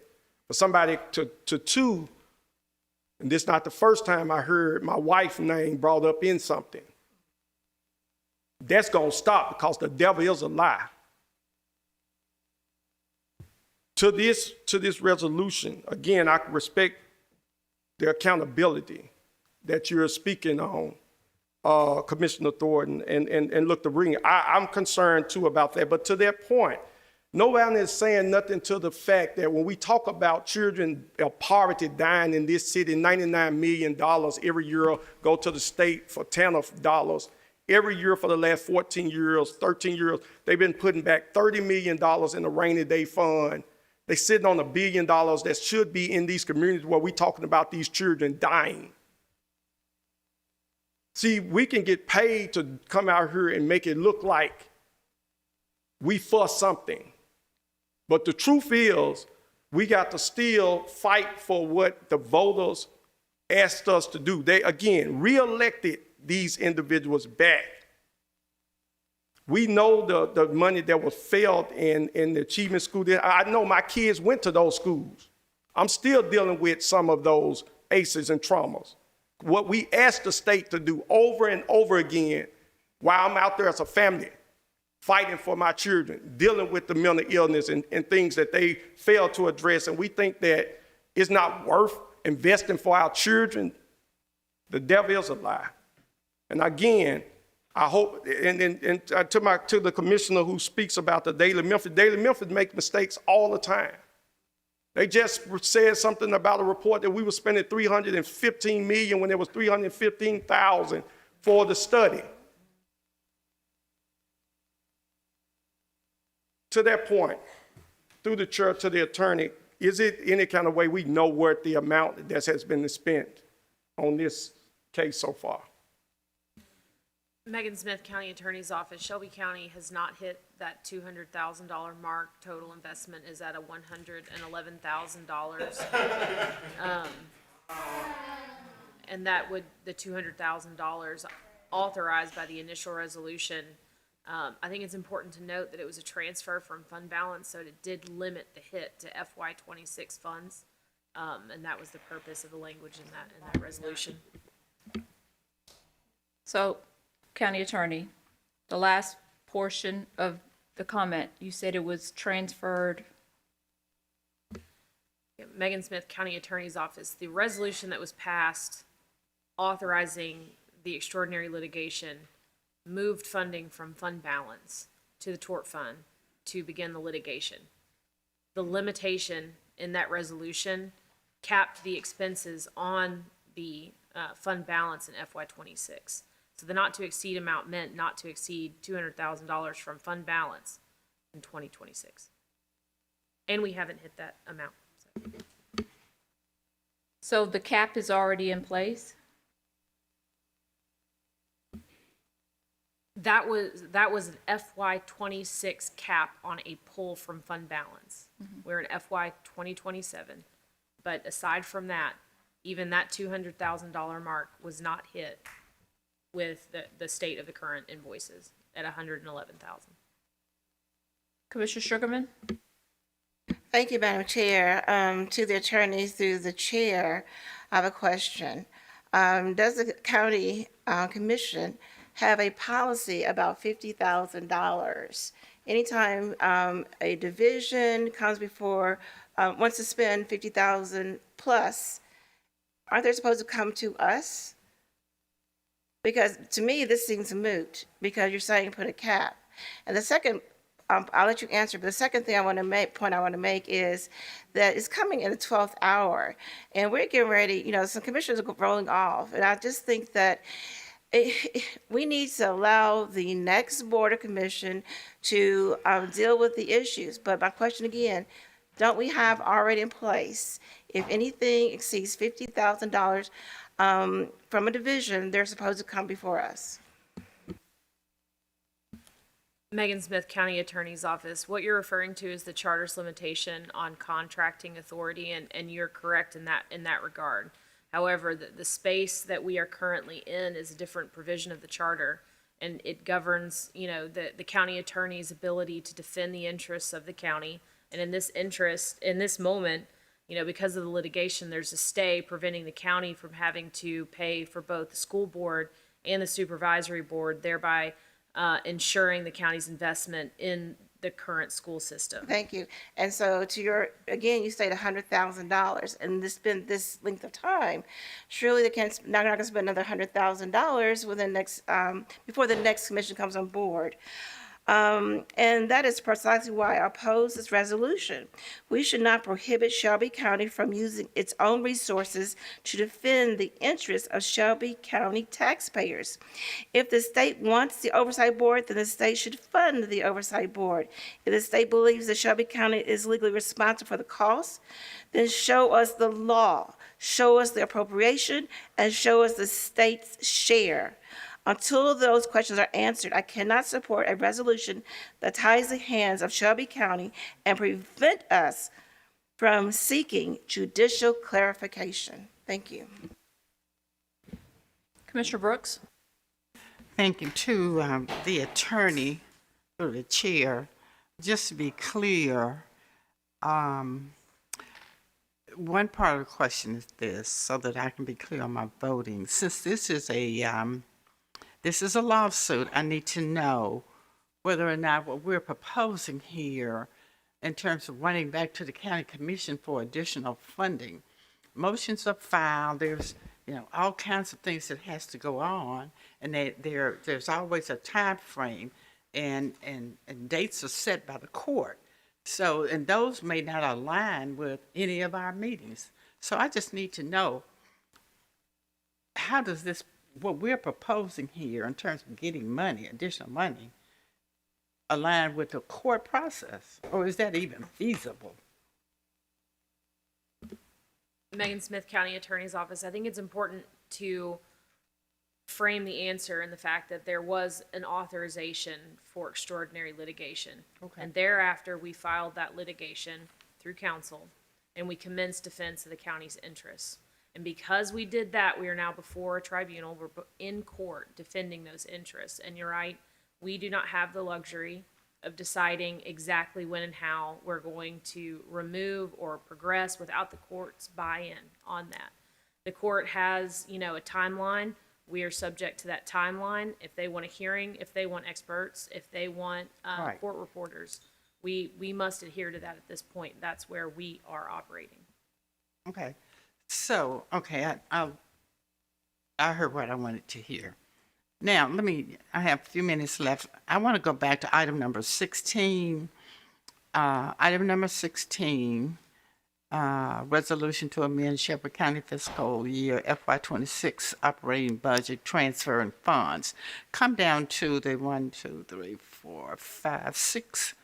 Speaker 4: For somebody to and this is not the first time I heard my wife's name brought up in something. That's going to stop because the devil is a lie. To this resolution, again, I respect the accountability that you're speaking on, Commissioner Thornton, and look, I'm concerned too about that. But to that point, no one is saying nothing to the fact that when we talk about children of poverty dying in this city, $99 million every year go to the state for TANF dollars. Every year for the last 14 years, 13 years, they've been putting back $30 million in the rainy day fund. They're sitting on $1 billion that should be in these communities where we're talking about these children dying. See, we can get paid to come out here and make it look like we for something. But the truth is, we got to still fight for what the voters asked us to do. They, again, re-elected these individuals back. We know the money that was failed in the achievement school. I know my kids went to those schools. I'm still dealing with some of those ACEs and traumas. What we asked the state to do over and over again while I'm out there as a family, fighting for my children, dealing with the mental illness and things that they fail to address. And we think that it's not worth investing for our children. The devil is a lie. And again, I hope, and to the commissioner who speaks about the Daily Memphis make mistakes all the time. They just said something about a report that we were spending $315 million when there was $315,000 for the study. To that point, through the chair to the attorney, is it any kind of way we know what the amount that has been spent on this case so far?
Speaker 11: Megan Smith, County Attorney's Office. Shelby County has not hit that $200,000 mark. Total investment is at $111,000. And that would, the $200,000 authorized by the initial resolution. I think it's important to note that it was a transfer from fund balance, so it did limit the hit to FY26 funds. And that was the purpose of the language in that resolution.
Speaker 1: So, County Attorney, the last portion of the comment, you said it was transferred.
Speaker 11: Megan Smith, County Attorney's Office. The resolution that was passed authorizing the extraordinary litigation moved funding from fund balance to the tort fund to begin the litigation. The limitation in that resolution capped the expenses on the fund balance in FY26. So the not to exceed amount meant not to exceed $200,000 from fund balance in 2026. And we haven't hit that amount.
Speaker 1: So the cap is already in place?
Speaker 11: That was an FY26 cap on a pull from fund balance. We're in FY 2027. But aside from that, even that $200,000 mark was not hit with the state of the current invoices at $111,000.
Speaker 1: Commissioner Sugarman?
Speaker 13: Thank you, Madam Chair. To the attorney through the chair, I have a question. Does the county commission have a policy about $50,000? Anytime a division comes before, wants to spend $50,000 plus, aren't they supposed to come to us? Because to me, this seems moot, because you're saying put a cap. And the second, I'll let you answer, but the second thing I want to make is that it's coming in the 12th hour, and we're getting ready, some commissioners are rolling off, and I just think that we need to allow the next Board of Commission to deal with the issues. But my question again, don't we have already in place, if anything exceeds $50,000 from a division, they're supposed to come before us?
Speaker 11: Megan Smith, County Attorney's Office. What you're referring to is the charter's limitation on contracting authority, and you're correct in that regard. However, the space that we are currently in is a different provision of the charter, and it governs, the county attorney's ability to defend the interests of the county. And in this moment, because of the litigation, there's a stay preventing the county from having to pay for both the school board and the supervisory board, thereby ensuring the county's investment in the current school system.
Speaker 13: Thank you. And so again, you stated $100,000, and this been this length of time. Surely they can't, not going to spend another $100,000 within before the next commission comes on board. And that is precisely why I oppose this resolution. We should not prohibit Shelby County from using its own resources to defend the interests of Shelby County taxpayers. If the state wants the oversight board, then the state should fund the oversight board. If the state believes that Shelby County is legally responsible for the costs, then show us the law, show us the appropriation, and show us the state's share. Until those questions are answered, I cannot support a resolution that ties the hands of Shelby County and prevent us from seeking judicial clarification. Thank you.
Speaker 1: Commissioner Brooks?
Speaker 2: Thank you. To the attorney, or the chair, just to be clear, one part of the question is this, so that I can be clear on my voting. Since this is a lawsuit, I need to know whether or not what we're proposing here in terms of running back to the county commission for additional funding. Motions are filed, there's all kinds of things that has to go on, and there's always a time frame, and dates are set by the court. So, and those may not align with any of our meetings. So I just need to know, how does this, what we're proposing here in terms of getting money, additional money, align with the court process? Or is that even feasible?
Speaker 11: Megan Smith, County Attorney's Office. I think it's important to frame the answer in the fact that there was an authorization for extraordinary litigation.
Speaker 2: Okay.
Speaker 11: And thereafter, we filed that litigation through counsel, and we commenced defense of the county's interests. And because we did that, we are now before a tribunal. We're in court defending those interests. And you're right, we do not have the luxury of deciding exactly when and how we're going to remove or progress without the court's buy-in on that. The court has, a timeline. We are subject to that timeline. If they want a hearing, if they want experts, if they want
Speaker 2: Right.
Speaker 11: court reporters, we must adhere to that at this point. That's where we are operating.
Speaker 2: Okay. So, okay, I heard what I wanted to hear. Now, I have a few minutes left. I want to go back to item number 16. Item number 16, resolution to amend Shelby County fiscal year FY26 operating budget transfer and funds. Come down to the 1, 2, 3, 4, 5, 6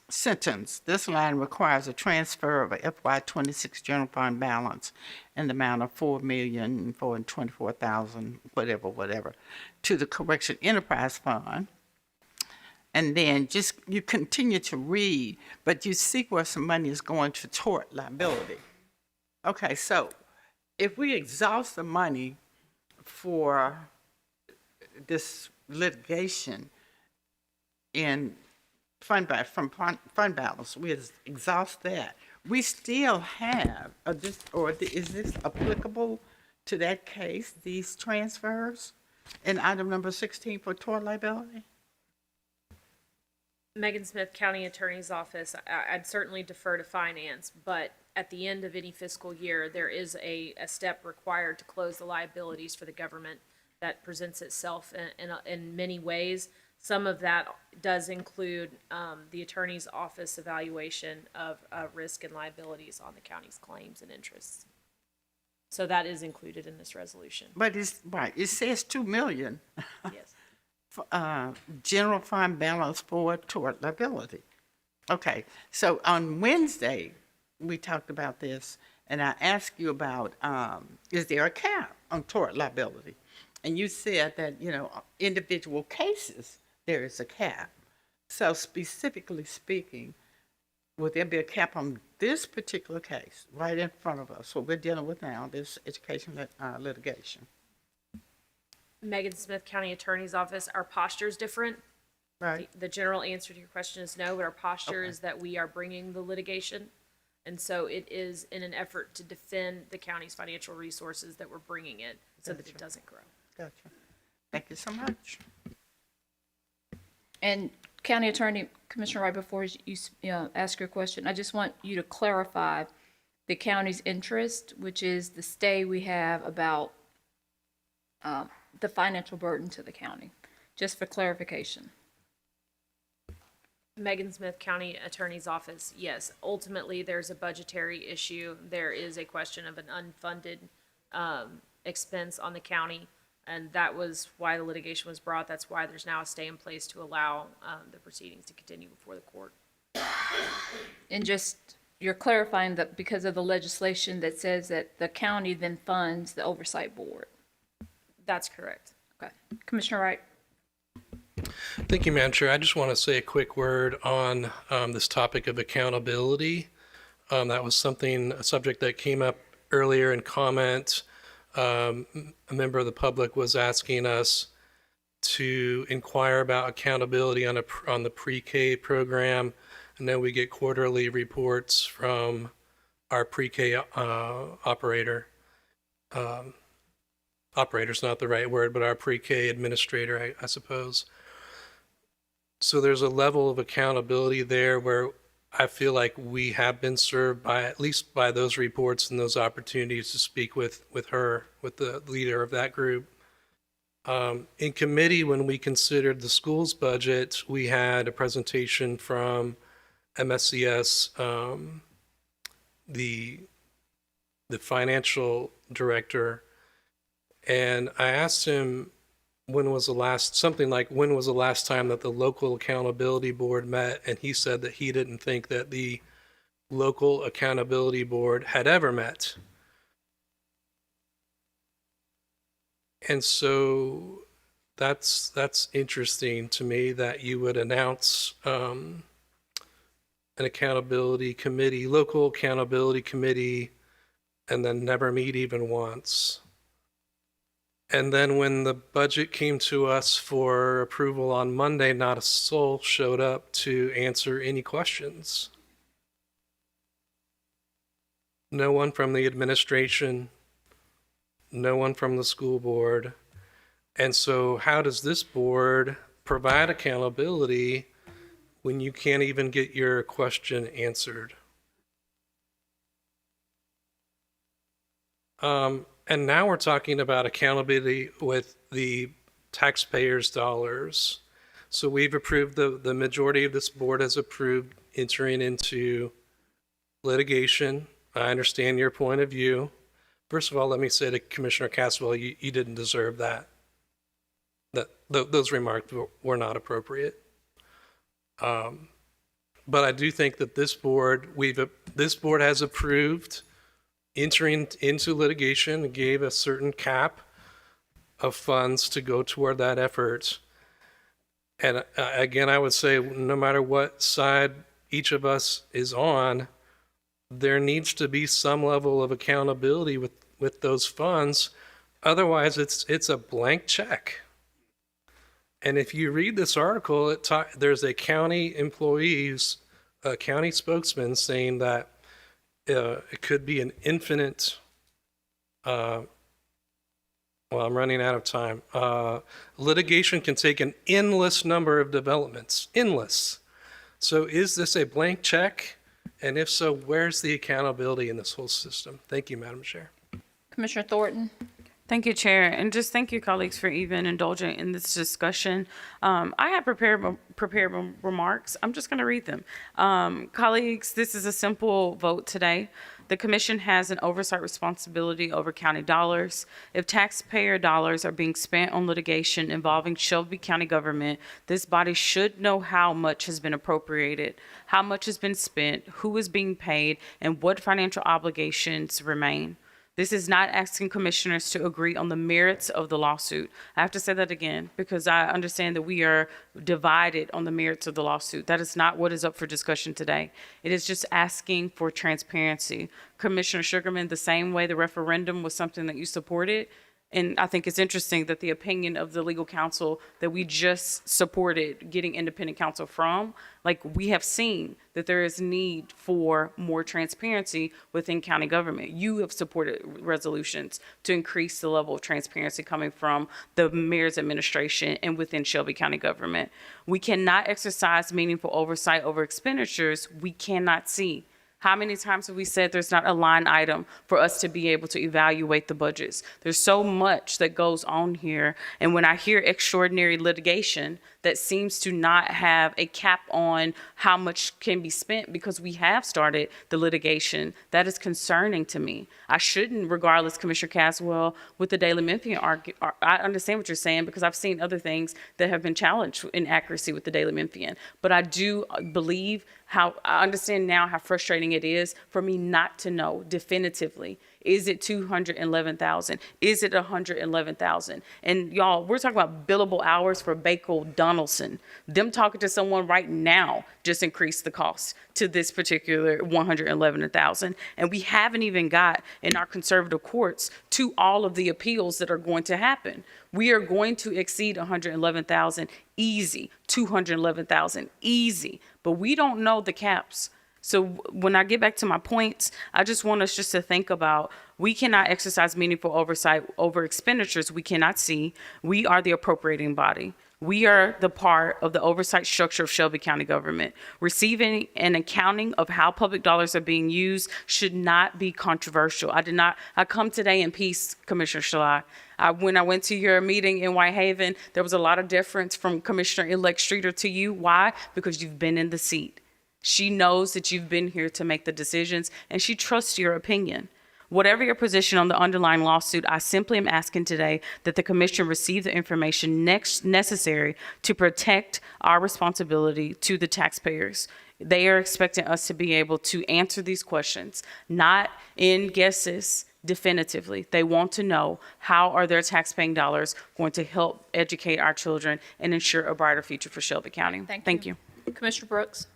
Speaker 2: sentence. This line requires a transfer of a FY26 general fund balance in the amount of $4,424,000, whatever, to the Correction Enterprise Fund. And then just you continue to read, but you see where some money is going to tort liability. Okay, so if we exhaust the money for this litigation in fund balance, we exhaust that. We still have is this applicable to that case? These transfers in item number 16 for tort liability.
Speaker 11: Megan Smith, County Attorney's Office, I'd certainly defer to finance, but at the end of any fiscal year, there is a step required to close the liabilities for the government that presents itself in many ways. Some of that does include the Attorney's Office evaluation of risk and liabilities on the county's claims and interests. So that is included in this resolution.
Speaker 2: But it's right. It says $2 million.
Speaker 11: Yes.
Speaker 2: General fund balance for tort liability. Okay, so on Wednesday, we talked about this, and I asked you about, is there a cap on tort liability? And you said that, individual cases, there is a cap. So specifically speaking, would there be a cap on this particular case right in front of us, what we're dealing with now, this education litigation?
Speaker 11: Megan Smith, County Attorney's Office, our posture is different.
Speaker 2: Right.
Speaker 11: The general answer to your question is no, but our posture is that we are bringing the litigation. And so it is in an effort to defend the county's financial resources that we're bringing it so that it doesn't grow.
Speaker 2: Gotcha. Thank you so much.
Speaker 1: And County Attorney, Commissioner Wright, before you ask your question, I just want you to clarify the county's interest, which is the stay we have about the financial burden to the county, just for clarification.
Speaker 11: Megan Smith, County Attorney's Office, yes, ultimately there's a budgetary issue. There is a question of an unfunded expense on the county, and that was why the litigation was brought. That's why there's now a stay in place to allow the proceedings to continue before the court.
Speaker 1: And just, you're clarifying that because of the legislation that says that the county then funds the oversight board.
Speaker 11: That's correct.
Speaker 1: Okay. Commissioner Wright.
Speaker 6: Thank you, Madam Chair. I just want to say a quick word on this topic of accountability. That was a subject that came up earlier in comment. A member of the public was asking us to inquire about accountability on the pre-K program. I know we get quarterly reports from our pre-K operator. Operator's not the right word, but our pre-K administrator, I suppose. So there's a level of accountability there where I feel like we have been served by, at least by those reports and those opportunities to speak with her, with the leader of that group. In committee, when we considered the school's budget, we had a presentation from MSCS, the financial director, and I asked him when was the last time that the local accountability board met, and he said that he didn't think that the local accountability board had ever met. And so that's interesting to me that you would announce an accountability committee, local accountability committee, and then never meet even once. And then when the budget came to us for approval on Monday, not a soul showed up to answer any questions. No one from the administration, no one from the school board. And so how does this board provide accountability when you can't even get your question answered? And now we're talking about accountability with the taxpayers' dollars. So we've approved, the majority of this board has approved entering into litigation. I understand your point of view. First of all, let me say to Commissioner Caswell, you didn't deserve that. Those remarks were not appropriate. But I do think that this board has approved entering into litigation and gave a certain cap of funds to go toward that effort. And again, I would say no matter what side each of us is on, there needs to be some level of accountability with those funds. Otherwise, it's a blank check. And if you read this article, there's a county employee, a county spokesman saying that it could be an infinite, well, I'm running out of time. Litigation can take an endless number of developments, endless. So is this a blank check? And if so, where's the accountability in this whole system? Thank you, Madam Chair.
Speaker 1: Commissioner Thornton.
Speaker 17: Thank you, Chair, and just thank you, colleagues, for even indulging in this discussion. I have prepared remarks. I'm just going to read them. Colleagues, this is a simple vote today. The Commission has an oversight responsibility over county dollars. If taxpayer dollars are being spent on litigation involving Shelby County government, this body should know how much has been appropriated, how much has been spent, who is being paid, and what financial obligations remain. This is not asking commissioners to agree on the merits of the lawsuit. I have to say that again because I understand that we are divided on the merits of the lawsuit. That is not what is up for discussion today. It is just asking for transparency. Commissioner Sugarman, the same way the referendum was something that you supported, and I think it's interesting that the opinion of the legal counsel that we just supported getting independent counsel from, like we have seen that there is need for more transparency within county government. You have supported resolutions to increase the level of transparency coming from the mayor's administration and within Shelby County government. We cannot exercise meaningful oversight over expenditures we cannot see. How many times have we said there's not a line item for us to be able to evaluate the budgets? There's so much that goes on here. And when I hear extraordinary litigation that seems to not have a cap on how much can be spent because we have started the litigation, that is concerning to me. I shouldn't, regardless, Commissioner Caswell, with the Daily Memphian argue. I understand what you're saying because I've seen other things that have been challenged in accuracy with the Daily Memphian. But I do believe I understand now how frustrating it is for me not to know definitively. Is it 211,000? Is it 111,000? And y'all, we're talking about billable hours for Bakel Donaldson. Them talking to someone right now just increased the cost to this particular 111,000. And we haven't even got in our conservative courts to all of the appeals that are going to happen. We are going to exceed 111,000 easy, 211,000 easy, but we don't know the caps. So when I get back to my points, I just want us just to think about, we cannot exercise meaningful oversight over expenditures we cannot see. We are the appropriating body. We are the part of the oversight structure of Shelby County government. Receiving an accounting of how public dollars are being used should not be controversial. I come today in peace, Commissioner Shalai. When I went to your meeting in Whitehaven, there was a lot of deference from Commissioner-elect Streeter to you. Why? Because you've been in the seat. She knows that you've been here to make the decisions, and she trusts your opinion. Whatever your position on the underlying lawsuit, I simply am asking today that the commission receive the information necessary to protect our responsibility to the taxpayers. They are expecting us to be able to answer these questions, not in guesses, definitively. They want to know how are their taxpaying dollars going to help educate our children and ensure a brighter future for Shelby County. Thank you.
Speaker 1: Commissioner Brooks.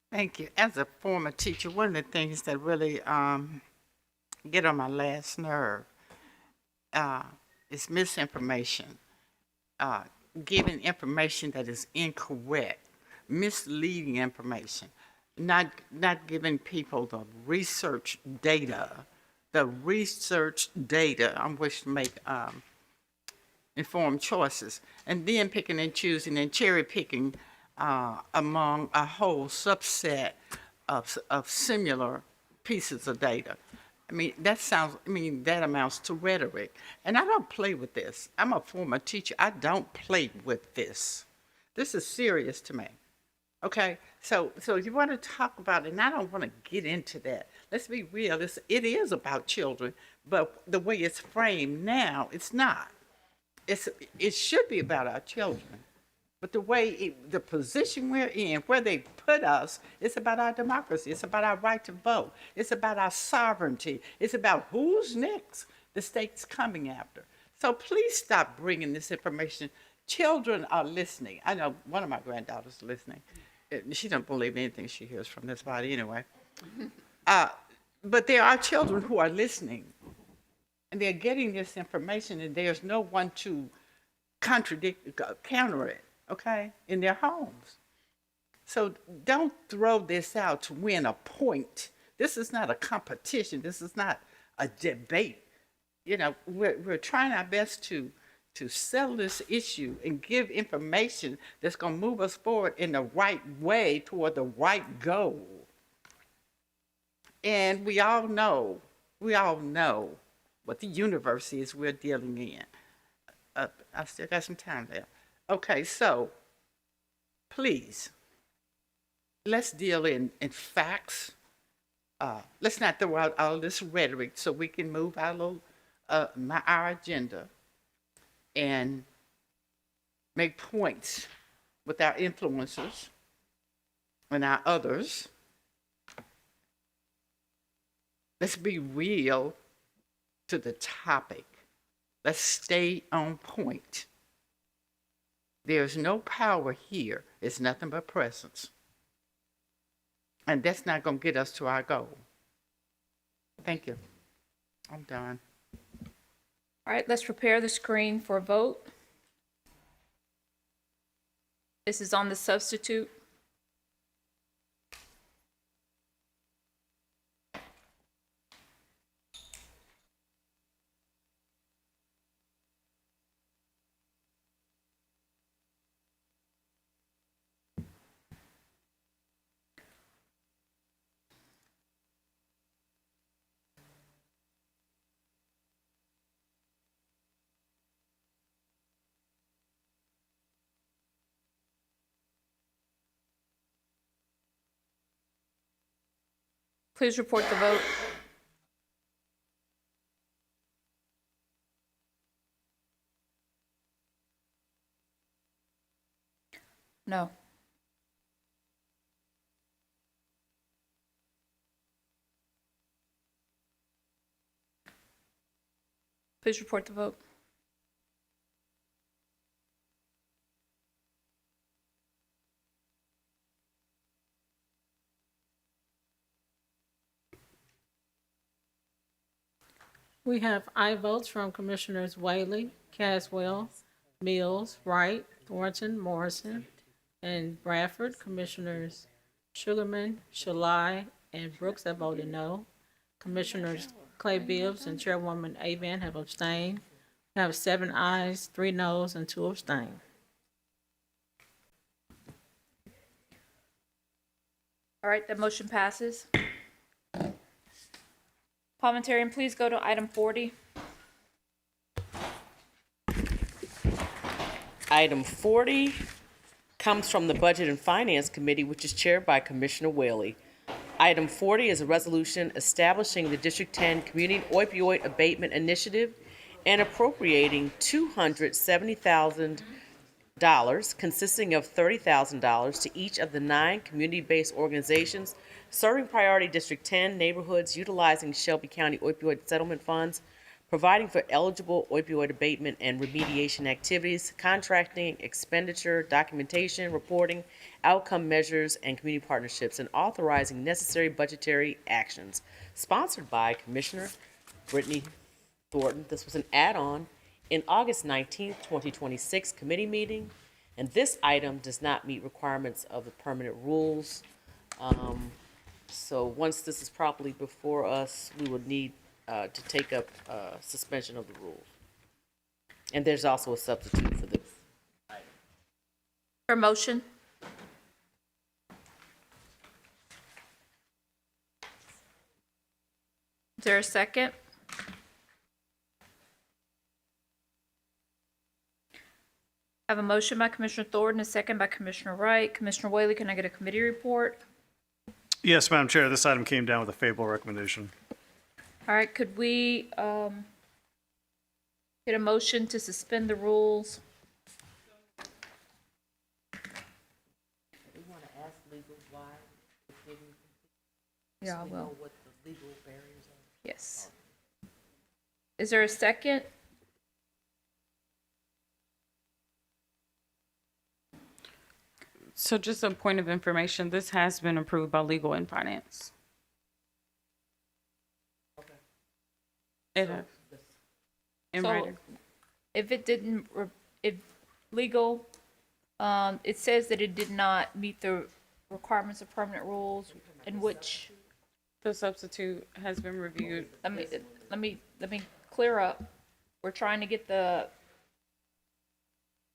Speaker 2: Thank you. As a former teacher, one of the things that really get on my last nerve is misinformation, giving information that is incorrect, misleading information, not giving people the research data on which to make informed choices, and then picking and choosing and cherry picking among a whole subset of similar pieces of data. I mean, that amounts to rhetoric. And I don't play with this. I'm a former teacher. I don't play with this. This is serious to me. Okay? So you want to talk about it, and I don't want to get into that. Let's be real. It is about children, but the way it's framed now, it's not. It should be about our children. But the position we're in, where they put us, it's about our democracy. It's about our right to vote. It's about our sovereignty. It's about who's next the state's coming after. So please stop bringing this information. Children are listening. I know one of my granddaughters is listening. She don't believe anything she hears from this body anyway. But there are children who are listening, and they're getting this information, and there's no one to counter it. Okay, in their homes. So don't throw this out to win a point. This is not a competition. This is not a debate. You know, we're trying our best to settle this issue and give information that's going to move us forward in the right way toward the right goal. And we all know what the universe is we're dealing in. I still got some time left. Okay, so please, let's deal in facts. Let's not throw out all this rhetoric so we can move our agenda and make points with our influencers and our others. Let's be real to the topic. Let's stay on point. There's no power here. It's nothing but presence. And that's not going to get us to our goal. Thank you. I'm done.
Speaker 1: All right, let's prepare the screen for a vote. This is on the substitute. Please report the vote. No. Please report the vote.
Speaker 5: We have aye votes from Commissioners Whaley, Caswell, Mills, Wright, Thornton, Morrison, and Bradford. Commissioners Sugarman, Shalai, and Brooks have voted no. Commissioners Clay Bibbs and Chairwoman Avan have abstained. We have 7 ayes, 3 noes, and 2 abstain.
Speaker 1: All right, that motion passes. Parliamentarian, please go to item 40.
Speaker 20: Item 40 comes from the Budget and Finance Committee, which is chaired by Commissioner Whaley. Item 40 is a resolution establishing the District 10 Community Opioid Abatement Initiative and appropriating $270,000, consisting of $30,000 to each of the 9 community-based organizations serving Priority District 10 neighborhoods utilizing Shelby County opioid settlement funds, providing for eligible opioid abatement and remediation activities, contracting, expenditure, documentation, reporting, outcome measures, and community partnerships, and authorizing necessary budgetary actions. Sponsored by Commissioner Brittany Thornton. This was an add-on in August 19th, 2026 committee meeting, and this item does not meet requirements of the permanent rules. So once this is properly before us, we would need to take up suspension of the rules. And there's also a substitute for this item.
Speaker 1: For motion? there a second? I have a motion by Commissioner Thornton, a second by Commissioner Wright. Commissioner Whaley, can I get a committee report?
Speaker 19: Yes, Madam Chair, this item came down with a favorable recommendation.
Speaker 1: All right, could we get a motion to suspend the rules?
Speaker 20: We want to ask legal why it didn't.
Speaker 1: Yeah, I
Speaker 20: we
Speaker 1: will.
Speaker 20: know what the legal barriers are.
Speaker 1: Yes. Is there a second?
Speaker 17: So just a point of information, this has been approved by Legal and Finance. It has. In
Speaker 1: So,
Speaker 17: writing.
Speaker 1: if it didn't, if legal, it says that it did not meet the requirements of permanent rules, in which,
Speaker 17: The substitute has been reviewed.
Speaker 1: let me clear up. We're trying to get the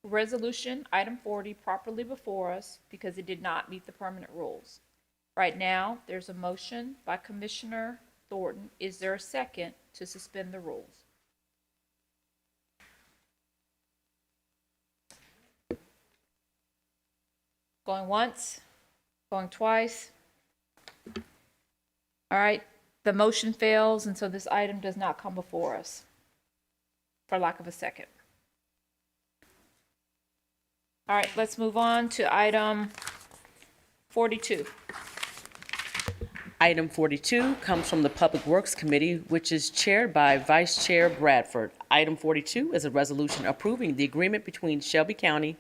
Speaker 1: resolution, item 40, properly before us because it did not meet the permanent rules. Right now, there's a motion by Commissioner Thornton. Is there a second to suspend the rules? Going once, going twice. All right, the motion fails, and so this item does not come before us for lack of a second. All right, let's move on to item 42.
Speaker 20: Item 42 comes from the Public Works Committee, which is chaired by Vice Chair Bradford. Item 42 is a resolution approving the agreement between Shelby County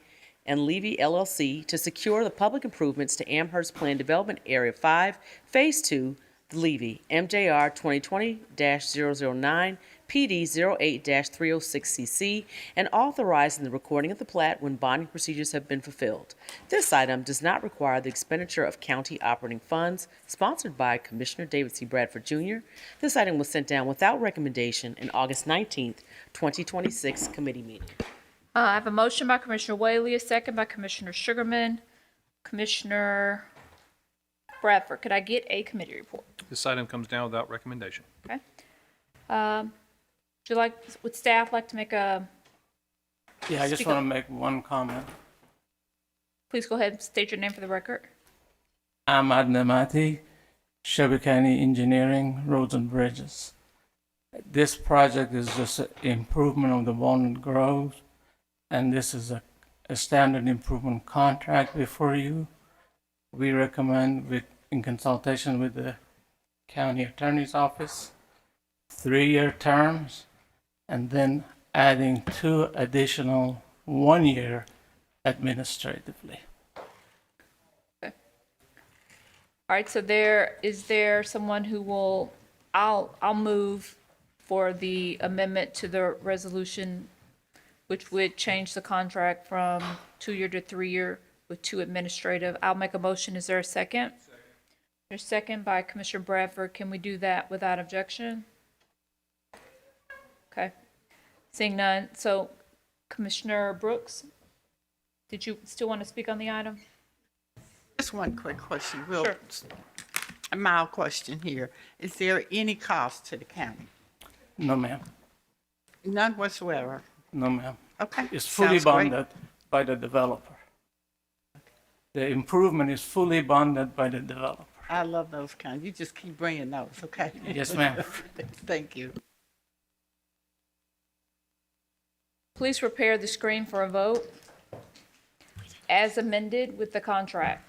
Speaker 20: and Levy LLC to secure the public improvements to Amherst Plan Development Area 5, Phase 2, the Levy, MJR 2020-009, PD 08-306CC, and authorizing the recording of the plat when bonding procedures have been fulfilled. This item does not require the expenditure of county operating funds, sponsored by Commissioner David C. Bradford Jr. This item was sent down without recommendation in August 19th, 2026 committee meeting.
Speaker 1: I have a motion by Commissioner Whaley, a second by Commissioner Sugarman. Commissioner Bradford, could I get a committee report?
Speaker 3: This item comes down without recommendation.
Speaker 1: Okay. Would staff like to make a,
Speaker 8: Yeah, I just
Speaker 1: Speak
Speaker 8: want to
Speaker 1: up.
Speaker 8: make one comment.
Speaker 1: please go ahead and state your name for the record.
Speaker 8: I'm Adnamati, Shelby County Engineering, Roads and Bridges. This project is just an improvement of the Walnut Grove, and this is a standard improvement contract before you. We recommend, in consultation with the county attorney's office, 3-year terms, and then adding 2 additional 1-year administratively.
Speaker 1: All right, so is there someone who will, I'll move for the amendment to the resolution, which would change the contract from 2-year to 3-year with 2 administrative. I'll make a motion. Is there a second? There's a second by Commissioner Bradford. Can we do that without objection? Okay. Seeing none. So Commissioner Brooks, did you still want to speak on the item?
Speaker 2: Just one quick question,
Speaker 1: Sure.
Speaker 2: a mild question here. Is there any cost to the county?
Speaker 8: No, ma'am.
Speaker 2: None whatsoever.
Speaker 8: No, ma'am.
Speaker 2: Okay.
Speaker 8: It's fully
Speaker 2: Sounds great.
Speaker 8: bonded by the developer. The improvement is fully bonded by the developer.
Speaker 2: I love those kinds. You just keep bringing those, okay?
Speaker 8: Yes, ma'am.
Speaker 2: Thank you.
Speaker 1: Please prepare the screen for a vote as amended with the contract.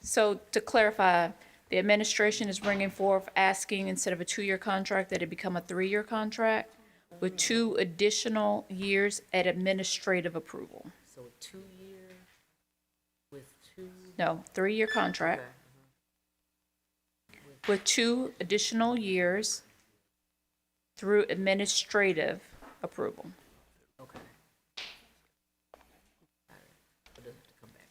Speaker 1: So to clarify, the administration is bringing forth asking instead of a 2-year contract that it become a 3-year contract with 2 additional years at administrative approval.
Speaker 20: So 2-year with 2.
Speaker 1: No, 3-year contract with 2 additional years through administrative approval.
Speaker 20: Okay. It doesn't have to come back.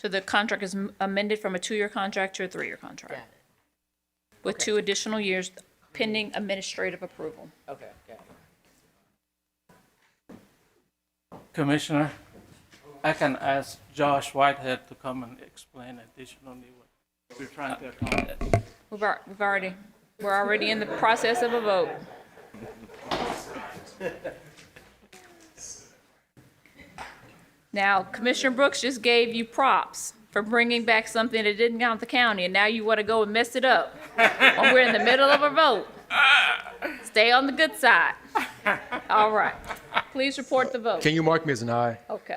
Speaker 1: So the contract is amended from a 2-year contract to a 3-year contract. With 2 additional years pending administrative approval.
Speaker 20: Okay, got it.
Speaker 8: Commissioner, I can ask Josh Whitehead to come and explain additionally what we're trying to accomplish.
Speaker 1: We're already in the process of a vote. Now, Commissioner Brooks just gave you props for bringing back something that didn't count the county, and now you want to go and mess it up when we're in the middle of a vote. Stay on the good side. All right. Please report the vote.
Speaker 3: Can you mark me as an aye?
Speaker 1: Okay.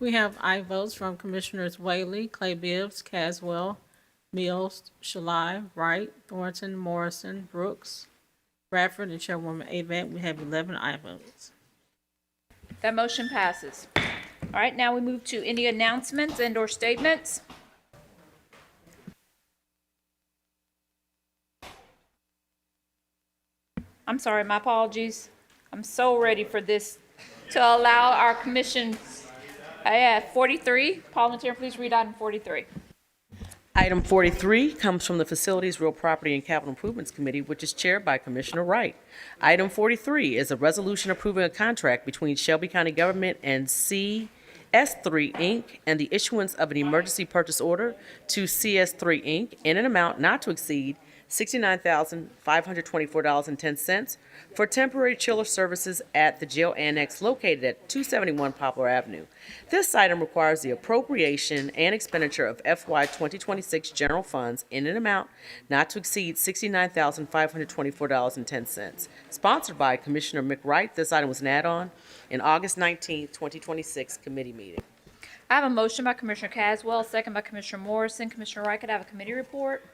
Speaker 5: We have aye votes from Commissioners Whaley, Clay Bibbs, Caswell, Mills, Shalai, Wright, Thornton, Morrison, Brooks, Bradford, and Chairwoman Avant. We have 11 aye votes.
Speaker 1: That motion passes. All right, now we move to any announcements and/or statements. I'm sorry, my apologies. I'm so ready for this to allow our commission. I have 43. Parliamentarian, please read item 43.
Speaker 20: Item 43 comes from the Facilities, Real Property, and Capital Improvements Committee, which is chaired by Commissioner Wright. Item 43 is a resolution approving a contract between Shelby County Government and CS3 Inc. and the issuance of an emergency purchase order to CS3 Inc. in an amount not to exceed $69,524.10 for temporary chiller services at the jail annex located at 271 Poplar Avenue. This item requires the appropriation and expenditure of FY 2026 general funds in an amount not to exceed $69,524.10. Sponsored by Commissioner McWright, this item was an add-on in August 19, 2026 committee meeting.
Speaker 1: I have a motion by Commissioner Caswell, second by Commissioner Morrison. Commissioner Wright, could I have a committee report?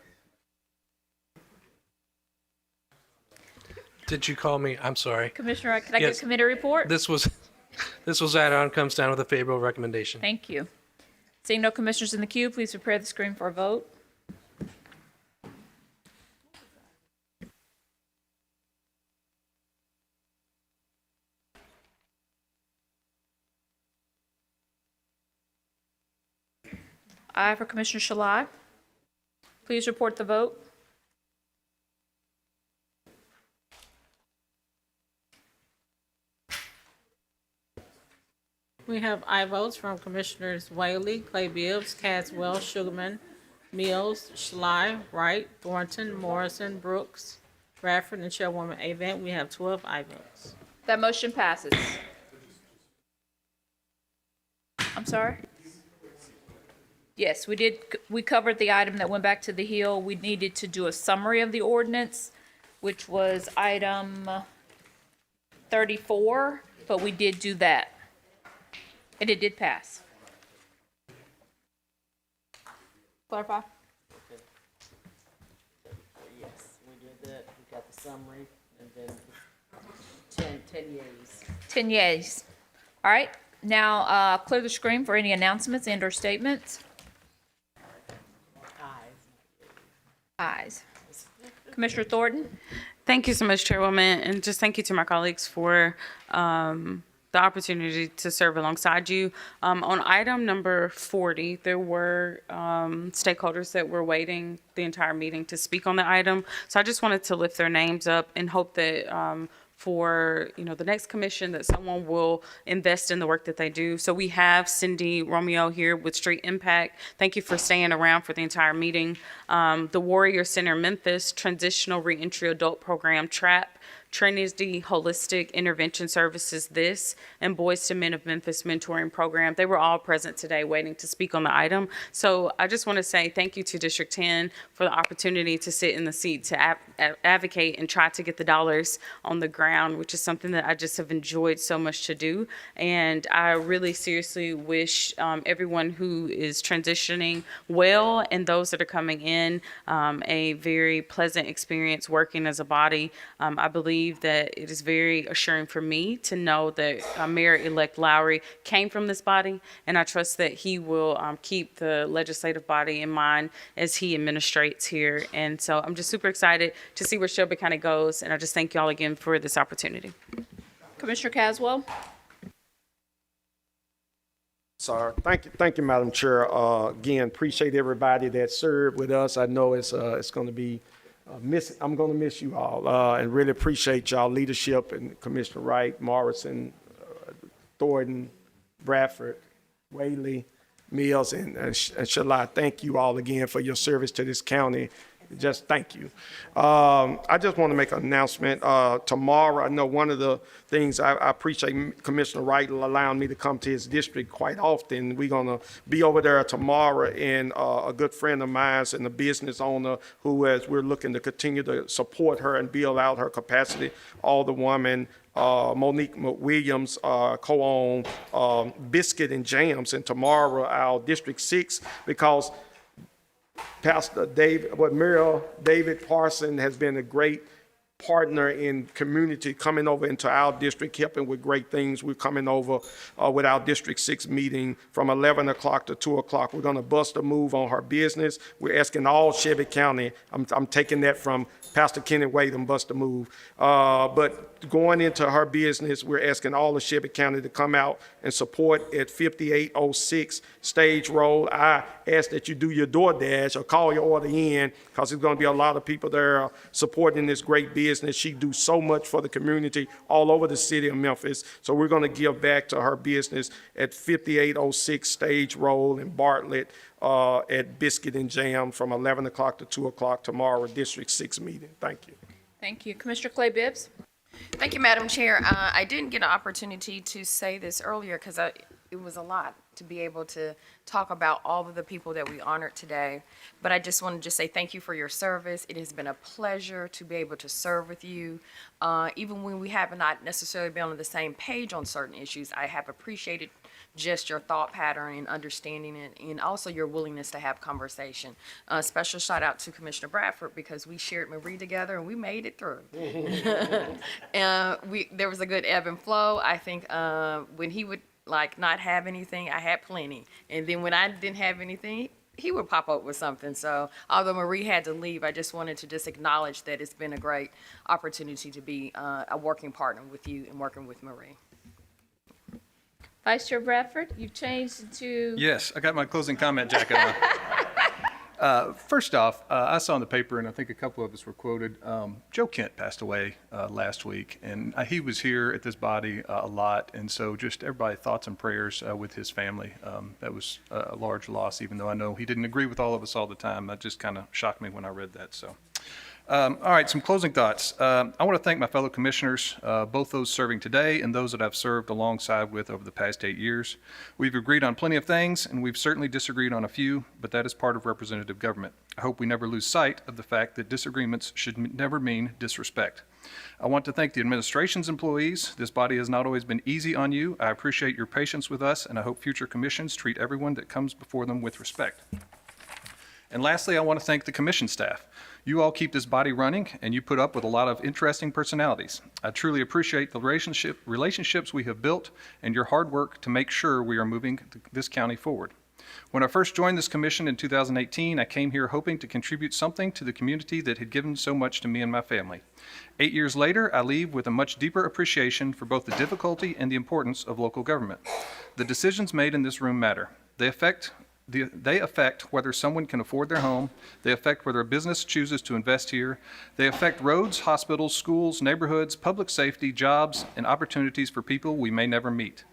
Speaker 6: Did you call me? I'm sorry.
Speaker 1: Commissioner Wright, could I get
Speaker 6: Yes.
Speaker 1: a committee report?
Speaker 6: This was add-on, comes down with a favorable recommendation.
Speaker 1: Thank you. Seeing no commissioners in the queue, please prepare the screen for a vote. Aye for Commissioner Shalai. Please report the vote.
Speaker 5: We have aye votes from Commissioners Whaley, Clay Bibbs, Caswell, Sugarman, Mills, Shalai, Wright, Thornton, Morrison, Brooks, Bradford, and Chairwoman Avant. We have 12 aye votes.
Speaker 1: That motion passes. I'm sorry? Yes, we did. We covered the item that went back to the Hill. We needed to do a summary of the ordinance, which was item 34, but we did do that. And it did pass. Clarify?
Speaker 20: Yes, we did that. We got the summary and then 10 yeas.
Speaker 1: 10 yeas. All right, now clear the screen for any announcements and/or statements. Ayes. Commissioner Thornton?
Speaker 17: Thank you so much, Chairwoman, and just thank you to my colleagues for the opportunity to serve alongside you. On item number 40, there were stakeholders that were waiting the entire meeting to speak on the item. So I just wanted to lift their names up and hope that for the next commission that someone will invest in the work that they do. So we have Cindy Romeo here with Street Impact. Thank you for staying around for the entire meeting. The Warrior Center Memphis Transitional Reentry Adult Program TRAP, Trinity Holistic Intervention Services, and Boys to Men of Memphis Mentoring Program. They were all present today waiting to speak on the item. So I just want to say thank you to District 10 for the opportunity to sit in the seat to advocate and try to get the dollars on the ground, which is something that I just have enjoyed so much to do. And I really seriously wish everyone who is transitioning well and those that are coming in a very pleasant experience working as a body. I believe believe that it is very assuring for me to know that Mayor-elect Lowry came from this body, and I trust that he will keep the legislative body in mind as he administrates here. And so I'm just super excited to see where Shelby County goes, and I just thank y'all again for this opportunity.
Speaker 1: Commissioner Caswell.
Speaker 4: Sorry. Thank you, Madam Chair. Again, appreciate everybody that served with us. I know it's going to be I'm going to miss you all, and really appreciate y'all leadership and Commissioner Wright, Morrison, Thornton, Bradford, Whaley, Mills, and Shalai. Thank you all again for your service to this county. Just thank you. I just want to make an announcement. Tomorrow, I know one of the things I appreciate Commissioner Wright allowing me to come to his district quite often. We're going to be over there tomorrow, and a good friend of mine and a business owner who, as we're looking to continue to support her and build out her capacity, Alderwoman Monique Williams co-own Biscuit and Jams, and tomorrow our District 6, because Pastor David Parson has been a great partner in community coming over into our district, helping with great things. We're coming over with our District 6 meeting from 11 o'clock to 2 o'clock. We're going to bust a move on her business. We're asking all Shelby County, I'm taking that from Pastor Kenny Wade and bust a move. But going into her business, we're asking all of Shelby County to come out and support at 5806 Stage Road. I ask that you do your DoorDash or call your order in, because there's going to be a lot of people there supporting this great business. She do so much for the community all over the city of Memphis. So we're going to give back to her business at 5806 Stage Road in Bartlett at Biscuit and Jam from 11 o'clock to 2 o'clock tomorrow, District 6 meeting. Thank you.
Speaker 1: Thank you. Commissioner Clay Bibbs.
Speaker 10: Thank you, Madam Chair. I didn't get an opportunity to say this earlier because it was a lot to be able to talk about all of the people that we honored today. But I just wanted to say thank you for your service. It has been a pleasure to be able to serve with you. Even when we have not necessarily been on the same page on certain issues, I have appreciated just your thought pattern and understanding it, and also your willingness to have conversation. Special shout out to Commissioner Bradford, because we shared Marie together and we made it through. There was a good ebb and flow. I think when he would not have anything, I had plenty. And then when I didn't have anything, he would pop up with something. So although Marie had to leave, I just wanted to just acknowledge that it's been a great opportunity to be a working partner with you and working with Marie.
Speaker 1: Vice Chair Bradford, you've changed to...
Speaker 3: Yes, I got my closing comment jacket on. First off, I saw in the paper, and I think a couple of us were quoted, Joe Kent passed away last week, and he was here at this body a lot, and so just everybody thoughts and prayers with his family. That was a large loss, even though I know he didn't agree with all of us all the time. That just kind of shocked me when I read that. So, all right, some closing thoughts. I want to thank my fellow commissioners, both those serving today and those that I've served alongside with over the past 8 years. We've agreed on plenty of things, and we've certainly disagreed on a few, but that is part of representative government. I hope we never lose sight of the fact that disagreements should never mean disrespect. I want to thank the administration's employees. This body has not always been easy on you. I appreciate your patience with us, and I hope future commissions treat everyone that comes before them with respect. And lastly, I want to thank the commission staff. You all keep this body running, and you put up with a lot of interesting personalities. I truly appreciate the relationships we have built and your hard work to make sure we are moving this county forward. When I first joined this commission in 2018, I came here hoping to contribute something to the community that had given so much to me and my family. 8 years later, I leave with a much deeper appreciation for both the difficulty and the importance of local government. The decisions made in this room matter. They affect whether someone can afford their home. They affect whether a business chooses to invest here. They affect roads, hospitals, schools, neighborhoods, public safety, jobs, and opportunities for people we may never meet.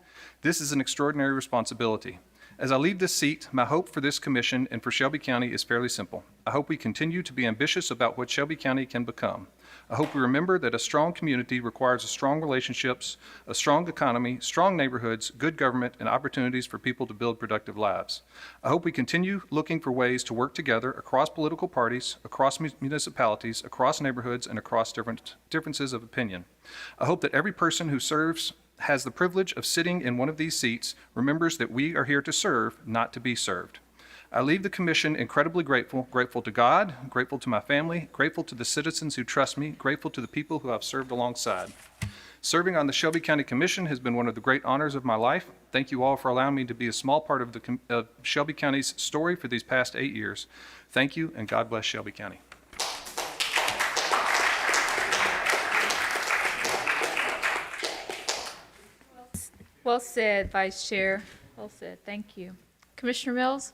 Speaker 3: This is an extraordinary responsibility. As I leave this seat, my hope for this commission and for Shelby County is fairly simple. I hope we continue to be ambitious about what Shelby County can become. I hope we remember that a strong community requires strong relationships, a strong economy, strong neighborhoods, good government, and opportunities for people to build productive lives. I hope we continue looking for ways to work together across political parties, across municipalities, across neighborhoods, and across differences of opinion. I hope that every person who serves has the privilege of sitting in one of these seats remembers that we are here to serve, not to be served. I leave the commission incredibly grateful, grateful to God, grateful to my family, grateful to the citizens who trust me, grateful to the people who I've served alongside. Serving on the Shelby County Commission has been one of the great honors of my life. Thank you all for allowing me to be a small part of Shelby County's story for these past 8 years. Thank you, and God bless Shelby County.
Speaker 1: Well said, Vice Chair. Well said. Thank you. Commissioner Mills?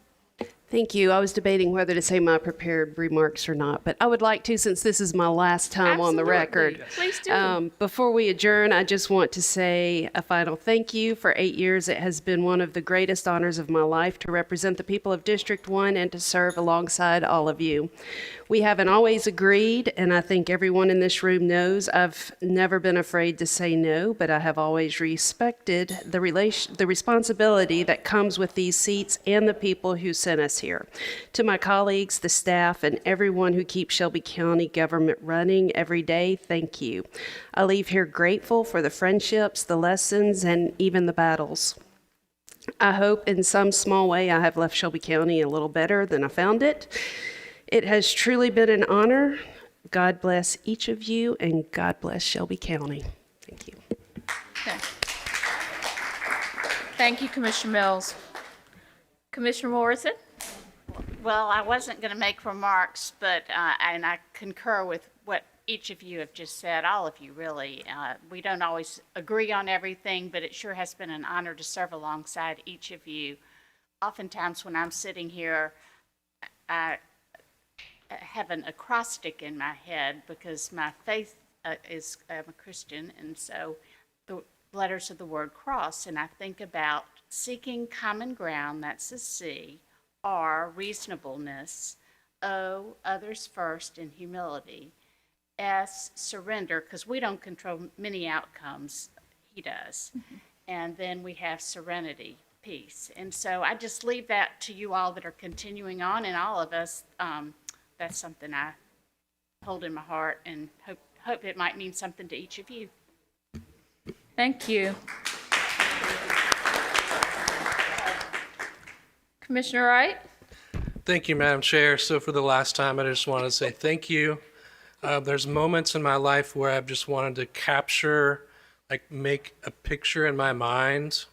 Speaker 9: Thank you. I was debating whether to say my prepared remarks or not, but I would like to, since this is my last time on the record.
Speaker 1: Please do.
Speaker 9: Before we adjourn, I just want to say a final thank you. For 8 years, it has been one of the greatest honors of my life to represent the people of District 1 and to serve alongside all of you. We haven't always agreed, and I think everyone in this room knows I've never been afraid to say no, but I have always respected the responsibility that comes with these seats and the people who sent us here. To my colleagues, the staff, and everyone who keeps Shelby County government running every day, thank you. I leave here grateful for the friendships, the lessons, and even the battles. I hope in some small way I have left Shelby County a little better than I found it. It has truly been an honor. God bless each of you, and God bless Shelby County. Thank you.
Speaker 1: Okay. Thank you, Commissioner Mills. Commissioner Morrison?
Speaker 22: Well, I wasn't going to make remarks, but and I concur with what each of you have just said, all of you really. We don't always agree on everything, but it sure has been an honor to serve alongside each of you. Oftentimes when I'm sitting here, I have an acrostic in my head because my faith is, I'm a Christian, and so the letters of the word cross, and I think about seeking common ground, that's a C, R, reasonableness, O, others first, and humility, S, surrender, because we don't control many outcomes, he does, and then we have serenity, peace, and so I just leave that to you all that are continuing on, and all of us. That's something I hold in my heart and hope it might mean something to each of you.
Speaker 1: Thank you. Commissioner Wright?
Speaker 6: Thank you, Madam Chair. So for the last time, I just want to say thank you. There's moments in my life where I've just wanted to capture, make a picture in my mind.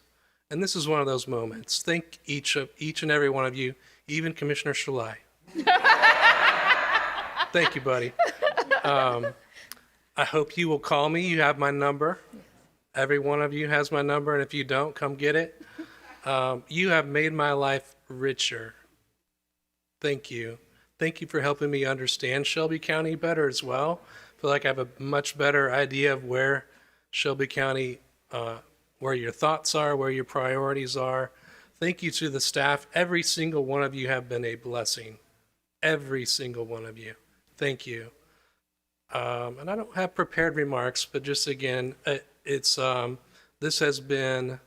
Speaker 6: And this is one of those moments. Thank each and every one of you, even Commissioner Shelby. Thank you, buddy. I hope you will call me. You have my number. Every one of you has my number, and if you don't, come get it. You have made my life richer. Thank you. Thank you for helping me understand Shelby County better as well. I feel like I have a much better idea of where Shelby County, where your thoughts are, where your priorities are. Thank you to the staff. Every single one of you have been a blessing. Every single one of you. Thank you. And I don't have prepared remarks, but just again, this has been,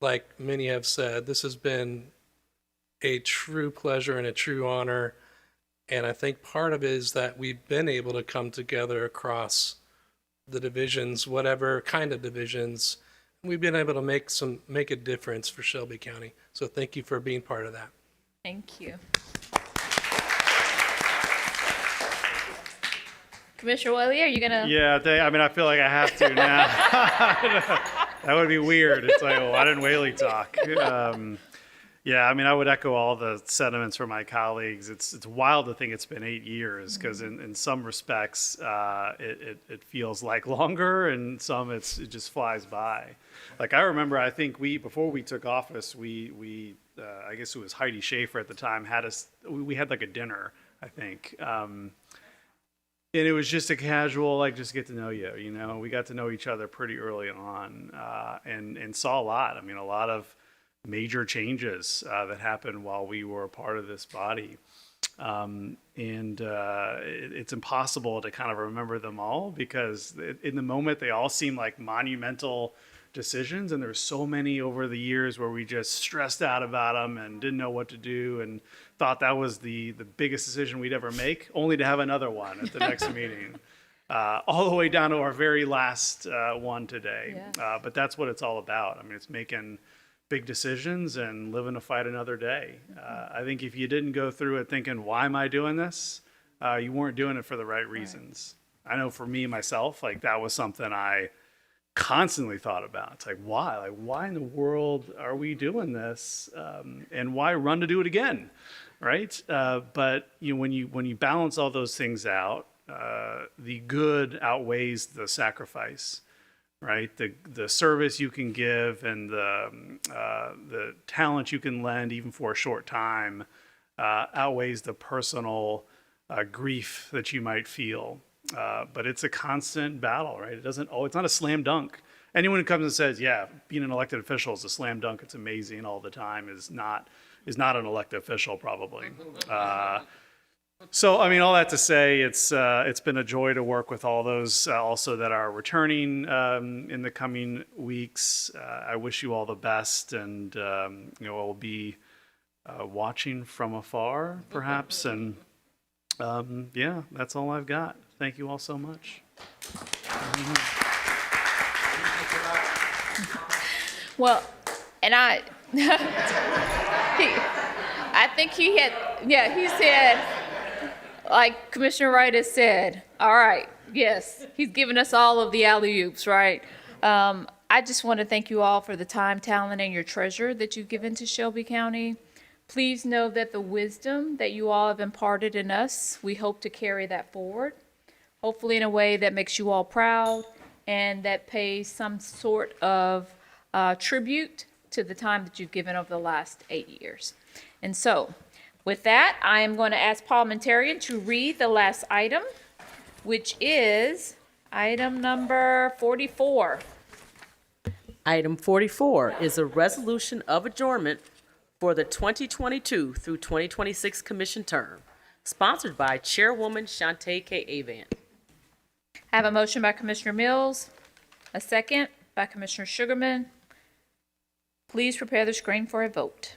Speaker 6: like many have said, this has been a true pleasure and a true honor. And I think part of it is that we've been able to come together across the divisions, whatever kind of divisions. We've been able to make a difference for Shelby County. So thank you for being part of that.
Speaker 1: Thank you. Commissioner Wiley, are you going to?
Speaker 19: Yeah, I feel like I have to now. That would be weird. It's like, why didn't Whaley talk? I would echo all the sentiments from my colleagues. It's wild to think it's been 8 years because in some respects it feels like longer, and some it just flies by. Like I remember, I think before we took office, we I guess it was Heidi Schaefer at the time we had like a dinner, I think. And it was just a casual, just get to know you, we got to know each other pretty early on, and saw a lot. A lot of major changes that happened while we were a part of this body. It's impossible to kind of remember them all because in the moment they all seem like monumental decisions, and there's so many over the years where we just stressed out about them and didn't know what to do and thought that was the biggest decision we'd ever make, only to have another one at the next meeting, all the way down to our very last one today. Yeah. But that's what it's all about. It's making big decisions and living to fight another day. I think if you didn't go through it thinking, why am I doing this? You weren't doing it for the right reasons. I know for me, myself, like that was something I constantly thought about. It's like, why? Like, why in the world are we doing this? And why run to do it again? Right? But you know, when you balance all those things out, the good outweighs the sacrifice. Right, the service you can give and the talent you can lend, even for a short time, outweighs the personal grief that you might feel. But it's a constant battle, right? It's not a slam dunk. Anyone who comes and says, "Yeah, being an elected official is a slam dunk, it's amazing all the time," is not an elected official, probably. So, I mean, all that to say, it's been a joy to work with all those also that are returning in the coming weeks. I wish you all the best, and I'll be watching from afar, perhaps. And yeah, that's all I've got. Thank you all so much.
Speaker 1: Well, and I think he said, like Commissioner Wright has said, all right, yes, he's given us all of the alley-oops, right? I just want to thank you all for the time, talent, and your treasure that you've given to Shelby County. Please know that the wisdom that you all have imparted in us, we hope to carry that forward, hopefully in a way that makes you all proud and that pays some sort of tribute to the time that you've given over the last 8 years. And so, with that, I am going to ask parliamentarian to read the last item, which is item number 44.
Speaker 20: Item 44 is a resolution of adjournment for the 2022 through 2026 commission term, sponsored by Chairwoman Shantae K. Avant.
Speaker 1: I have a motion by Commissioner Mills, a second by Commissioner Sugarman. Please prepare the screen for a vote.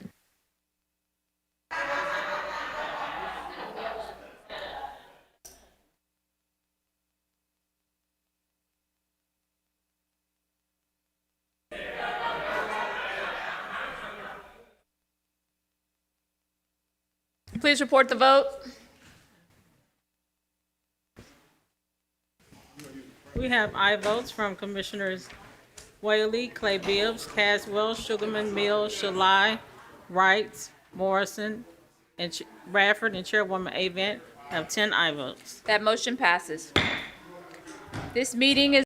Speaker 1: Please report the vote.
Speaker 5: We have aye votes from Commissioners Whaley, Clay Bibbs, Caswell, Sugarman, Mills, Shalai, Wright, Morrison, and Bradford, and Chairwoman Avant have 10 aye votes.
Speaker 1: That motion passes. This meeting is